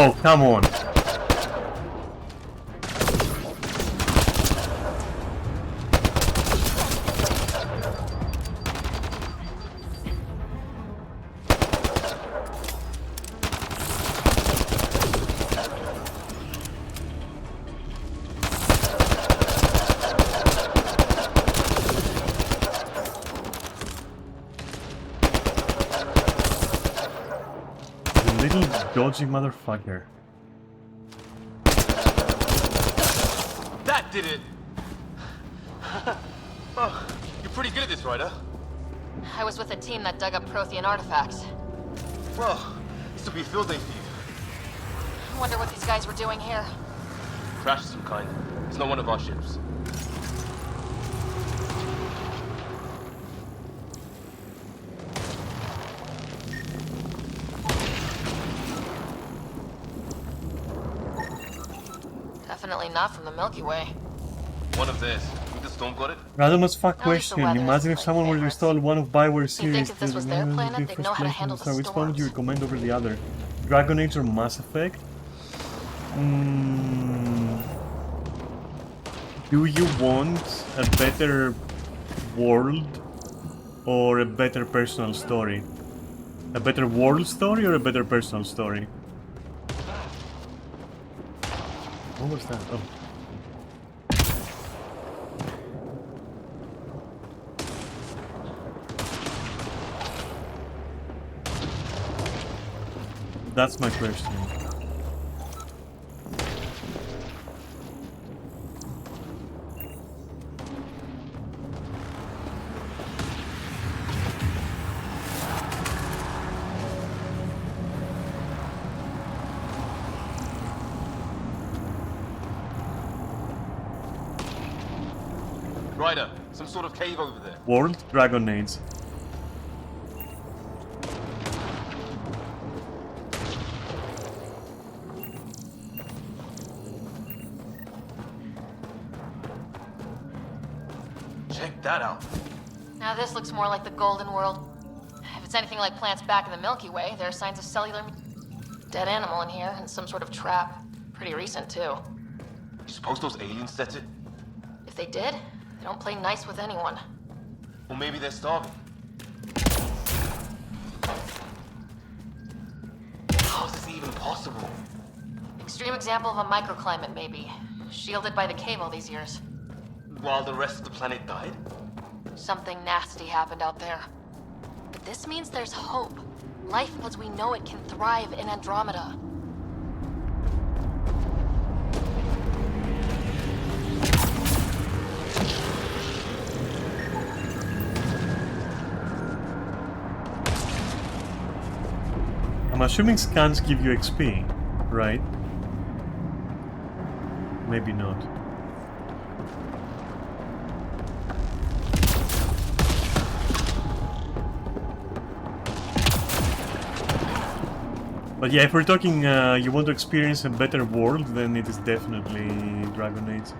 Oh, come on. Dodgy motherfucker. That did it! Oh, you're pretty good at this, Ryder. I was with a team that dug up Prothean artifacts. Well, this will be a field day for you. I wonder what these guys were doing here. Crash of some kind. It's not one of our ships. Definitely not from the Milky Way. One of theirs. Think the storm got it? Random as fuck At least the question. weather Imagine if isn't someone were to install one of Bioware's You think series. if this was their planet, they'd know how to handle the Which one would you storms? recommend over the other? Dragon Age or Mass Effect? Do you want a better world or a better personal story? A better world story or a better personal story? What was that? Oh. That's my question. Ryder, some sort of cave over there. World Dragon Age. Check that out. Now this looks more like the Golden World. If it's anything like plants back in the Milky Way, there are signs of cellular... dead animal in here, and some sort of trap. Pretty recent, too. You suppose those aliens set it? If they did, they don't play nice with anyone. Or maybe they're starving. How is this even possible? Extreme example of a microclimate, maybe. Shielded by the cave all these years. While the rest of the planet died? Something nasty happened out there. But this means there's hope. Life as we know it can thrive in Andromeda. I'm assuming scans give you XP, right? Maybe not. But yeah, if we're talking you want to experience a better world, then it is definitely Dragon Age.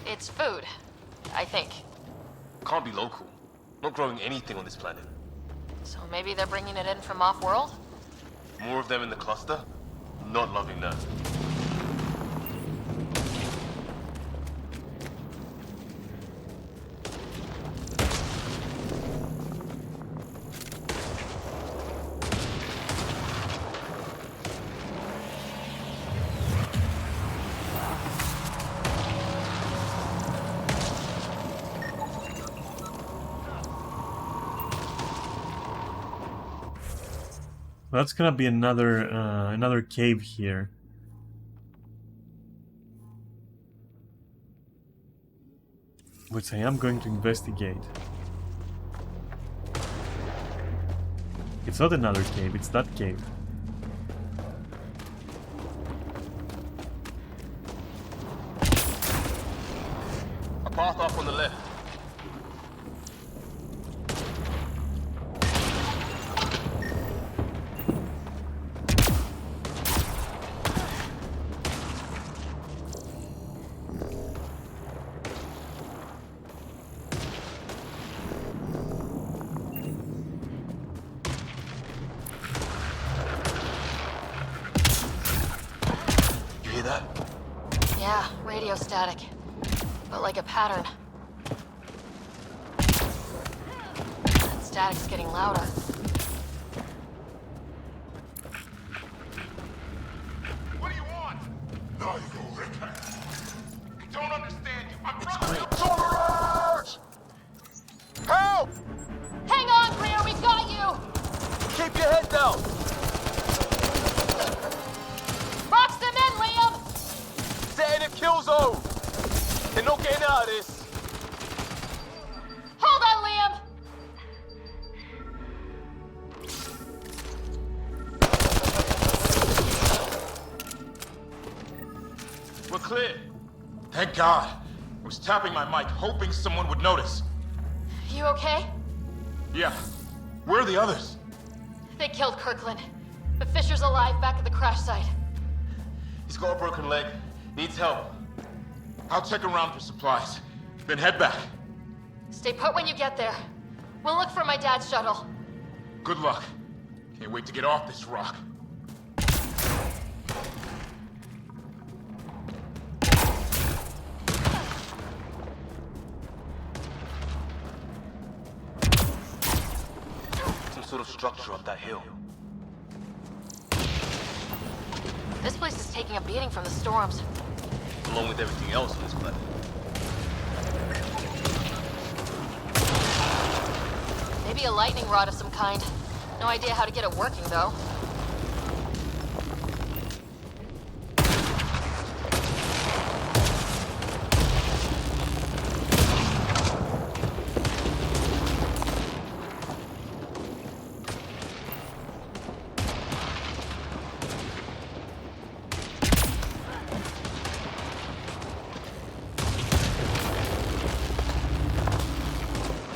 It's food, I think. Can't be local. Not growing anything on this planet. So maybe they're bringing it in from off-world? More of them in the cluster? Not loving that. That's gonna be another cave here. Which I am going to investigate. It's not another cave, it's that cave. A path off on the left. static, but like a pattern. That static's getting louder. What do you want? Now you go, Rick. I don't understand you. I'm Help! Hang on, Greer, we got you! Keep your head down! Box them in, Liam! Setting a kill zone! They're not getting out of this! Hold on, Liam! We're clear. Thank God. I was tapping my mic, hoping someone would notice. You okay? Yeah. Where are the others? They killed Kirkland. But Fisher's alive back at the crash site. He's got a broken leg. Needs help. I'll check around for supplies. Then head back. Stay put when you get there. We'll look for my dad's shuttle. Good luck. Can't wait to get off this rock. Some sort of structure up that hill. This place is taking a beating from the storms. Along with everything else on this planet. Maybe a lightning rod of some kind. No idea how to get it working, though.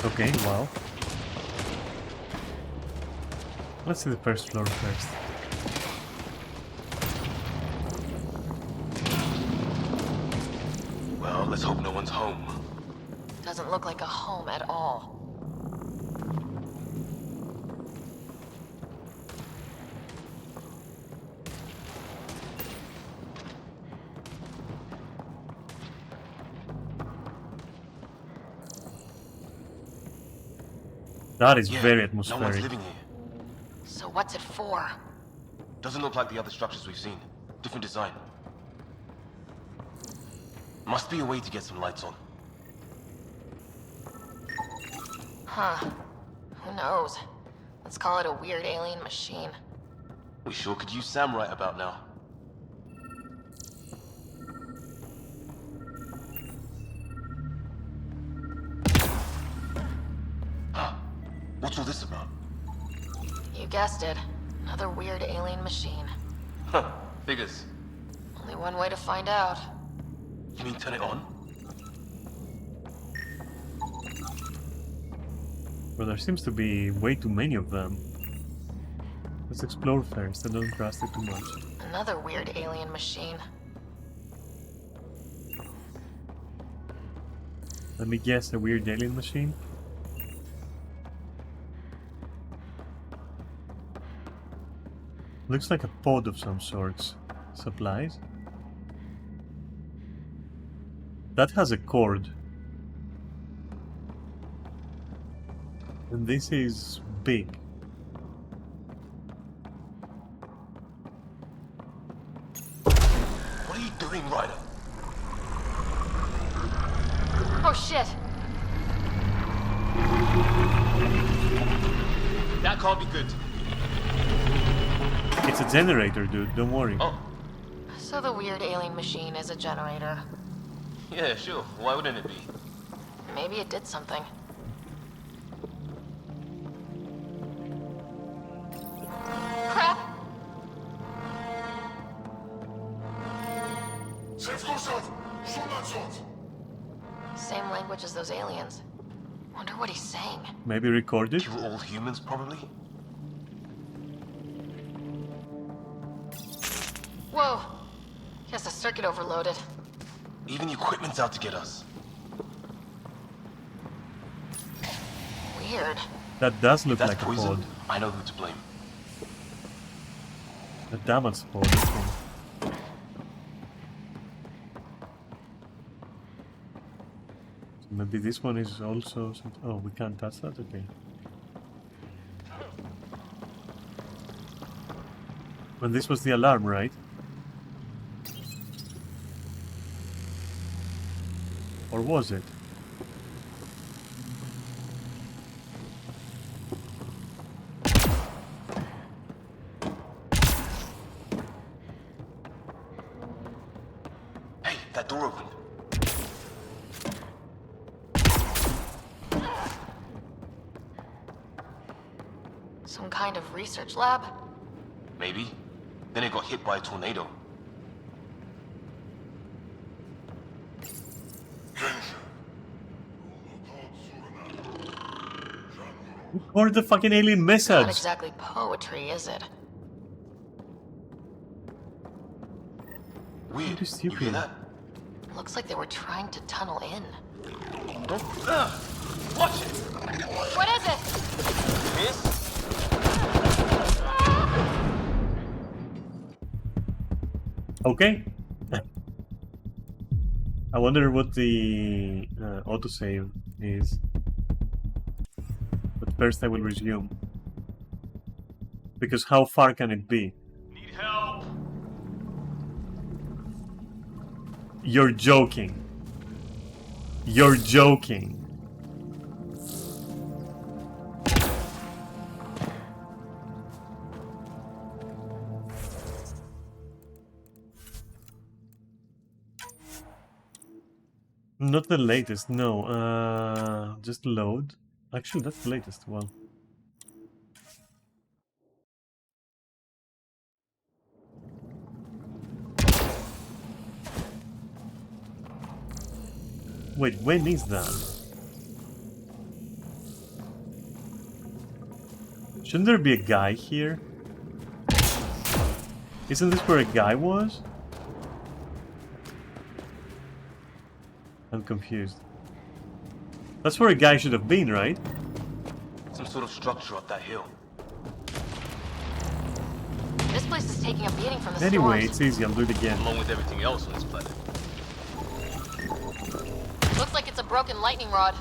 Okay, wow. Let's see the first floor first. Well, let's hope no one's home. Doesn't look like a home at all. That is Yeah, very no one's atmospheric. living here. So what's it for? Doesn't look like the other structures we've seen. Different design. Must be a way to get some lights on. Huh. Who knows? Let's call it a weird alien machine. We sure could use Sam right about now. Huh. What's all this about? You guessed it. Another weird alien machine. Huh. Figures. Only one way to find out. You mean turn it on? Well, there seems to be way too many of them. Let's explore first. I don't trust it too much. Another weird alien machine. Let me guess, a weird alien machine? Looks like a pod of some sorts. Supplies? That has a cord. And this is big. What are you doing, Ryder? Oh shit! That can't be good. It's a generator, dude. Don't worry. Oh. So the weird alien machine is a generator. Yeah, sure. Why wouldn't it be? Maybe it did something. Crap! Same language as those aliens. Wonder what he's saying. Maybe recorded? Kill all humans, probably? Whoa! Guess the circuit overloaded. Even the equipment's out to get us. Weird. That does look If that's like poison, a pod. I know who to blame. A damaged pod, I think. Maybe this one is also... Oh, we can't touch that? Okay. And this was the alarm, right? Or was it? Hey, that door opened. Some kind of research lab? Maybe. Then it got hit by a tornado. Or the fucking alien Not message? exactly poetry, is it? Weird. What is You hear that? Looks like they were trying to tunnel in. Watch it! What is it? Miss? Okay. I wonder what the autosave is. But first I will resume. Because how far can it be? Need help! You're joking. You're joking. Not the latest, no. Just load. Actually, that's the latest one. Wait, when is that? Shouldn't there be a guy here? Isn't this where a guy was? I'm confused. That's where a guy should have been, right? Some sort of structure up that hill. This place is taking a beating from the Anyway, storms. it's easy, I'll do it again. Along with everything else on this planet. Looks like it's a broken lightning rod.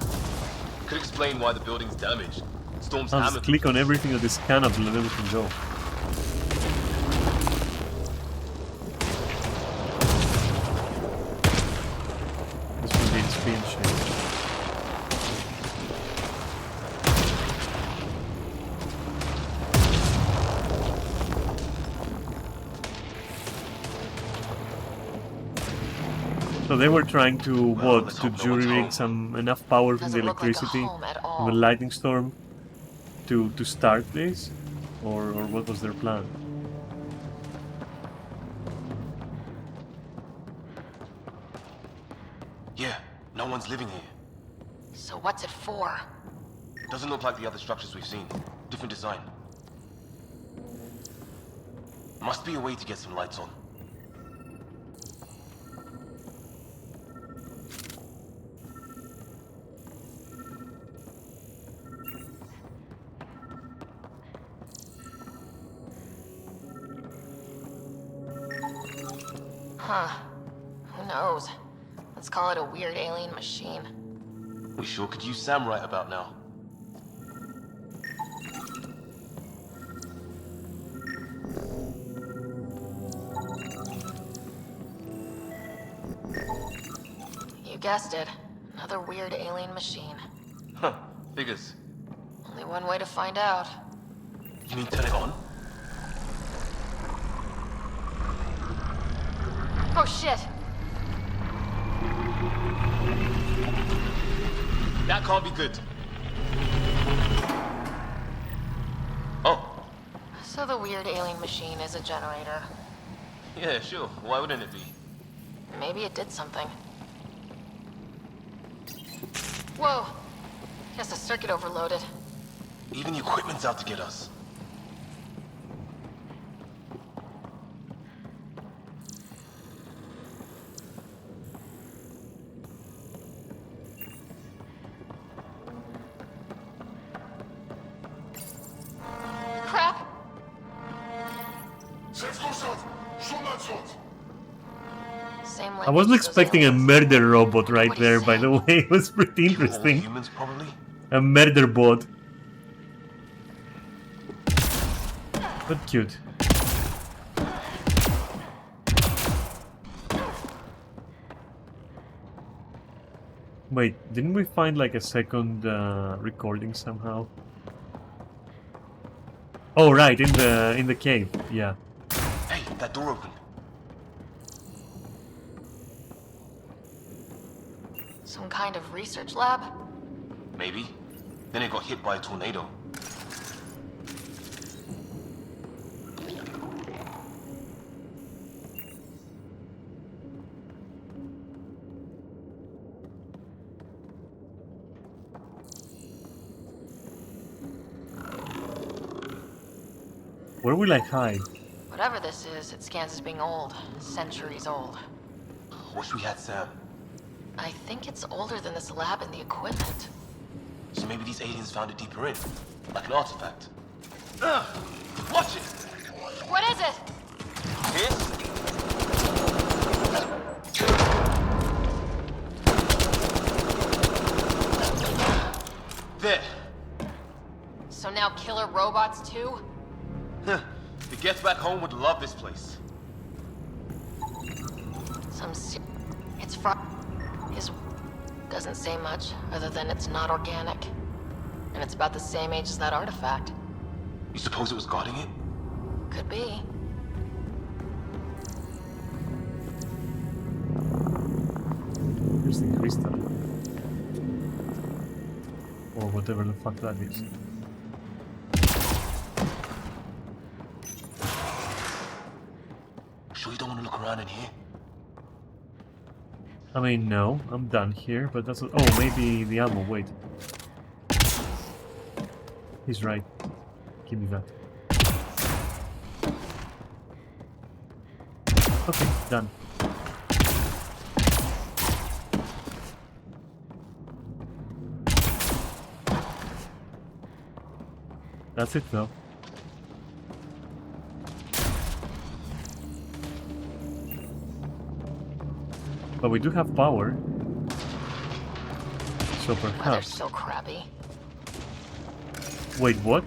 Could explain why the building's damaged. Storm's I'll hammered. just click on everything that is scannable and everything go. This will be in screen share. So they were trying to what? To jury-rig some enough power from the electricity from a lightning storm to start this, or what was their plan? Yeah, no one's living here. So what's it for? Doesn't look like the other structures we've seen. Different design. Must be a way to get some lights on. Huh. Who knows? Let's call it a weird alien machine. We sure could use Sam right about now. You guessed it. Another weird alien machine. Huh, figures. Only one way to find out. You mean turn it on? Oh shit! That can't be good. Oh. So the weird alien machine is a generator. Yeah, sure. Why wouldn't it be? Maybe it did something. Whoa! Guess the circuit overloaded. Even the equipment's out to get us. Crap! Same I wasn't expecting a murder robot right there, by the way. It was pretty interesting. Humans, probably? A murder bot. But cute. Wait, didn't we find like a second recording somehow? Oh right, in the cave, yeah. Hey, that door opened. Some kind of research lab? Maybe. Then it got hit by a tornado. Where will I hide? Whatever this is, it scans as being old. Centuries old. Wish we had Sam. I think it's older than this lab and the equipment. So maybe these aliens found it deeper in. Like an artifact. Watch it! What is it? There. So now killer robots too? The Gets back home would love this place. It's his doesn't say much other than it's not organic. And it's about the same age as that artifact. You suppose it was guarding it? Could be. Here's the crystal. Or whatever the fuck that is. Sure you don't want to look around in here? I mean, no, I'm done here, but that's... Oh, maybe the ammo, wait. He's right. Give me that. Okay, done. That's it, though. But we do have power. So They're perhaps... so crappy. Wait, what?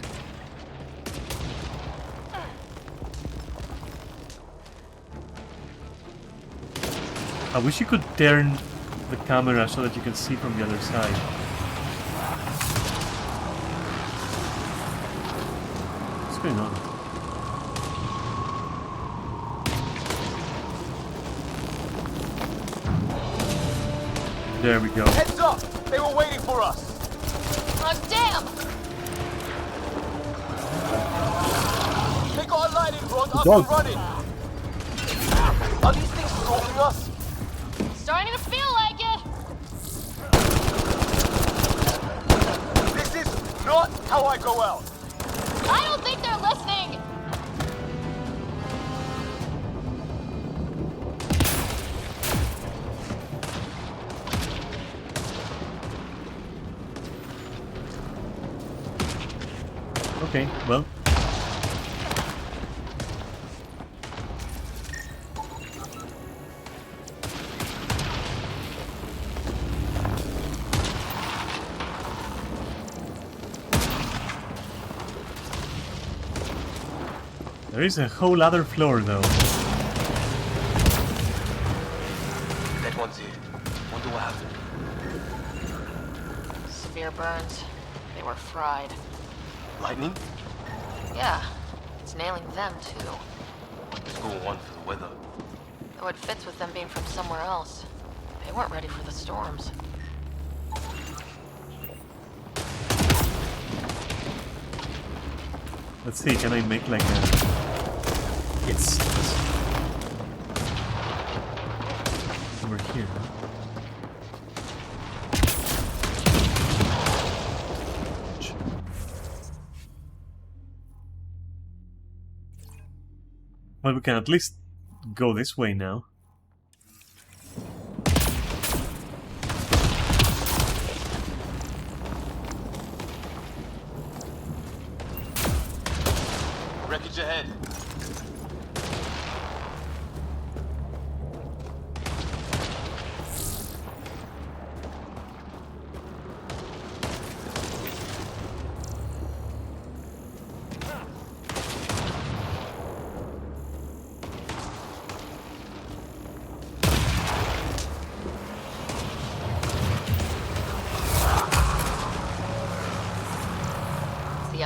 I wish you could turn the camera so that you can see from the other side. What's going on? There we go. Heads up! They were waiting for us! Oh, damn! They got a lightning rod up Dog. and running! Are these things stalking us? Starting to feel like it! This is not how I go out! I don't think they're listening! Okay, well. There is a whole other floor, though. That one's here. Wonder what happened. Severe burns. They were fried. Lightning? Yeah, it's nailing them too. Let's go one for the weather. Though it fits with them being from somewhere else. They weren't ready for the storms. Let's see, can I make like a... Yes. Over here. Well, we can at least go this way now. Wreckage ahead.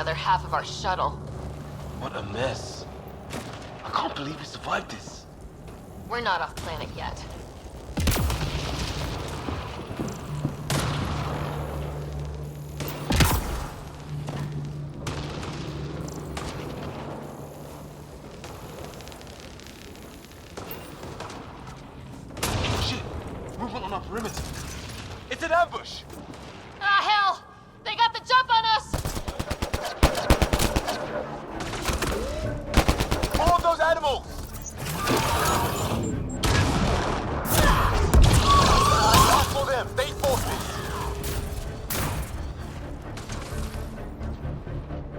other half of our shuttle. What a mess. I can't believe we survived this. We're not off planet yet. Shit! Movement on our perimeter. It's an ambush! Ah, hell! They got the jump on us! All of those animals! For them, they forces!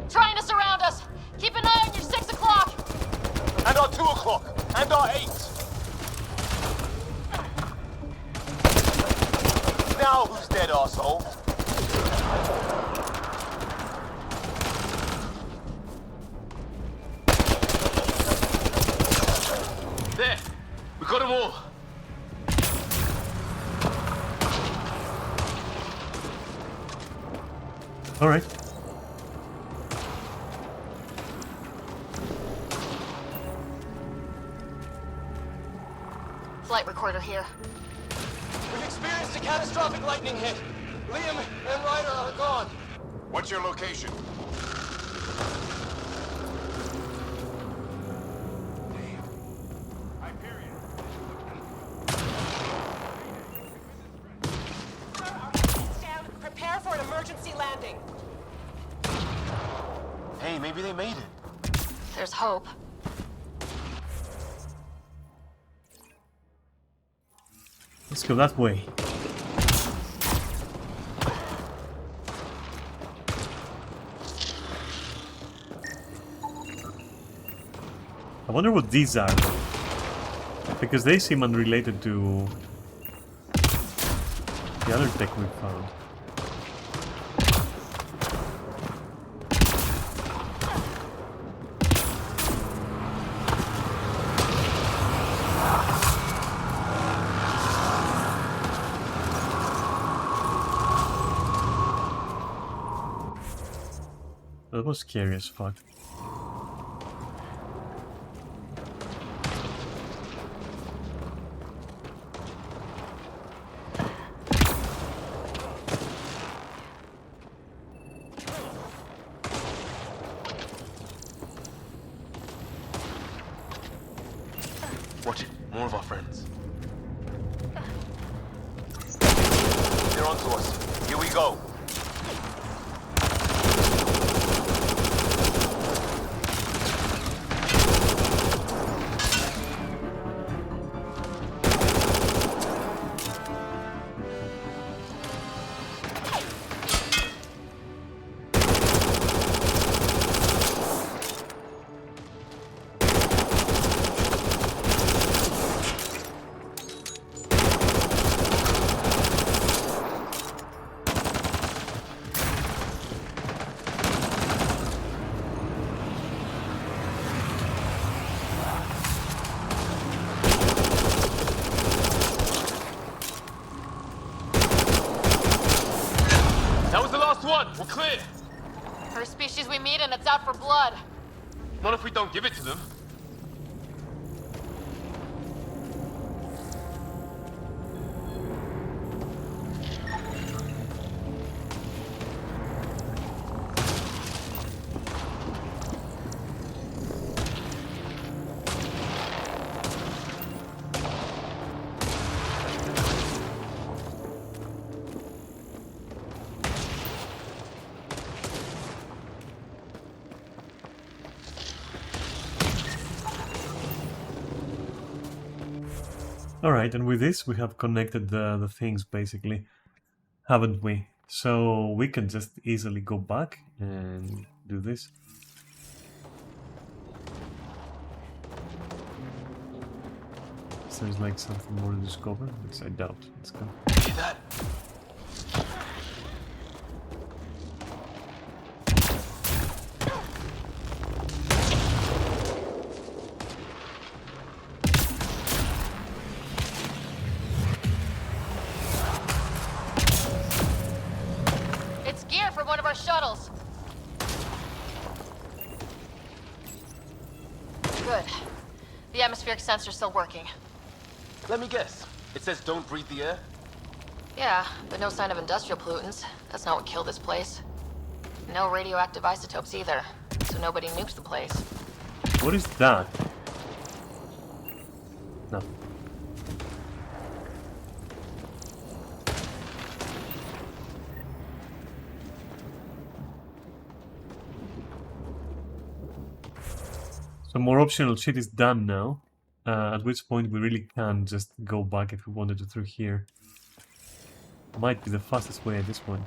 Trying to surround us! Keep an eye on your 6 o'clock! And our 2 o'clock! And our 8! Now who's dead, arsehole? There! We got them all! Alright. Flight recorder here. We've experienced a catastrophic lightning hit. Liam and Ryder are gone. What's your location? Prepare for an emergency landing. Hey, maybe they made it. There's hope. Let's go that way. I wonder what these are, because they seem unrelated to the other tech we found. That was scary as fuck. Watch it. More of our friends. They're onto us. Here we go. We're clear! First species we meet and it's out for blood. Not if we don't give it to them. Alright, and with this we have connected the things basically, haven't we? So we can just easily go back and do this. So there's like something more to discover, which I doubt. Let's go. See that? Good. The atmospheric sensor's still working. Let me guess. It says don't breathe the air? Yeah, but no sign of industrial pollutants. That's not what killed this place. No radioactive isotopes either, so nobody nukes the place. What is that? No. So more optional shit is done now. At which point we really can just go back if we wanted to through here. Might be the fastest way at this point.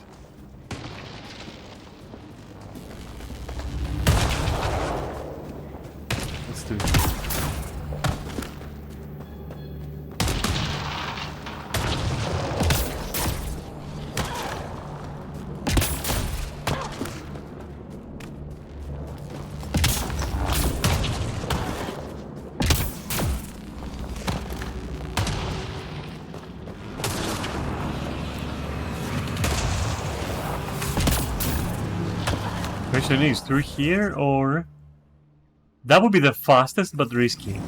Let's do it. Question is, through here or... That would be the fastest but risky.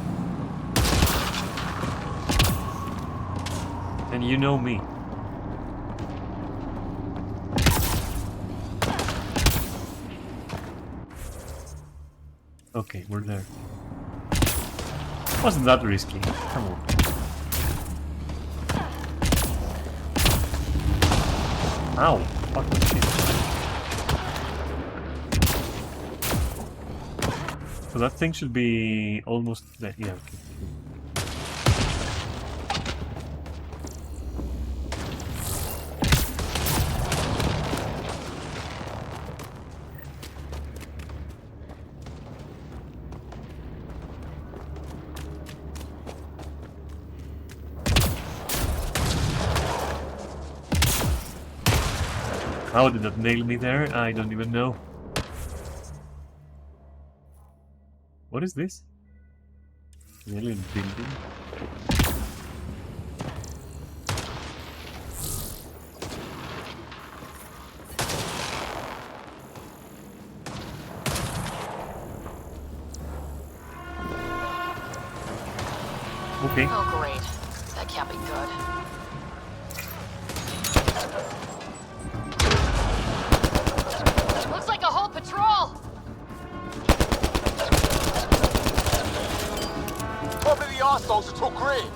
And you know me. Okay, we're there. Wasn't that risky? Come on. Ow! Fuck that shit. So that thing should be almost there. Yeah, okay. How did that nail me there? I don't even know. What is this? An alien building? Okay. Oh, great. That can't be good. Looks like a whole patrol! Probably the arseholes who took Green.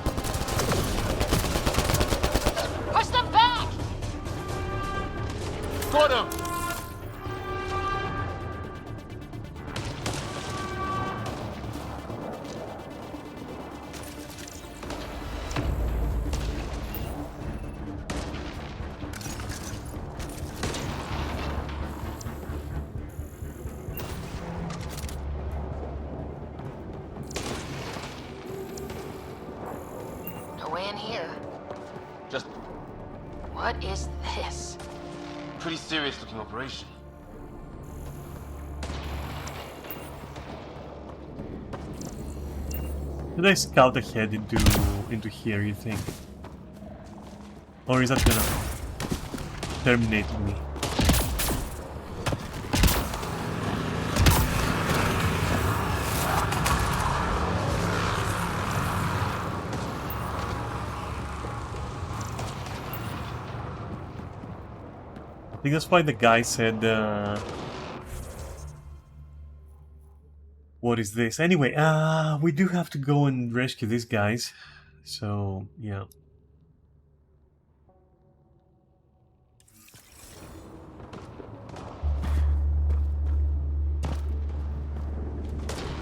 Push them back! Got him! What is this? Pretty serious looking operation. Did I scout ahead into here, you think? Or is that gonna terminate me? I think that's why the guy said, what is this? Anyway, we do have to go and rescue these guys. So, yeah.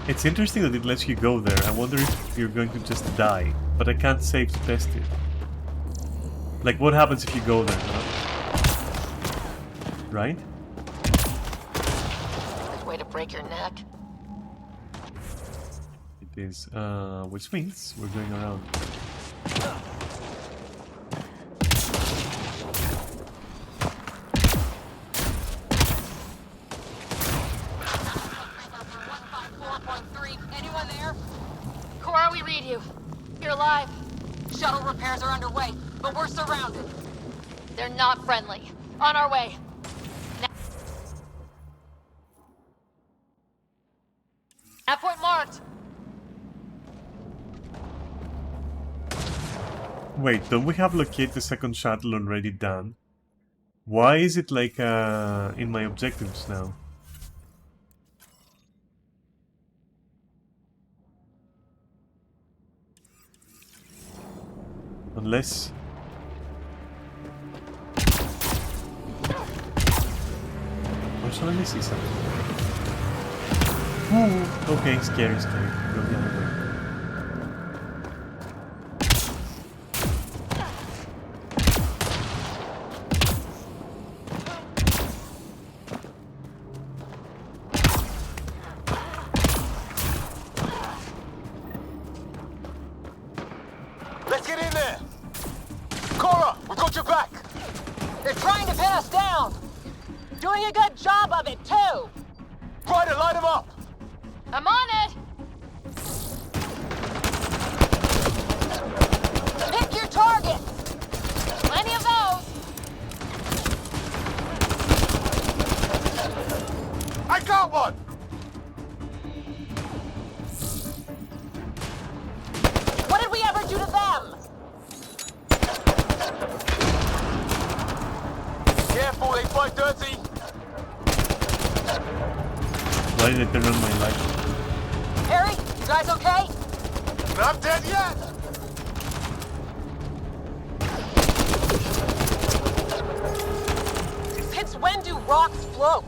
It's interesting that it lets you go there. I wonder if you're going to just die. But I can't save to test it. Like, what happens if you go there, huh? Right? Good way to break your neck. It is, which means we're going around. Anyone there? Cora, we read you. You're alive. Shuttle repairs are underway, but we're surrounded. They're not friendly. On our way. Nav point marked. Wait, don't we have locate the second shuttle already done? Why is it like in my objectives now? Unless... Also, let me see something. Ooh, okay, scary. Go the other way. Let's get in there! Cora, we got your back! They're trying to pin us down! Doing a good job of it, too! Ryder, light him up! I'm on it! Pick your target! Plenty of those! I got one! What did we ever do to them? Careful, they fight dirty! Why did I turn on my light? Harry, you guys okay? Not dead yet! Since when do rocks float?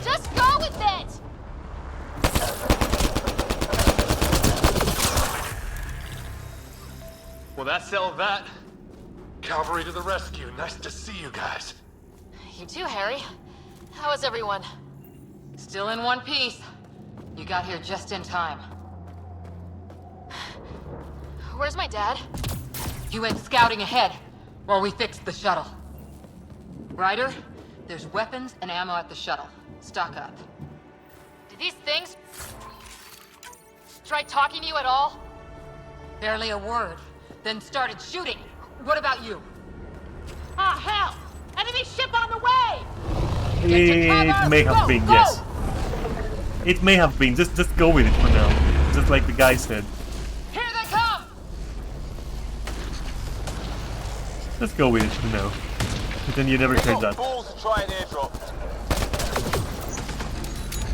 Just go with it! Well, that settled that. Cavalry to the rescue. Nice to see you guys. You too, Harry. How is everyone? Still in one piece. You got here just in time. Where's my dad? He went scouting ahead while we fixed the shuttle. Ryder, there's weapons and ammo at the shuttle. Stock up. Did these things try talking to you at all? Barely a word. Then started shooting. What about you? Ah, hell! Enemy ship on the way! It may have been, yes. It may have been. Just go with it for now. Just like the guy said. Here they come! Let's go with it for now. But then you never heard that. Balls to try an airdrop.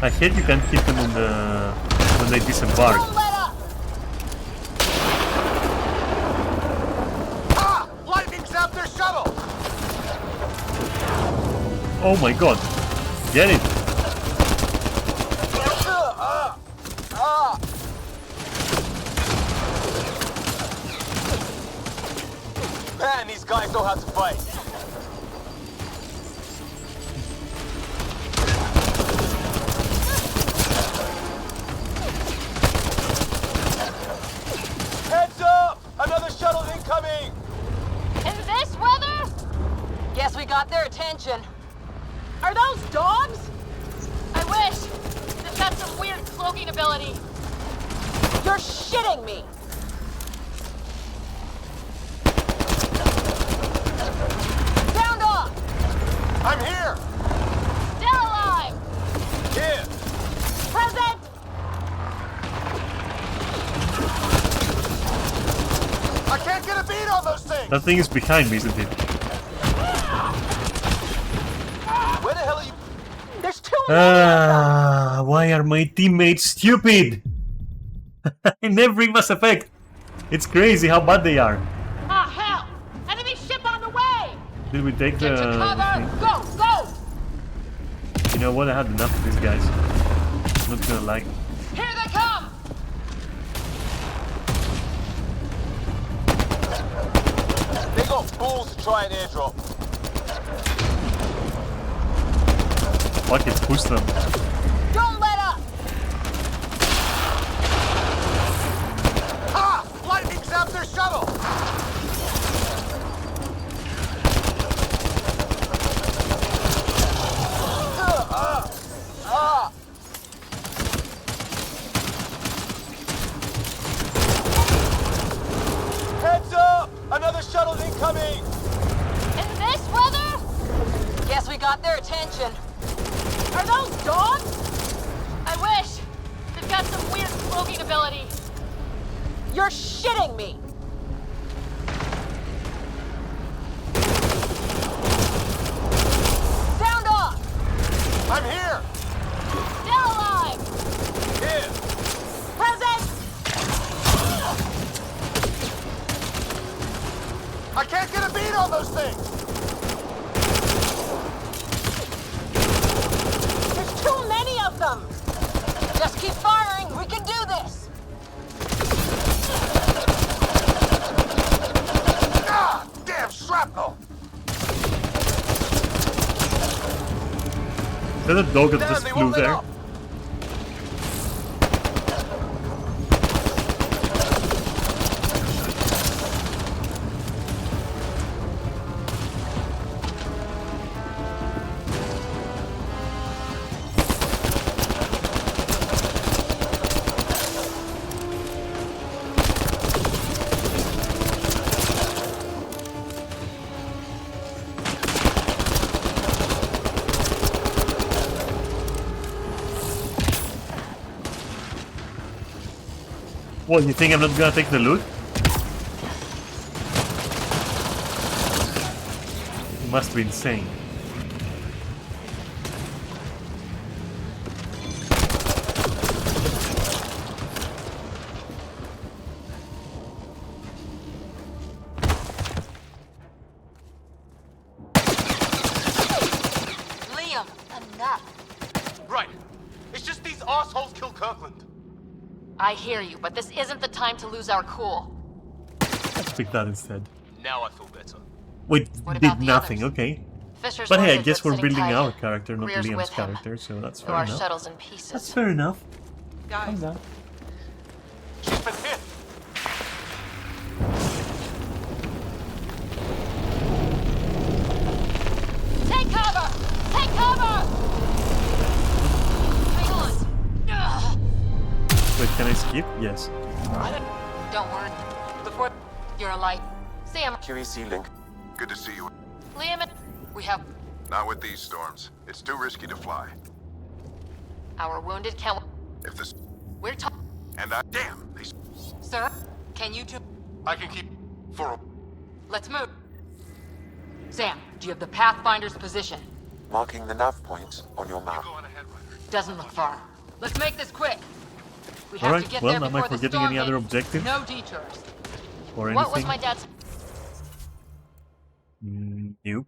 I hate you can't hit them on the when they disembark. Don't let up! Ah! Lightning zapped their shuttle! Oh my god. Get it. Man, these guys know how to fight. Heads up! Another shuttle incoming! In this weather? Guess we got their attention. Are those dogs? I wish. They've got some weird cloaking ability. You're shitting me! Sound off! I'm here! Still alive! Here! Present! I can't get a beat on those things! That thing is behind me, isn't it? Where the hell are you? There's too many! Why are my teammates stupid? In every Mass Effect. It's crazy how bad they are. Ah, hell! Enemy ship on the way! Did we take Get to cover! Go! Go! You know what? I had enough of these guys. I'm not gonna lie. Here they come! They got balls to try an airdrop. Fuck it, push them. Don't let up! Ah! Lightning zapped their shuttle! Heads up! Another shuttle incoming! In this weather? Guess we got their attention. Are those dogs? I wish. They've got some weird cloaking ability. You're shitting me! There's a dog that just flew there. What, you think I'm not gonna take the loot? You must be insane. Liam, enough. Right. It's just these assholes kill Kirkland. I hear you, but this isn't the time to lose our cool. Let's pick that instead. Now I feel better. Wait, did nothing, okay. Fisher's But hey, I wounded, guess but we're sitting building tight. our character, not Greer's Liam's with him. character, so that's So fair our enough. shuttle's in pieces. That's fair enough. Guys. She's been hit. Take cover! Take cover! Hang on. Ugh. Wait, can I skip? Yes. Don't worry. Before you're alive. Sam. QEC link. Good to see you. Liam and we have Not with these storms. It's too risky to fly. our wounded count. If this We're talking. and damn these. Sir, can you two? I can keep for. Let's move. Sam, do you have the Pathfinder's position? Marking the nav point on your map. Doesn't look far. Let's make this quick. We have to Alright, get well, there am I before the forgetting storm any other hits. objective? No detours. Or anything? What was my dad's? Nope.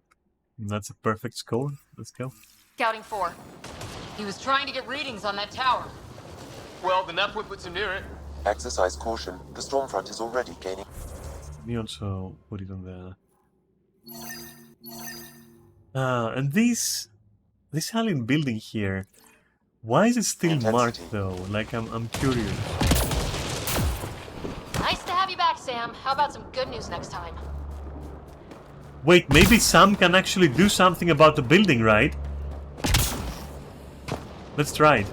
That's a perfect score. Let's go. Scouting for? He was trying to get readings on that tower. Well, the nav point puts him near it. Exercise caution. The storm front is already gaining. Let me also put it on the... and this alien building here, why is it still marked though? Like, I'm curious. Nice to have you back, Sam. How about some good news next time? Wait, maybe Sam can actually do something about the building, right? Let's try it.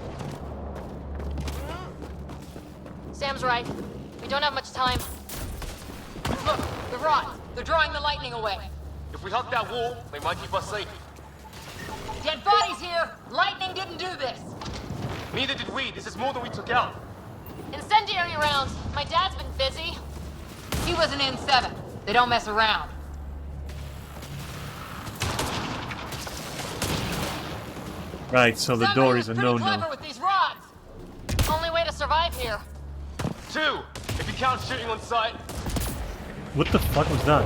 Sam's right. We don't have much time. Look, the rods. They're drawing the lightning away. If we hug that wall, they might keep us safe. Dead bodies here. Lightning didn't do this. Neither did we. This is more than we took out. Incendiary rounds. My dad's been busy. He was an N7. They don't mess around. Right, so the door is a no-no. Clever with these rods. Only way to survive here. 2, if you count shooting on sight. What the fuck was that?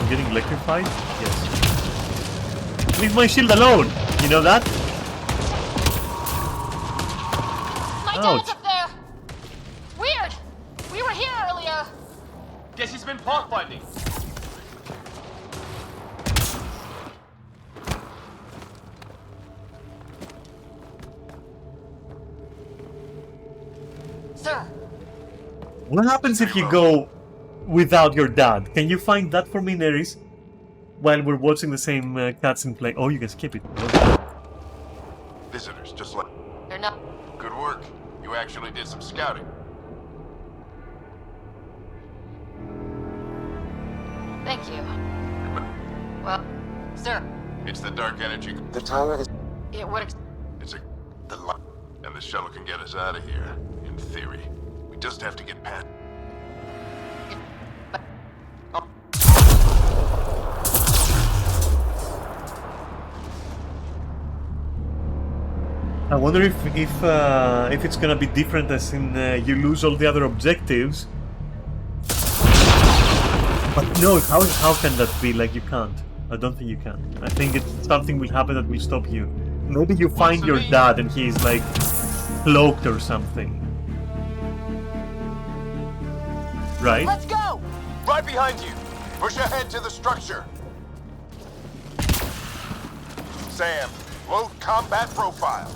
I'm getting electrified? Yes. Leave my shield alone! You know that? My Ouch. dad's up there. Weird. We were here earlier. Guess he's been pathfinding. Sir. What happens if you go without your dad? Can you find that for me, Neris? While we're watching the same cutscene play. Oh, you can skip it. Visitors, just like. They're not. Good work. You actually did some scouting. Thank you. Well, sir. It's the dark energy. The tower is. It would. It's the light, and the shuttle can get us out of here. In theory, we just have to get past. I wonder if it's gonna be different, as in you lose all the other objectives. But no, how can that be? Like, you can't. I don't think you can. I think something will happen that will stop you. Maybe you find your dad and he's like cloaked or something. Right? Let's go! Right behind you. Push ahead to the structure. Sam, Load combat profile.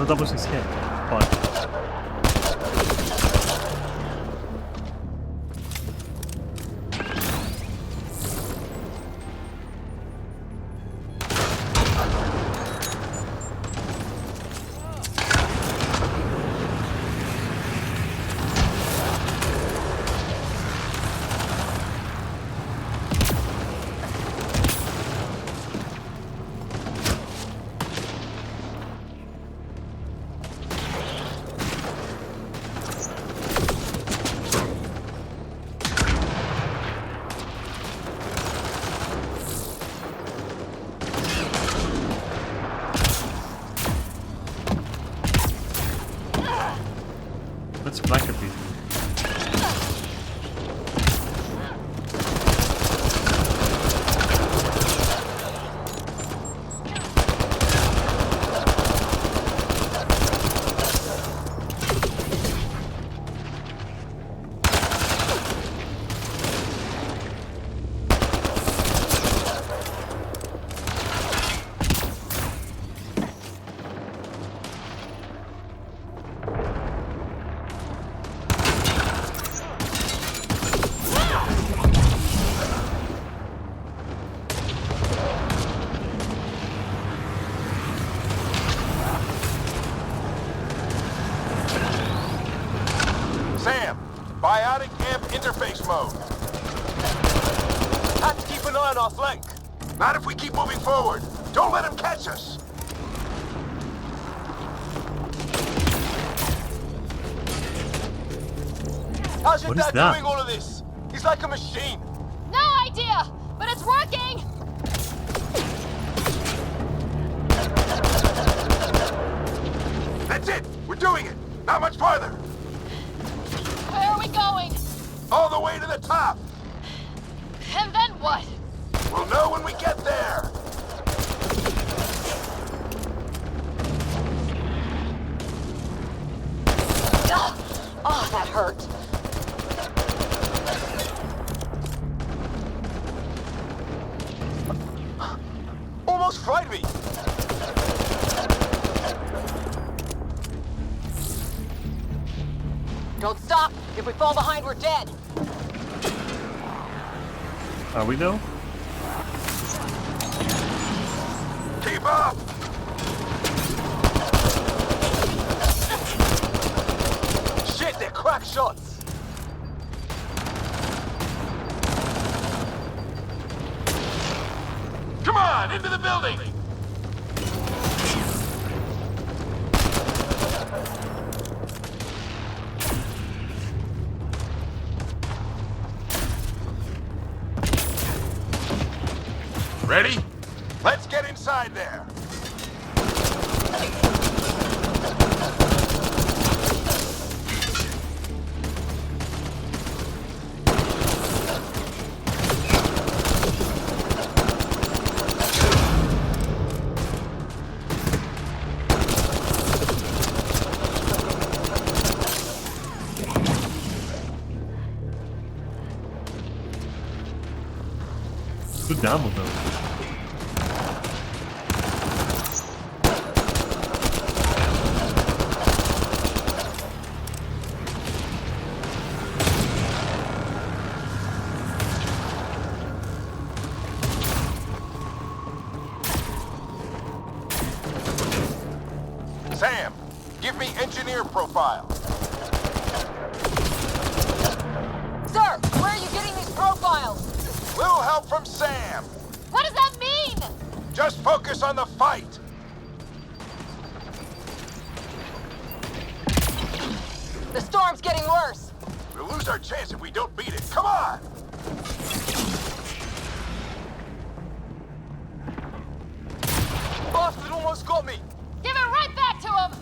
That was his head. Fine. Let's flank a bit. Biotic amp interface mode. Have to keep an eye on our flank. Not if we keep moving forward. Don't let him catch us. How's your What is dad that? doing all of this? He's like a machine. No idea, but it's working! That's it. We're doing it. Not much farther. Where are we going? All the way to the top. And then what? We'll know when we get there. Oh, that hurt. Almost fried me. Don't stop! If we fall behind, we're dead! Are we though? Keep up! Shit, they're crack shots. Come on, into the building! Ready? Let's get inside there. Good ammo though. Sam, give me engineer profile. Sir, where are you getting these profiles? Little help from Sam. What does that mean? Just focus on the fight. storm's getting worse. We'll lose our chance if we don't beat it. Come on! Bastard almost got me! Give it right back to him!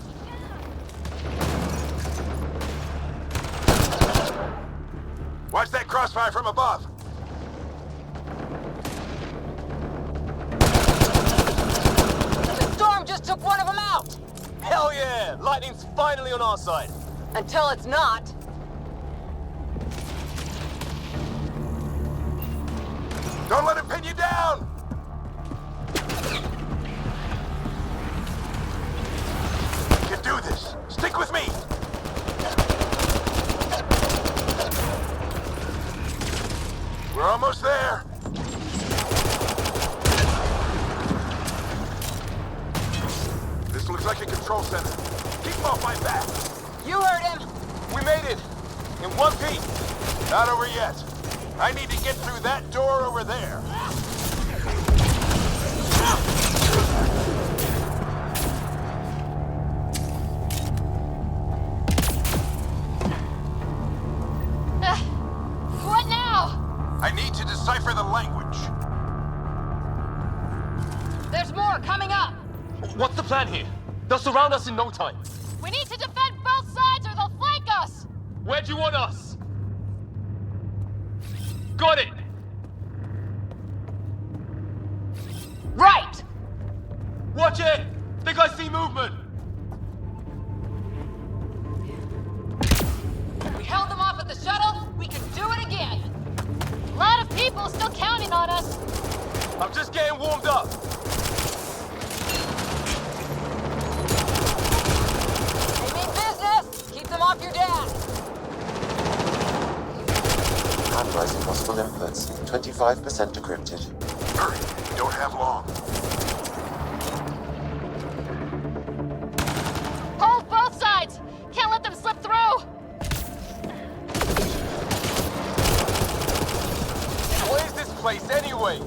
Watch that crossfire from above! The storm just took one of them out! Hell yeah! Lightning's finally on our side! Until it's not. Don't let him pin you down! You can do this! Stick with me! We're almost there! This looks like a control center. Keep him off my back! You heard him! We made it! In one piece! Not over yet. I need to get through that door over there. What now? I need to decipher the language. There's more coming up! What's the plan here? They'll surround us in no time. We need to defend both sides or they'll flank us! Where do you want us? Got it! Right! Watch it! Think I see movement! We held them off at the shuttle, we can do it again! A lot of people still counting on us. I'm just getting warmed up. They mean business! Keep them off your dad! Analyzing possible inputs. 25% decrypted. Hurry, we don't have long. Hold both sides! Can't let them slip through! What is this place anyway?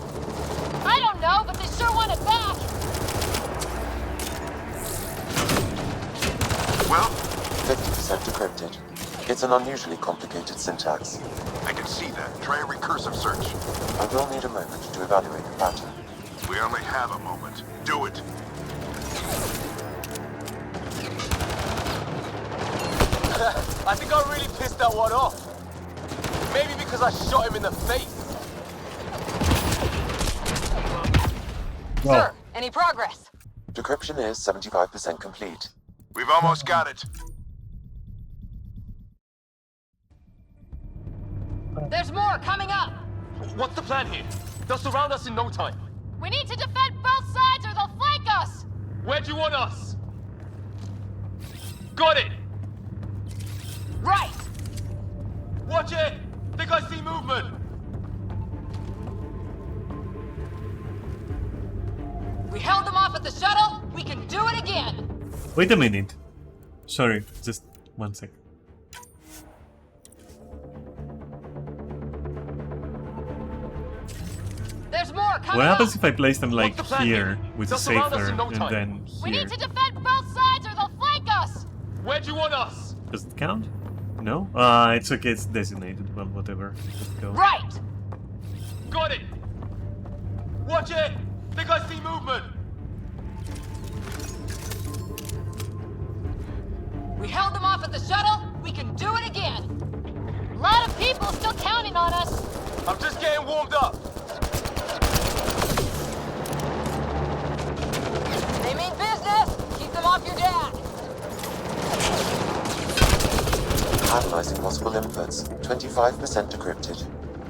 I don't know, but they sure want it back! Well? 50% decrypted. It's an unusually complicated syntax. I can see that. Try a recursive search. I will need a moment to evaluate the pattern. We only have a moment. Do it. I think I really pissed that one off. Maybe because I shot him in the face. Whoa. Sir, any progress? Decryption is 75% complete. We've almost got it. There's more coming up! What's the plan here? They'll surround us in no time. We need to defend both sides or they'll flank us! Where do you want us? Got it! Right! Watch it! Think I see movement! We held them off at the shuttle, we can do it again! Wait a minute. Sorry, just 1 sec. There's more coming What happens up. if I place them like What's the plan here here? with the They'll surround us safer in no and time. then We here? need to defend both sides or they'll flank us! Where do you want us? Does it count? No? It's okay, it's designated. Well, whatever. Let's go. Right! Got it! Watch it! Think I see movement! We held them off at the shuttle, we can do it again! A lot of people still counting on us. I'm just getting warmed up. They mean business! Keep them off your dad! Analyzing possible inputs. 25% decrypted.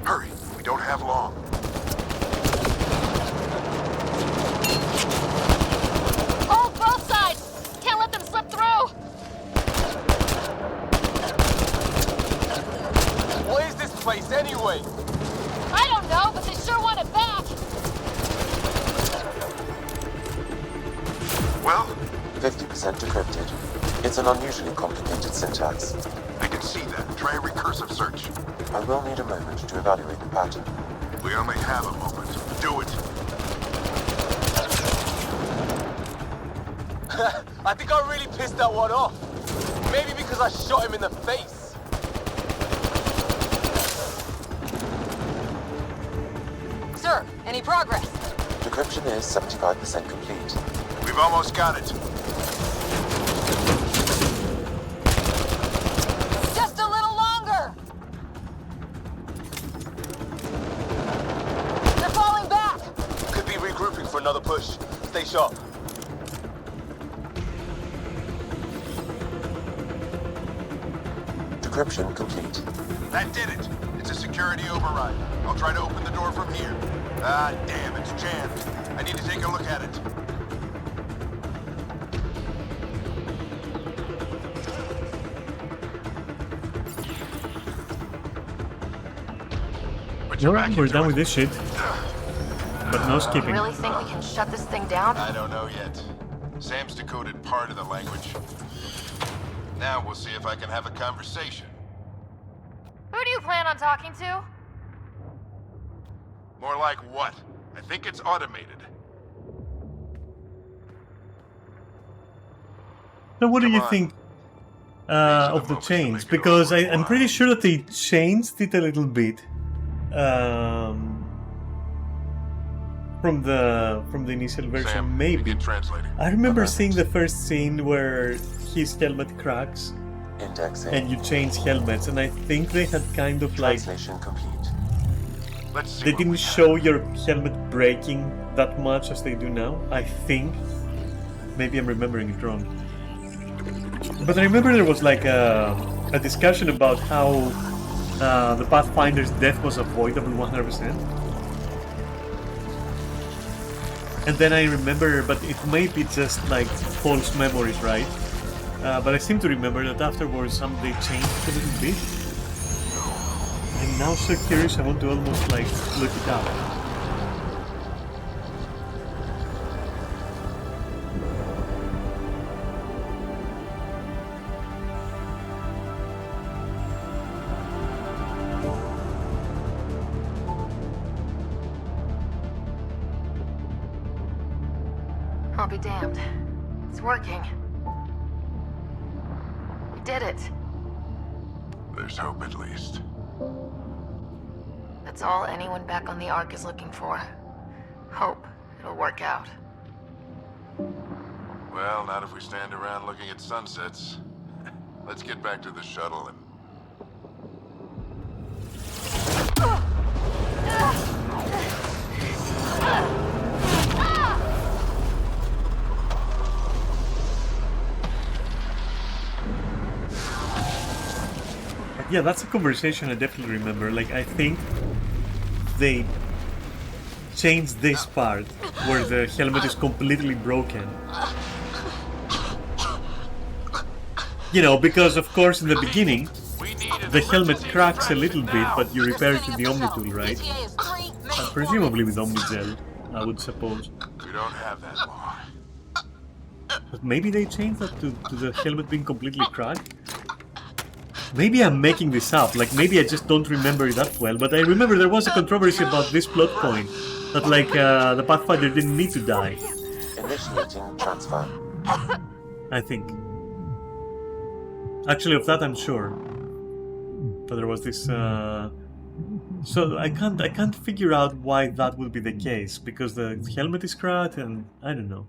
Hurry, we don't have long. Hold both sides! Can't let them slip through! What is this place anyway? I don't know, but they sure want it back! Well? 50% decrypted. It's an unusually complicated syntax. I can see that. Try a recursive search. I will need a moment to evaluate the pattern. We only have a moment. Do it. I think I really pissed that one off. Maybe because I shot him in the face. Any progress? Decryption is 75% complete. We've almost got it. Just a little longer! They're falling back! Could be regrouping for another push. Stay sharp. Decryption complete. That did it. It's a security override. I'll try to open the door from here. Ah, damn, it's jammed. I need to take a look at it. Alright, we're done with this shit. But no skipping. You really think we can shut this thing down? I don't know yet. Sam's decoded part of the language. Now we'll see if I can have a conversation. Who do you plan on talking to? More like what? I think it's automated. So what do you think of the change? Because I'm pretty sure that they changed it a little bit from the initial version. Sam, maybe. Translating. I remember seeing the first scene where his helmet cracks Indexing. and you change helmets, and I think they had kind of like Translation complete. they didn't show your helmet breaking that much as they do now. I think. Maybe I'm remembering it wrong. But I remember there was like a discussion about how the Pathfinder's death was avoidable 100%. And then I remember, but it may be just like false memories, right? But I seem to remember that afterwards they changed it a little bit. I'm now so curious, I want to almost like look it up. I'll be damned. It's working. We did it. There's hope at least. That's all anyone back on the Ark is looking for. Hope it'll work out. Well, not if we stand around looking at sunsets. Let's get back to the shuttle and... Yeah, that's a conversation I definitely remember. Like, I think they changed this part where the helmet is completely broken. You know, because of course in the beginning the helmet cracks a little bit, but you repair it with the Omnitool, right? Presumably with Omnigel, I would suppose. We don't have that long. But maybe they changed that to the helmet being completely cracked? Maybe I'm making this up, like maybe I just don't remember it that well, but I remember there was a controversy about this plot point, that like the Pathfinder didn't need to die. Initiating transfer. I think. Actually, of that I'm sure. But there was this so I can't figure out why that would be the case, because the helmet is cracked and I don't know.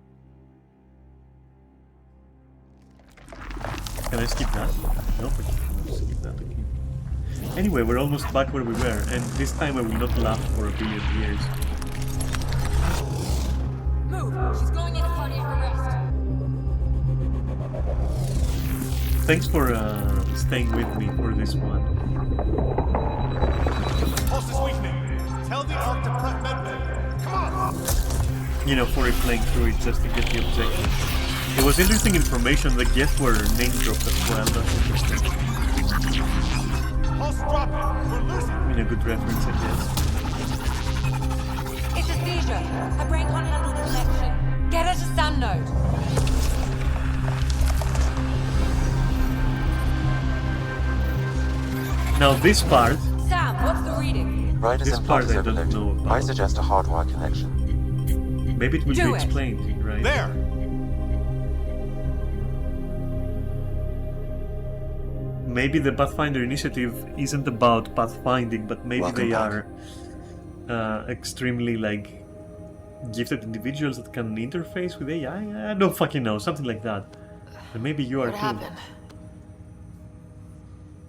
Can I skip that? No, I can't skip that again. Anyway, we're almost back where we were, and this time I will not laugh for a billion years. Move! She's going into cardiac arrest. Thanks for staying with me for this one. Pulse is weakening. Tell the Ark to prep medbay. Come on! You know, for replaying through it just to get the objective. It was interesting information. The guests were name dropped as well. That's interesting. Pulse dropping. We're losing. I mean, a good reference, I guess. It's a seizure. Her brain can't handle the connection. Get her to Sun Node. Now this part... Sam, what's the reading? Ryder's This part I don't know about. I suggest a hardwire connection. Maybe it will Do be it. explained, right? There! Maybe the Pathfinder initiative isn't about pathfinding, but maybe Welcome they back. are extremely like gifted individuals that can interface with AI. I don't fucking know, something like that. And maybe you are What too. happened?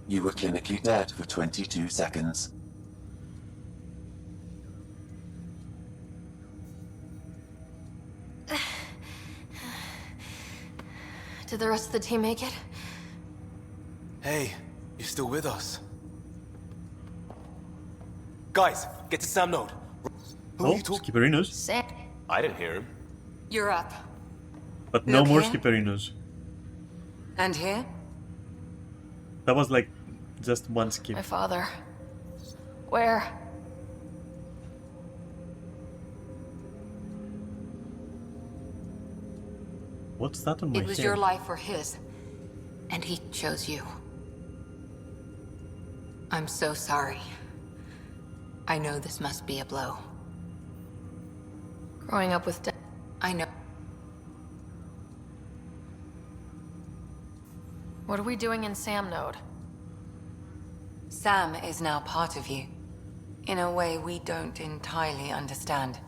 You were clinically dead for 22 seconds. Did the rest of the team make it? Hey, you're still with us. Guys, get to Sam Node. Who are you talking? Skipperinos. Sam. I didn't hear him. You're up. But no more Okay. Skipperinos. And here? That was like just one skip. My father. Where? What's that on my It was head? your life or his. And he chose you. I'm so sorry. I know this must be a blow. Growing up with I know. What are we doing in Sam Node? Sam is now part of you. In a way we don't entirely understand.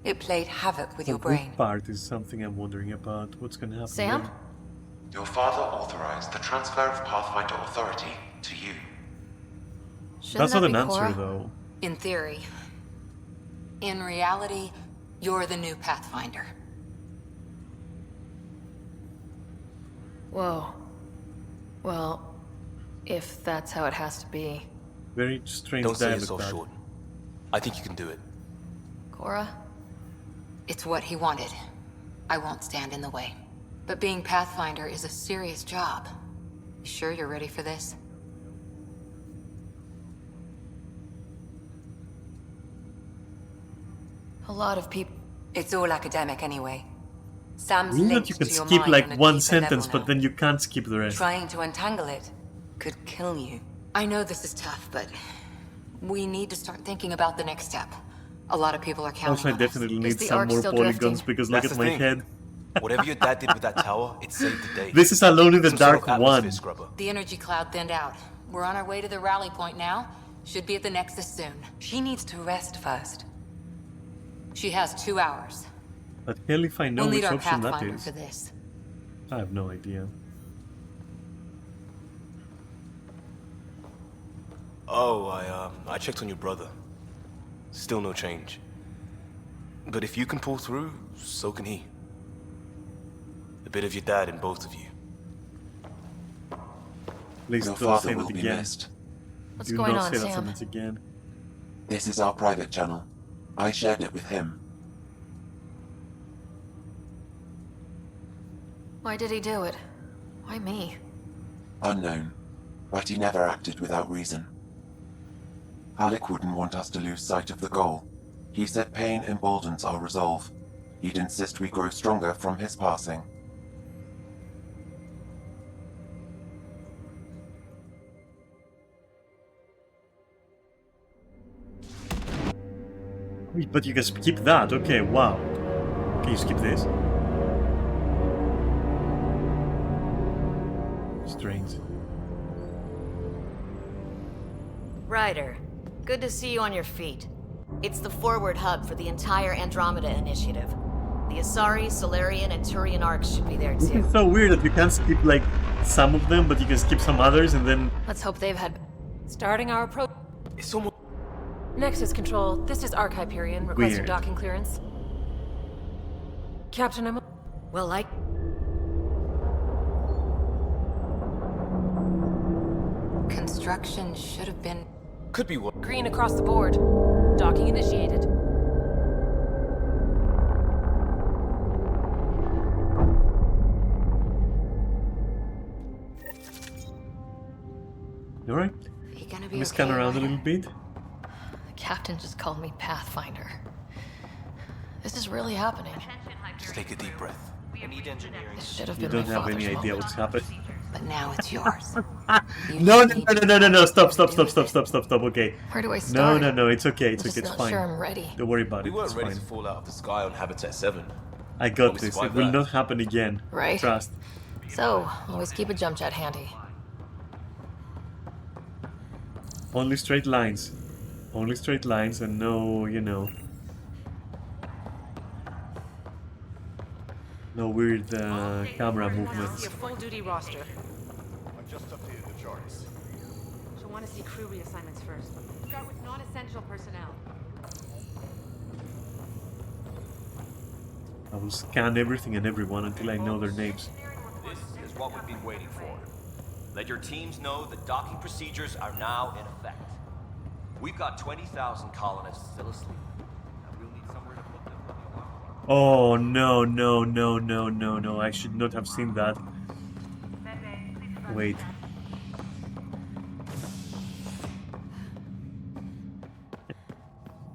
It played havoc with your brain. Which part is something I'm wondering about. What's gonna happen Sam? there? Your father authorized the transfer of Pathfinder authority to you. Shouldn't That's not that an be answer Cora? though. In theory. In reality, you're the new Pathfinder. Whoa. Well, if that's how it has to be. Very strange Don't sell dialogue. yourself that. short. I think you can do it. Cora? It's what he wanted. I won't stand in the way. But being Pathfinder is a serious job. You sure you're ready for this? A lot of people. It's all academic anyway. Sam's Means linked that you can to your skip mind like on a one deeper sentence, level but then you can't skip the rest. Trying to untangle it could kill you. I know this is tough, but we need to start thinking about the next step. A lot of people are counting Also, I on us. definitely need the some arc more still polygons drifting? because look That's at the my thing. head. Whatever your dad did with that tower, it saved the day. This is Alone in the Some sort Dark of atmosphere 1. scrubber. The energy cloud thinned out. We're on our way to the rally point now. Should be at the Nexus soon. She needs to rest first. She has 2 hours. But hell if I know We'll which need our option that Pathfinder is. for this. I have no idea. Oh, I checked on your brother. Still no change. But if you can pull through, so can he. A bit of your dad in both of you. Please Your don't father say will that be again. missed. What's Do going not on, say that Sam? sentence again. This is our private channel. I shared it with him. Why did he do it? Why me? Unknown, but he never acted without reason. Alec wouldn't want us to lose sight of the goal. He said pain emboldens our resolve. He'd insist we grow stronger from his passing. Wait, but you can skip that. Okay, wow. Can you skip this? Strange. Ryder, good to see you on your feet. It's the forward hub for the entire Andromeda initiative. The Asari, Solarian, and Turian arcs should be there This too. is so weird that you can't skip like some of them, but you can skip some others and then... Let's hope they've had. Starting our approach. It's almost... Nexus Control, this is Arc Hyperion, requesting Weird. docking clearance. Captain, I'm... Well, like... Construction should have been... Could be what? Green across the board. Docking initiated. Alright. You gonna Let be me scan okay, around a Ryder? little bit. The captain just called me Pathfinder. This is really happening. Just take a deep breath. We need engineering. This should have You been don't my have father's any idea moment. what's happening. But now it's yours. No, stop, okay. Where do I No, start? it's okay, it's I'm okay, just it's not fine. sure I'm ready. Don't worry about We it, weren't it's ready fine. to fall out of the sky on Habitat 7. I got But we this, it survived will that. not happen again. Right. Trust. So, always keep a jump jet handy. Only straight lines. Only straight lines and no, you know, no weird camera movements. See a full-duty roster. I've just updated the charts. She'll want to see crew reassignments first. Start with non-essential personnel. I will scan everything and everyone until I know their names. This is what we've been waiting for. Let your teams know that docking procedures are now in effect. We've got 20,000 colonists still asleep, and we'll need somewhere to put them when the alarm. Oh no, no, no, no, no, no. I should not have seen that. Wait.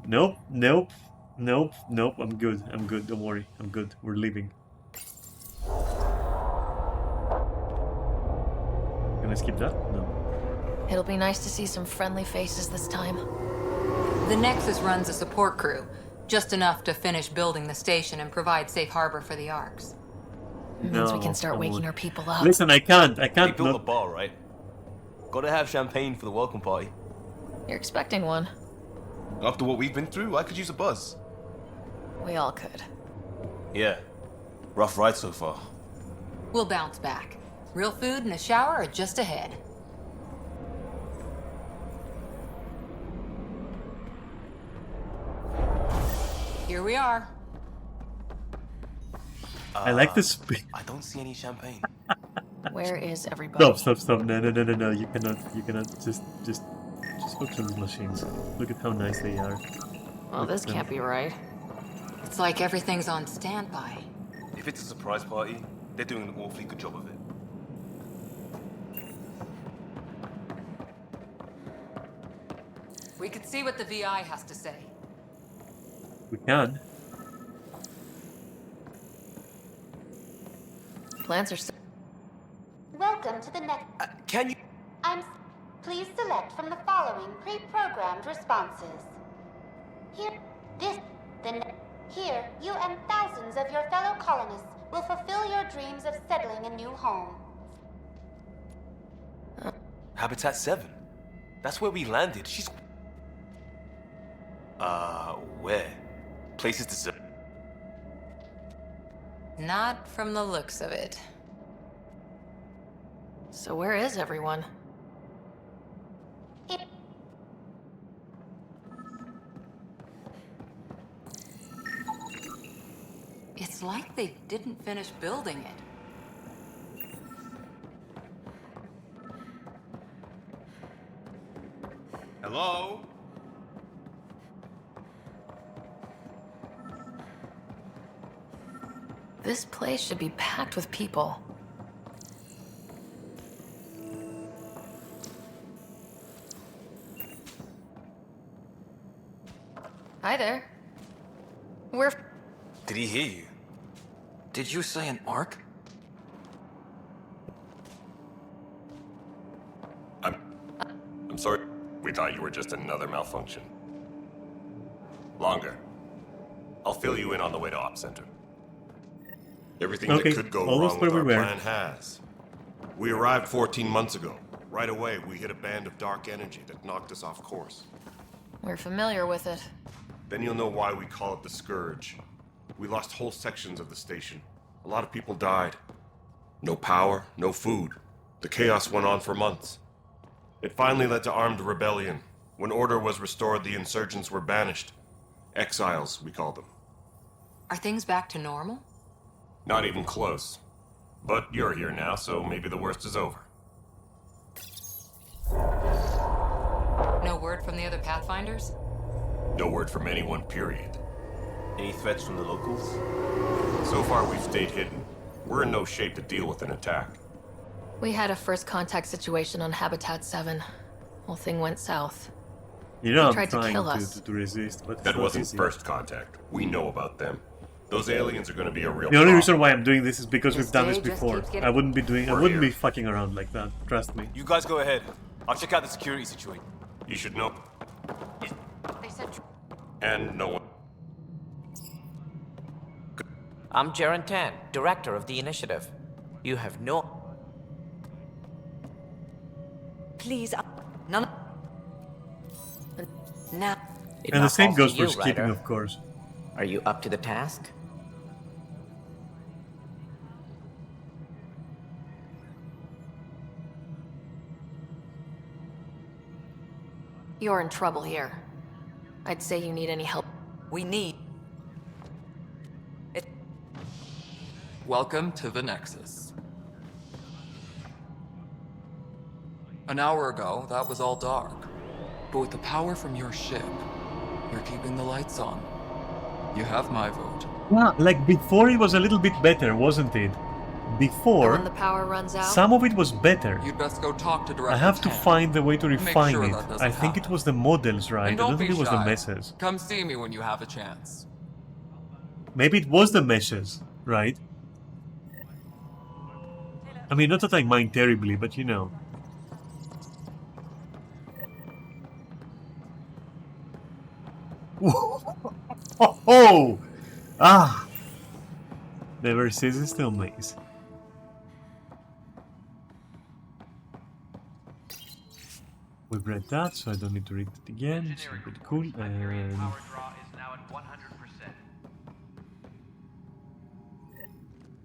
Nope, nope, nope, nope. I'm good. I'm good. Don't worry. I'm good. We're leaving. Can I skip that? No. It'll be nice to see some friendly faces this time. The Nexus runs a support crew, just enough to finish building the station and provide safe harbor for the Arks. Means we can start waking our people up. Listen, I can't They built a bar, right? Gotta have champagne for the welcome party. You're expecting one. After what we've been through, I could use a buzz. We all could. Yeah. Rough ride so far. We'll bounce back. Real food and a shower are just ahead. Here we are. I like this. I don't see any champagne. Where is everybody? Stop. No. You cannot. Just focus on these machines. Look at how nice they are. Well, this can't be right. It's like everything's on standby. If it's a surprise party, they're doing an awfully good job of it. We could see what the VI has to say. We can. Plans are still. Welcome to the next. Can you? Please select from the following pre-programmed responses. Here, you and thousands of your fellow colonists will fulfill your dreams of settling a new home. Habitat 7. That's where we landed. She's... where? Places to... Not from the looks of it. So where is everyone? It's like they didn't finish building it. Hello? This place should be packed with people. Hi there. Did he hear you? Did you say an Ark? I'm sorry. We thought you were just another malfunction. Longer. I'll fill you in on the way to Op Center. Everything that could go wrong with our plan has. We arrived 14 months ago. Right away, we hit a band of dark energy that knocked us off course. We're familiar with it. Then you'll know why we call it the Scourge. We lost whole sections of the station. A lot of people died. No power, no food. The chaos went on for months. It finally led to armed rebellion. When order was restored, the insurgents were banished. Exiles, we call them. Are things back to normal? Not even close. But you're here now, so maybe the worst is over. No word from the other Pathfinders? No word from anyone, period. Any threats from the locals? So far, we've stayed hidden. We're in no shape to deal with an attack. We had a first contact situation on Habitat 7. Whole thing went south. You know, They I'm tried to kill trying us. to resist, but That it's not wasn't easy. first contact. We know about them. Those aliens are going to be a real The only problem. reason why I'm doing this is because we've done this day just before. keeps getting- I wouldn't be doing. I We're wouldn't here. be fucking around like that. Trust me. You guys go ahead. I'll check out the security situation. You should know. They said... And no one. I'm Jaren Tan, director of the initiative. You have no... Please, none. Now. And the same goes for skipping, of course. Are you up to the task? You're in trouble here. I'd say you need any help. We need... Welcome to the Nexus. An hour ago, that was all dark. But with the power from your ship, you're keeping the lights on. You have my vote. Yeah, like before it was a little bit better, wasn't it? Before, when the power runs out, some of it was better. You'd best go talk to Director I have to Tan. find a way to refine sure it. that doesn't I think happen. it was the models, right? I And don't don't think be it was the shy. meshes. Come see me when you have a chance. Maybe it was the meshes, right? I mean, not that I mind terribly, but you know. Oh! Ah! Never ceases to amaze. We've read that, so I don't need to read it again. It's pretty cool. And Power draw is now at 100%.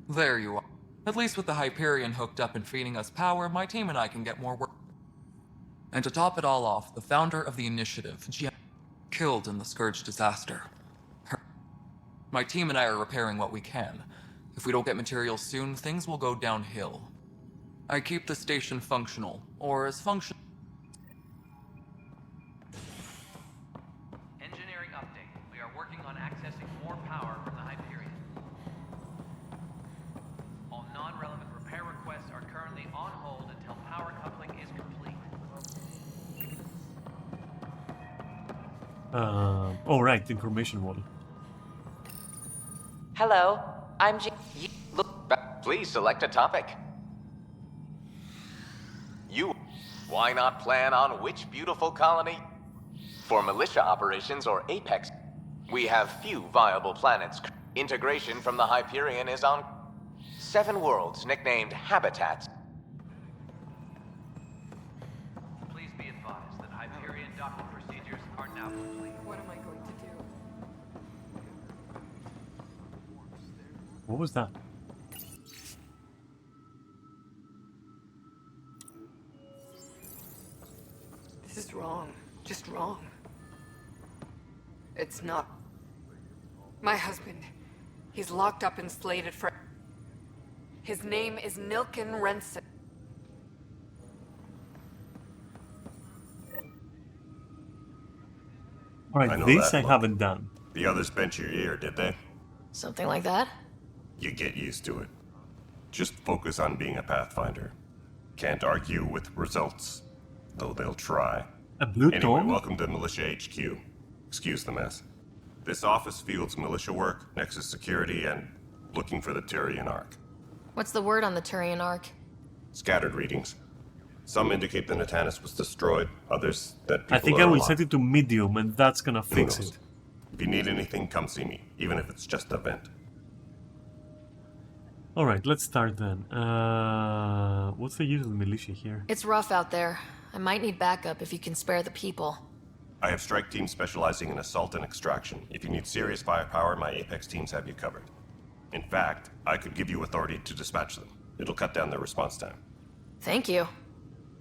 There you are. At least with the Hyperion hooked up and feeding us power, my team and I can get more work. And to top it all off, the founder of the initiative, killed in the Scourge disaster. My team and I are repairing what we can. If we don't get materials soon, things will go downhill. I keep the station functional, or as functional. Engineering update. We are working on accessing more power from the Hyperion. All non-relevant repair requests are currently on hold until power coupling is complete. Oh right, information wall. Hello, I'm Please select a topic. Why not plan on which beautiful colony? For militia operations or Apex, we have few viable planets. Integration from the Hyperion is on 7 worlds nicknamed habitats. Please be advised that Hyperion docking procedures are now complete. What am I going to do? What was that? This is wrong. Just wrong. It's not. My husband. He's locked up and slated for... His name is Nilken Rensen. Alright, this I haven't done. The others bent your ear, did they? something like that? You get used to it. Just focus on being a Pathfinder. Can't argue with results, though they'll try. A blue Anyway, tone? welcome to Militia HQ. Excuse the mess. This office fields militia work, Nexus security, and looking for the Turian Ark. What's the word on the Turian Ark? Scattered readings. Some indicate the Natanus was destroyed, others that people I think are I will alive. set it to medium, and that's gonna Who fix knows? it. If you need anything, come see me, even if it's just a vent. Alright, let's start then. What's the use of the militia here? It's rough out there. I might need backup if you can spare the people. I have strike teams specializing in assault and extraction. If you need serious firepower, my Apex teams have you covered. In fact, I could give you authority to dispatch them. It'll cut down their response time. Thank you.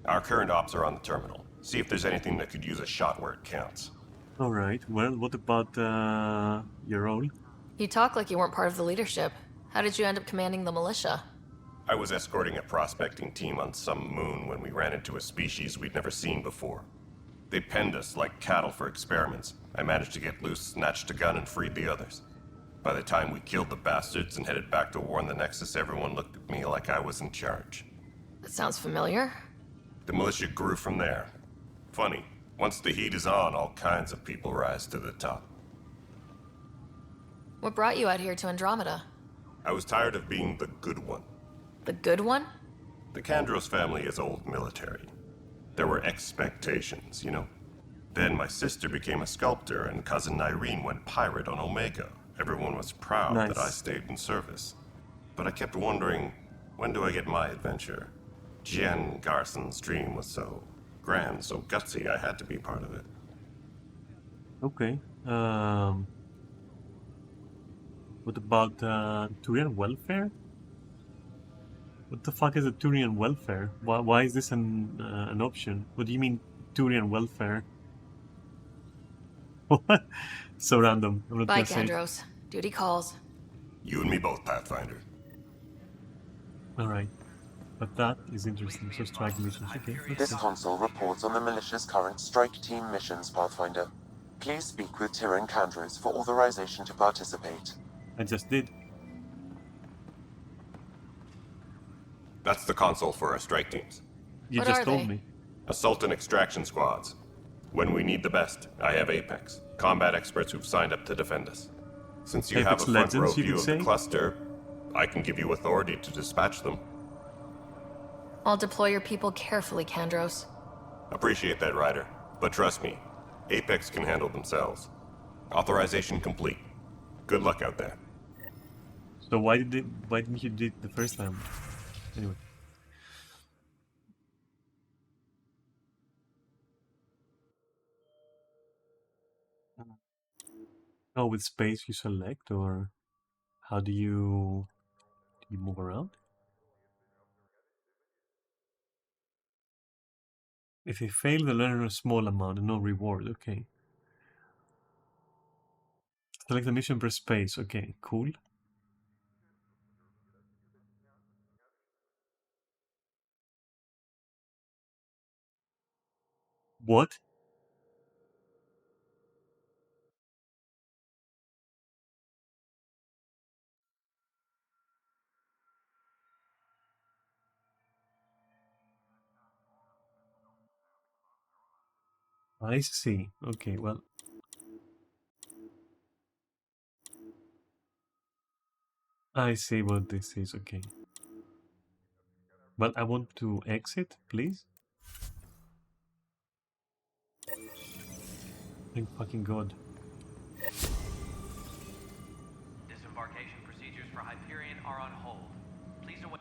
Our current ops are on the terminal. See if there's anything that could use a shot where it counts. Alright, well, what about your role? You talk like you weren't part of the leadership. How did you end up commanding the militia? I was escorting a prospecting team on some moon when we ran into a species we'd never seen before. They penned us like cattle for experiments. I managed to get loose, snatched a gun, and freed the others. By the time we killed the bastards and headed back to warn the Nexus, everyone looked at me like I was in charge. That sounds familiar. The militia grew from there. Funny, once the heat is on, all kinds of people rise to the top. What brought you out here to Andromeda? I was tired of being the good one. The good one? The Kandros family is old military. There were expectations, you know? Then my sister became a sculptor and cousin Irene went pirate on Omega. Everyone was proud Nice. that I stayed in service. But I kept wondering, when do I get my adventure? Jen Garson's dream was so grand, so gutsy, I had to be part of it. Okay. What about Turian welfare? What the fuck is a Turian welfare? Why is this an option? What do you mean Turian welfare? What? So random. I'm not Bye, gonna say it. Kandros. Duty calls. You and me both, Pathfinder. Alright. But that is interesting. So strike missions. Okay. This console reports on the militia's current strike team missions, Pathfinder. Please speak with Tyrion Kandros for authorization to participate. I just did. That's the console for our strike teams. You just told me. Assault and extraction squads. When we need the best, I have Apex, combat experts who've signed up to defend us. Since you Apex have a front row Legends, you view could of the say? cluster, I can give you authority to dispatch them. I'll deploy your people carefully, Kandros. Appreciate that, Ryder. But trust me, Apex can handle themselves. Authorization complete. Good luck out there. So why didn't you do it the first time? Anyway. Oh, with space you select, or how do you move around? If you fail, they learn a small amount and no reward. Okay. Select the mission per space. Okay, cool. What? I see. Okay, well. I see what this is. Okay. But I want to exit, please. Thank fucking God. Disembarkation procedures for Hyperion are on hold. Please await.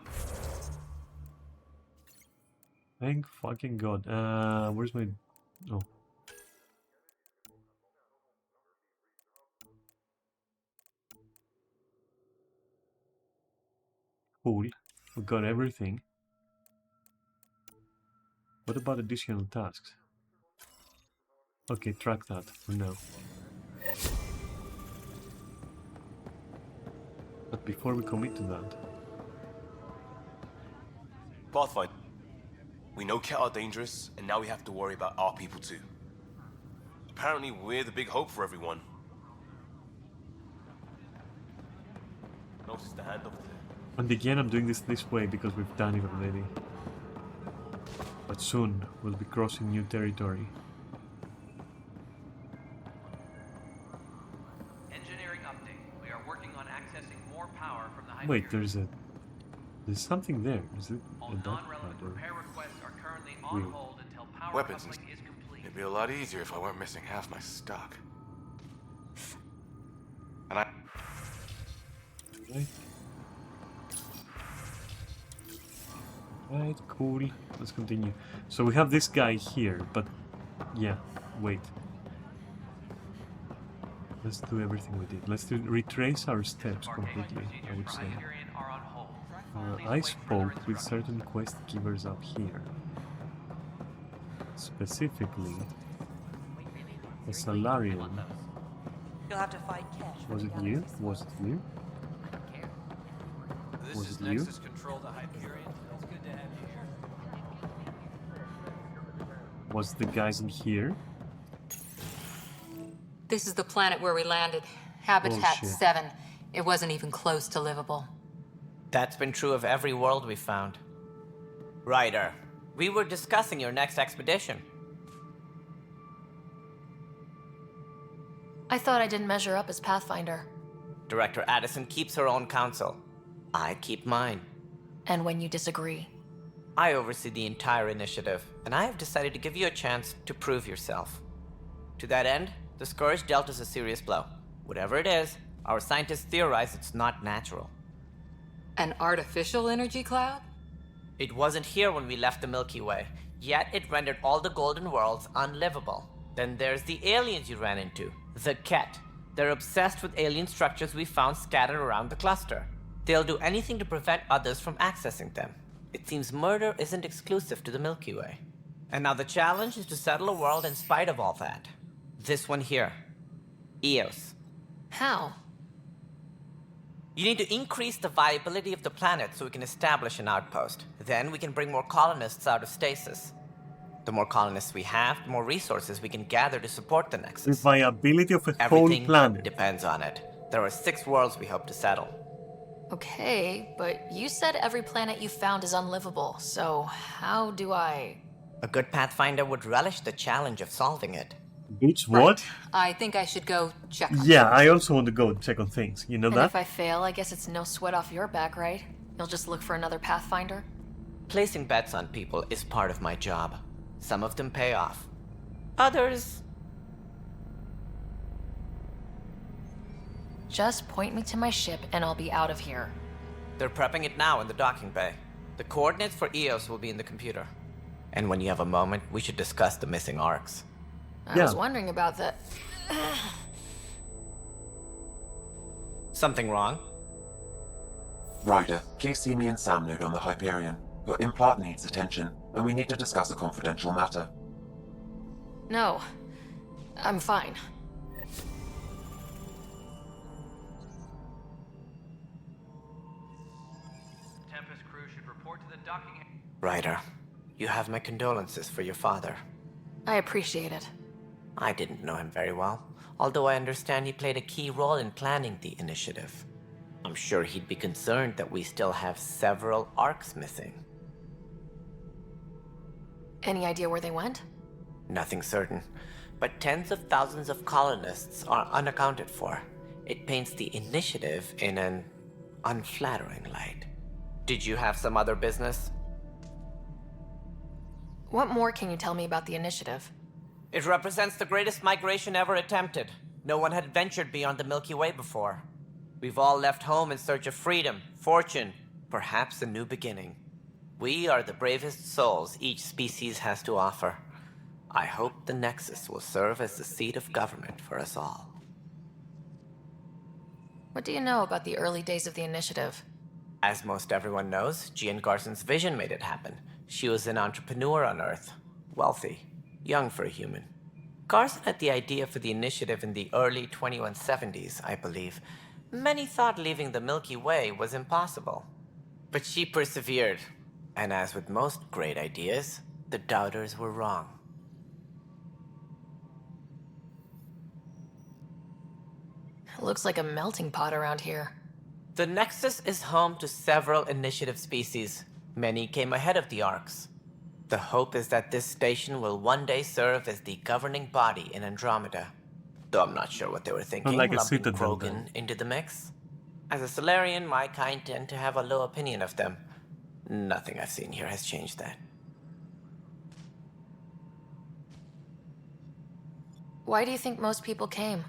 Thank fucking God. Where's my... Oh. Cool. We got everything. What about additional tasks? Okay, track that for now. But before we commit to that... Pathfinder, we know Kett are dangerous, and now we have to worry about our people too. Apparently, we're the big hope for everyone. Notice the handoff there. And again, I'm doing this way because we've done it already. But soon, we'll be crossing new territory. Engineering update. We are working on accessing more power from the Hyperion. Wait, there's something there. Is it a dark pad or... Repair requests are currently on Weird. hold until power Weapons. coupling is complete. It'd be a lot easier if I weren't missing half my stock. And I... Right, cool. Let's continue. So we have this guy here, but yeah, wait. Let's do everything we did. Let's retrace our steps completely, I would say. I spoke with certain quest givers up here. Specifically, a Salarian. You'll have to fight Kett. Was it you? Was it you? This Was is it you? Nexus Control to Hyperion. It's good to have you here. Was the guys in here? This is the planet where we landed. Habitat Bullshit. 7. It wasn't even close to livable. That's been true of every world we found. Ryder, we were discussing your next expedition. I thought I didn't measure up as Pathfinder. Director Addison keeps her own counsel. I keep mine. And when you disagree? I oversee the entire initiative, and I have decided to give you a chance to prove yourself. To that end, the Scourge dealt us a serious blow. Whatever it is, our scientists theorize it's not natural. An artificial energy cloud? It wasn't here when we left the Milky Way, yet it rendered all the golden worlds unlivable. Then there's the aliens you ran into, the Kett. They're obsessed with alien structures we found scattered around the cluster. They'll do anything to prevent others from accessing them. It seems murder isn't exclusive to the Milky Way. And now the challenge is to settle a world in spite of all that. This one here. Eos. How? You need to increase the viability of the planet so we can establish an outpost. Then we can bring more colonists out of stasis. The more colonists we have, the more resources we can gather to support the Nexus. The viability of a whole Everything planet. depends on it. There are 6 worlds we hope to settle. Okay, but you said every planet you found is unlivable, so how do I... A good Pathfinder would relish the challenge of solving it. Bitch, what? I think I should go check on Yeah, I also want to go check on things. You know And that? if I fail, I guess it's no sweat off your back, right? You'll just look for another Pathfinder? Placing bets on people is part of my job. Some of them pay off. Others... Just point me to my ship and I'll be out of here. They're prepping it now in the docking bay. The coordinates for Eos will be in the computer. And when you have a moment, we should discuss the missing arcs. I was wondering about that. Something wrong? Ryder, please see me and Sam node on the Hyperion. Your implant needs attention, and we need to discuss a confidential matter. No, I'm fine. Tempest crew should report to the docking... Ryder, you have my condolences for your father. I appreciate it. I didn't know him very well, although I understand he played a key role in planning the initiative. I'm sure he'd be concerned that we still have several arcs missing. Any idea where they went? Nothing certain, but tens of thousands of colonists are unaccounted for. It paints the initiative in an unflattering light. Did you have some other business? What more can you tell me about the initiative? It represents the greatest migration ever attempted. No one had ventured beyond the Milky Way before. We've all left home in search of freedom, fortune, perhaps a new beginning. We are the bravest souls each species has to offer. I hope the Nexus will serve as the seat of government for us all. What do you know about the early days of the initiative? As most everyone knows, Gian Garson's vision made it happen. She was an entrepreneur on Earth, wealthy, young for a human. Garson had the idea for the initiative in the early 2170s, I believe. Many thought leaving the Milky Way was impossible. But she persevered, and as with most great ideas, the doubters were wrong. It looks like a melting pot around here. The Nexus is home to several initiative species. Many came ahead of the Arcs. The hope is that this station will one day serve as the governing body in Andromeda. Though I'm not sure what they were thinking, like a lumping citadel, Krogan then. into the mix. As a Solarian, my kind tend to have a low opinion of them. Nothing I've seen here has changed that. Why do you think most people came?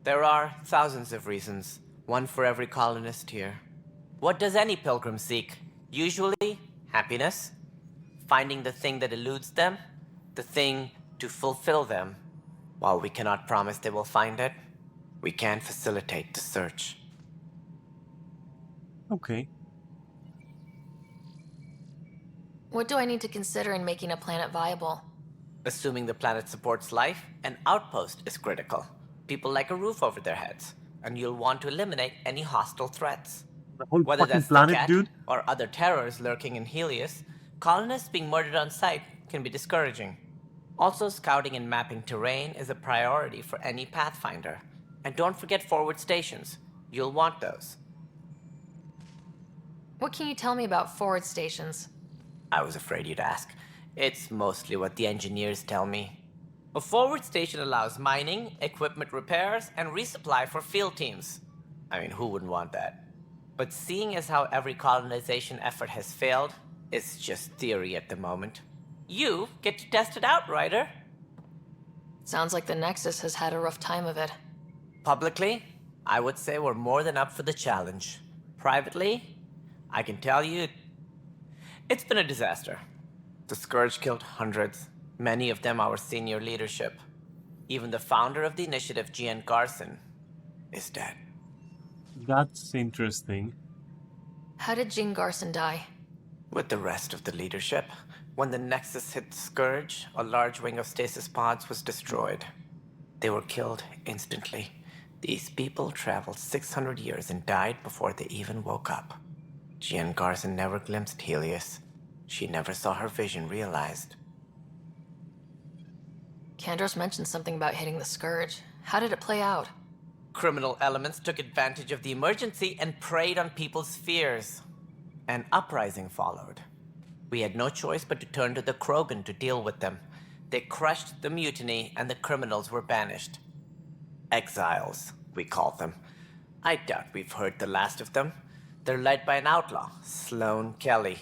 There are thousands of reasons, one for every colonist here. What does any pilgrim seek? Usually, happiness, finding the thing that eludes them, the thing to fulfill them. While we cannot promise they will find it, we can facilitate the search. Okay. What do I need to consider in making a planet viable? Assuming the planet supports life, an outpost is critical. People like a roof over their heads, and you'll want to eliminate any hostile threats. The whole Whether fucking that's planet, the Kett dude. or other terrors lurking in Helios, colonists being murdered on sight can be discouraging. Also, scouting and mapping terrain is a priority for any Pathfinder. And don't forget forward stations. You'll want those. What can you tell me about forward stations? I was afraid you'd ask. It's mostly what the engineers tell me. A forward station allows mining, equipment repairs, and resupply for field teams. I mean, who wouldn't want that? But seeing as how every colonization effort has failed, it's just theory at the moment. You get to test it out, Ryder. Sounds like the Nexus has had a rough time of it. Publicly, I would say we're more than up for the challenge. Privately, I can tell you, it's been a disaster. The Scourge killed hundreds, many of them our senior leadership. Even the founder of the initiative, Gian Garson, is dead. That's interesting. How did Jean Garson die? With the rest of the leadership, when the Nexus hit Scourge, a large wing of stasis pods was destroyed. They were killed instantly. These people traveled 600 years and died before they even woke up. Jean Garson never glimpsed Helios. She never saw her vision realized. Kandros mentioned something about hitting the Scourge. How did it play out? Criminal elements took advantage of the emergency and preyed on people's fears. An uprising followed. We had no choice but to turn to the Krogan to deal with them. They crushed the mutiny and the criminals were banished. Exiles, we call them. I doubt we've heard the last of them. They're led by an outlaw, Sloane Kelly.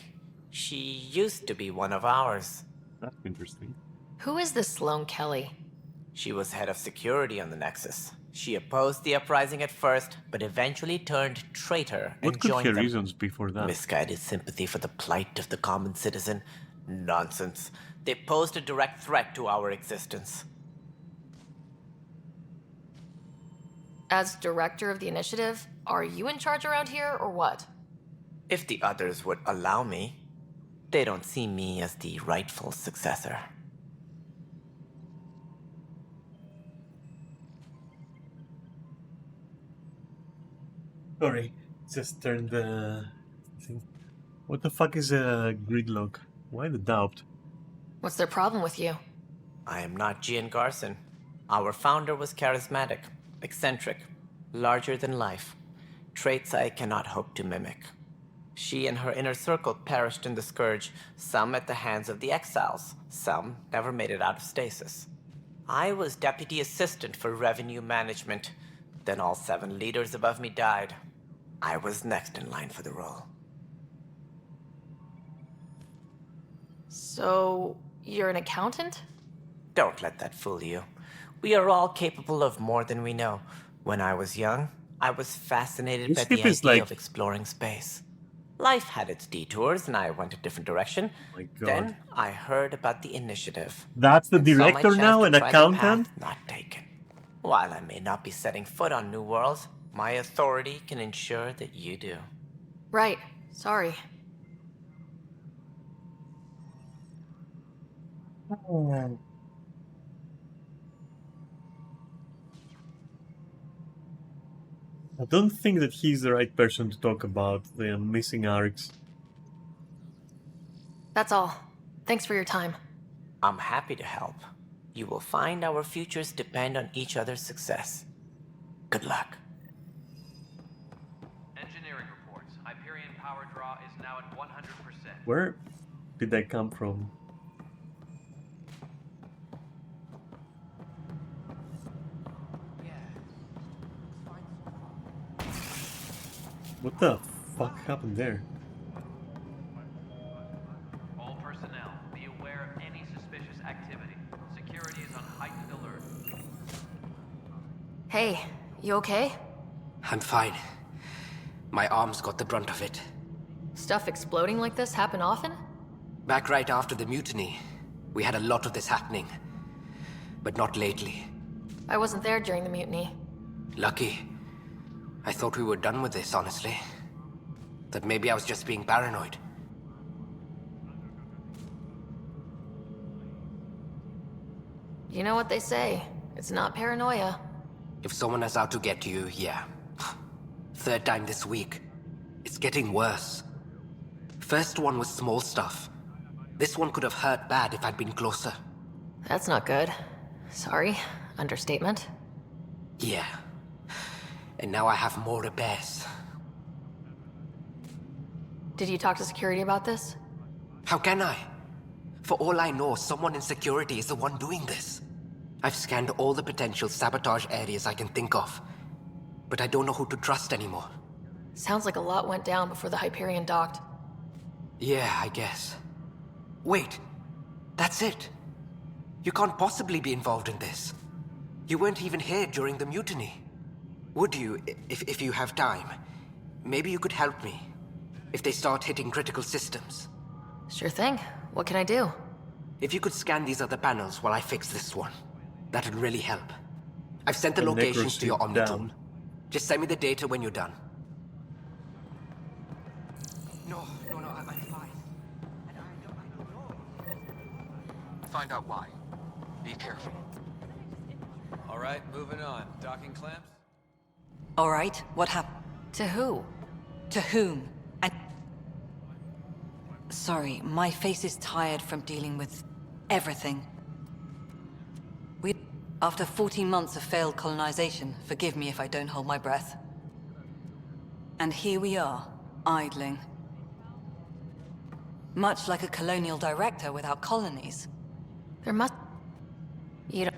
She used to be one of ours. That's interesting. Who is this Sloane Kelly? She was head of security on the Nexus. She opposed the uprising at first, but eventually turned traitor and What could joined her them. reasons be for that? Misguided sympathy for the plight of the common citizen? Nonsense. They posed a direct threat to our existence. As director of the initiative, are you in charge around here, or what? If the others would allow me, they don't see me as the rightful successor. Sorry, just turned the thing. What the fuck is a gridlock? Why the doubt? What's their problem with you? I am not Gian Garson. Our founder was charismatic, eccentric, larger than life. Traits I cannot hope to mimic. She and her inner circle perished in the Scourge, some at the hands of the exiles, some never made it out of stasis. I was deputy assistant for revenue management. Then all 7 leaders above me died. I was next in line for the role. So, you're an accountant? Don't let that fool you. We are all capable of more than we know. When I was young, I was fascinated by the idea of exploring space. Life had its detours, and I went a different direction. Oh my God. Then I heard about the initiative. That's the and saw my director chance now, to an try the accountant? path not taken. While I may not be setting foot on new worlds, my authority can ensure that you do. Right. Sorry. I don't think that he's the right person to talk about the missing arcs. That's all. Thanks for your time. I'm happy to help. You will find our futures depend on each other's success. Good luck. Engineering reports. Hyperion power draw is now at 100%. Where did that come from? What the fuck happened there? All personnel, be aware of any suspicious activity. Security is on heightened alert. Hey, you okay? I'm fine. My arms got the brunt of it. Stuff exploding like this happen often? Back right after the mutiny, we had a lot of this happening. But not lately. I wasn't there during the mutiny. Lucky. I thought we were done with this, honestly. That maybe I was just being paranoid. You know what they say. It's not paranoia. If someone is out to get you, yeah. 3rd time this week. It's getting worse. First one was small stuff. This one could have hurt bad if I'd been closer. That's not good. Sorry. Understatement. Yeah. And now I have more repairs. Did you talk to security about this? How can I? For all I know, someone in security is the one doing this. I've scanned all the potential sabotage areas I can think of. But I don't know who to trust anymore. Sounds like a lot went down before the Hyperion docked. Yeah, I guess. Wait. That's it. You can't possibly be involved in this. You weren't even here during the mutiny. Would you, if you have time? Maybe you could help me. If they start hitting critical systems. Sure thing. What can I do? If you could scan these other panels while I fix this one, That'd really help. I've sent the The locations to your necroship Omnitool. down. Just send me the data when you're done. No, I'm fine. Find out why. Be careful. All right, moving on. Docking clamps? All right, what happened? To who? To whom? And... Sorry, my face is tired from dealing with everything. After 14 months of failed colonization, forgive me if I don't hold my breath. And here we are, idling. Much like a colonial director without colonies. There must... You don't...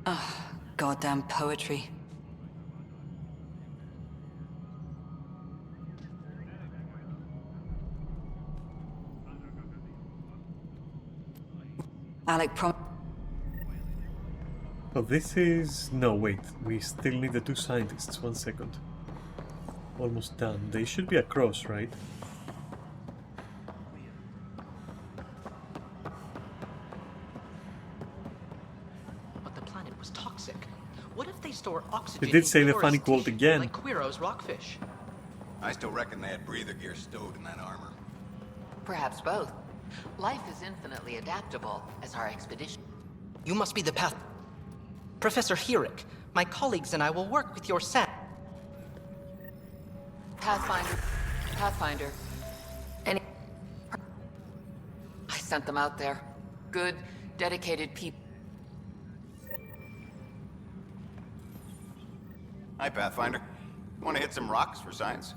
Ugh, goddamn poetry. Alec Oh, this is... No, wait. We still need the two scientists. 1 second. Almost done. They should be across, right? But the planet was toxic. What if they store oxygen? They did say in the porous funny quote tissue, again. like Quiro's rockfish. I still reckon they had breather gear stowed in that armor. Perhaps both. Life is infinitely adaptable, as our expedition. You must be the path. Professor Herrick, my colleagues and I will work with your SAT. Pathfinder. Any... I sent them out there. Good, dedicated people. Hi, Pathfinder. Want to hit some rocks for science?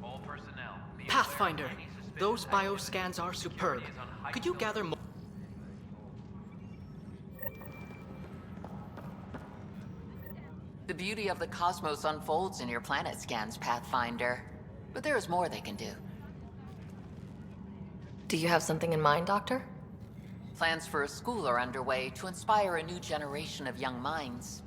All personnel. Pathfinder, those bioscans are superb. Could you gather more? The beauty of the cosmos unfolds in your planet scans, Pathfinder. But there is more they can do. Do you have something in mind, Doctor? Plans for a school are underway to inspire a new generation of young minds.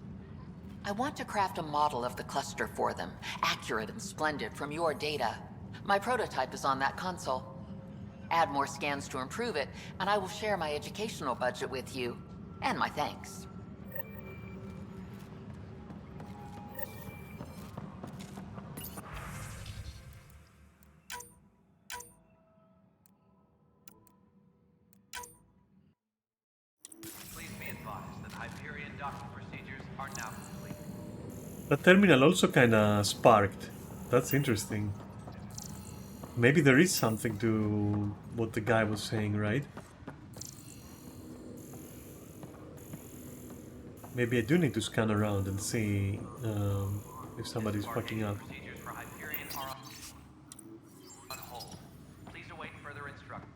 I want to craft a model of the cluster for them, accurate and splendid from your data. My prototype is on that console. Add more scans to improve it, and I will share my educational budget with you, and my thanks. Please be advised that Hyperion docking procedures are now complete. The terminal also kinda sparked. That's interesting. Maybe there is something to what the guy was saying, right? Maybe I do need to scan around and see if somebody's fucking up. Procedures for Hyperion are on hold. Please await further instructions.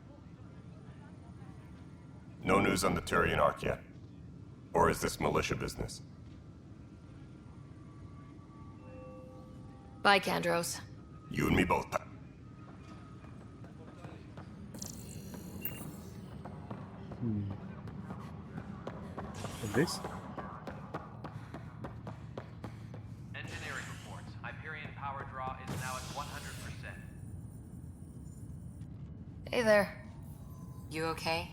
No news on the Turian Ark yet. Or is this militia business? Bye, Kandros. You and me both. And this? Engineering reports. Hyperion power draw is now at 100%. Hey there. You okay?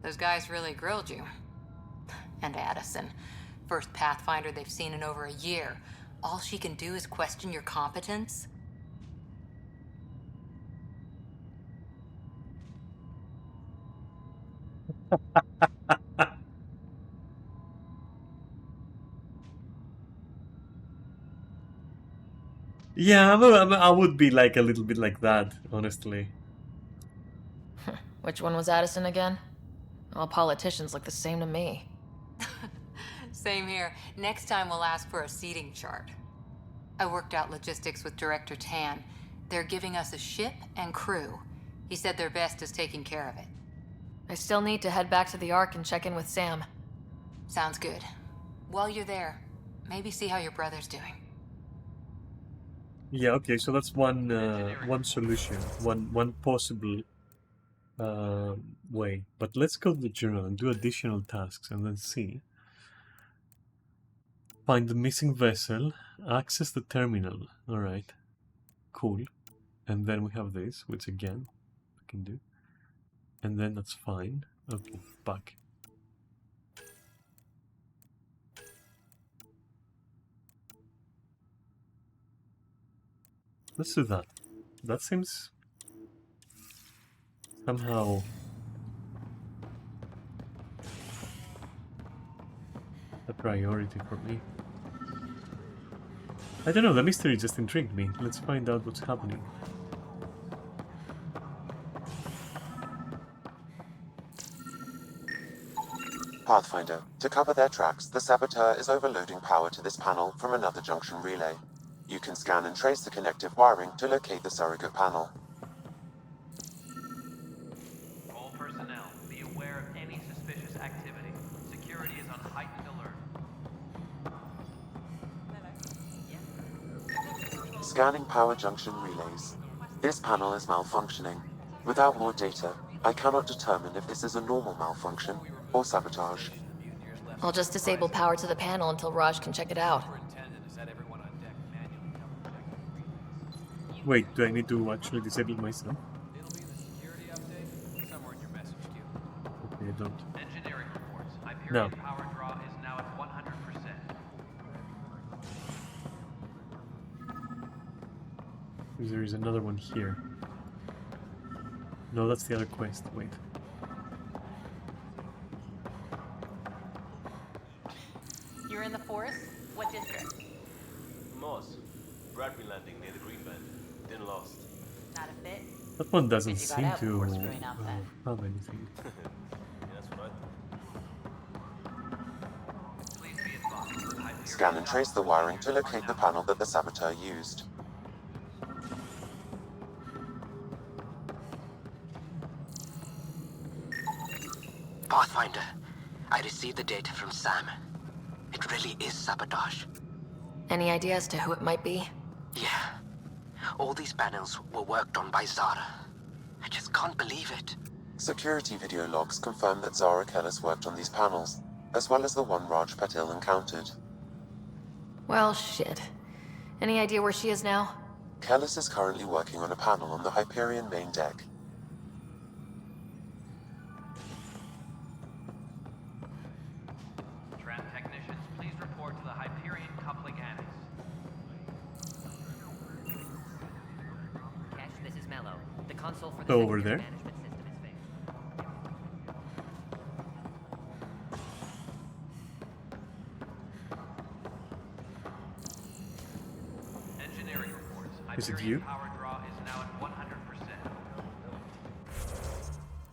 Those guys really grilled you. And Addison. First Pathfinder they've seen in over a year. All she can do is question your competence? Yeah, I would be like a little bit like that, honestly. Which one was Addison again? All politicians look the same to me. Same here. Next time we'll ask for a seating chart. I worked out logistics with Director Tan. They're giving us a ship and crew. He said their best is taking care of it. I still need to head back to the Ark and check in with Sam. Sounds good. While you're there, maybe see how your brother's doing. Yeah, okay, so that's one solution, one possible way. But let's go to the journal and do additional tasks and then see. Find the missing vessel, access the terminal. Alright, cool. And then we have this, which again, I can do. And then that's fine. Okay, back. Let's do that. That seems somehow a priority for me. I don't know, the mystery just intrigued me. Let's find out what's happening. Pathfinder, to cover their tracks, the saboteur is overloading power to this panel from another junction relay. You can scan and trace the connective wiring to locate the surrogate panel. All personnel, be aware of any suspicious activity. Security is on heightened alert. Scanning power junction relays. This panel is malfunctioning. Without more data, I cannot determine if this is a normal malfunction or sabotage. I'll just disable power to the panel until Raj can check it out. Wait, do I need to actually disable myself? Okay, I don't. Engineering reports. No. Hyperion power draw is now at 100%. There is another one here. No, that's the other quest. Wait. You're in the forest? What district? Moss. Bradbury landing near the green band. Then lost. Not a fit? That one doesn't Guess you got seem out to before screwing up then. have anything. Yeah, that's what I thought. Scan and trace the wiring to locate the panel that the saboteur used. Pathfinder, I received the data from Sam. It really is sabotage. Any idea as to who it might be? Yeah. All these panels were worked on by Zara. I just can't believe it. Security video logs confirm that Zara Kellis worked on these panels, as well as the one Raj Patil encountered. Well, shit. Any idea where she is now? Kellis is currently working on a panel on the Hyperion main deck. Tram technicians, please report to the Hyperion coupling annex. Cash, this is Mello. The console for the Go over there. management system is fixed. Engineering reports. Is it Hyperion you? power draw is now at 100%.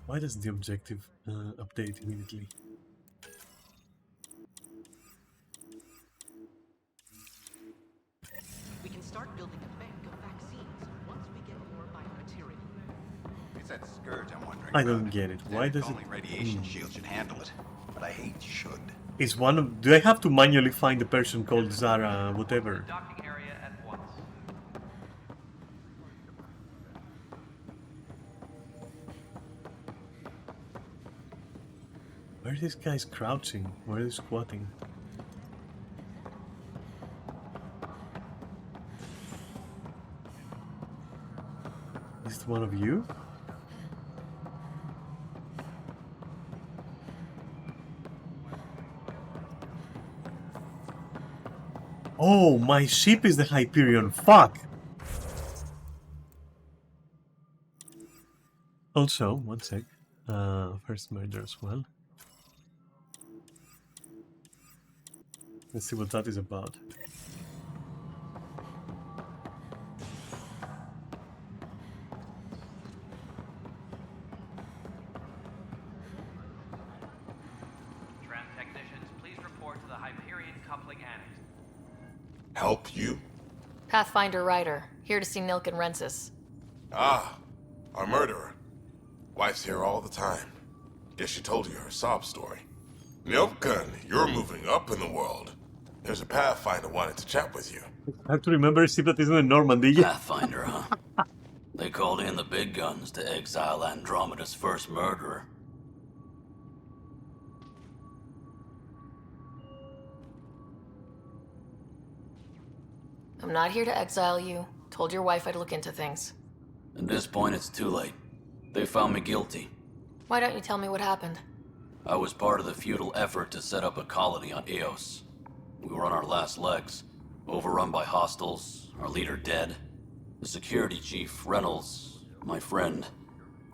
Why does the objective update immediately? We can start building a bank of vaccines once we get more biomaterial. It's that scourge I'm wondering I about. don't get it. Why does it? Only radiation shield should handle it, but I hate should. Is one of? Do I have to manually find a person called Zara, whatever? Docking area at once. Where are these guys crouching? Where are they squatting? Is it one of you? Oh, my ship is the Hyperion. Fuck! Also, one sec. First murder as well. Let's see what that is about. Tram technicians, please report to the Hyperion coupling annex. Help you? Pathfinder Ryder, here to see Nilk and Rensis. Ah, our murderer. Wife's here all the time. Guess she told you her sob story. Nilken, you're moving up in the world. There's a Pathfinder wanted to chat with you. I have to remember a ship that isn't in Normandy. Pathfinder, huh? They called in the big guns to exile Andromeda's first murderer. I'm not here to exile you. Told your wife I'd look into things. At this point, it's too late. They found me guilty. Why don't you tell me what happened? I was part of the futile effort to set up a colony on Eos. We were on our last legs, overrun by hostiles, our leader dead. The security chief, Reynolds, my friend,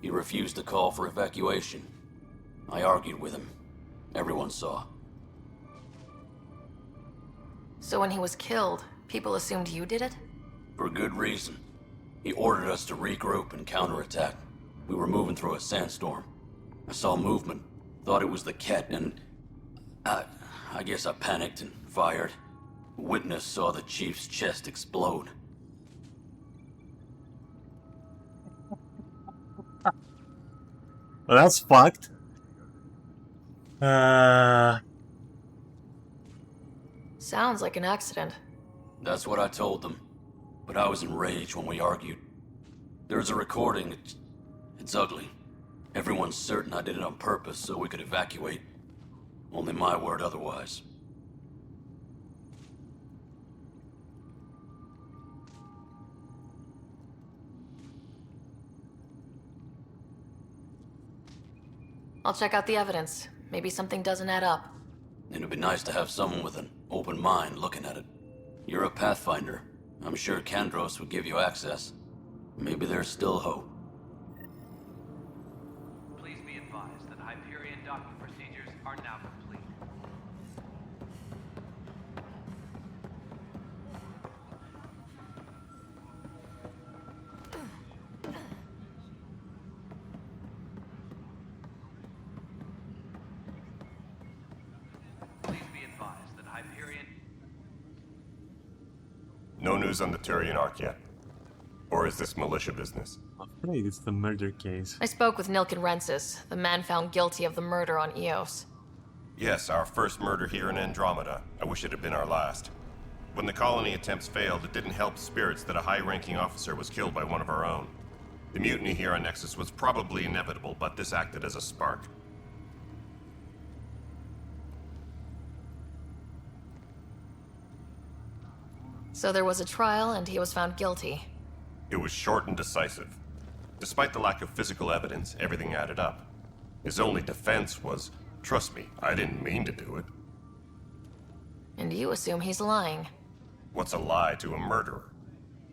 he refused to call for evacuation. I argued with him. Everyone saw. So when he was killed, people assumed you did it? For good reason. He ordered us to regroup and counterattack. We were moving through a sandstorm. I saw movement, thought it was the Kett, and I guess I panicked and fired. A witness saw the chief's chest explode. Well, that's fucked. Sounds like an accident. That's what I told them. But I was enraged when we argued. There's a recording. It's ugly. Everyone's certain I did it on purpose so we could evacuate. Only my word otherwise. I'll check out the evidence. Maybe something doesn't add up. It'd be nice to have someone with an open mind looking at it. You're a Pathfinder. I'm sure Kandros would give you access. Maybe there's still hope. Please be advised that Hyperion docking procedures are now complete. Please be advised that Hyperion... No news on the Turian Ark yet. Or is this militia business? I'm afraid it's the murder case. I spoke with Nilken Rensis, the man found guilty of the murder on Eos. Yes, our first murder here in Andromeda. I wish it had been our last. When the colony attempts failed, it didn't help spirits that a high-ranking officer was killed by one of our own. The mutiny here on Nexus was probably inevitable, but this acted as a spark. So there was a trial and he was found guilty. It was short and decisive. Despite the lack of physical evidence, everything added up. His only defense was, trust me, I didn't mean to do it. And you assume he's lying. What's a lie to a murderer?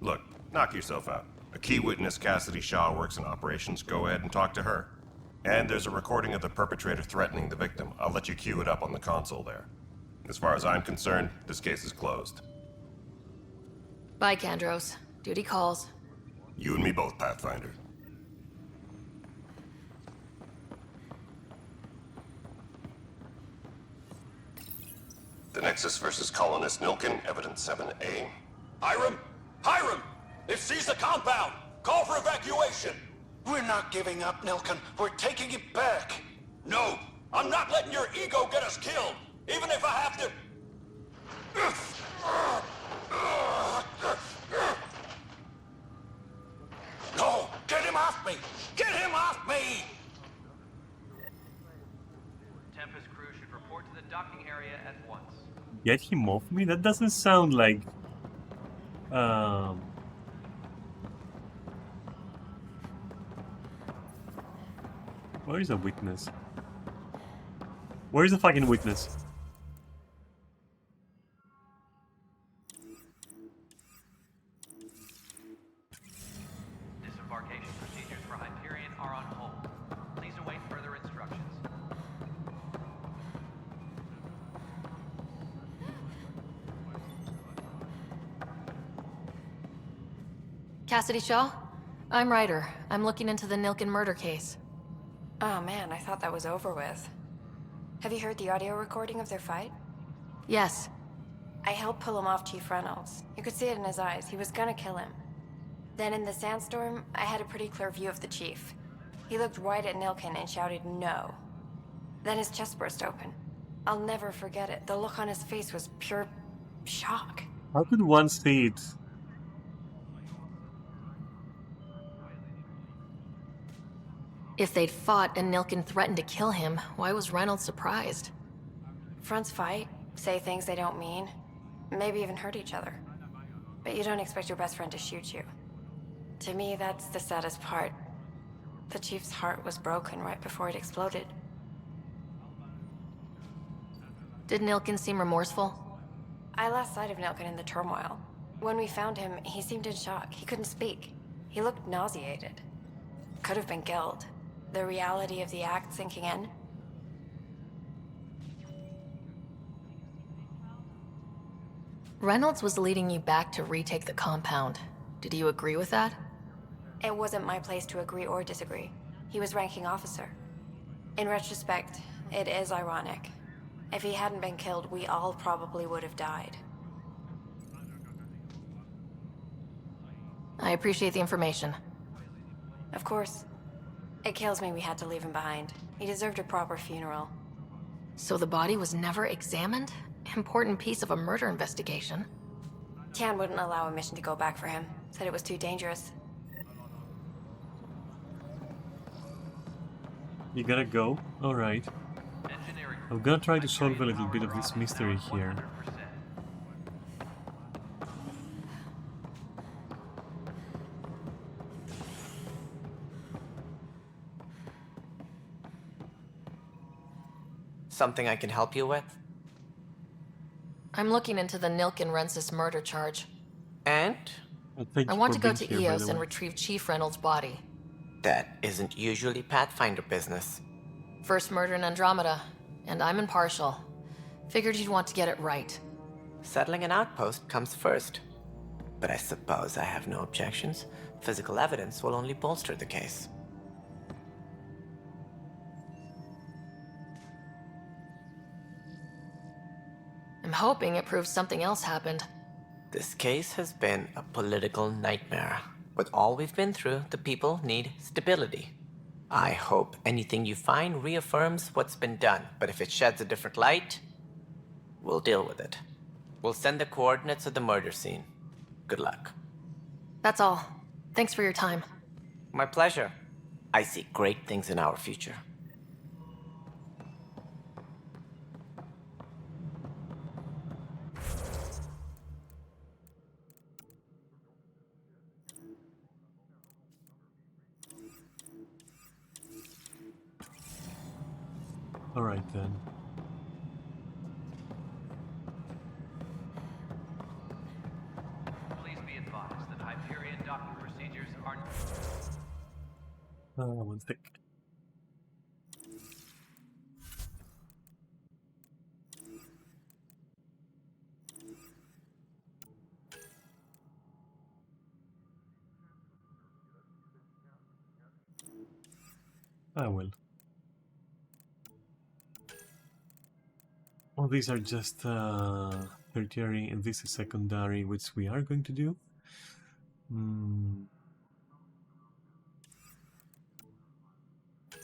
Look, knock yourself out. A key witness, Cassidy Shaw, works in operations. Go ahead and talk to her. And there's a recording of the perpetrator threatening the victim. I'll let you cue it up on the console there. As far as I'm concerned, this case is closed. Bye, Kandros. Duty calls. You and me both, Pathfinder. The Nexus versus colonist Nilken, evidence 7A. Hiram! Hiram! It seized the compound! Call for evacuation! We're not giving up, Nilken. We're taking it back. No! I'm not letting your ego get us killed! Even if I have to... No! Get him off me! Get him off me! Tempest crew should report to the docking area at once. Get him off me? That doesn't sound like... Where is a witness? Where is the fucking witness? Disembarkation procedures for Hyperion are on hold. Please await further instructions. Cassidy Shaw? I'm Ryder. I'm looking into the Nilken murder case. Oh man, I thought that was over with. Have you heard the audio recording of their fight? Yes. I helped pull him off Chief Reynolds. You could see it in his eyes. He was gonna kill him. Then in the sandstorm, I had a pretty clear view of the Chief. He looked right at Nilken and shouted no. Then his chest burst open. I'll never forget it. The look on his face was pure shock. How could one see it? If they'd fought and Nilken threatened to kill him, why was Reynolds surprised? Fronts fight, say things they don't mean, maybe even hurt each other. But you don't expect your best friend to shoot you. To me, that's the saddest part. The Chief's heart was broken right before it exploded. Did Nilkin seem remorseful? I lost sight of Nilkin in the turmoil. When we found him, he seemed in shock. He couldn't speak. He looked nauseated. Could have been guilt. The reality of the act sinking in. Reynolds was leading you back to retake the compound. Did you agree with that? It wasn't my place to agree or disagree. He was ranking officer. In retrospect, it is ironic. If he hadn't been killed, we all probably would have died. I appreciate the information. Of course. It kills me we had to leave him behind. He deserved a proper funeral. So the body was never examined? Important piece of a murder investigation. Tian wouldn't allow a mission to go back for him. Said it was too dangerous. You gotta go? Alright. I'm gonna try to solve a little bit of this mystery here. Something I can help you with? I'm looking into the Nilkin-Rensis murder charge. And? I want to go to EOS and retrieve Chief Reynolds' body. That isn't usually Pathfinder business. First murder in Andromeda, and I'm impartial. Figured you'd want to get it right. Settling an outpost comes first. But I suppose I have no objections. Physical evidence will only bolster the case. I'm hoping it proves something else happened. This case has been a political nightmare. With all we've been through, the people need stability. I hope anything you find reaffirms what's been done, but if it sheds a different light, we'll deal with it. We'll send the coordinates of the murder scene. Good luck. That's all. Thanks for your time. My pleasure. I see great things in our future. Alright then. Please be advised that Hyperion docking procedures are... One sec. I will. Well, these are just tertiary, and this is secondary, which we are going to do.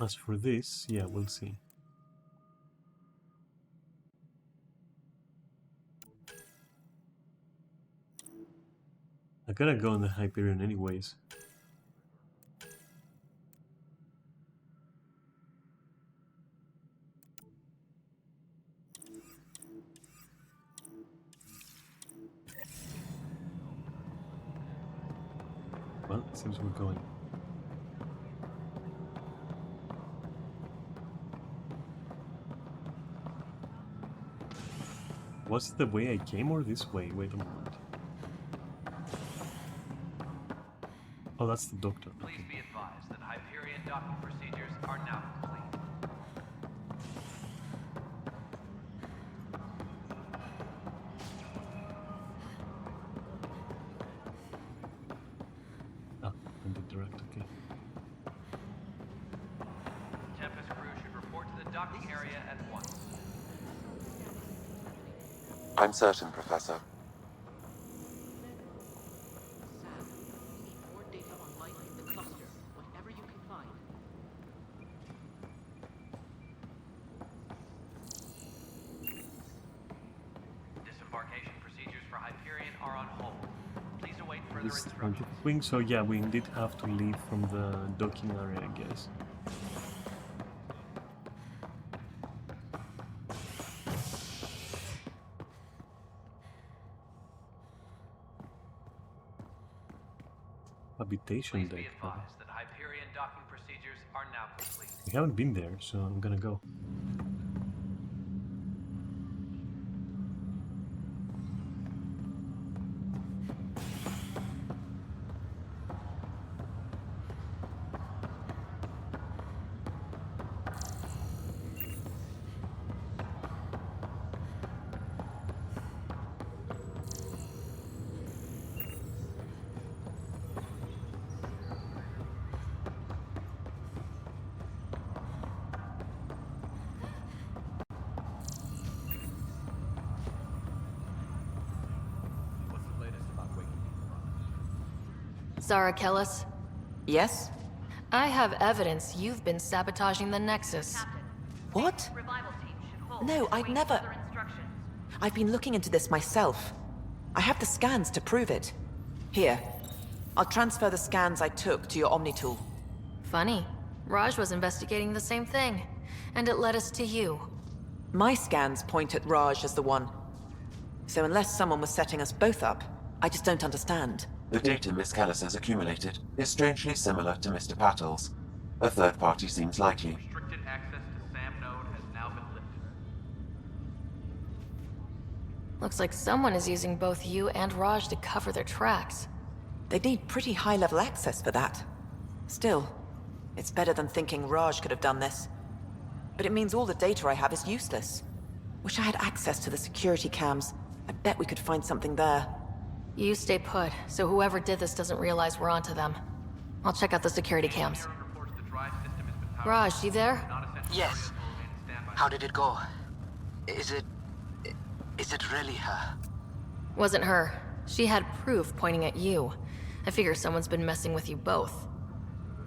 As for this, yeah, we'll see. I gotta go on the Hyperion anyways. Well, it seems we're going. Was it the way I came or this way? Wait a moment. Oh, that's the doctor. Please be advised that Hyperion docking procedures are now complete. Ah, and the direct, okay. Tempest crew should report to the docking area at once. I'm certain, Professor. More data on life in the cluster, whatever you can find. Disembarkation procedures for Hyperion are on hold. Please await further This instructions. scientific wing, so yeah, we indeed have to leave from the docking area, I guess. habitation Please be deck. advised that Hyperion docking procedures are now complete. We haven't been there, so I'm gonna go. Zara Kellis? Yes? I have evidence you've been sabotaging the Nexus. What? No, I'd never... I've been looking into this myself. I have the scans to prove it. Here. I'll transfer the scans I took to your Omni tool. Funny. Raj was investigating the same thing, and it led us to you. My scans point at Raj as the one. So unless someone was setting us both up, I just don't understand. The data Miss Kellis has accumulated is strangely similar to Mr. Patel's. A third party seems likely. Restricted access to SAM node has now been lifted. Looks like someone is using both you and Raj to cover their tracks. They'd need pretty high-level access for that. Still, it's better than thinking Raj could have done this. But it means all the data I have is useless. Wish I had access to the security cams. I bet we could find something there. You stay put, so whoever did this doesn't realize we're onto them. I'll check out the security cams. Raj, you there? Yes. How did it go? Is it really her? Wasn't her. She had proof pointing at you. I figure someone's been messing with you both.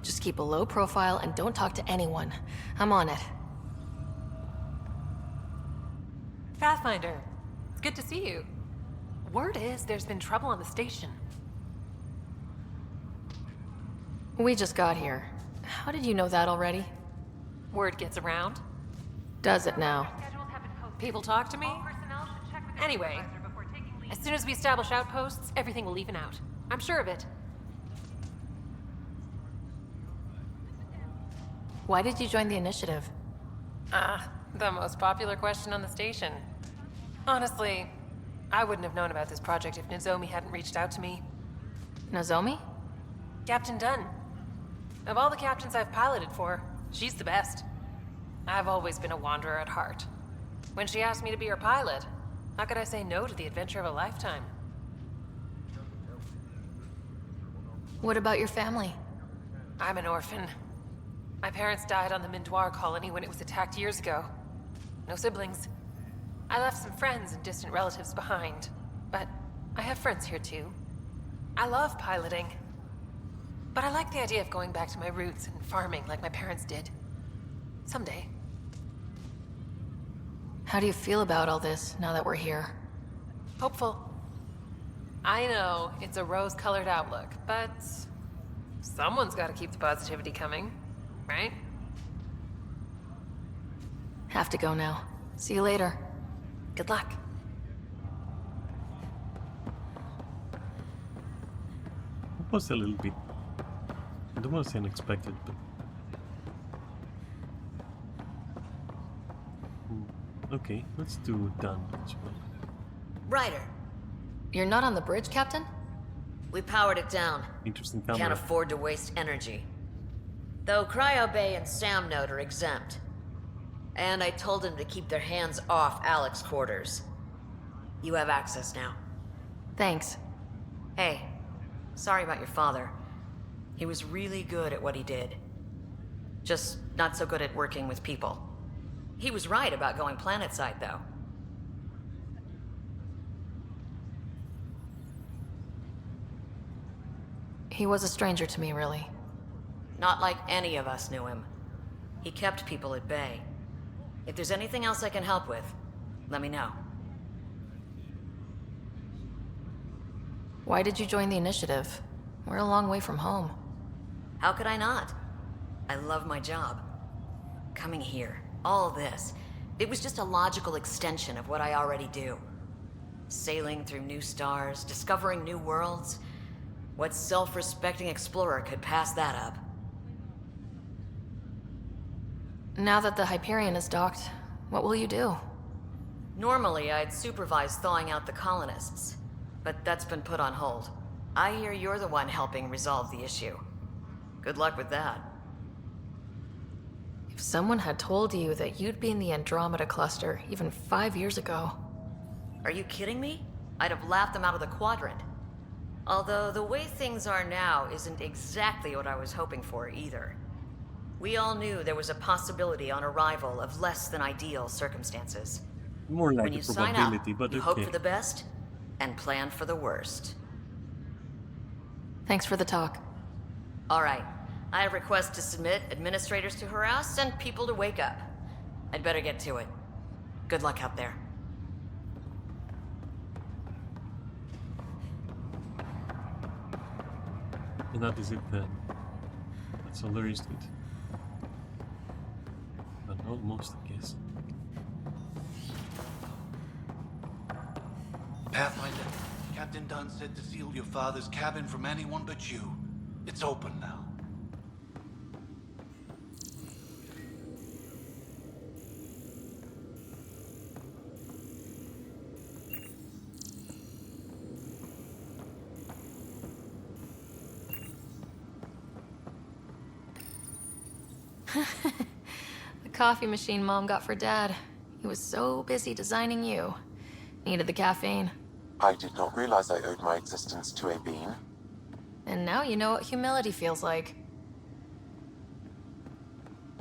Just keep a low profile and don't talk to anyone. I'm on it. Pathfinder, it's good to see you. Word is there's been trouble on the station. We just got here. How did you know that already? Word gets around. Does it now? People talk to me. Anyway, as soon as we establish outposts, everything will even out. I'm sure of it. Why did you join the initiative? The most popular question on the station. Honestly, I wouldn't have known about this project if Nozomi hadn't reached out to me. Nozomi? Captain Dunn. Of all the captains I've piloted for, she's the best. I've always been a wanderer at heart. When she asked me to be her pilot, how could I say no to the adventure of a lifetime? What about your family? I'm an orphan. My parents died on the Mindoir colony when it was attacked years ago. No siblings. I left some friends and distant relatives behind, but I have friends here too. I love piloting, but I like the idea of going back to my roots and farming like my parents did. Someday. How do you feel about all this now that we're here? Hopeful. I know it's a rose-colored outlook, but someone's got to keep the positivity coming, right? Have to go now. See you later. Good luck. It was a little bit... I don't want to say unexpected, but... Okay, let's do done as well. Ryder. You're not on the bridge, Captain? We powered it down. Interesting camera. Can't afford to waste energy. Though Cryo Bay and Sam Node are exempt. And I told them to keep their hands off Alec's quarters. You have access now. Thanks. Hey, sorry about your father. He was really good at what he did. Just not so good at working with people. He was right about going planetside, though. He was a stranger to me, really. Not like any of us knew him. He kept people at bay. If there's anything else I can help with, let me know. Why did you join the initiative? We're a long way from home. How could I not? I love my job. Coming here, all this, it was just a logical extension of what I already do. Sailing through new stars, discovering new worlds. What self-respecting explorer could pass that up? Now that the Hyperion is docked, what will you do? Normally, I'd supervise thawing out the colonists, but that's been put on hold. I hear you're the one helping resolve the issue. Good luck with that. If someone had told you that you'd be in the Andromeda cluster even 5 years ago... Are you kidding me? I'd have laughed them out of the quadrant. Although the way things are now isn't exactly what I was hoping for either. We all knew there was a possibility on arrival of less than ideal circumstances. More like When a you sign up, probability, but you okay. hope for the best and plan for the worst. Thanks for the talk. All right. I have requests to submit, administrators to harass, and people to wake up. I'd better get to it. Good luck out there. And that is it then. That's all there is to it. But almost, I guess. Pathfinder, Captain Dunn said to seal your father's cabin from anyone but you. It's open now. The coffee machine Mom got for Dad. He was so busy designing you. Needed the caffeine. I did not realize I owed my existence to a bean. And now you know what humility feels like.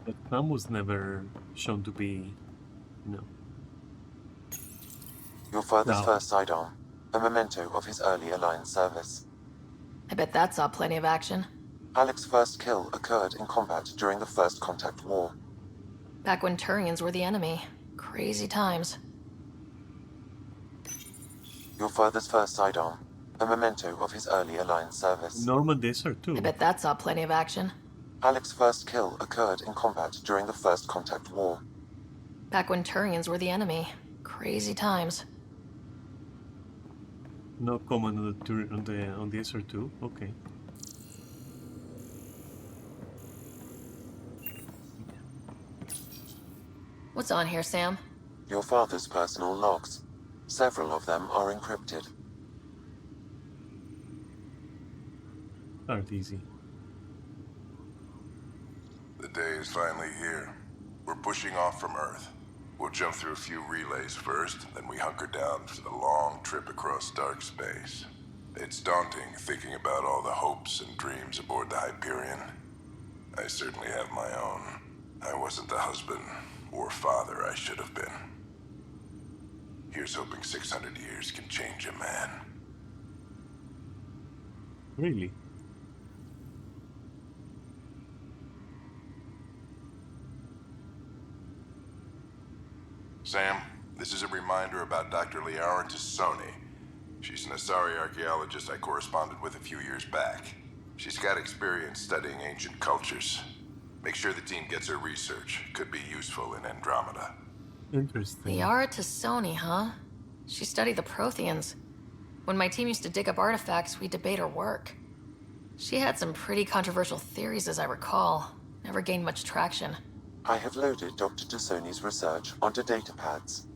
But Sam was never shown to be, you know. Your father's No. first sidearm, a memento of his early Alliance service. I bet that saw plenty of action. Alec's first kill occurred in combat during the First Contact War. Back when Turians were the enemy. Crazy times. Your father's first sidearm, a memento of his early Alliance service. Norman Desert too. I bet that saw plenty of action. Alec's first kill occurred in combat during the First Contact War. Back when Turians were the enemy. Crazy times. No comment on the SR2. Okay. What's on here, Sam? Your father's personal logs. Several of them are encrypted. Aren't easy. The day is finally here. We're pushing off from Earth. We'll jump through a few relays first, then we hunker down for the long trip across dark space. It's daunting thinking about all the hopes and dreams aboard the Hyperion. I certainly have my own. I wasn't the husband or father I should have been. Here's hoping 600 years can change a man. Really? Sam, this is a reminder about Dr. Liara Tassoni. She's an Asari archaeologist I corresponded with a few years back. She's got experience studying ancient cultures. Make sure the team gets her research. Could be useful in Andromeda. Interesting. Liara Tassoni, huh? She studied the Protheans. When my team used to dig up artifacts, we'd debate her work. She had some pretty controversial theories, as I recall. Never gained much traction. I have loaded Dr. Tassoni's research onto datapads.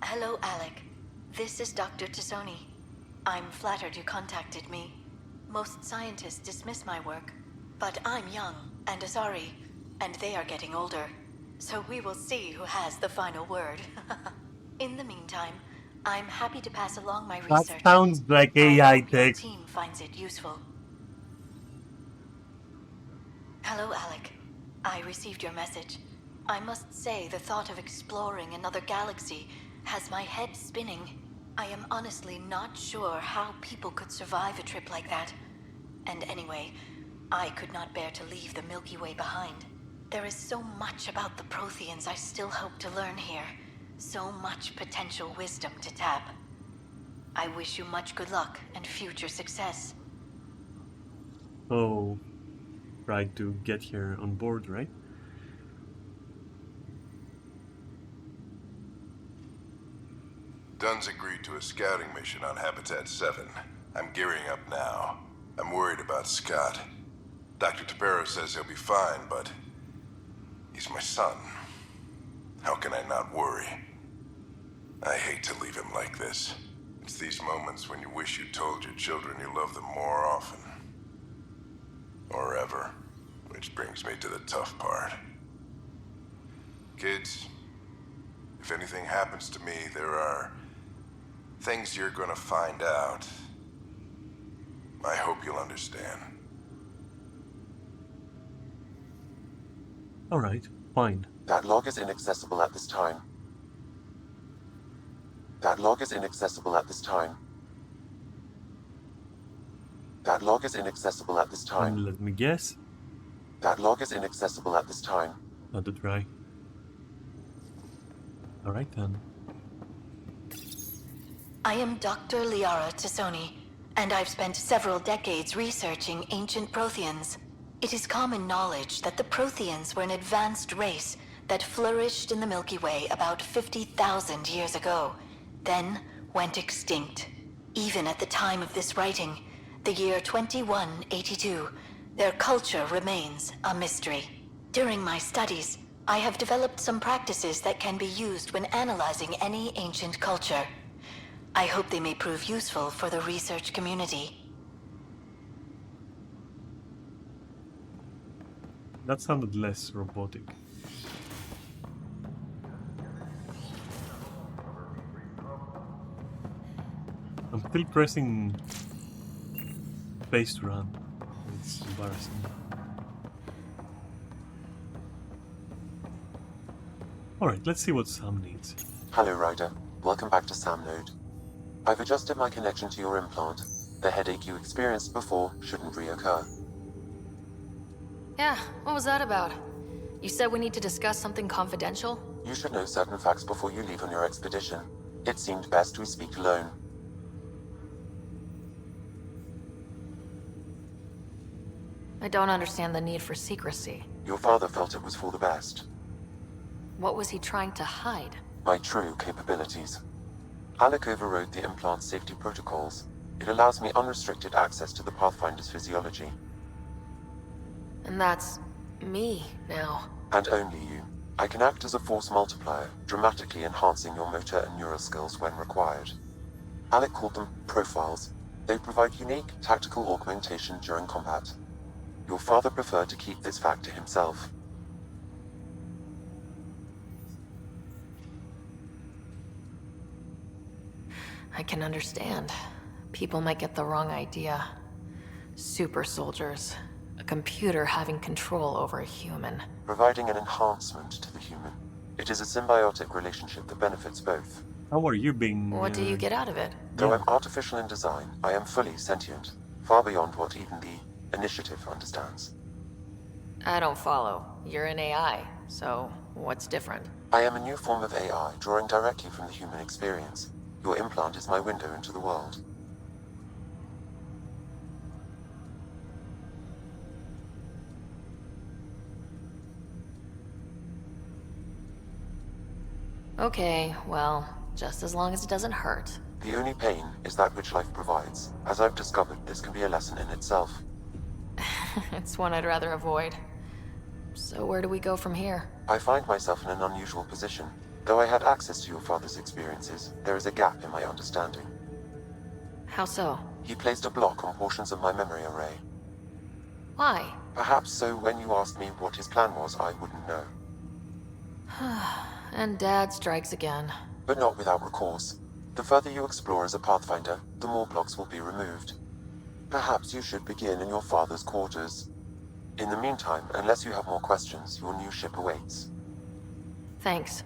Hello, Alec. This is Dr. Tassoni. I'm flattered you contacted me. Most scientists dismiss my work, but I'm young and Asari, and they are getting older. So we will see who has the final word. In the meantime, I'm happy to pass along my That research. sounds like AI Your text. team finds it useful. Hello, Alec. I received your message. I must say the thought of exploring another galaxy has my head spinning. I am honestly not sure how people could survive a trip like that. And anyway, I could not bear to leave the Milky Way behind. There is so much about the Protheans I still hope to learn here. So much potential wisdom to tap. I wish you much good luck and future success. Oh, right, to get here on board, right? Dunn's agreed to a scouting mission on Habitat 7. I'm gearing up now. I'm worried about Scott. Dr. Tapero says he'll be fine, but he's my son. How can I not worry? I hate to leave him like this. It's these moments when you wish you told your children you love them more often. Or ever. Which brings me to the tough part. Kids, if anything happens to me, there are things you're gonna find out. I hope you'll understand. Alright, fine. That log is inaccessible at this time. That log is inaccessible at this time. That log is inaccessible at this time. Let me guess. That log is inaccessible at this time. Not to try. Alright then. I am Dr. Liara Tassoni, and I've spent several decades researching ancient Protheans. It is common knowledge that the Protheans were an advanced race that flourished in the Milky Way about 50,000 years ago, then went extinct. Even at the time of this writing, the year 2182, their culture remains a mystery. During my studies, I have developed some practices that can be used when analyzing any ancient culture. I hope they may prove useful for the research community. That sounded less robotic. I'm still pressing space to run. It's embarrassing. Alright, let's see what Sam needs. Hello, Ryder. Welcome back to Sam Node. I've adjusted my connection to your implant. The headache you experienced before shouldn't reoccur. Yeah, what was that about? You said we need to discuss something confidential? You should know certain facts before you leave on your expedition. It seemed best we speak alone. I don't understand the need for secrecy. Your father felt it was for the best. What was he trying to hide? My true capabilities. Alec overrode the implant's safety protocols. It allows me unrestricted access to the Pathfinder's physiology. And that's me now. And only you. I can act as a force multiplier, dramatically enhancing your motor and neural skills when required. Alec called them profiles. They provide unique tactical augmentation during combat. Your father preferred to keep this fact to himself. I can understand. People might get the wrong idea. Super soldiers. A computer having control over a human. Providing an enhancement to the human. It is a symbiotic relationship that benefits both. How are you being... What do you get out of it? Though I'm artificial in design, I am fully sentient. Far beyond what even the Initiative understands. I don't follow. You're an AI, so what's different? I am a new form of AI, drawing directly from the human experience. Your implant is my window into the world. Okay, well, just as long as it doesn't hurt. The only pain is that which life provides. As I've discovered, this can be a lesson in itself. It's one I'd rather avoid. So where do we go from here? I find myself in an unusual position. Though I had access to your father's experiences, there is a gap in my understanding. How so? He placed a block on portions of my memory array. Why? Perhaps so when you asked me what his plan was, I wouldn't know. And Dad strikes again. But not without recourse. The further you explore as a Pathfinder, the more blocks will be removed. Perhaps you should begin in your father's quarters. In the meantime, unless you have more questions, your new ship awaits. Thanks.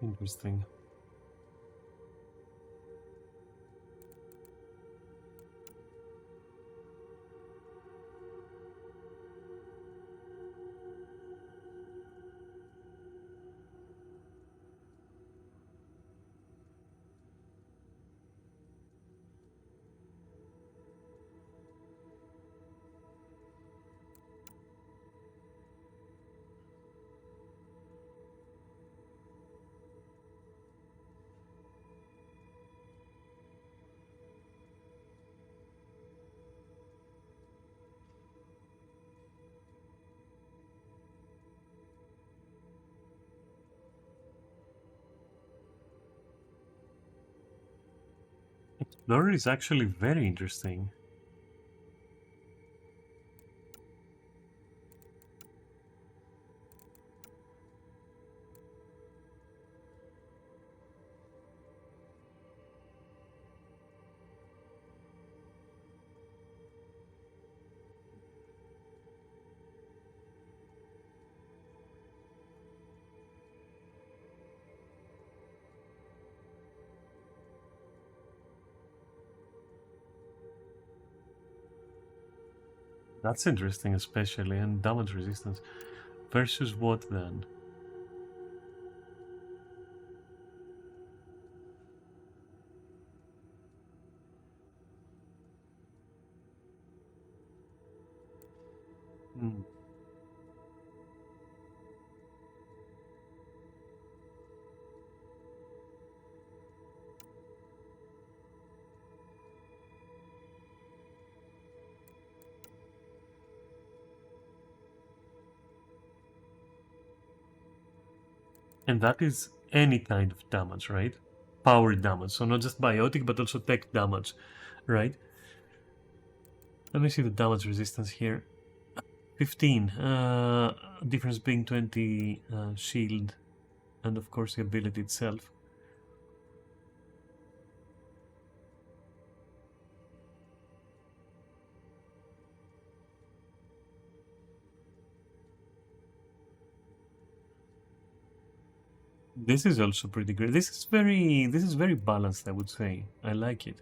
Interesting. Explorer is actually very interesting. That's interesting, especially, and damage resistance. Versus what then? Hmm. And that is any kind of damage, right? Power damage, so not just biotic, but also tech damage, right? Let me see the damage resistance here. 15. Difference being 20 shield, and of course the ability itself. This is also pretty great. This is very balanced, I would say. I like it.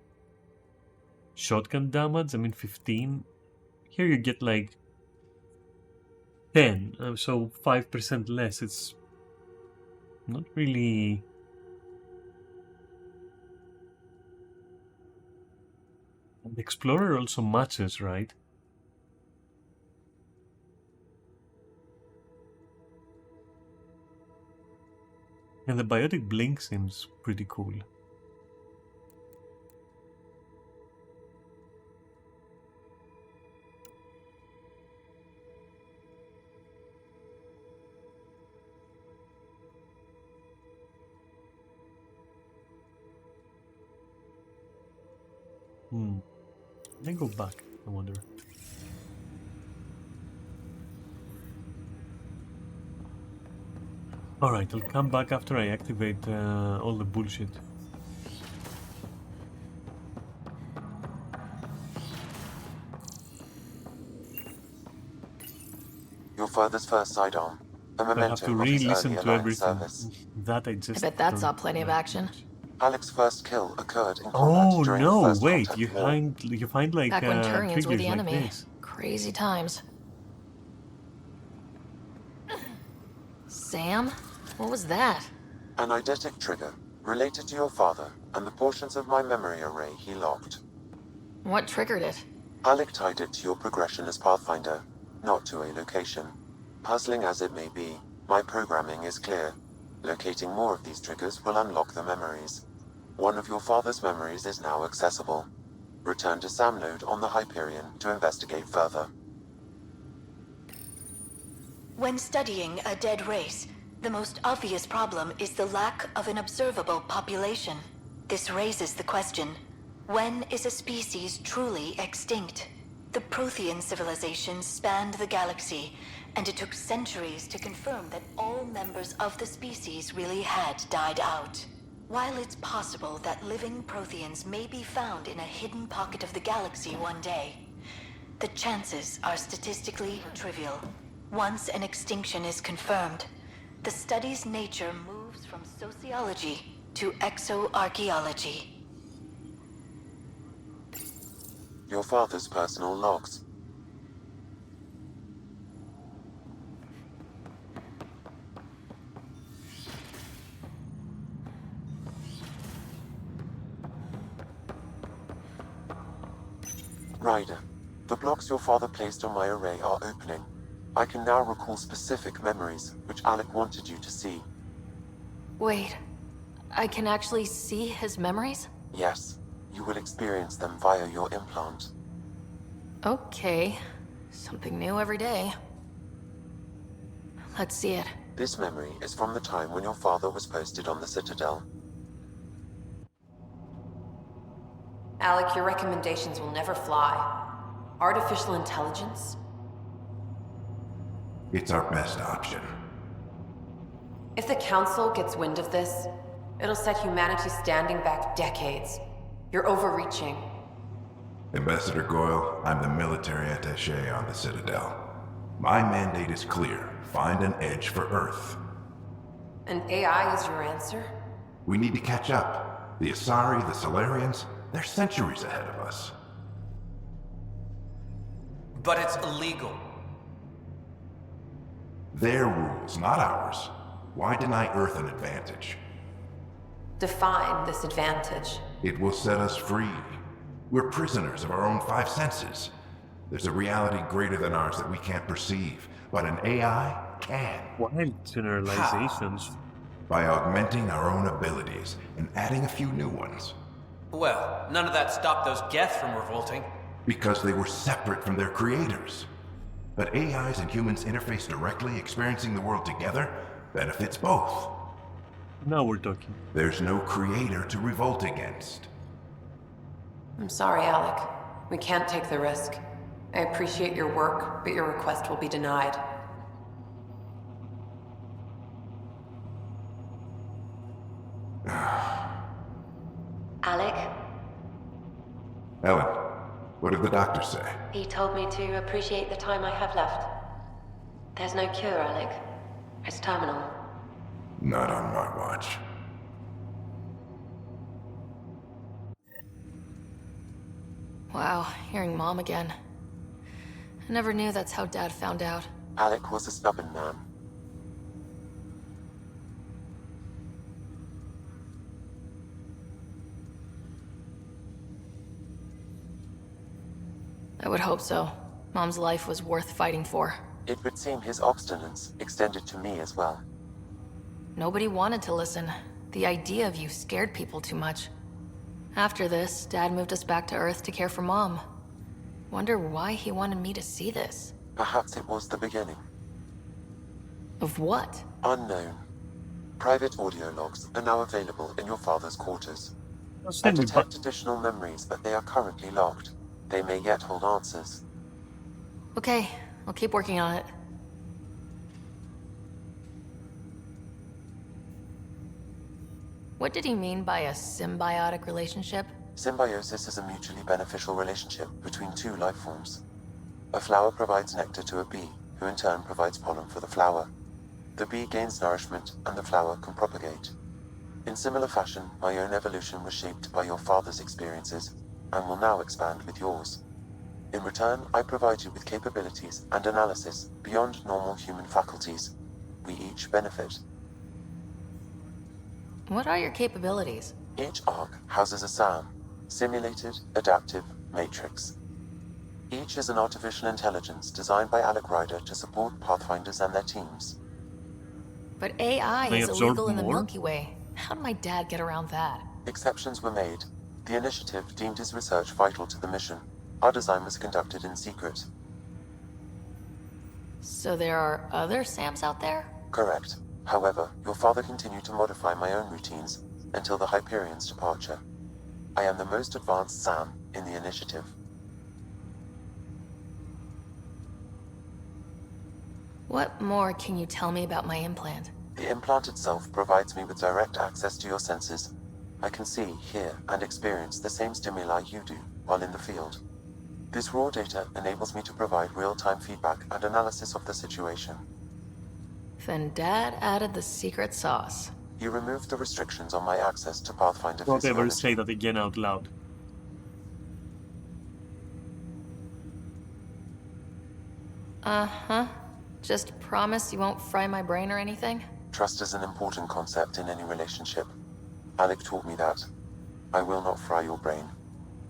Shotgun damage, I mean 15. Here you get like 10, so 5% less. It's not really... And the Explorer also matches, right? And the biotic blink seems pretty cool. Then go back, I wonder. Alright, I'll come back after I activate all the bullshit. Your father's first sidearm. A I have memento to of his re-listen early to alliance everything. service. That I just... I bet that saw don't plenty of like action. much. Alec's first kill occurred in combat Oh during no, the First wait, Contact War. you find like Back when Turians were triggers the like enemy. this. Crazy times. Sam? What was that? An eidetic trigger related to your father and the portions of my memory array he locked. What triggered it? Alec tied it to your progression as Pathfinder, not to a location. Puzzling as it may be, my programming is clear. Locating more of these triggers will unlock the memories. One of your father's memories is now accessible. Return to Sam node on the Hyperion to investigate further. When studying a dead race, the most obvious problem is the lack of an observable population. This raises the question, when is a species truly extinct? The Prothean civilization spanned the galaxy, and it took centuries to confirm that all members of the species really had died out. While it's possible that living Protheans may be found in a hidden pocket of the galaxy one day, the chances are statistically trivial. Once an extinction is confirmed, the study's nature moves from sociology to exoarchaeology. Your father's personal logs. Ryder, the blocks your father placed on my array are opening. I can now recall specific memories, which Alec wanted you to see. Wait, I can actually see his memories? Yes, you will experience them via your implant. Okay, something new every day. Let's see it. This memory is from the time when your father was posted on the Citadel. Alec, your recommendations will never fly. Artificial intelligence? It's our best option. If the Council gets wind of this, it'll set humanity standing back decades. You're overreaching. Ambassador Goyle, I'm the military attaché on the Citadel. My mandate is clear. Find an edge for Earth. And AI is your answer? We need to catch up. The Asari, the Solarians, they're centuries ahead of us. But it's illegal. Their rules, not ours. Why deny Earth an advantage? Define this advantage. It will set us free. We're prisoners of our own five senses. There's a reality greater than ours that we can't perceive, but an AI can. Wild generalizations. By augmenting our own abilities and adding a few new ones. Well, none of that stopped those Geth from revolting. Because they were separate from their creators. But AIs and humans interface directly, experiencing the world together, benefits both. Now we're talking. There's no creator to revolt against. I'm sorry, Alec. We can't take the risk. I appreciate your work, but your request will be denied. Alec, Ellen, what did the doctor say? He told me to appreciate the time I have left. There's no cure, Alec. It's terminal. Not on my watch. Wow, hearing Mom again. I never knew that's how Dad found out. Alec was a stubborn man. I would hope so. Mom's life was worth fighting for. It would seem his obstinance extended to me as well. Nobody wanted to listen. The idea of you scared people too much. After this, Dad moved us back to Earth to care for Mom. Wonder why he wanted me to see this. Perhaps it was the beginning. Of what? Unknown. Private audio logs are now available in your father's quarters. I Send me detect additional memories, but they are currently logged. They may yet hold answers. Okay, I'll keep working on it. What did he mean by a symbiotic relationship? Symbiosis is a mutually beneficial relationship between two life forms. A flower provides nectar to a bee, who in turn provides pollen for the flower. The bee gains nourishment, and the flower can propagate. In similar fashion, my own evolution was shaped by your father's experiences, and will now expand with yours. In return, I provide you with capabilities and analysis beyond normal human faculties. We each benefit. What are your capabilities? Each arc houses a SAM, Simulated Adaptive Matrix. Each is an artificial intelligence designed by Alec Ryder to support Pathfinders and their teams. But AI They is absorb illegal in the more? Milky Way. How did my dad get around that? Exceptions were made. The initiative deemed his research vital to the mission. Our design was conducted in secret. So there are other SAMs out there? Correct. However, your father continued to modify my own routines until the Hyperion's departure. I am the most advanced SAM in the initiative. What more can you tell me about my implant? The implant itself provides me with direct access to your senses. I can see, hear, and experience the same stimuli you do while in the field. This raw data enables me to provide real-time feedback and analysis of the situation. Then Dad added the secret sauce. You removed the restrictions on my access to Pathfinder Don't ever physiology. say that again out loud. Uh-huh. Just promise you won't fry my brain or anything? Trust is an important concept in any relationship. Alec taught me that. I will not fry your brain.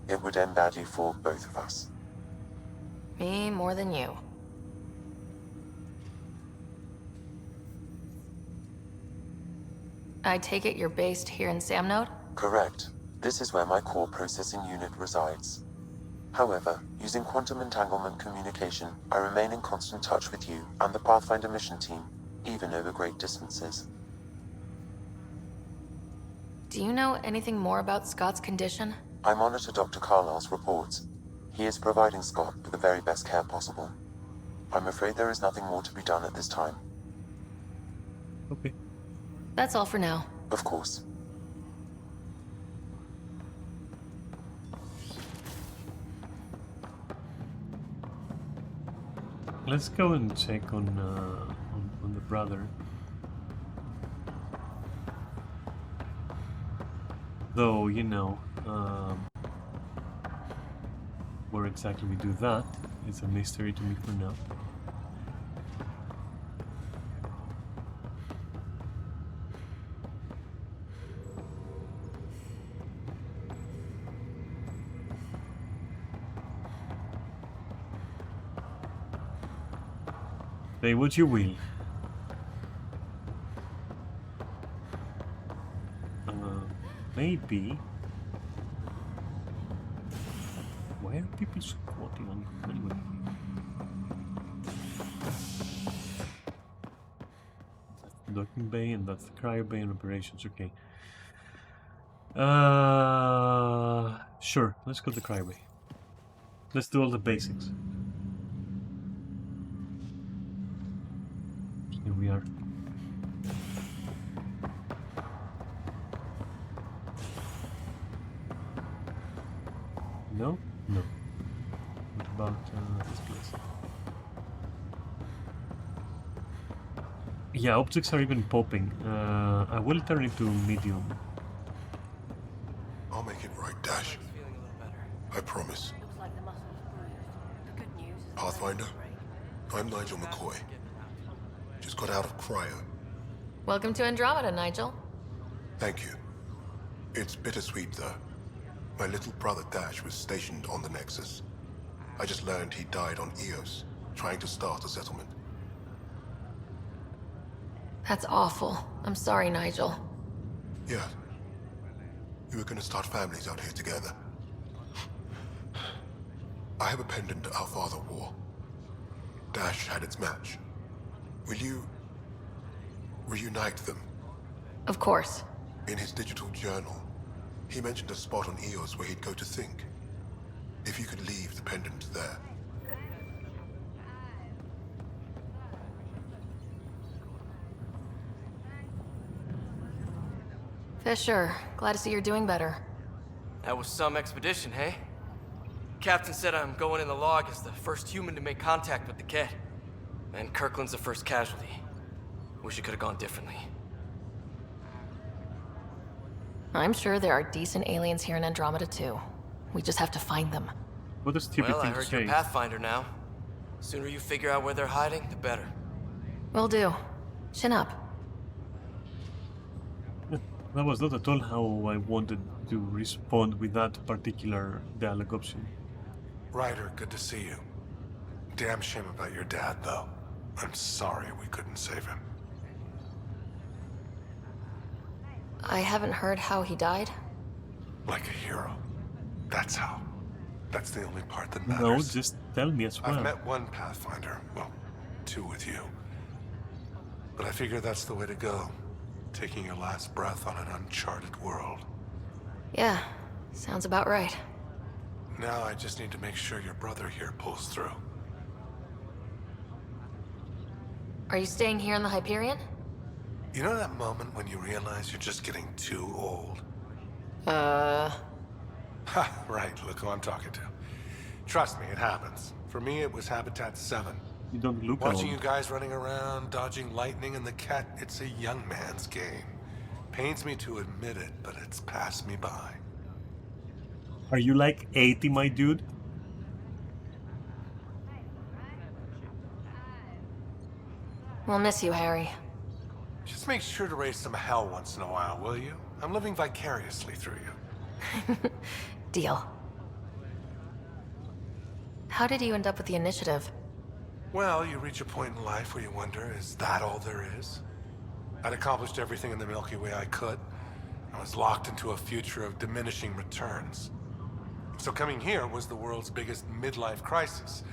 It would end badly for both of us. Me more than you. I take it you're based here in Samnode? Correct. This is where my core processing unit resides. However, using quantum entanglement communication, I remain in constant touch with you and the Pathfinder mission team, even over great distances. Do you know anything more about Scott's condition? I monitor Dr. Carlisle's reports. He is providing Scott with the very best care possible. I'm afraid there is nothing more to be done at this time. Okay. That's all for now. Of course. Let's go and check on the brother. Though, you know, where exactly we do that is a mystery to me for now. Say what you will. Maybe. Why are people squatting on anyway? That's the docking bay and that's the cryo bay in operations. Okay. Sure. Let's go to the cryo bay. Let's do all the basics. Here we are. No? No. What about this place? Yeah, objects are even popping. I will turn it to medium. I'll make it right, Dash. I promise. Pathfinder, I'm Nigel McCoy. Just got out of cryo. Welcome to Andromeda, Nigel. Thank you. It's bittersweet, though. My little brother Dash was stationed on the Nexus. I just learned he died on Eos, trying to start a settlement. That's awful. I'm sorry, Nigel. Yeah. We were gonna start families out here together. I have a pendant our father wore. Dash had its match. Will you reunite them? Of course. In his digital journal, he mentioned a spot on Eos where he'd go to think. If you could leave the pendant there. Fisher, glad to see you're doing better. That was some expedition, hey? Captain said I'm going in the log as the first human to make contact with the Kett. And Kirkland's the first casualty. Wish it could have gone differently. I'm sure there are decent aliens here in Andromeda too. We just have to find them. What a stupid Well, I thing to heard say. you're Pathfinder now. Sooner you figure out where they're hiding, the better. Will do. Chin up. That was not at all how I wanted to respond with that particular dialogue option. Ryder, good to see you. Damn shame about your dad, though. I'm sorry we couldn't save him. I haven't heard how he died. Like a hero. That's how. That's the only part that matters. No, just tell me as well. I've met one Pathfinder. Well, two with you. But I figure that's the way to go. Taking your last breath on an uncharted world. Yeah, sounds about right. Now I just need to make sure your brother here pulls through. Are you staying here in the Hyperion? You know that moment when you realize you're just getting too old? Ha, right, look who I'm talking to. Trust me, it happens. For me, it was Habitat 7. You don't look Watching old. you guys running around, dodging lightning and the Kett, it's a young man's game. Pains me to admit it, but it's passed me by. Are you like 80, my dude? We'll miss you, Harry. Just make sure to raise some hell once in a while, will you? I'm living vicariously through you. Deal. How did you end up with the initiative? Well, you reach a point in life where you wonder, is that all there is? I'd accomplished everything in the Milky Way I could. I was locked into a future of diminishing returns. So coming here was the world's biggest midlife crisis.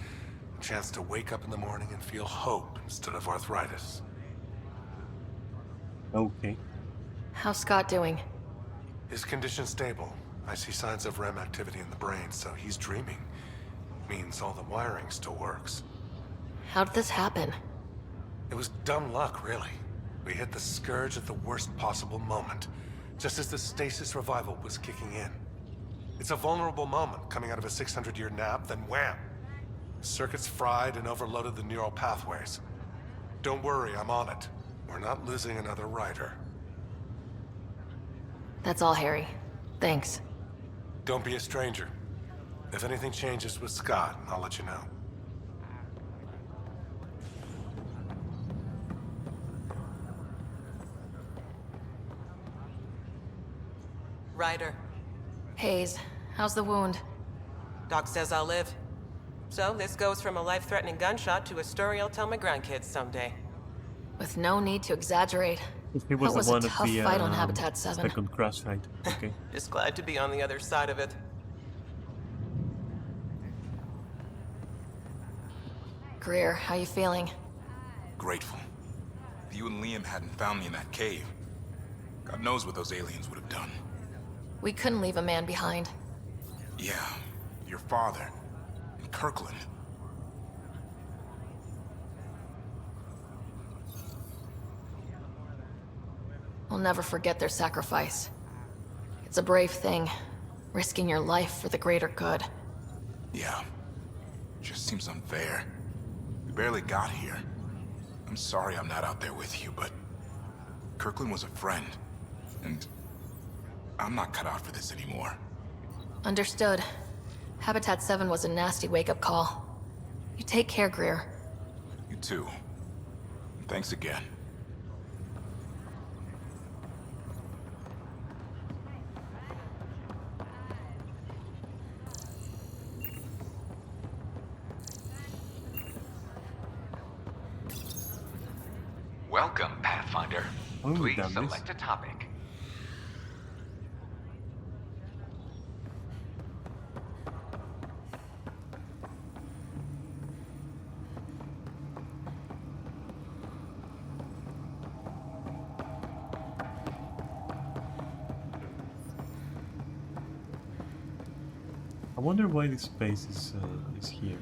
A chance to wake up in the morning and feel hope instead of arthritis. Okay. How's Scott doing? His condition's stable. I see signs of REM activity in the brain, so he's dreaming. Means all the wiring still works. How did this happen? It was dumb luck, really. We hit the Scourge at the worst possible moment, just as the stasis revival was kicking in. It's a vulnerable moment coming out of a 600-year nap, then wham! Circuits fried and overloaded the neural pathways. Don't worry, I'm on it. We're not losing another rider. That's all, Harry. Thanks. Don't be a stranger. If anything changes with Scott, I'll let you know. Ryder. Hayes, how's the wound? Doc says I'll live. So this goes from a life-threatening gunshot to a story I'll tell my grandkids someday. With no need to exaggerate. He was that was the a one of tough the fight on Habitat 7. second crash site. Okay. Just glad to be on the other side of it. Greer, how you feeling? Grateful. If you and Liam hadn't found me in that cave, God knows what those aliens would have done. We couldn't leave a man behind. Yeah, your father. And Kirkland. We'll never forget their sacrifice. It's a brave thing, risking your life for the greater good. Yeah. Just seems unfair. We barely got here. I'm sorry I'm not out there with you, but Kirkland was a friend, and I'm not cut out for this anymore. Understood. Habitat 7 was a nasty wake-up call. You take care, Greer. You too. Thanks again. Welcome, Pathfinder. Oh, Please damn this. select a topic. I wonder why this space is here.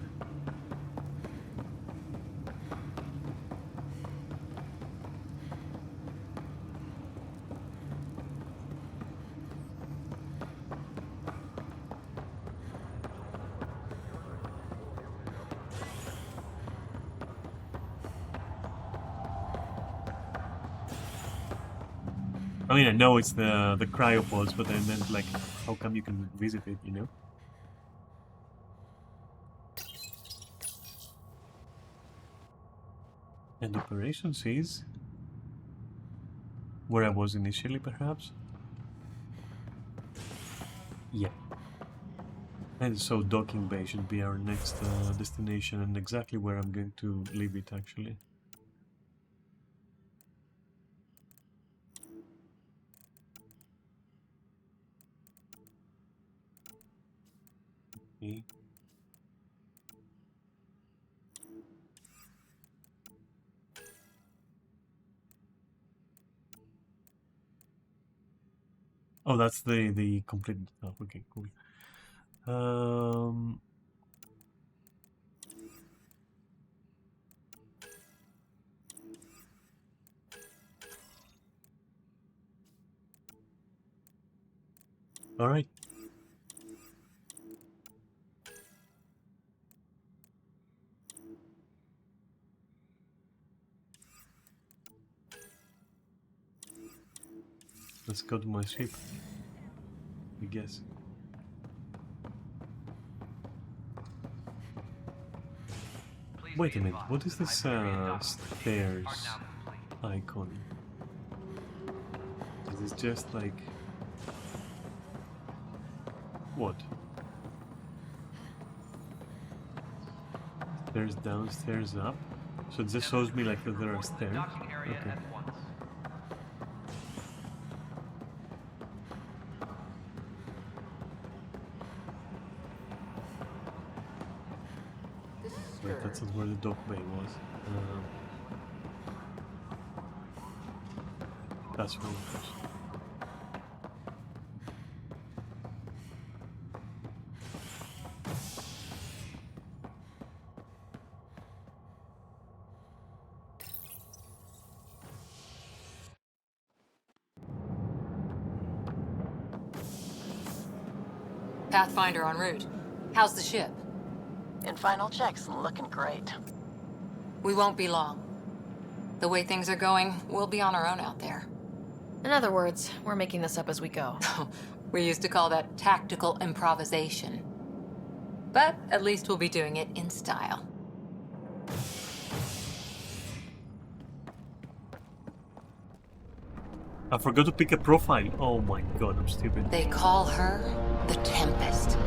I mean, I know it's the cryopods, but I meant like, how come you can visit it, you know? And operations is where I was initially, perhaps? Yeah. And so docking bay should be our next destination, and exactly where I'm going to leave it, actually. Okay. Oh, that's the complete. Oh, okay, cool. All right. Let's go to my ship, I guess. Wait a minute, what is this stairs icon? Is it just like... what? Stairs down, stairs up? So it just shows me like that there are stairs? Okay. Wait, that's not where the dock bay was. That's where it was. Pathfinder en route. How's the ship? In final checks and looking great. We won't be long. The way things are going, we'll be on our own out there. In other words, we're making this up as we go. We used to call that tactical improvisation. But at least we'll be doing it in style. I forgot to pick a profile. Oh my god, I'm stupid. They call her the Tempest.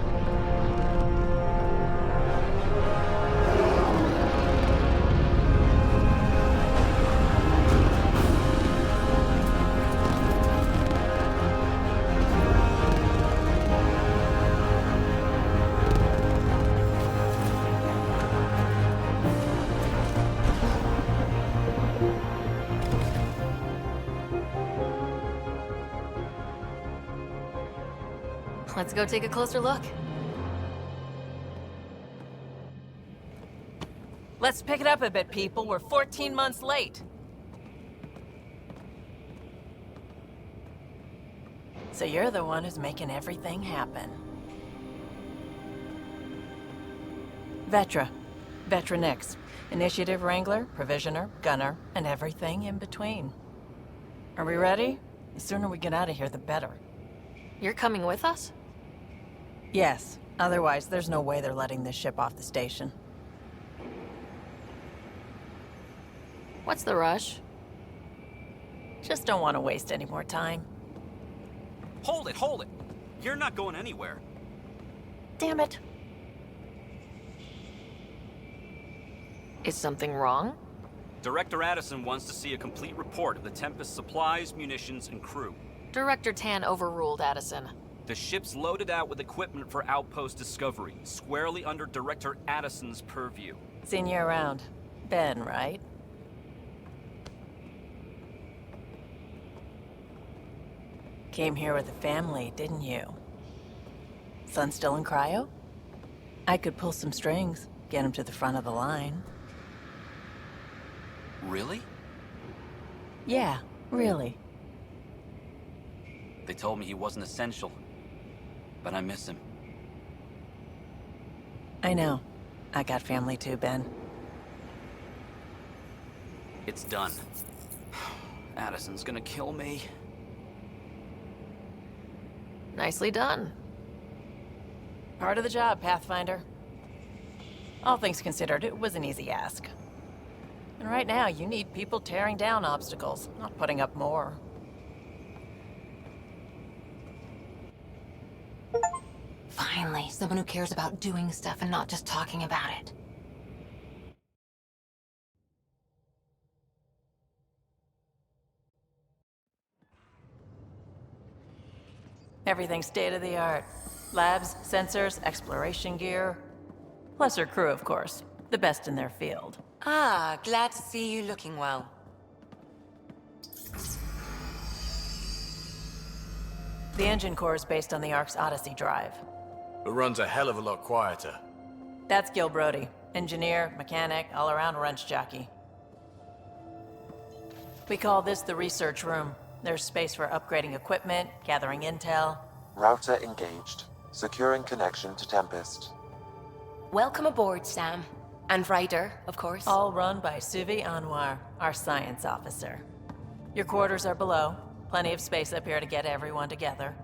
Let's go take a closer look. Let's pick it up a bit, people. We're 14 months late. So you're the one who's making everything happen. Vetra. Vetra Nix. Initiative Wrangler, Provisioner, Gunner, and everything in between. Are we ready? The sooner we get out of here, the better. You're coming with us? Yes. Otherwise, there's no way they're letting this ship off the station. What's the rush? Just don't want to waste any more time. Hold it, hold it! You're not going anywhere. Damn it. Is something wrong? Director Addison wants to see a complete report of the Tempest's supplies, munitions, and crew. Director Tan overruled Addison. The ship's loaded out with equipment for outpost discovery, squarely under Director Addison's purview. Seen you around. Ben, right? Came here with a family, didn't you? Son still in cryo? I could pull some strings, get him to the front of the line. Really? Yeah, really. They told me he wasn't essential, but I miss him. I know. I got family too, Ben. It's done. Addison's gonna kill me. Nicely done. Part of the job, Pathfinder. All things considered, it was an easy ask. And right now, you need people tearing down obstacles, not putting up more. Finally, someone who cares about doing stuff and not just talking about it. Everything's state-of-the-art. Labs, sensors, exploration gear. Plus her crew, of course. The best in their field. Ah, glad to see you looking well. The engine core is based on the Ark's Odyssey drive. It runs a hell of a lot quieter. That's Gil Brody. Engineer, mechanic, all-around wrench jockey. We call this the research room. There's space for upgrading equipment, gathering intel. Router engaged. Securing connection to Tempest. Welcome aboard, Sam. And Ryder, of course. All run by Suvi Anwar, our science officer. Your quarters are below. Plenty of space up here to get everyone together.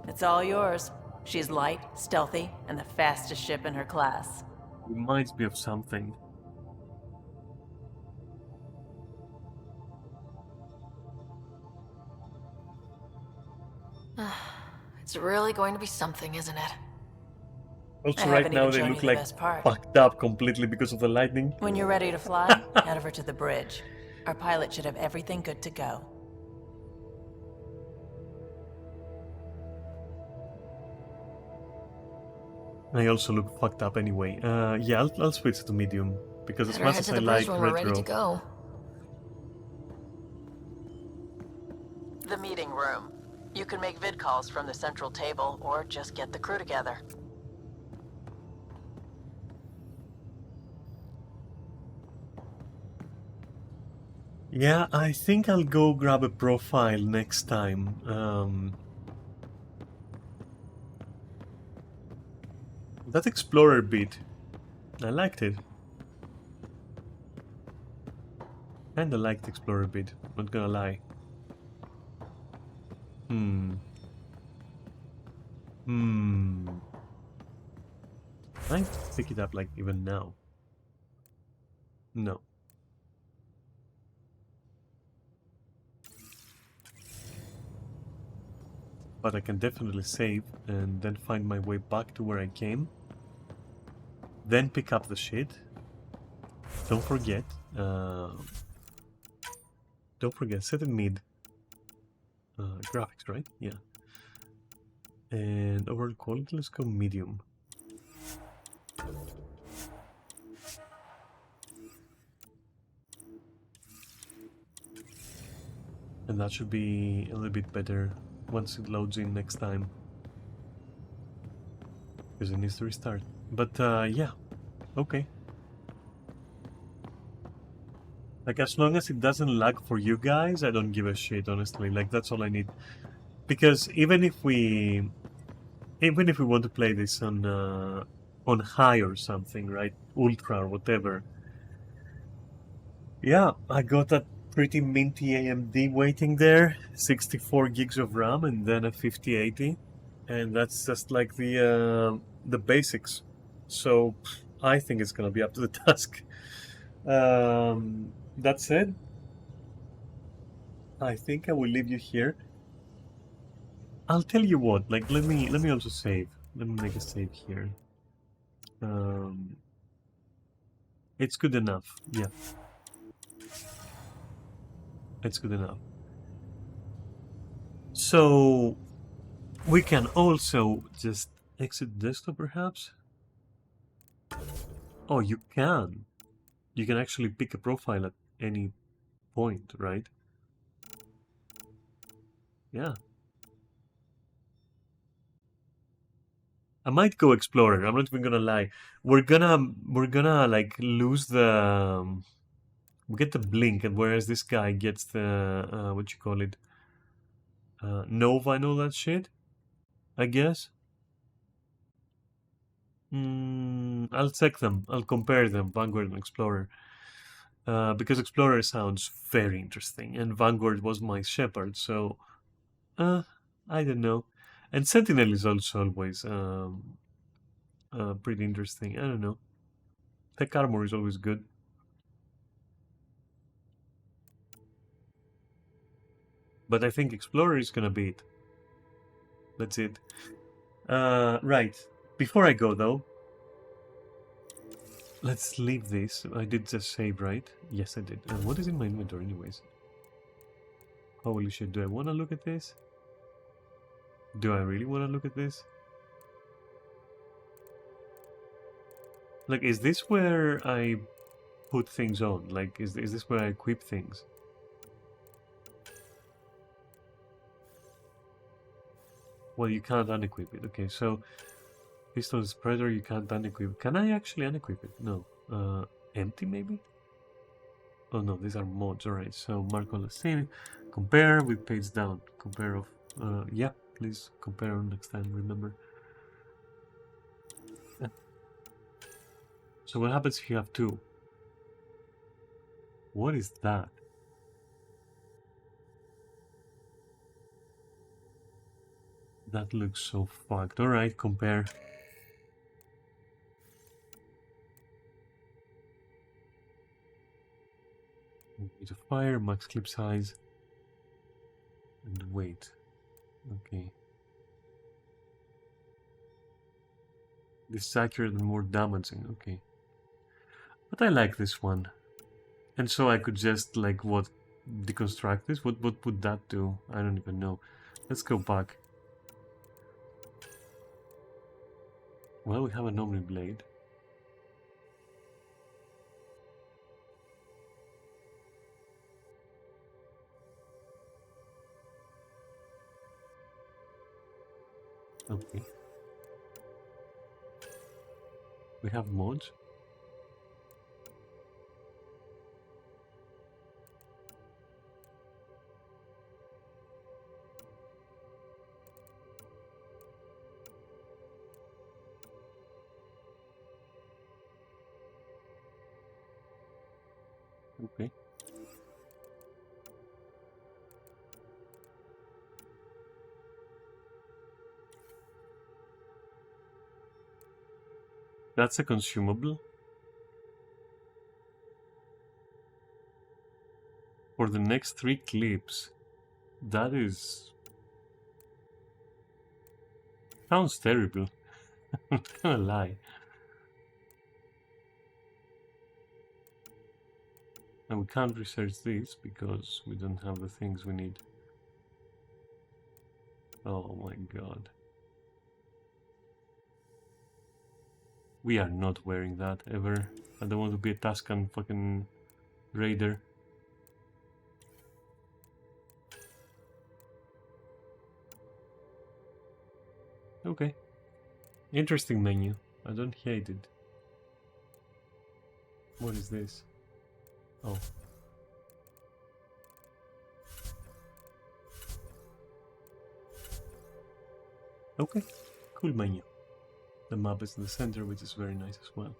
It's all yours. She's light, stealthy, and the fastest ship in her class. Reminds me of something. It's really going to be something, isn't it? Also, I right haven't now even they shown look you the like best part. fucked up completely because of the lightning. When you're ready to fly, head over to the bridge. Our pilot should have everything good to go. I also look fucked up anyway. Yeah, I'll switch to medium because as Better much head as to I the bridge like when we're ready to retro, go. The meeting room. You can make vid calls from the central table or just get the crew together. yeah, I think I'll go grab a profile next time. That explorer bit, I liked it. And I liked explorer bit, not gonna lie. I pick it up like even now. No. But I can definitely save and then find my way back to where I came. Then pick up the shit. Don't forget, set in mid. Graphics, right? Yeah. And overall quality, let's go medium. And that should be a little bit better once it loads in next time. Because it needs to restart. But yeah, okay. Like, as long as it doesn't lag for you guys, I don't give a shit, honestly. Like, that's all I need. Because even if we want to play this on high or something, right? Ultra or whatever. Yeah, I got that pretty minty AMD waiting there. 64 gigs of RAM and then a 5080. And that's just like the basics. So I think it's gonna be up to the task. That said, I think I will leave you here. I'll tell you what. Like, let me also save. Let me make a save here. It's good enough. Yeah, it's good enough. So we can also just exit desktop, perhaps. Oh, you can. You can actually pick a profile at any point, right? Yeah. I might go explorer. I'm not even gonna lie. We're gonna like lose the we get the blink, and whereas this guy gets the what you call it, Nova and all that shit, I guess. I'll check them. I'll compare them, Vanguard and Explorer, because Explorer sounds very interesting, and Vanguard was my shepherd, so I don't know. And Sentinel is also always pretty interesting. I don't know. Tech armor is always good. But I think Explorer is gonna be it. That's it. Right. Before I go though, let's leave this. I did just save, right? Yes, I did. And what is in my inventory anyways? Holy shit, do I want to look at this? Do I really want to look at this? Like, is this where I put things on? Like, is this where I equip things? Well, you can't unequip it. Okay, so pistol spreader, you can't unequip. Can I actually unequip it? No. Empty maybe? Oh no, these are mods. Alright, so mark on the scene. Compare with page down. Compare of yeah, please compare next time, remember. Yeah. So what happens if you have two? What is that? That looks so fucked. Alright, compare. Rate of fire, max clip size, and weight. Okay. This is accurate and more damaging, okay. But I like this one. And so I could just, like, what, deconstruct this? What would that do? I don't even know. Let's go back. Well, we have an Omni Blade. Okay. We have mods. Okay. That's a consumable. For the next 3 clips. That is... sounds terrible. I'm not gonna lie. And we can't research this because we don't have the things we need. Oh my god. We are not wearing that ever. I don't want to be a Tuscan fucking raider. Okay. Interesting menu. I don't hate it. What is this? Oh. Okay. Cool menu. The map is in the center, which is very nice as well.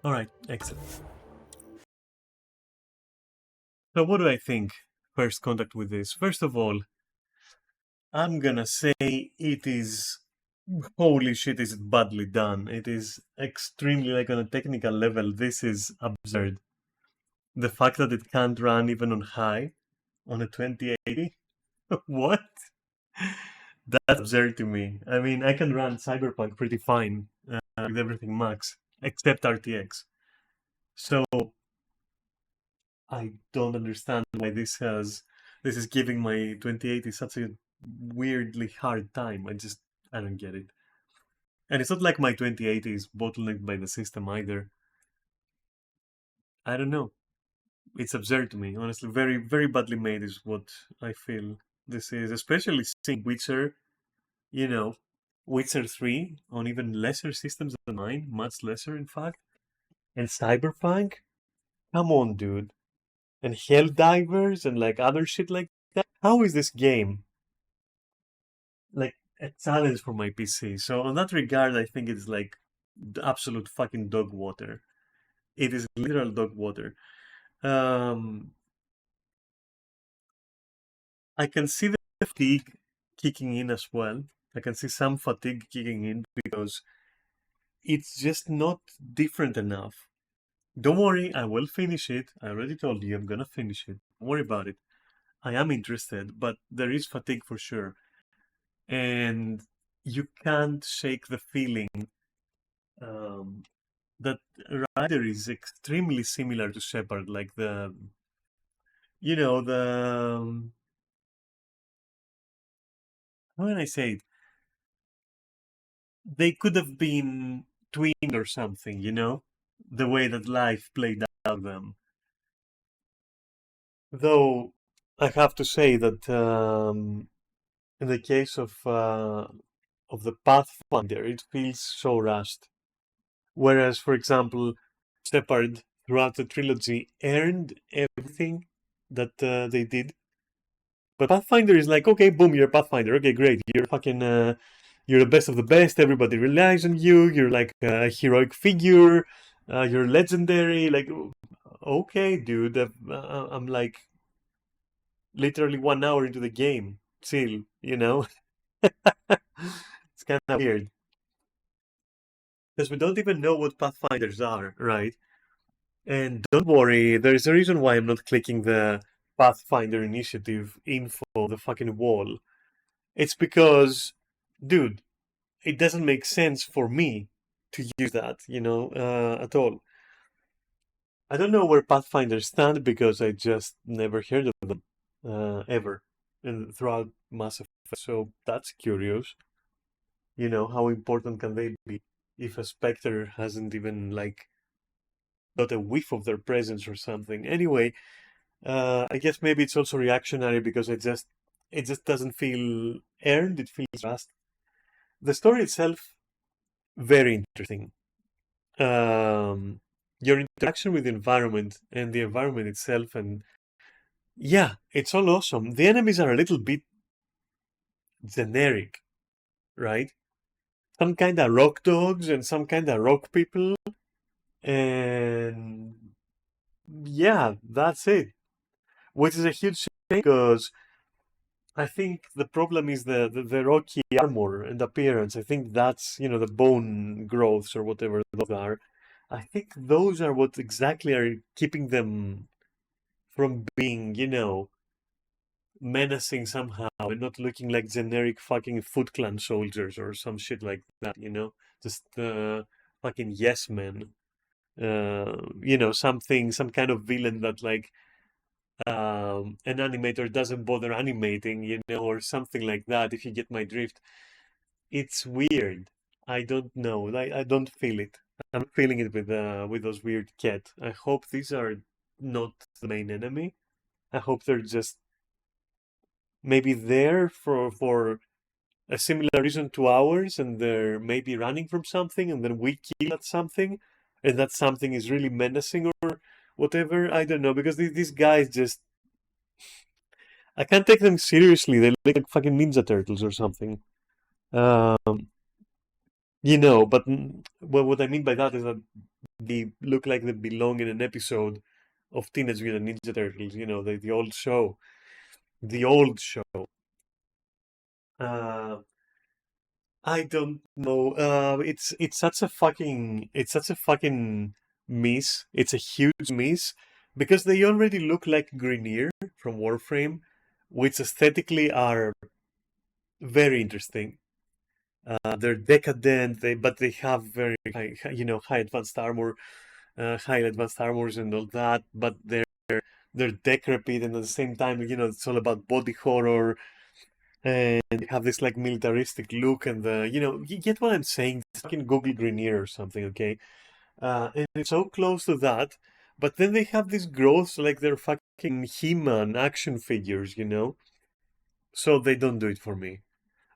Alright, excellent. So what do I think? First contact with this. First of all, I'm gonna say it is... holy shit, is it badly done. It is extremely, like, on a technical level, this is absurd. The fact that it can't run even on high, on a 2080? What? That's absurd to me. I mean, I can run Cyberpunk pretty fine with everything max, except RTX. So, I don't understand why this is giving my 2080 such a weirdly hard time. I don't get it. And it's not like my 2080 is bottlenecked by the system either. I don't know. It's absurd to me, honestly. Very, very badly made is what I feel this is. Especially seeing Witcher, you know, Witcher 3 on even lesser systems than mine, much lesser in fact. And Cyberpunk? Come on, dude. And Helldivers and like other shit like that. How is this game like a challenge for my PC? So on that regard, I think it's like the absolute fucking dog water. It is literal dog water. I can see the fatigue kicking in as well. I can see some fatigue kicking in because it's just not different enough. Don't worry, I will finish it. I already told you I'm gonna finish it. Don't worry about it. I am interested, but there is fatigue for sure. And you can't shake the feeling that Ryder is extremely similar to Shepard, like the, you know, the, how can I say it? They could have been twinned or something, you know? The way that life played out them. Though, I have to say that in the case of the Pathfinder, it feels so rushed. Whereas, for example, Shepard, throughout the trilogy, earned everything that they did. But Pathfinder is like, okay, boom, you're a Pathfinder. Okay, great. You're fucking, you're the best of the best. Everybody relies on you. You're like a heroic figure. You're legendary. Like, okay, dude. I'm like literally 1 hour into the game. chill, you know? It's kind of weird. Because we don't even know what pathfinders are, right? And don't worry, there's a reason why I'm not clicking the Pathfinder Initiative info on the fucking wall. It's because, dude, it doesn't make sense for me to use that, at all. I don't know where Pathfinders stand because I just never heard of them, ever, and throughout Mass Effect. So that's curious. How important can they be if a Spectre hasn't even, like, got a whiff of their presence or something? Anyway, I guess maybe it's also reactionary because it just doesn't feel earned. It feels rushed. The story itself, very interesting. Your interaction with the environment and the environment itself, and yeah, it's all awesome. The enemies are a little bit generic, right? Some kind of rock dogs and some kind of rock people, and yeah, that's it. Which is a huge shame because I think the problem is the rocky armor and appearance. I think that's, the bone growths or whatever those are. I think those are what exactly are keeping them from being, menacing somehow and not looking like generic fucking Foot Clan soldiers or some shit like that. Just fucking yes men. Some kind of villain that, like, an animator doesn't bother animating, or something like that, if you get my drift. It's weird. I don't know. I don't feel it. I'm feeling it with those weird Kett. I hope these are not the main enemy. I hope they're just maybe there for a similar reason to ours, and they're maybe running from something, and then we kill at something, and that something is really menacing or whatever. I don't know, because these guys just, I can't take them seriously. They look like fucking Ninja Turtles or something. Um, but what I mean by that is that they look like they belong in an episode of Teenage Mutant Ninja Turtles. The old show, the old show. Uh, I don't know. It's such a fucking miss. It's a huge miss because they already look like Grenier from Warframe, which aesthetically are very interesting. They're decadent, but they have very high advanced armor, high advanced armors and all that. But they're decrepit, and at the same time, it's all about body horror, and they have this, like, militaristic look, and you get what I'm saying. Fucking Google Grenier or something, okay? And it's so close to that, but then they have these growths like they're fucking He-Man action figures. So they don't do it for me.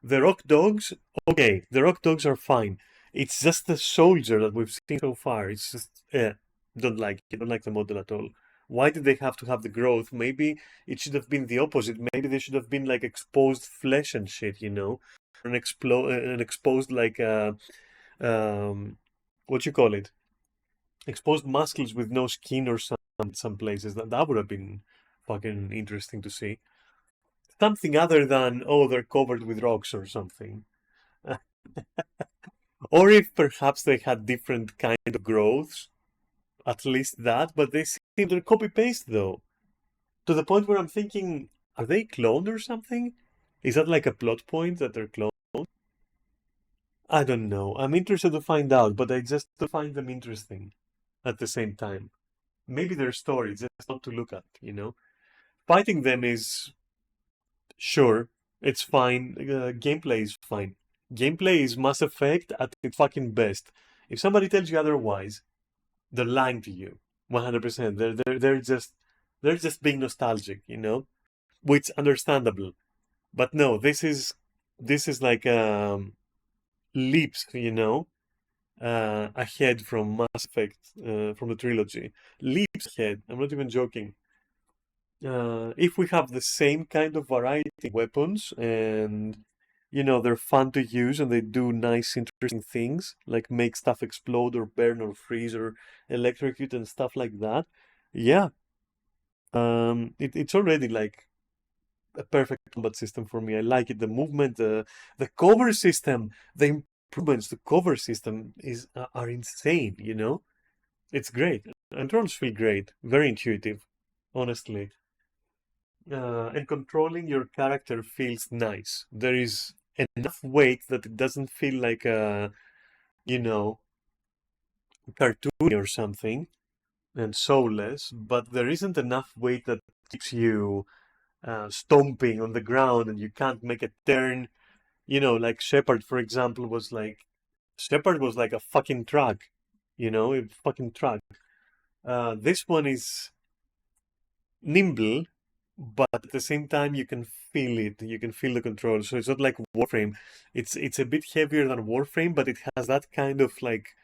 The rock dogs, okay, the rock dogs are fine. It's just the soldier that we've seen so far. It's just, don't like it. Don't like the model at all. Why did they have to have the growth? Maybe it should have been the opposite. Maybe they should have been like exposed flesh and shit. An exposed, like, what you call it? Exposed muscles with no skin or some places. That would have been fucking interesting to see. Something other than, oh, they're covered with rocks or something. Or if perhaps they had different kind of growths, at least that, but they seem to copy paste though. To the point where I'm thinking, are they cloned or something? Is that like a plot point that they're cloned? I don't know. I'm interested to find out, but I just don't find them interesting at the same time. Maybe their story is just not to look at. Fighting them is, sure, it's fine. Gameplay is fine. Gameplay is Mass Effect at its fucking best. If somebody tells you otherwise, they're lying to you. 100%. They're just being nostalgic, which understandable. But no, this is like leaps, ahead from Mass Effect, from the trilogy. Leaps ahead. I'm not even joking. If we have the same kind of variety of weapons, and they're fun to use, and they do nice interesting things like make stuff explode or burn or freeze or electrocute and stuff like that, yeah, it's already like a perfect combat system for me. I like it. The movement, the cover system, the improvements to cover system are insane. You know, it's great. Controls feel great. Very intuitive, honestly. And controlling your character feels nice. There is enough weight that it doesn't feel like a, you know, cartoon or something and soulless, but there isn't enough weight that keeps you stomping on the ground and you can't make a turn. You know, like Shepard, for example, Shepard was like a fucking truck, you know, a fucking truck. This one is nimble, but at the same time you can feel it. You can feel the control. So it's not like Warframe. It's a bit heavier than Warframe, but it has that kind of like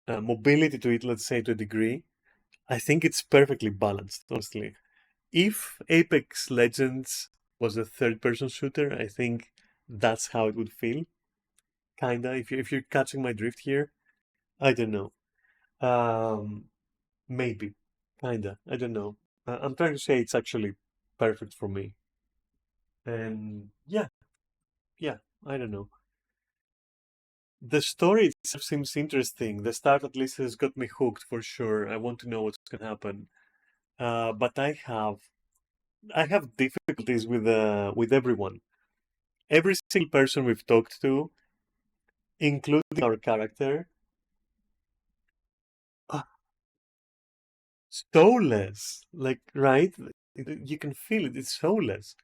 mobility to it, let's say, to a degree. I think it's perfectly balanced, honestly. If Apex Legends was a third-person shooter, I think that's how it would feel. Kinda, if you're catching my drift here. I don't know. Um, maybe. Kinda. I don't know. I'm trying to say it's actually perfect for me. And yeah, I don't know. The story itself seems interesting. The start at least has got me hooked for sure. I want to know what's gonna happen. But I have difficulties with everyone. Every single person we've talked to, including our character, uh, soulless. Like, right? You can feel it. It's soulless.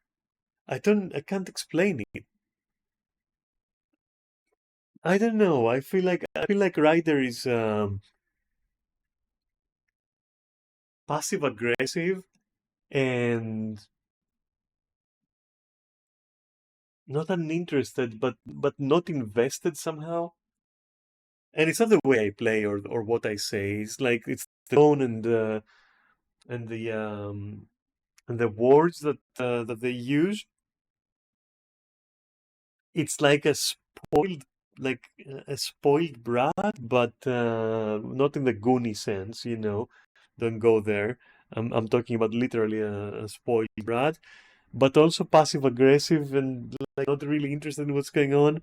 I can't explain it. I don't know. I feel like Ryder is passive aggressive and not uninterested, but not invested somehow. And it's not the way I play or what I say. It's like it's the tone and the words that they use. It's like a spoiled brat, but not in the goony sense, you know. Don't go there. I'm talking about literally a spoiled brat, but also passive aggressive and like not really interested in what's going on.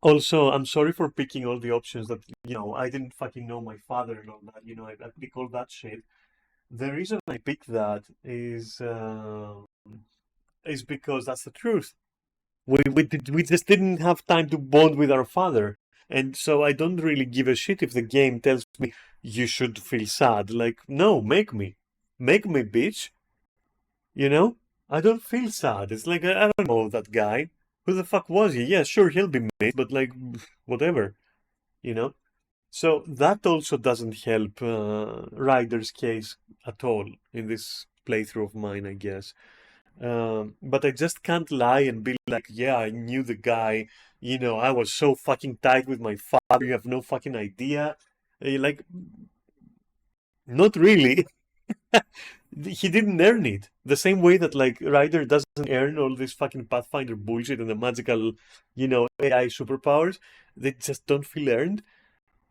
Also, I'm sorry for picking all the options that, I didn't fucking know my father and all that. I pick all that shit. The reason I picked that is because that's the truth. We just didn't have time to bond with our father. And so I don't really give a shit if the game tells me you should feel sad. Like, no, make me. Make me, bitch. You know? I don't feel sad. It's like, I don't know that guy. Who the fuck was he? Yeah, sure, he'll be missed, but like, whatever. You know? So that also doesn't help Ryder's case at all in this playthrough of mine, I guess. But I just can't lie and be like, yeah, I knew the guy. I was so fucking tight with my father. You have no fucking idea. Like, not really. He didn't earn it. The same way that, like, Ryder doesn't earn all this fucking Pathfinder bullshit and the magical, AI superpowers. They just don't feel earned.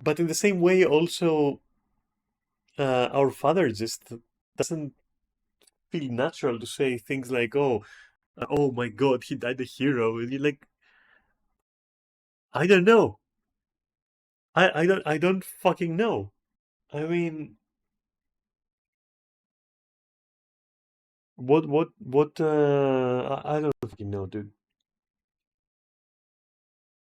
But in the same way, also, our father just doesn't feel natural to say things like, oh my god, he died a hero. And you're like, I don't know. I don't fucking know. I mean, I don't fucking know, dude.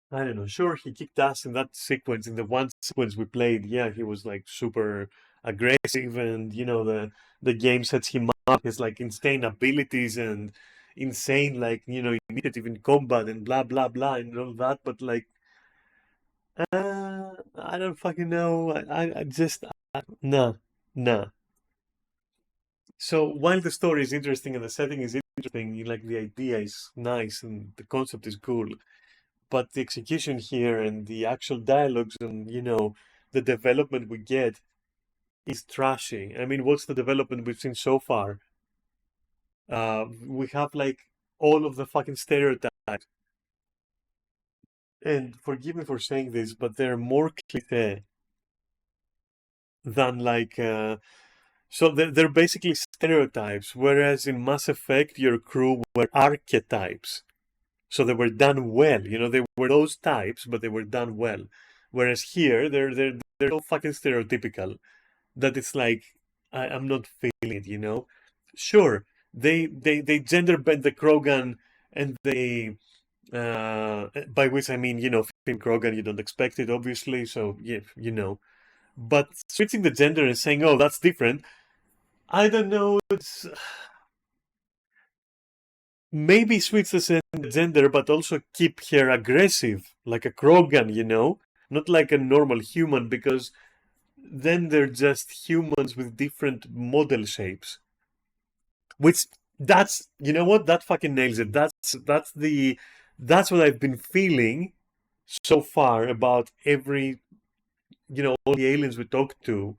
I don't know. Sure, he kicked ass in that sequence. In the one sequence we played, yeah, he was like super aggressive, and the game sets him up. His like insane abilities and insane like initiative in combat and blah blah blah and all that. But like, I don't fucking know. I just nah nah. So while the story is interesting and the setting is interesting, like the idea is nice and the concept is cool, but the execution here and the actual dialogues and the development we get is trashy. I mean, what's the development we've seen so far? We have like all of the fucking stereotypes, and forgive me for saying this, but they're more cliche than like. So they're basically stereotypes, whereas in Mass Effect, your crew were archetypes. So they were done well. You know, they were those types, but they were done well. Whereas here, they're so fucking stereotypical that it's like I'm not feeling it. You know, sure they gender bend the Krogan and they by which I mean, you know, Finn Krogan, you don't expect it, obviously. So yeah, you know, but switching the gender and saying, "Oh, that's different," I don't know. It's maybe switch the gender, but also keep her aggressive, like a Krogan, you know, not like a normal human, because then they're just humans with different model shapes. Which that's you know what that fucking nails it. That's what I've been feeling so far about every all the aliens we talked to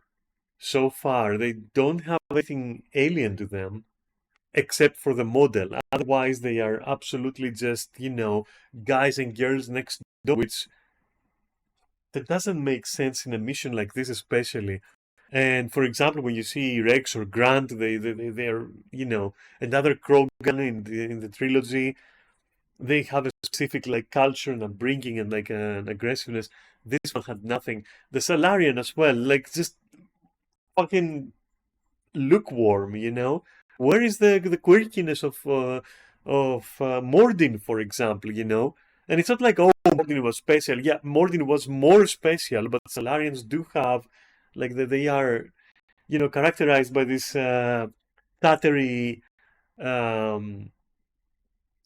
so far. They don't have anything alien to them except for the model. Otherwise, they are absolutely just, guys and girls next door, which that doesn't make sense in a mission like this, especially. And for example, when you see Rex or Grant, they're, another Krogan in the trilogy, they have a specific like culture and upbringing and like an aggressiveness. This one had nothing. The Salarian as well, like just fucking lukewarm, Where is the quirkiness of Mordin, for example, And it's not like, oh, Mordin was special. Yeah, Mordin was more special, but Salarians do have, like, they are, characterized by this chattery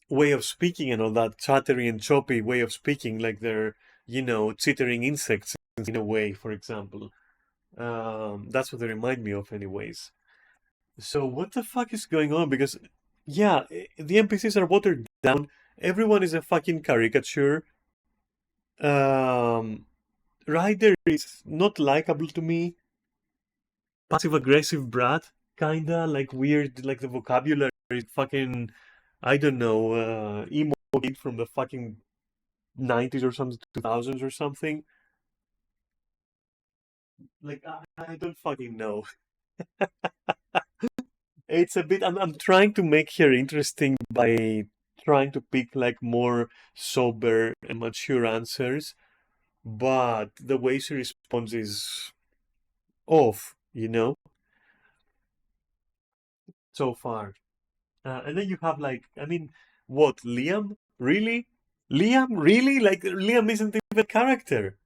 way of speaking and all that, chattery and choppy way of speaking, like they're, chittering insects in a way, for example. That's what they remind me of, anyways. So what the fuck is going on? Because, yeah, the NPCs are watered down. Everyone is a fucking caricature. Ryder is not likable to me. Passive-aggressive brat, kinda, like weird, like the vocabulary is fucking, I don't know, emo kid from the fucking 90s or something, 2000s or something. Like, I don't fucking know. It's a bit. I'm trying to make her interesting by trying to pick like more sober and mature answers, but the way she responds is off, so far. And then you have like, I mean, what, Liam? Really? Liam? Really? Like, Liam isn't even a character.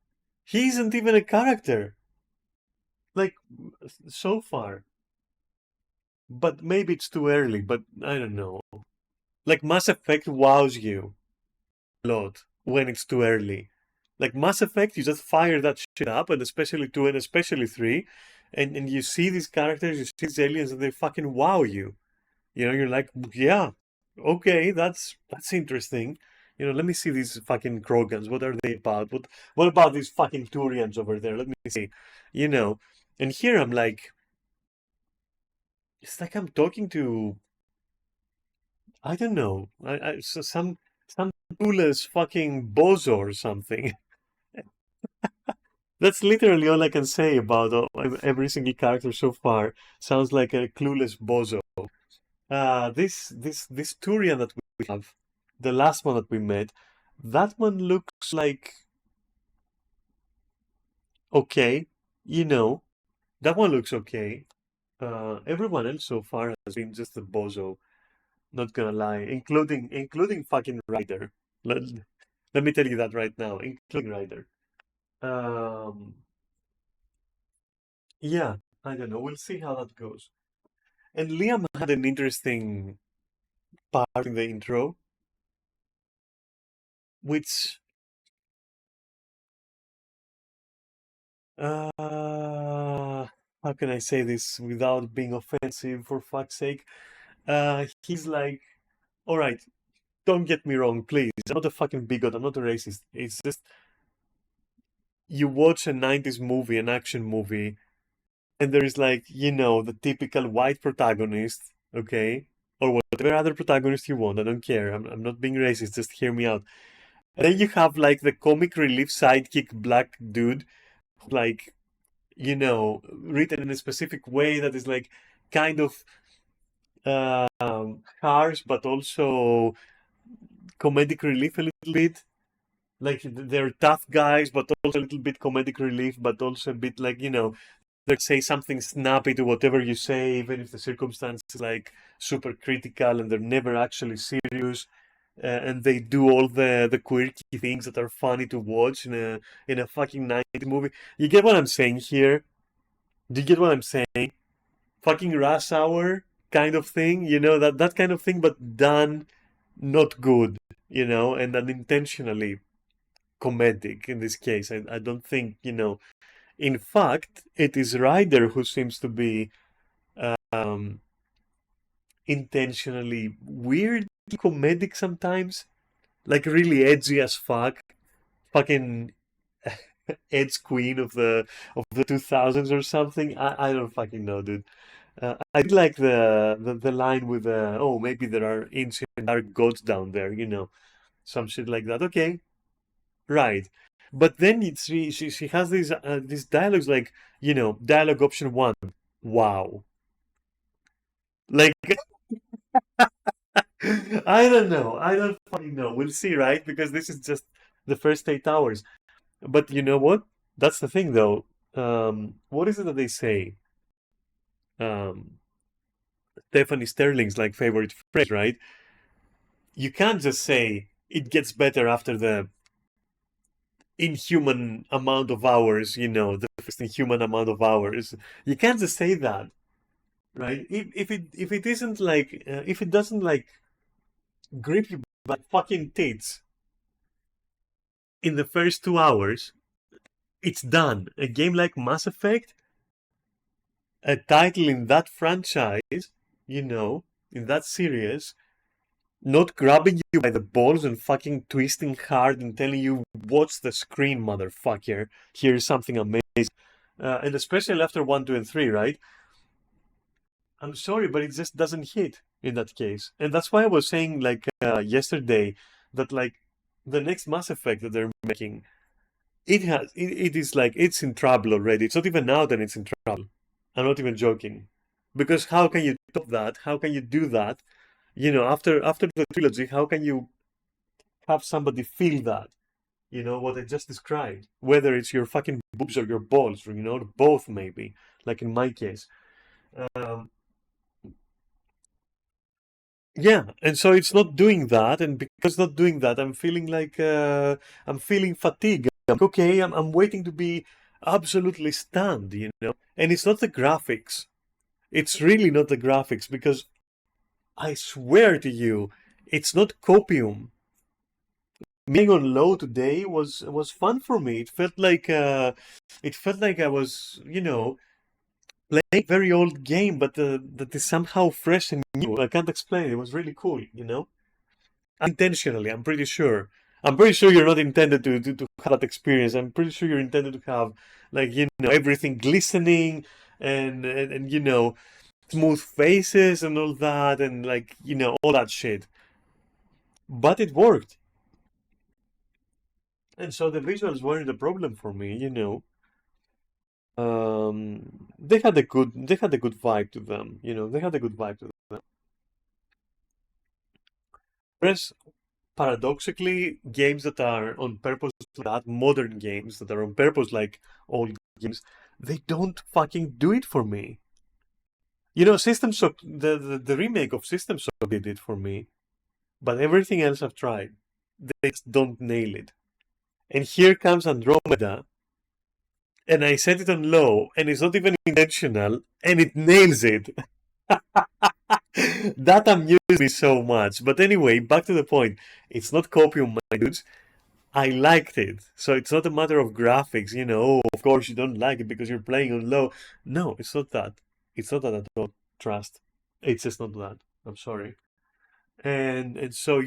He isn't even a character. Like, so far. But maybe it's too early, but I don't know. Like, Mass Effect wows you a lot when it's too early. Like Mass Effect, you just fire that shit up, and especially 2 and especially 3, and you see these characters, you see these aliens, and they fucking wow you. You're like, yeah, okay, that's interesting. Let me see these fucking Krogans. What are they about? What about these fucking Turians over there? Let me see. And here I'm like, it's like I'm talking to, I don't know, some clueless fucking bozo or something. That's literally all I can say about every single character so far. Sounds like a clueless bozo. This Turian that we have, the last one that we met, that one looks like okay. That one looks okay. Everyone else so far has been just a bozo. Not gonna lie, including fucking Ryder. Let me tell you that right now, including Ryder. Yeah, I don't know. We'll see how that goes. And Liam had an interesting part in the intro, which how can I say this without being offensive, for fuck's sake? He's like, all right, don't get me wrong, please. I'm not a fucking bigot. I'm not a racist. It's just you watch a 90s movie, an action movie, and there is like, the typical white protagonist, okay? Or whatever other protagonist you want. I don't care. I'm not being racist. Just hear me out. And then you have like the comic relief sidekick black dude, like, written in a specific way that is like kind of harsh, but also comedic relief a little bit. Like they're tough guys, but also a little bit comedic relief, but also a bit like, they say something snappy to whatever you say, even if the circumstance is like super critical and they're never actually serious. And they do all the quirky things that are funny to watch in a fucking 90 movie. You get what I'm saying here? Do you get what I'm saying? Fucking Rush Hour kind of thing, that kind of thing, but done not good, and unintentionally comedic in this case. I don't think, in fact, it is Ryder who seems to be um, intentionally weird, comedic sometimes, like really edgy as fuck, fucking edge queen of the 2000s or something. I don't fucking know, dude. I did like the line with oh, maybe there are ancient dark gods down there, some shit like that. Okay, right. But then she has these dialogues like, dialogue option one, wow. Like I don't know. I don't fucking know. We'll see, right? Because this is just the first 8 hours. But you know what? That's the thing, though. What is it that they say? Um, Stephanie Sterling's like favorite phrase, right? You can't just say it gets better after the inhuman amount of hours, the first inhuman amount of hours. You can't just say that, right? If it isn't like if it doesn't like grip you by fucking tits in the first 2 hours, it's done. A game like Mass Effect, a title in that franchise, in that series, not grabbing you by the balls and fucking twisting hard and telling you, watch the screen, motherfucker. Here's something amazing. And especially after 1, 2, and 3, right? I'm sorry, but it just doesn't hit in that case. And that's why I was saying, like, yesterday, that, like, the next Mass Effect that they're making, it is like, it's in trouble already. It's not even out and it's in trouble. I'm not even joking. Because how can you top that? How can you do that? After the trilogy, how can you have somebody feel that? What I just described. Whether it's your fucking boobs or your balls, or, both maybe, like in my case. Yeah, and so it's not doing that, and because it's not doing that, I'm feeling like I'm feeling fatigue. I'm like, okay, I'm waiting to be absolutely stunned, And it's not the graphics. It's really not the graphics, because I swear to you, it's not copium. Being on low today was fun for me. It felt like I was, playing a very old game, but that is somehow fresh and new. I can't explain it. It was really cool, Intentionally, I'm pretty sure. I'm pretty sure you're not intended to have that experience. I'm pretty sure you're intended to have, like, everything glistening and smooth faces and all that, and, like, all that shit. But it worked. And so the visuals weren't a problem for me. They had a good vibe to them, they had a good vibe to them. Whereas paradoxically, games that are on purpose like that, modern games that are on purpose like old games, they don't fucking do it for me. System Shock, the remake of System Shock did it for me, but everything else I've tried, they just don't nail it. And here comes Andromeda, and I set it on low, and it's not even intentional, and it nails it. That amused me so much. But anyway, back to the point. It's not copium, my dudes. I liked it. So it's not a matter of graphics, oh, of course you don't like it because you're playing on low. No, it's not that. It's not that at all. Trust. It's just not that. I'm sorry. And so,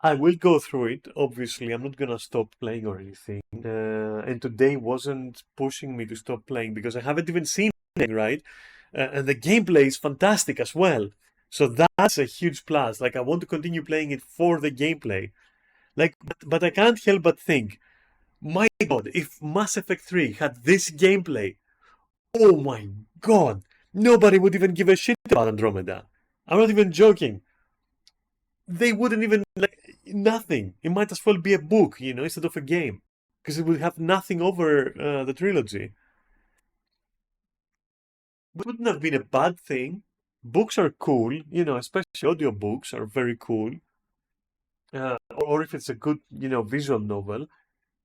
I will go through it. Obviously, I'm not gonna stop playing or anything. And today wasn't pushing me to stop playing because I haven't even seen anything, right? And the gameplay is fantastic as well. So that's a huge plus. Like, I want to continue playing it for the gameplay. Like, but I can't help but think, my God, if Mass Effect 3 had this gameplay, oh my God, Nobody would even give a shit about Andromeda. I'm not even joking. They wouldn't even like nothing. It might as well be a book, instead of a game, because it would have nothing over the trilogy. It wouldn't have been a bad thing. Books are cool, especially audiobooks are very cool. Or if it's a good, visual novel.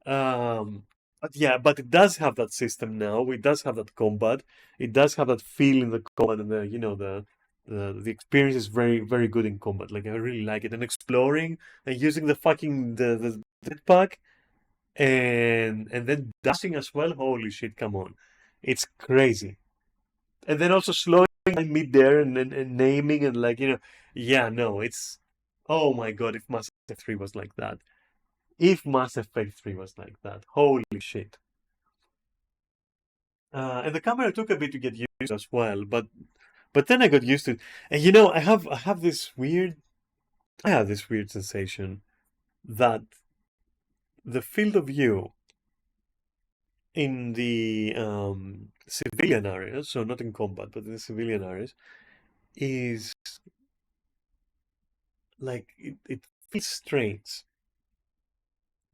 But it does have that system now. It does have that combat. It does have that feel in the combat, and the experience is very, very good in combat. Like I really like it. And exploring and using the fucking the jetpack and then dashing as well. Holy shit! Come on, it's crazy. And then also slowing down mid-air and naming and yeah, no, it's oh my god, if Mass Effect 3 was like that. If Mass Effect 3 was like that, holy shit. And the camera took a bit to get used as well, but then I got used to it. And I have this weird sensation that the field of view in the civilian areas, so not in combat, but in the civilian areas, is like it feels strange.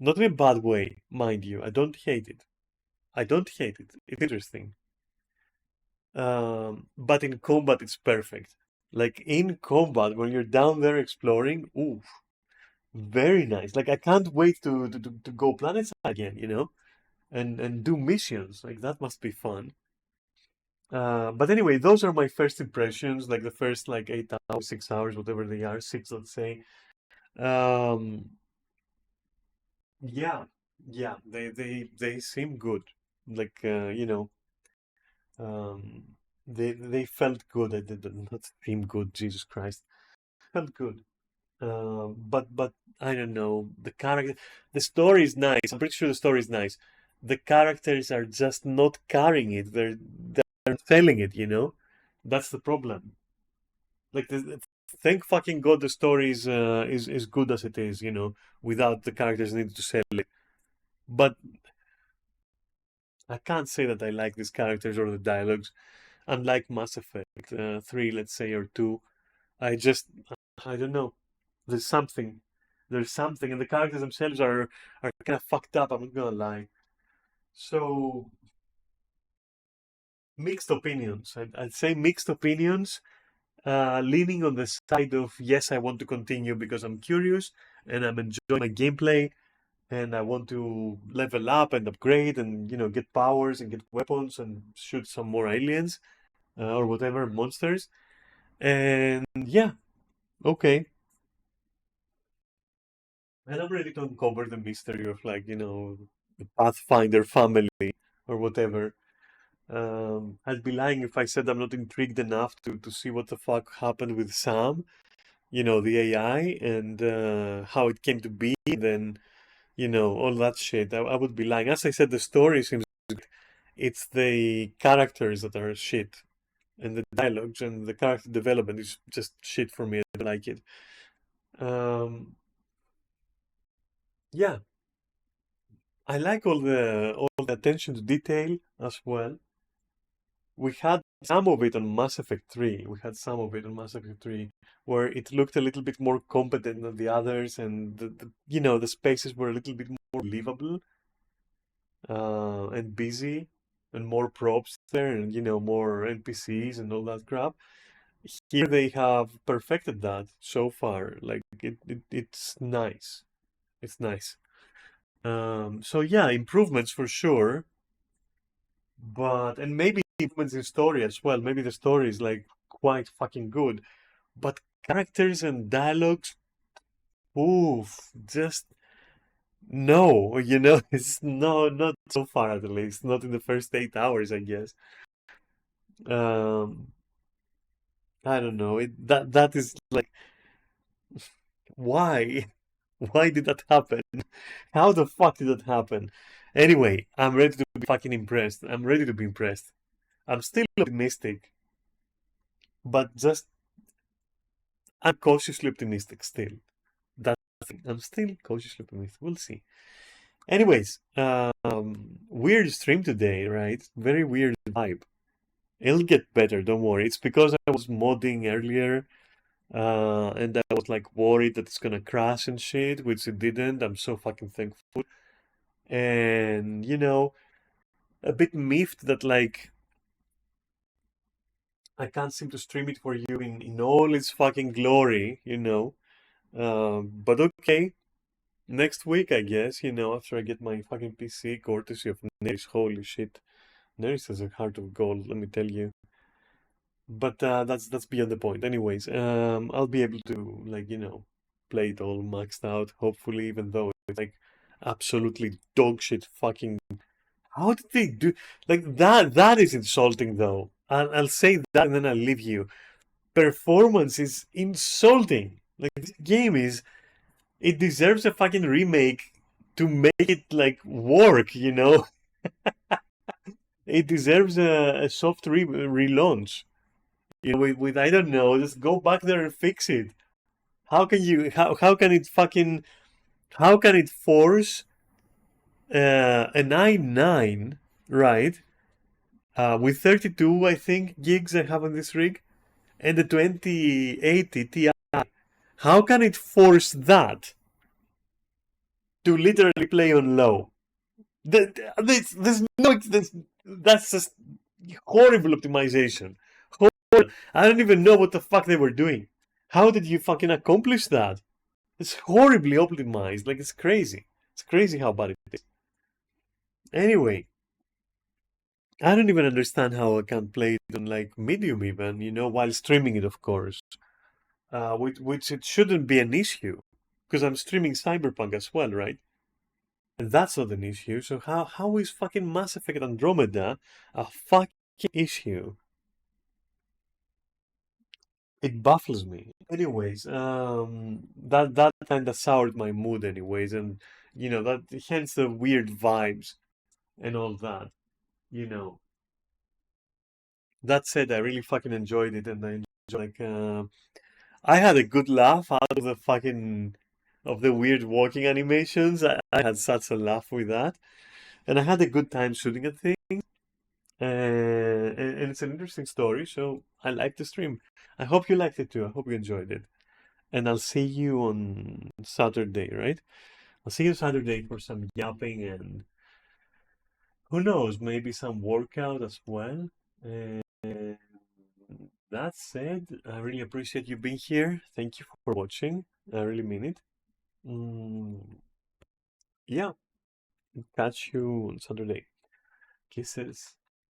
Not in a bad way, mind you. I don't hate it. I don't hate it. It's interesting. But in combat, it's perfect. Like in combat, when you're down there exploring, ooh, very nice. Like I can't wait to go planetside again, and do missions. Like that must be fun. But anyway, those are my first impressions. Like the first 8 hours, 6 hours, whatever they are, six, let's say. Um, yeah, yeah, they seem good. Like um, they felt good. I did not seem good. Jesus Christ, felt good. But I don't know. The story is nice. I'm pretty sure the story is nice. The characters are just not carrying it. They're selling it. That's the problem. Like thank fucking God the story is good as it is. Without the characters needing to sell it. But I can't say that I like these characters or the dialogues. Unlike Mass Effect 3, let's say, or 2, I just, I don't know. There's something. There's something. And the characters themselves are kind of fucked up, I'm not gonna lie. So, mixed opinions. I'd say mixed opinions, leaning on the side of, yes, I want to continue because I'm curious and I'm enjoying my gameplay and I want to level up and upgrade and get powers and get weapons and shoot some more aliens or whatever monsters. And yeah, okay. And I'm ready to uncover the mystery of the Pathfinder family or whatever. I'd be lying if I said I'm not intrigued enough to see what the fuck happened with Sam, the AI, and how it came to be, and then all that shit. I would be lying. As I said, the story seems good. It's the characters that are shit, and the dialogues and the character development is just shit for me. I don't like it. Um, yeah, I like all the attention to detail as well. We had some of it on Mass Effect 3. We had some of it on Mass Effect 3 where it looked a little bit more competent than the others, and the spaces were a little bit more livable and busy, and more props there, and more NPCs and all that crap. Here they have perfected that so far. Like it's nice. It's nice. So yeah, improvements for sure, and maybe improvements in story as well. Maybe the story is like quite fucking good, but characters and dialogues, oof, just no. It's no, not so far at least, not in the first 8 hours, I guess. Um, I don't know. That is like why? Why did that happen? How the fuck did that happen? Anyway, I'm ready to be fucking impressed. I'm ready to be impressed. I'm still optimistic, but just I'm cautiously optimistic still. That's the thing. I'm still cautiously optimistic. We'll see. Anyways, weird stream today, right? Very weird vibe. It'll get better, don't worry. It's because I was modding earlier, and I was like worried that it's gonna crash and shit, which it didn't. I'm so fucking thankful. And a bit miffed that like I can't seem to stream it for you in all its fucking glory. But okay, next week I guess, after I get my fucking PC courtesy of Neris. Holy shit. Neris has a heart of gold, let me tell you. But that's beyond the point. Anyways, I'll be able to like, play it all maxed out, hopefully, even though it's like absolutely dog shit fucking. How did they do like that? That is insulting though. I'll say that and then I'll leave you. Performance is insulting. Like this game it deserves a fucking remake to make it like work. It deserves a soft relaunch. With I don't know, just go back there and fix it. How can you how can it fucking how can it force an i9, right? With 32 I think gigs I have on this rig and the 2080 Ti. How can it force that to literally play on low? There's no that's just horrible optimization. Horrible. I don't even know what the fuck they were doing. How did you fucking accomplish that? It's horribly optimized. Like it's crazy. It's crazy how bad it is. Anyway, I don't even understand how I can play it on like medium even, while streaming it, of course. Which it shouldn't be an issue because I'm streaming Cyberpunk as well, right? And that's not an issue. So how is fucking Mass Effect Andromeda a fucking issue? It baffles me. Anyways, that kind of soured my mood, anyways, and that hence the weird vibes and all that. You know. That said, I really fucking enjoyed it, and I enjoyed I had a good laugh out of the weird walking animations. I had such a laugh with that, and I had a good time shooting at things. And it's an interesting story, so I like the stream. I hope you liked it too. I hope you enjoyed it. And I'll see you on Saturday, right? I'll see you Saturday for some yapping and who knows, maybe some workout as well. And that said, I really appreciate you being here. Thank you for watching. I really mean it. Yeah, catch you on Saturday. Kisses.